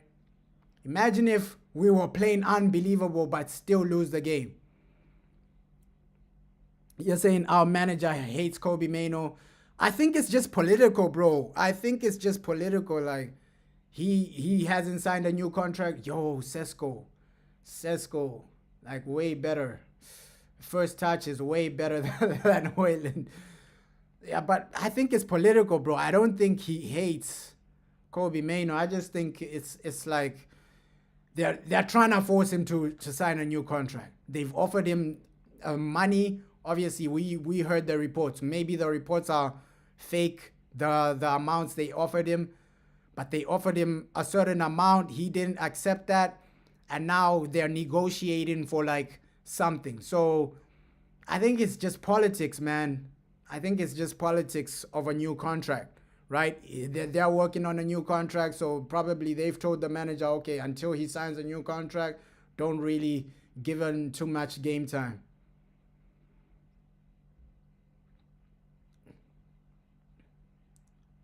Imagine if we were playing unbelievable but still lose the game. You're saying our manager hates Kobe Mainoo. I think it's just political, bro. I think it's just political. Like, he hasn't signed a new contract. Yo, Sesko, like way better. First touch is way better than Hoyland. Yeah, but I think it's political, bro. I don't think he hates Kobe Mainoo. I just think it's like they're trying to force him to sign a new contract. They've offered him money. Obviously, we heard the reports. Maybe the reports are fake, the amounts they offered him, but they offered him a certain amount. He didn't accept that, and now they're negotiating for like something. So I think it's just politics, man. I think it's just politics of a new contract. Right? They're working on a new contract, so probably they've told the manager, okay, until he signs a new contract, don't really give him too much game time.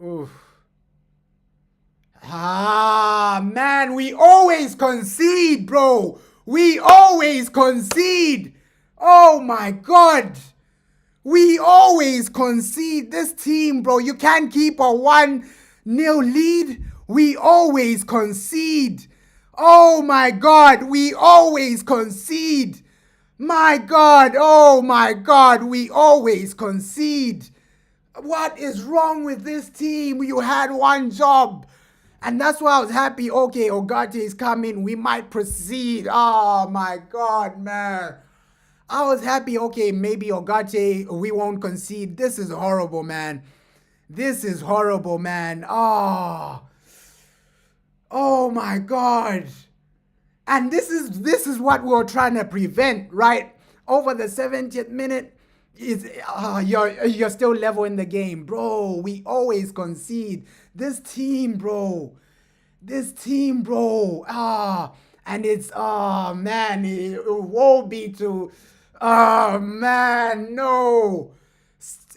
Oof. Man, we always concede, bro. We always concede. Oh, my God. We always concede. This team, bro, you can't keep a 1-0 lead. We always concede. Oh my God, we always concede. My God, oh my God, we always concede. What is wrong with this team? You had one job. And that's why I was happy. Okay, Ugarte is coming. We might proceed. Oh my God, man. I was happy, okay, maybe Ugarte, we won't concede. This is horrible, man. This is horrible, man. Oh my God. And this is what we're trying to prevent, right? Over the 70th minute, you're still level in the game. Bro, we always concede. This team, bro. And it's, man, it won't be to... Oh, man, no.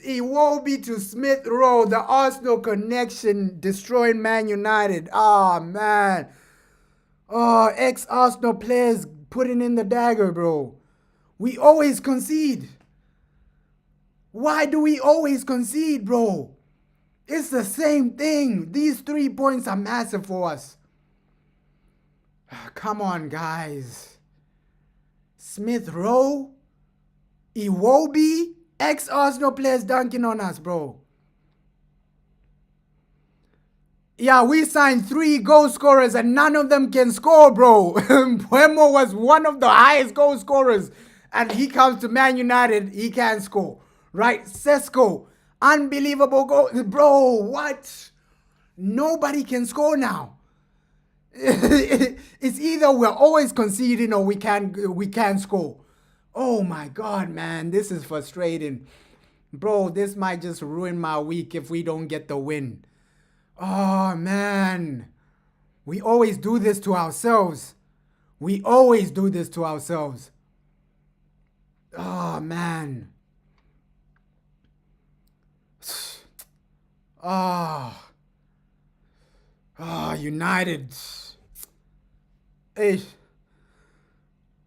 It won't be to Smith Rowe, the Arsenal connection destroying Man United. Oh, man. Oh, ex-Arsenal players putting in the dagger, bro. We always concede. Why do we always concede, bro? It's the same thing. These 3 points are massive for us. Come on, guys. Smith Rowe? Iwobi, ex-Arsenal players dunking on us, bro. Yeah, we signed 3 goal scorers and none of them can score, bro. Puemo was one of the highest goal scorers and he comes to Man United, he can't score. Right? Sesko, unbelievable goal. Bro, what? Nobody can score now. It's either we're always conceding or we can't score. Oh my God, man, this is frustrating. Bro, this might just ruin my week if we don't get the win. Oh, man. We always do this to ourselves. We always do this to ourselves. Oh, man. Oh. Oh, United. Hey.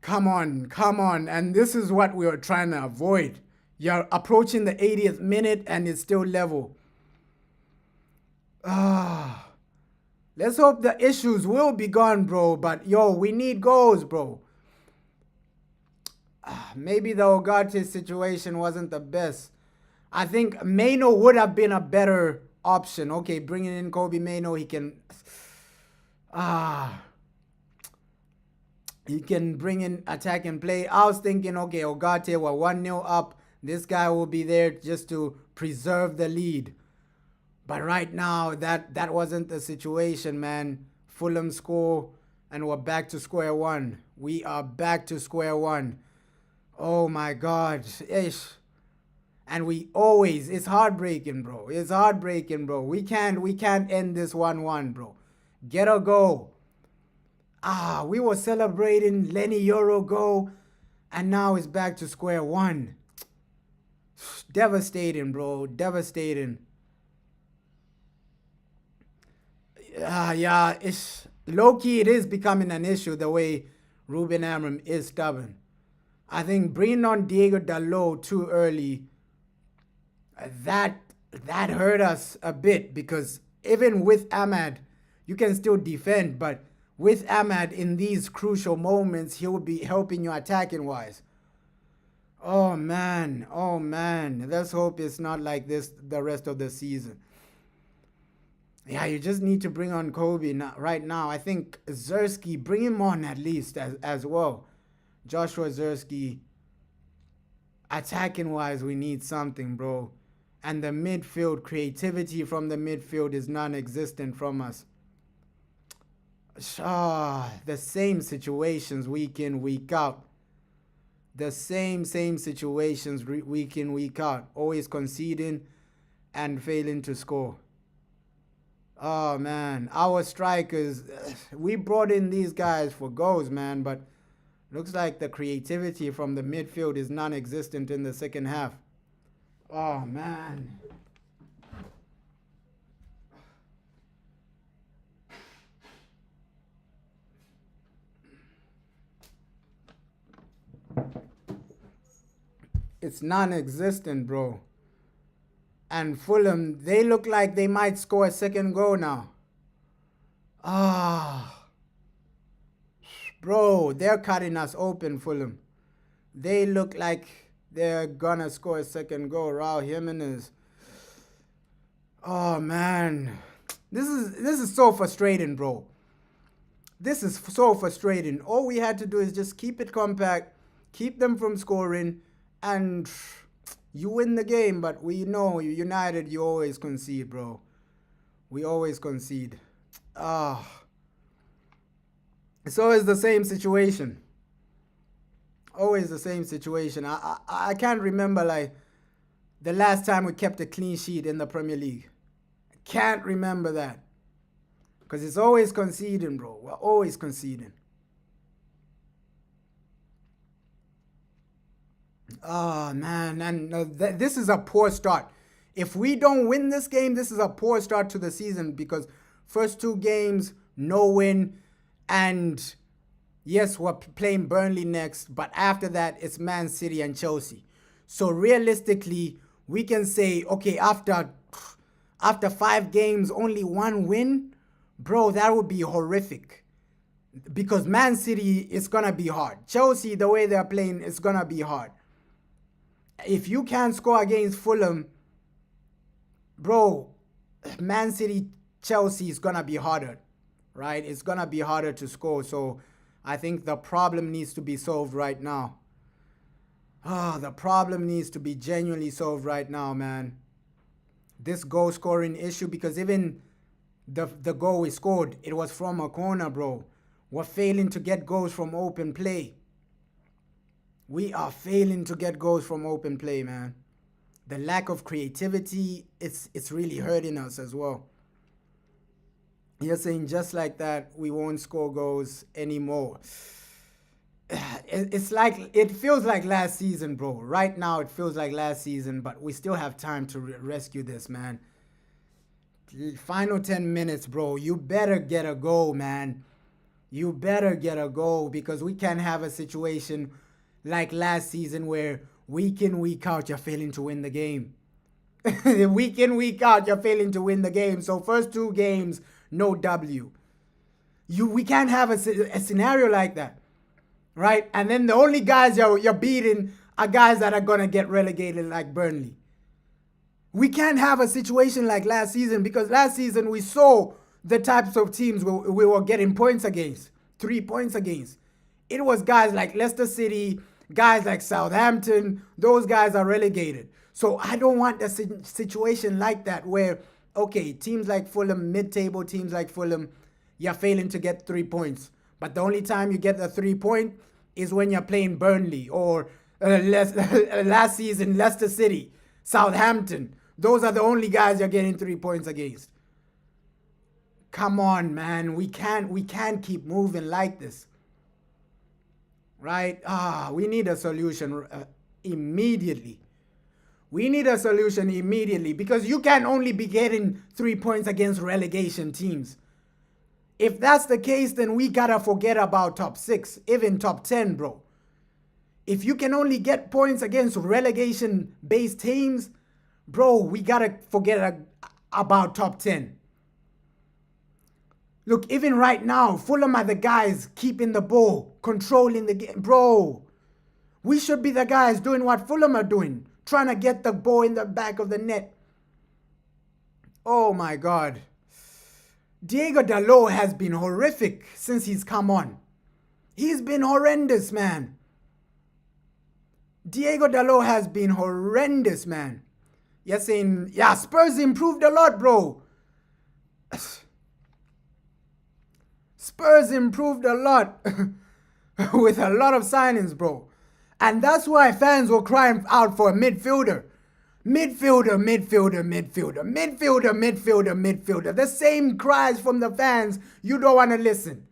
Come on, come on. And this is what we are trying to avoid. You're approaching the 80th minute and it's still level. Ah. Let's hope the issues will be gone, bro. But, yo, we need goals, bro. Maybe the Ugarte situation wasn't the best. I think Maino would have been a better option. Okay, bringing in Kobe Maino, he can... He can bring in attack and play. I was thinking, okay, Ugarte, we're 1-0 up. This guy will be there just to preserve the lead. But right now, that wasn't the situation, man. Fulham score, and we're back to square one. We are back to square one. Oh, my God. Ish. And we always, it's heartbreaking, bro. It's heartbreaking, bro. We can't end this 1-1, bro. Get a goal. We were celebrating Lenny Euro goal, and now it's back to square one. Devastating, bro. Devastating. Yeah, it's low-key, it is becoming an issue the way Ruben Amorim is stubborn. I think bringing on Diego Dalot too early, that hurt us a bit, because even with Ahmad, you can still defend, but with Ahmad in these crucial moments, he will be helping you attacking-wise. Oh, man. Oh, man. Let's hope it's not like this the rest of the season. Yeah, you just need to bring on Kobe right now. I think Zersky, bring him on at least as well. Joshua Zersky, attacking-wise, we need something, bro. And the midfield, creativity from the midfield is non-existent from us. The same situations week in, week out. The same situations week in, week out. Always conceding and failing to score. Oh, man. Our strikers, we brought in these guys for goals, man, but looks like the creativity from the midfield is non-existent in the second half. Oh, man. It's non-existent, bro. And Fulham, they look like they might score a second goal now. Bro, they're cutting us open, Fulham. They look like they're gonna score a second goal. Raul Jimenez. Oh, man. This is so frustrating, bro. This is so frustrating. All we had to do is just keep it compact, keep them from scoring, and you win the game. But we know, United, you always concede, bro. We always concede. It's always the same situation. Always the same situation. I can't remember, like, the last time we kept a clean sheet in the Premier League. I can't remember that. Because it's always conceding, bro. We're always conceding. Oh, man. And this is a poor start. If we don't win this game, this is a poor start to the season, because first two games, no win. And yes, we're playing Burnley next. But after that, it's Man City and Chelsea. So realistically, we can say, okay, after 5 games, only 1 win. Bro, that would be horrific. Because Man City is going to be hard. Chelsea, the way they're playing, is going to be hard. If you can't score against Fulham, bro, Man City, Chelsea is going to be harder, right? It's going to be harder to score. So I think the problem needs to be solved right now. The problem needs to be genuinely solved right now, man. This goal scoring issue, because even the goal we scored, it was from a corner, bro. We're failing to get goals from open play. We are failing to get goals from open play, man. The lack of creativity, it's really hurting us as well. You're saying just like that, we won't score goals anymore. It's like, it feels like last season, bro. Right now, it feels like last season, but we still have time to rescue this, man. Final 10 minutes, bro. You better get a goal, man. You better get a goal, because we can't have a situation like last season where week in, week out, you're failing to win the game. Week in, week out, you're failing to win the game. So first 2 games, no W. We can't have a scenario like that, right? And then the only guys you're beating are guys that are going to get relegated, like Burnley. We can't have a situation like last season, because last season we saw the types of teams we were getting points against, 3 points against. It was guys like Leicester City, guys like Southampton. Those guys are relegated. So I don't want a situation like that where, okay, teams like Fulham, mid-table teams like Fulham, you're failing to get 3 points. But the only time you get the 3 point is when you're playing Burnley, or last season, Leicester City, Southampton. Those are the only guys you're getting 3 points against. Come on, man. We can't keep moving like this. Right? We need a solution immediately. We need a solution immediately, because you can only be getting 3 points against relegation teams. If that's the case, then we gotta forget about top 6, even top 10, bro. If you can only get points against relegation-based teams, bro, we gotta forget about top 10. Look, even right now, Fulham are the guys keeping the ball, controlling the game. Bro, we should be the guys doing what Fulham are doing, trying to get the ball in the back of the net. Oh my God. Diego Dalot has been horrific since he's come on. He's been horrendous, man. Diego Dalot has been horrendous, man. You're saying, yeah, Spurs improved a lot, bro. Spurs improved a lot with a lot of signings, bro. And that's why fans were crying out for a midfielder. Midfielder. The same cries from the fans. You don't want to listen.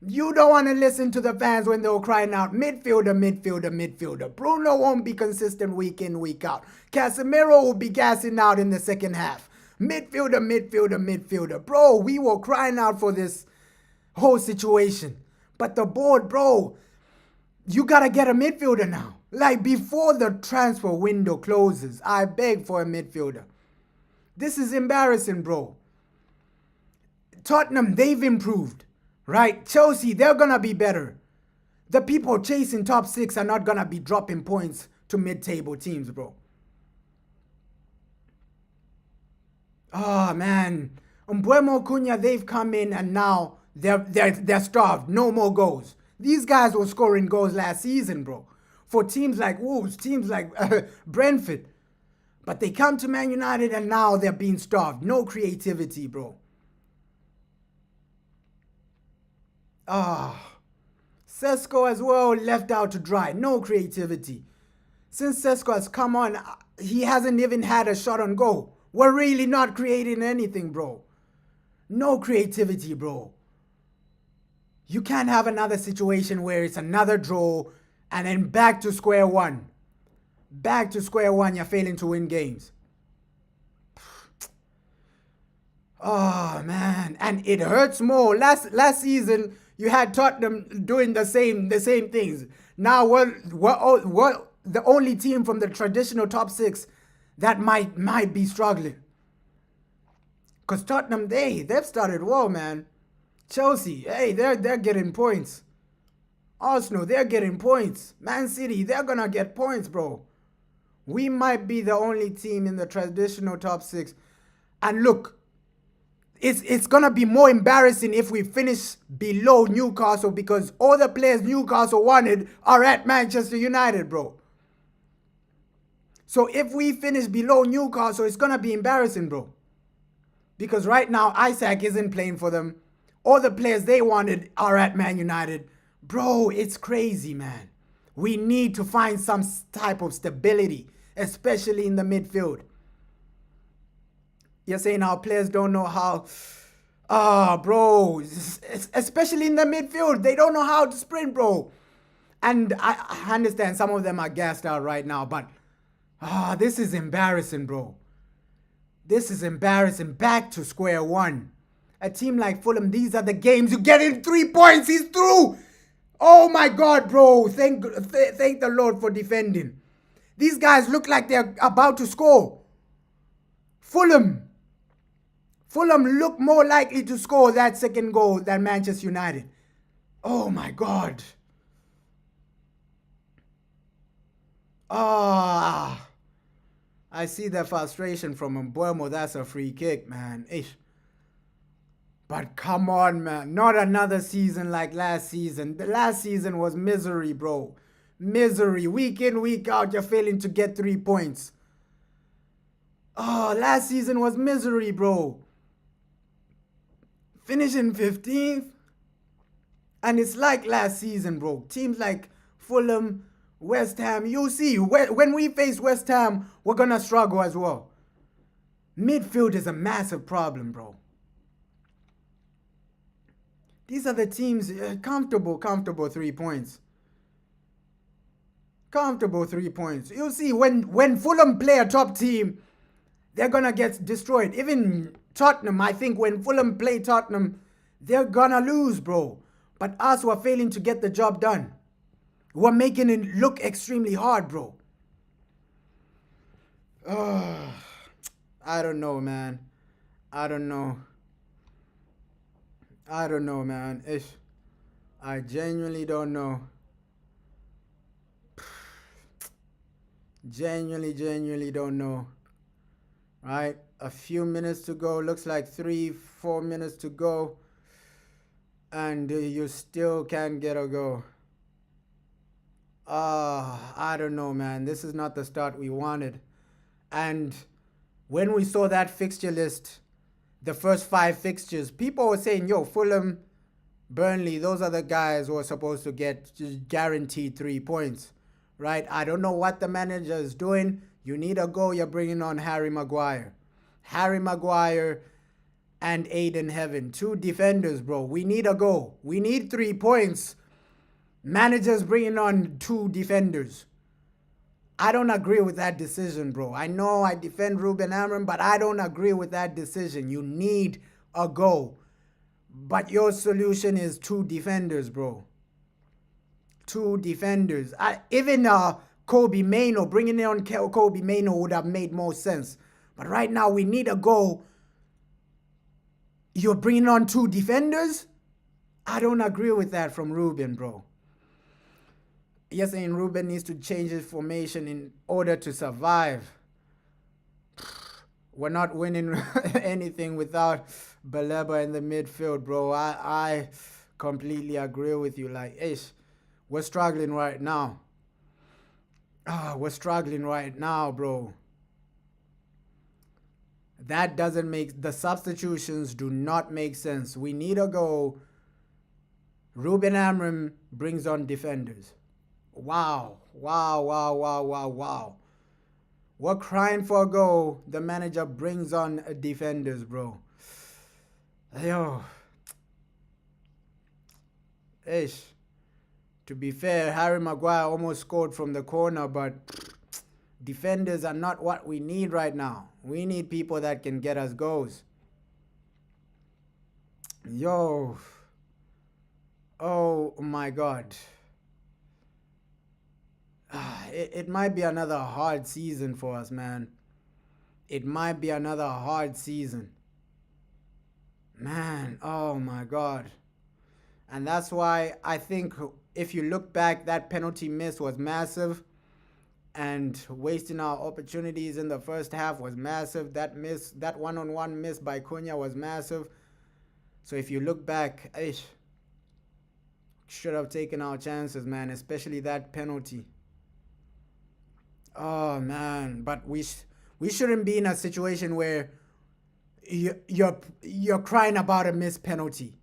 You don't want to listen to the fans when they were crying out, midfielder. Bruno won't be consistent week in, week out. Casemiro will be gassing out in the second half. Midfielder. Bro, we were crying out for this whole situation. But the board, bro, you got to get a midfielder now. Like before the transfer window closes, I beg for a midfielder. This is embarrassing, bro. Tottenham, they've improved, right? Chelsea, they're going to be better. The people chasing top 6 are not going to be dropping points to mid-table teams, bro. Oh, man. Mbeumo, Cunha, they've come in and now they're starved. No more goals. These guys were scoring goals last season, bro. For teams like Wolves, teams like Brentford. But they come to Man United and now they're being starved. No creativity, bro. Sesko as well left out to dry. No creativity. Since Sesko has come on, he hasn't even had a shot on goal. We're really not creating anything, bro. No creativity, bro. You can't have another situation where it's another draw and then back to square one. Back to square one, you're failing to win games. Oh, man. And it hurts more. Last season, you had Tottenham doing the same things. Now, we're the only team from the traditional top 6 that might be struggling. Because Tottenham, they've started well, man. Chelsea, hey, they're getting points. Arsenal, they're getting points. Man City, they're going to get points, bro. We might be the only team in the traditional top 6. And look, it's going to be more embarrassing if we finish below Newcastle, because all the players Newcastle wanted are at Manchester United, bro. So if we finish below Newcastle, it's going to be embarrassing, bro. Because right now, Isaac isn't playing for them. All the players they wanted are at Man United. Bro, it's crazy, man. We need to find some type of stability, especially in the midfield. You're saying our players don't know how Bro, especially in the midfield, they don't know how to sprint, bro. And I understand some of them are gassed out right now, but this is embarrassing, bro. This is embarrassing. Back to square one. A team like Fulham, these are the games you get in 3 points. He's through. Oh my God, bro. Thank the Lord for defending. These guys look like they're about to score. Fulham look more likely to score that second goal than Manchester United. Oh my God. I see the frustration from Mbuemo. That's a free kick, man. Ish. But come on, man. Not another season like last season. The last season was misery, bro. Misery. Week in, week out, you're failing to get 3 points. Last season was misery, bro. Finishing 15th. And it's like last season, bro. Teams like Fulham, West Ham, you'll see. When we face West Ham, we're going to struggle as well. Midfield is a massive problem, bro. These are the teams, comfortable 3 points. Comfortable 3 points. You'll see when Fulham play a top team, they're going to get destroyed. Even Tottenham, I think when Fulham play Tottenham, they're going to lose, bro. But us were failing to get the job done. We're making it look extremely hard, bro. I don't know, man. I don't know, man. I genuinely don't know. Genuinely don't know. Right? A few minutes to go. Looks like 3-4 minutes to go. And you still can't get a goal. I don't know, man. This is not the start we wanted. And when we saw that fixture list, the first 5 fixtures, people were saying, yo, Fulham, Burnley, those are the guys who are supposed to get guaranteed 3 points, right? I don't know what the manager is doing. You need a goal, you're bringing on Harry Maguire. Harry Maguire and Aiden Heaven, 2 defenders, bro. We need a goal. We need 3 points. Manager's bringing on 2 defenders. I don't agree with that decision, bro. I know I defend Ruben Amorim, but I don't agree with that decision. You need a goal. But your solution is 2 defenders, bro. 2 defenders. Even Kobe Mainoo, bringing on Kobe Mainoo would have made more sense. But right now, we need a goal. You're bringing on 2 defenders? I don't agree with that from Ruben, bro. Yes, and Ruben needs to change his formation in order to survive. We're not winning anything without Baleba in the midfield, bro. I completely agree with you. Like, we're struggling right now. We're struggling right now, bro. That doesn't make... The substitutions do not make sense. We need a goal. Ruben Amorim brings on defenders. Wow. We're crying for a goal. The manager brings on defenders, bro. Yo. To be fair, Harry Maguire almost scored from the corner, but defenders are not what we need right now. We need people that can get us goals. Yo. Oh my God. It might be another hard season for us, man. It might be another hard season. Man, oh my God. And that's why I think if you look back, that penalty miss was massive. And wasting our opportunities in the first half was massive. That miss, that one-on-one miss by Cunha was massive. So if you look back, should have taken our chances, man, especially that penalty. Oh, man. But we shouldn't be in a situation where you're crying about a missed penalty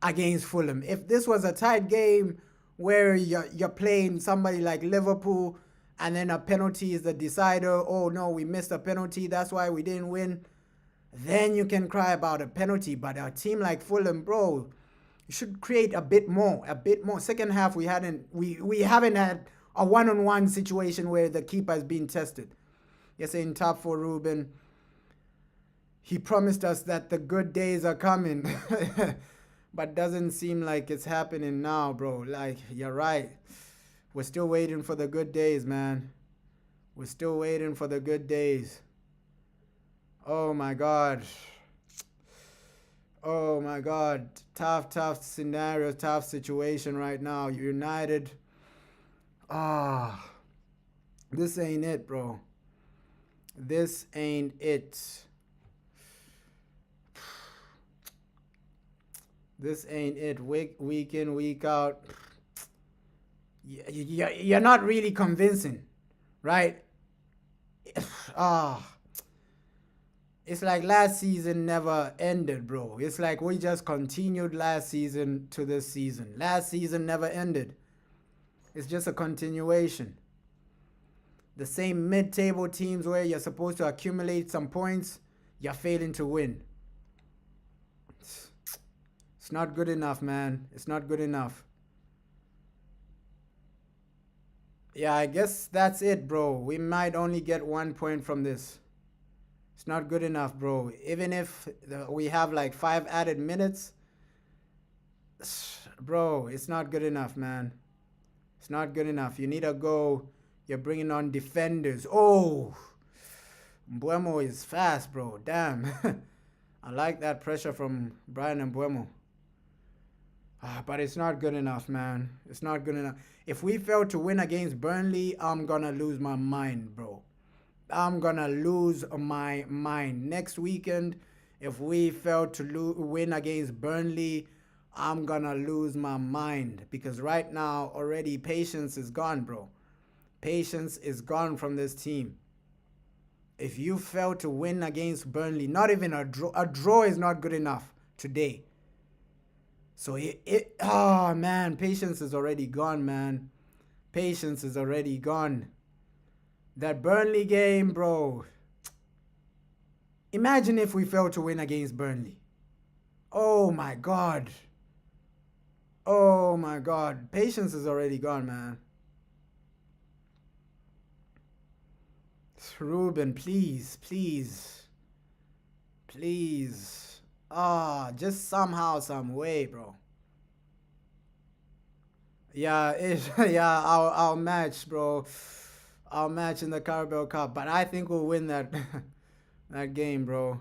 against Fulham. If this was a tight game where you're playing somebody like Liverpool and then a penalty is the decider, oh, no, we missed a penalty, that's why we didn't win. then you can cry about a penalty. But a team like Fulham, bro, you should create a bit more. Second half, we haven't had a one-on-one situation where the keeper has been tested. You're saying top for Ruben. He promised us that the good days are coming. But doesn't seem like it's happening now, bro. Like, you're right. We're still waiting for the good days, man. We're still waiting for the good days. Oh, my God. Oh, my God. Tough scenario, tough situation right now. United. This ain't it, bro. This ain't it. This ain't it. Week in, week out. You're not really convincing, right? It's like last season never ended, bro. It's like we just continued last season to this season. Last season never ended. It's just a continuation. The same mid-table teams where you're supposed to accumulate some points, you're failing to win. It's not good enough, man. It's not good enough. Yeah, I guess that's it, bro. We might only get 1 point from this. It's not good enough, bro. Even if we have like 5 added minutes, bro, it's not good enough, man. It's not good enough. You need to go. You're bringing on defenders. Oh, Mbeumo is fast, bro. Damn. I like that pressure from Brian Mbeumo. But it's not good enough, man. It's not good enough. If we fail to win against Burnley, I'm gonna lose my mind, bro. I'm gonna lose my mind. Next weekend, if we fail to win against Burnley, I'm gonna lose my mind. Because right now, already patience is gone, bro. Patience is gone from this team. If you fail to win against Burnley, not even a draw is not good enough today. So man, patience is already gone, man. Patience is already gone. That Burnley game, bro. Imagine if we fail to win against Burnley. Oh my God. Oh my God. Patience is already gone, man. Ruben, please. Just somehow, some way, bro. Yeah, I'll match, bro. I'll match in the Carabao Cup, but I think we'll win that that game, bro.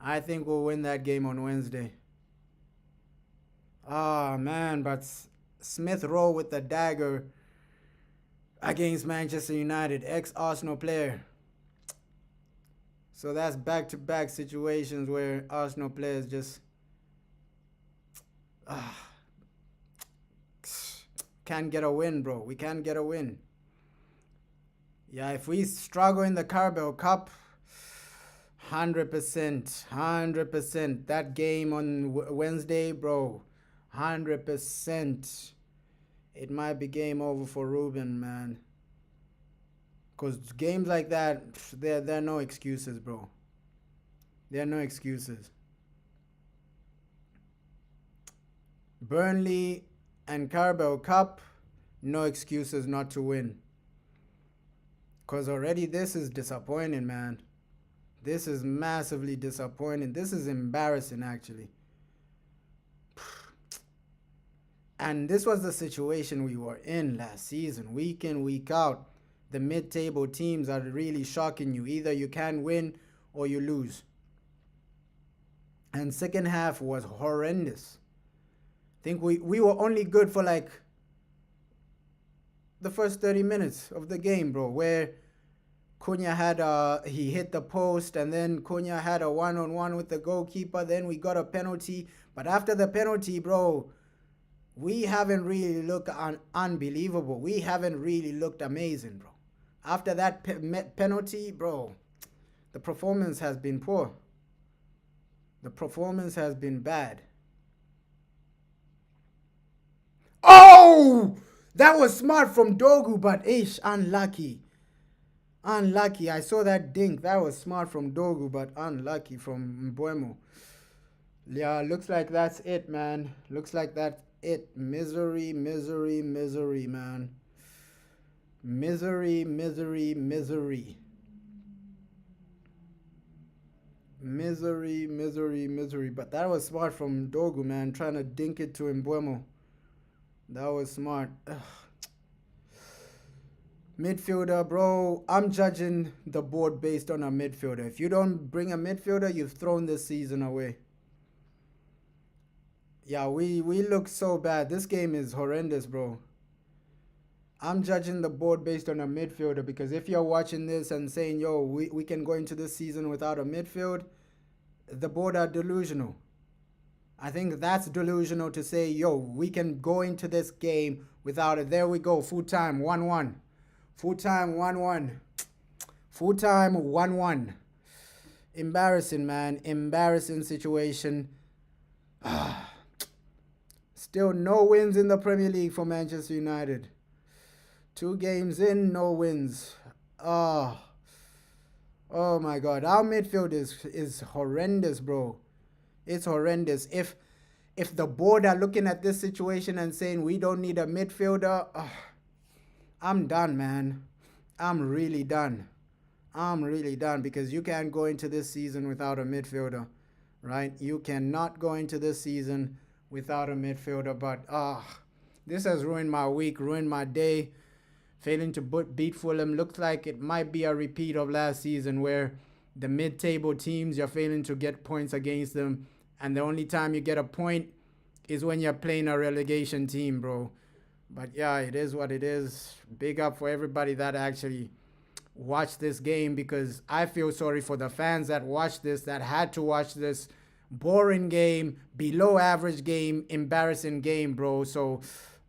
I think we'll win that game on Wednesday. Man, but Smith Rowe with the dagger against Manchester United, ex-Arsenal player. So that's back-to-back situations where Arsenal players just can't get a win, bro. We can't get a win. Yeah, if we struggle in the Carabao Cup, 100%. That game on Wednesday, bro, 100%. It might be game over for Ruben, man. Because games like that, there are no excuses, bro. There are no excuses. Burnley and Carabao Cup, no excuses not to win. Because already this is disappointing, man. This is massively disappointing. This is embarrassing, actually. And this was the situation we were in last season. Week in, week out. The mid-table teams are really shocking you. Either you can win or you lose. And second half was horrendous. I think we were only good for like the first 30 minutes of the game, bro, where Cunha had he hit the post, and then Cunha had a one-on-one with the goalkeeper. Then we got a penalty. But after the penalty, bro, we haven't really looked unbelievable. We haven't really looked amazing, bro. After that penalty, bro, the performance has been poor. The performance has been bad. Oh! That was smart from Dogu, but unlucky. Unlucky. I saw that dink. That was smart from Dogu, but unlucky from Mbuemo. Yeah, looks like that's it, man. Looks like that's it. Misery, misery, misery, man. Misery, misery, misery. Misery, misery, misery. But that was smart from Dogu, man. Trying to dink it to Mbuemo. That was smart. Ugh. Midfielder, bro. I'm judging the board based on a midfielder. If you don't bring a midfielder, you've thrown this season away. Yeah, we look so bad. This game is horrendous, bro. I'm judging the board based on a midfielder because if you're watching this and saying, yo, we can go into this season without a midfield, the board are delusional. I think that's delusional to say, yo, we can go into this game without it. There we go. Full time, 1-1. Full time, 1-1. Full time, 1-1. Embarrassing, man. Embarrassing situation. Still no wins in the Premier League for Manchester United. 2 games in, no wins. Oh my God. Our midfield is horrendous, bro. It's horrendous. If the board are looking at this situation and saying we don't need a midfielder, I'm done, man. I'm really done. I'm really done because you can't go into this season without a midfielder, right? You cannot go into this season without a midfielder. But this has ruined my week, ruined my day. Failing to beat Fulham looks like it might be a repeat of last season where the mid-table teams, you're failing to get points against them. And the only time you get a point is when you're playing a relegation team, bro. But yeah, it is what it is. Big up for everybody that actually watched this game because I feel sorry for the fans that watched this, that had to watch this boring game, below average game, embarrassing game, bro. So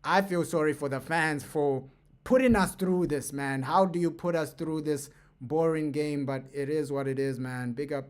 I feel sorry for the fans for putting us through this, man. How do you put us through this boring game? But it is what it is, man. Big up.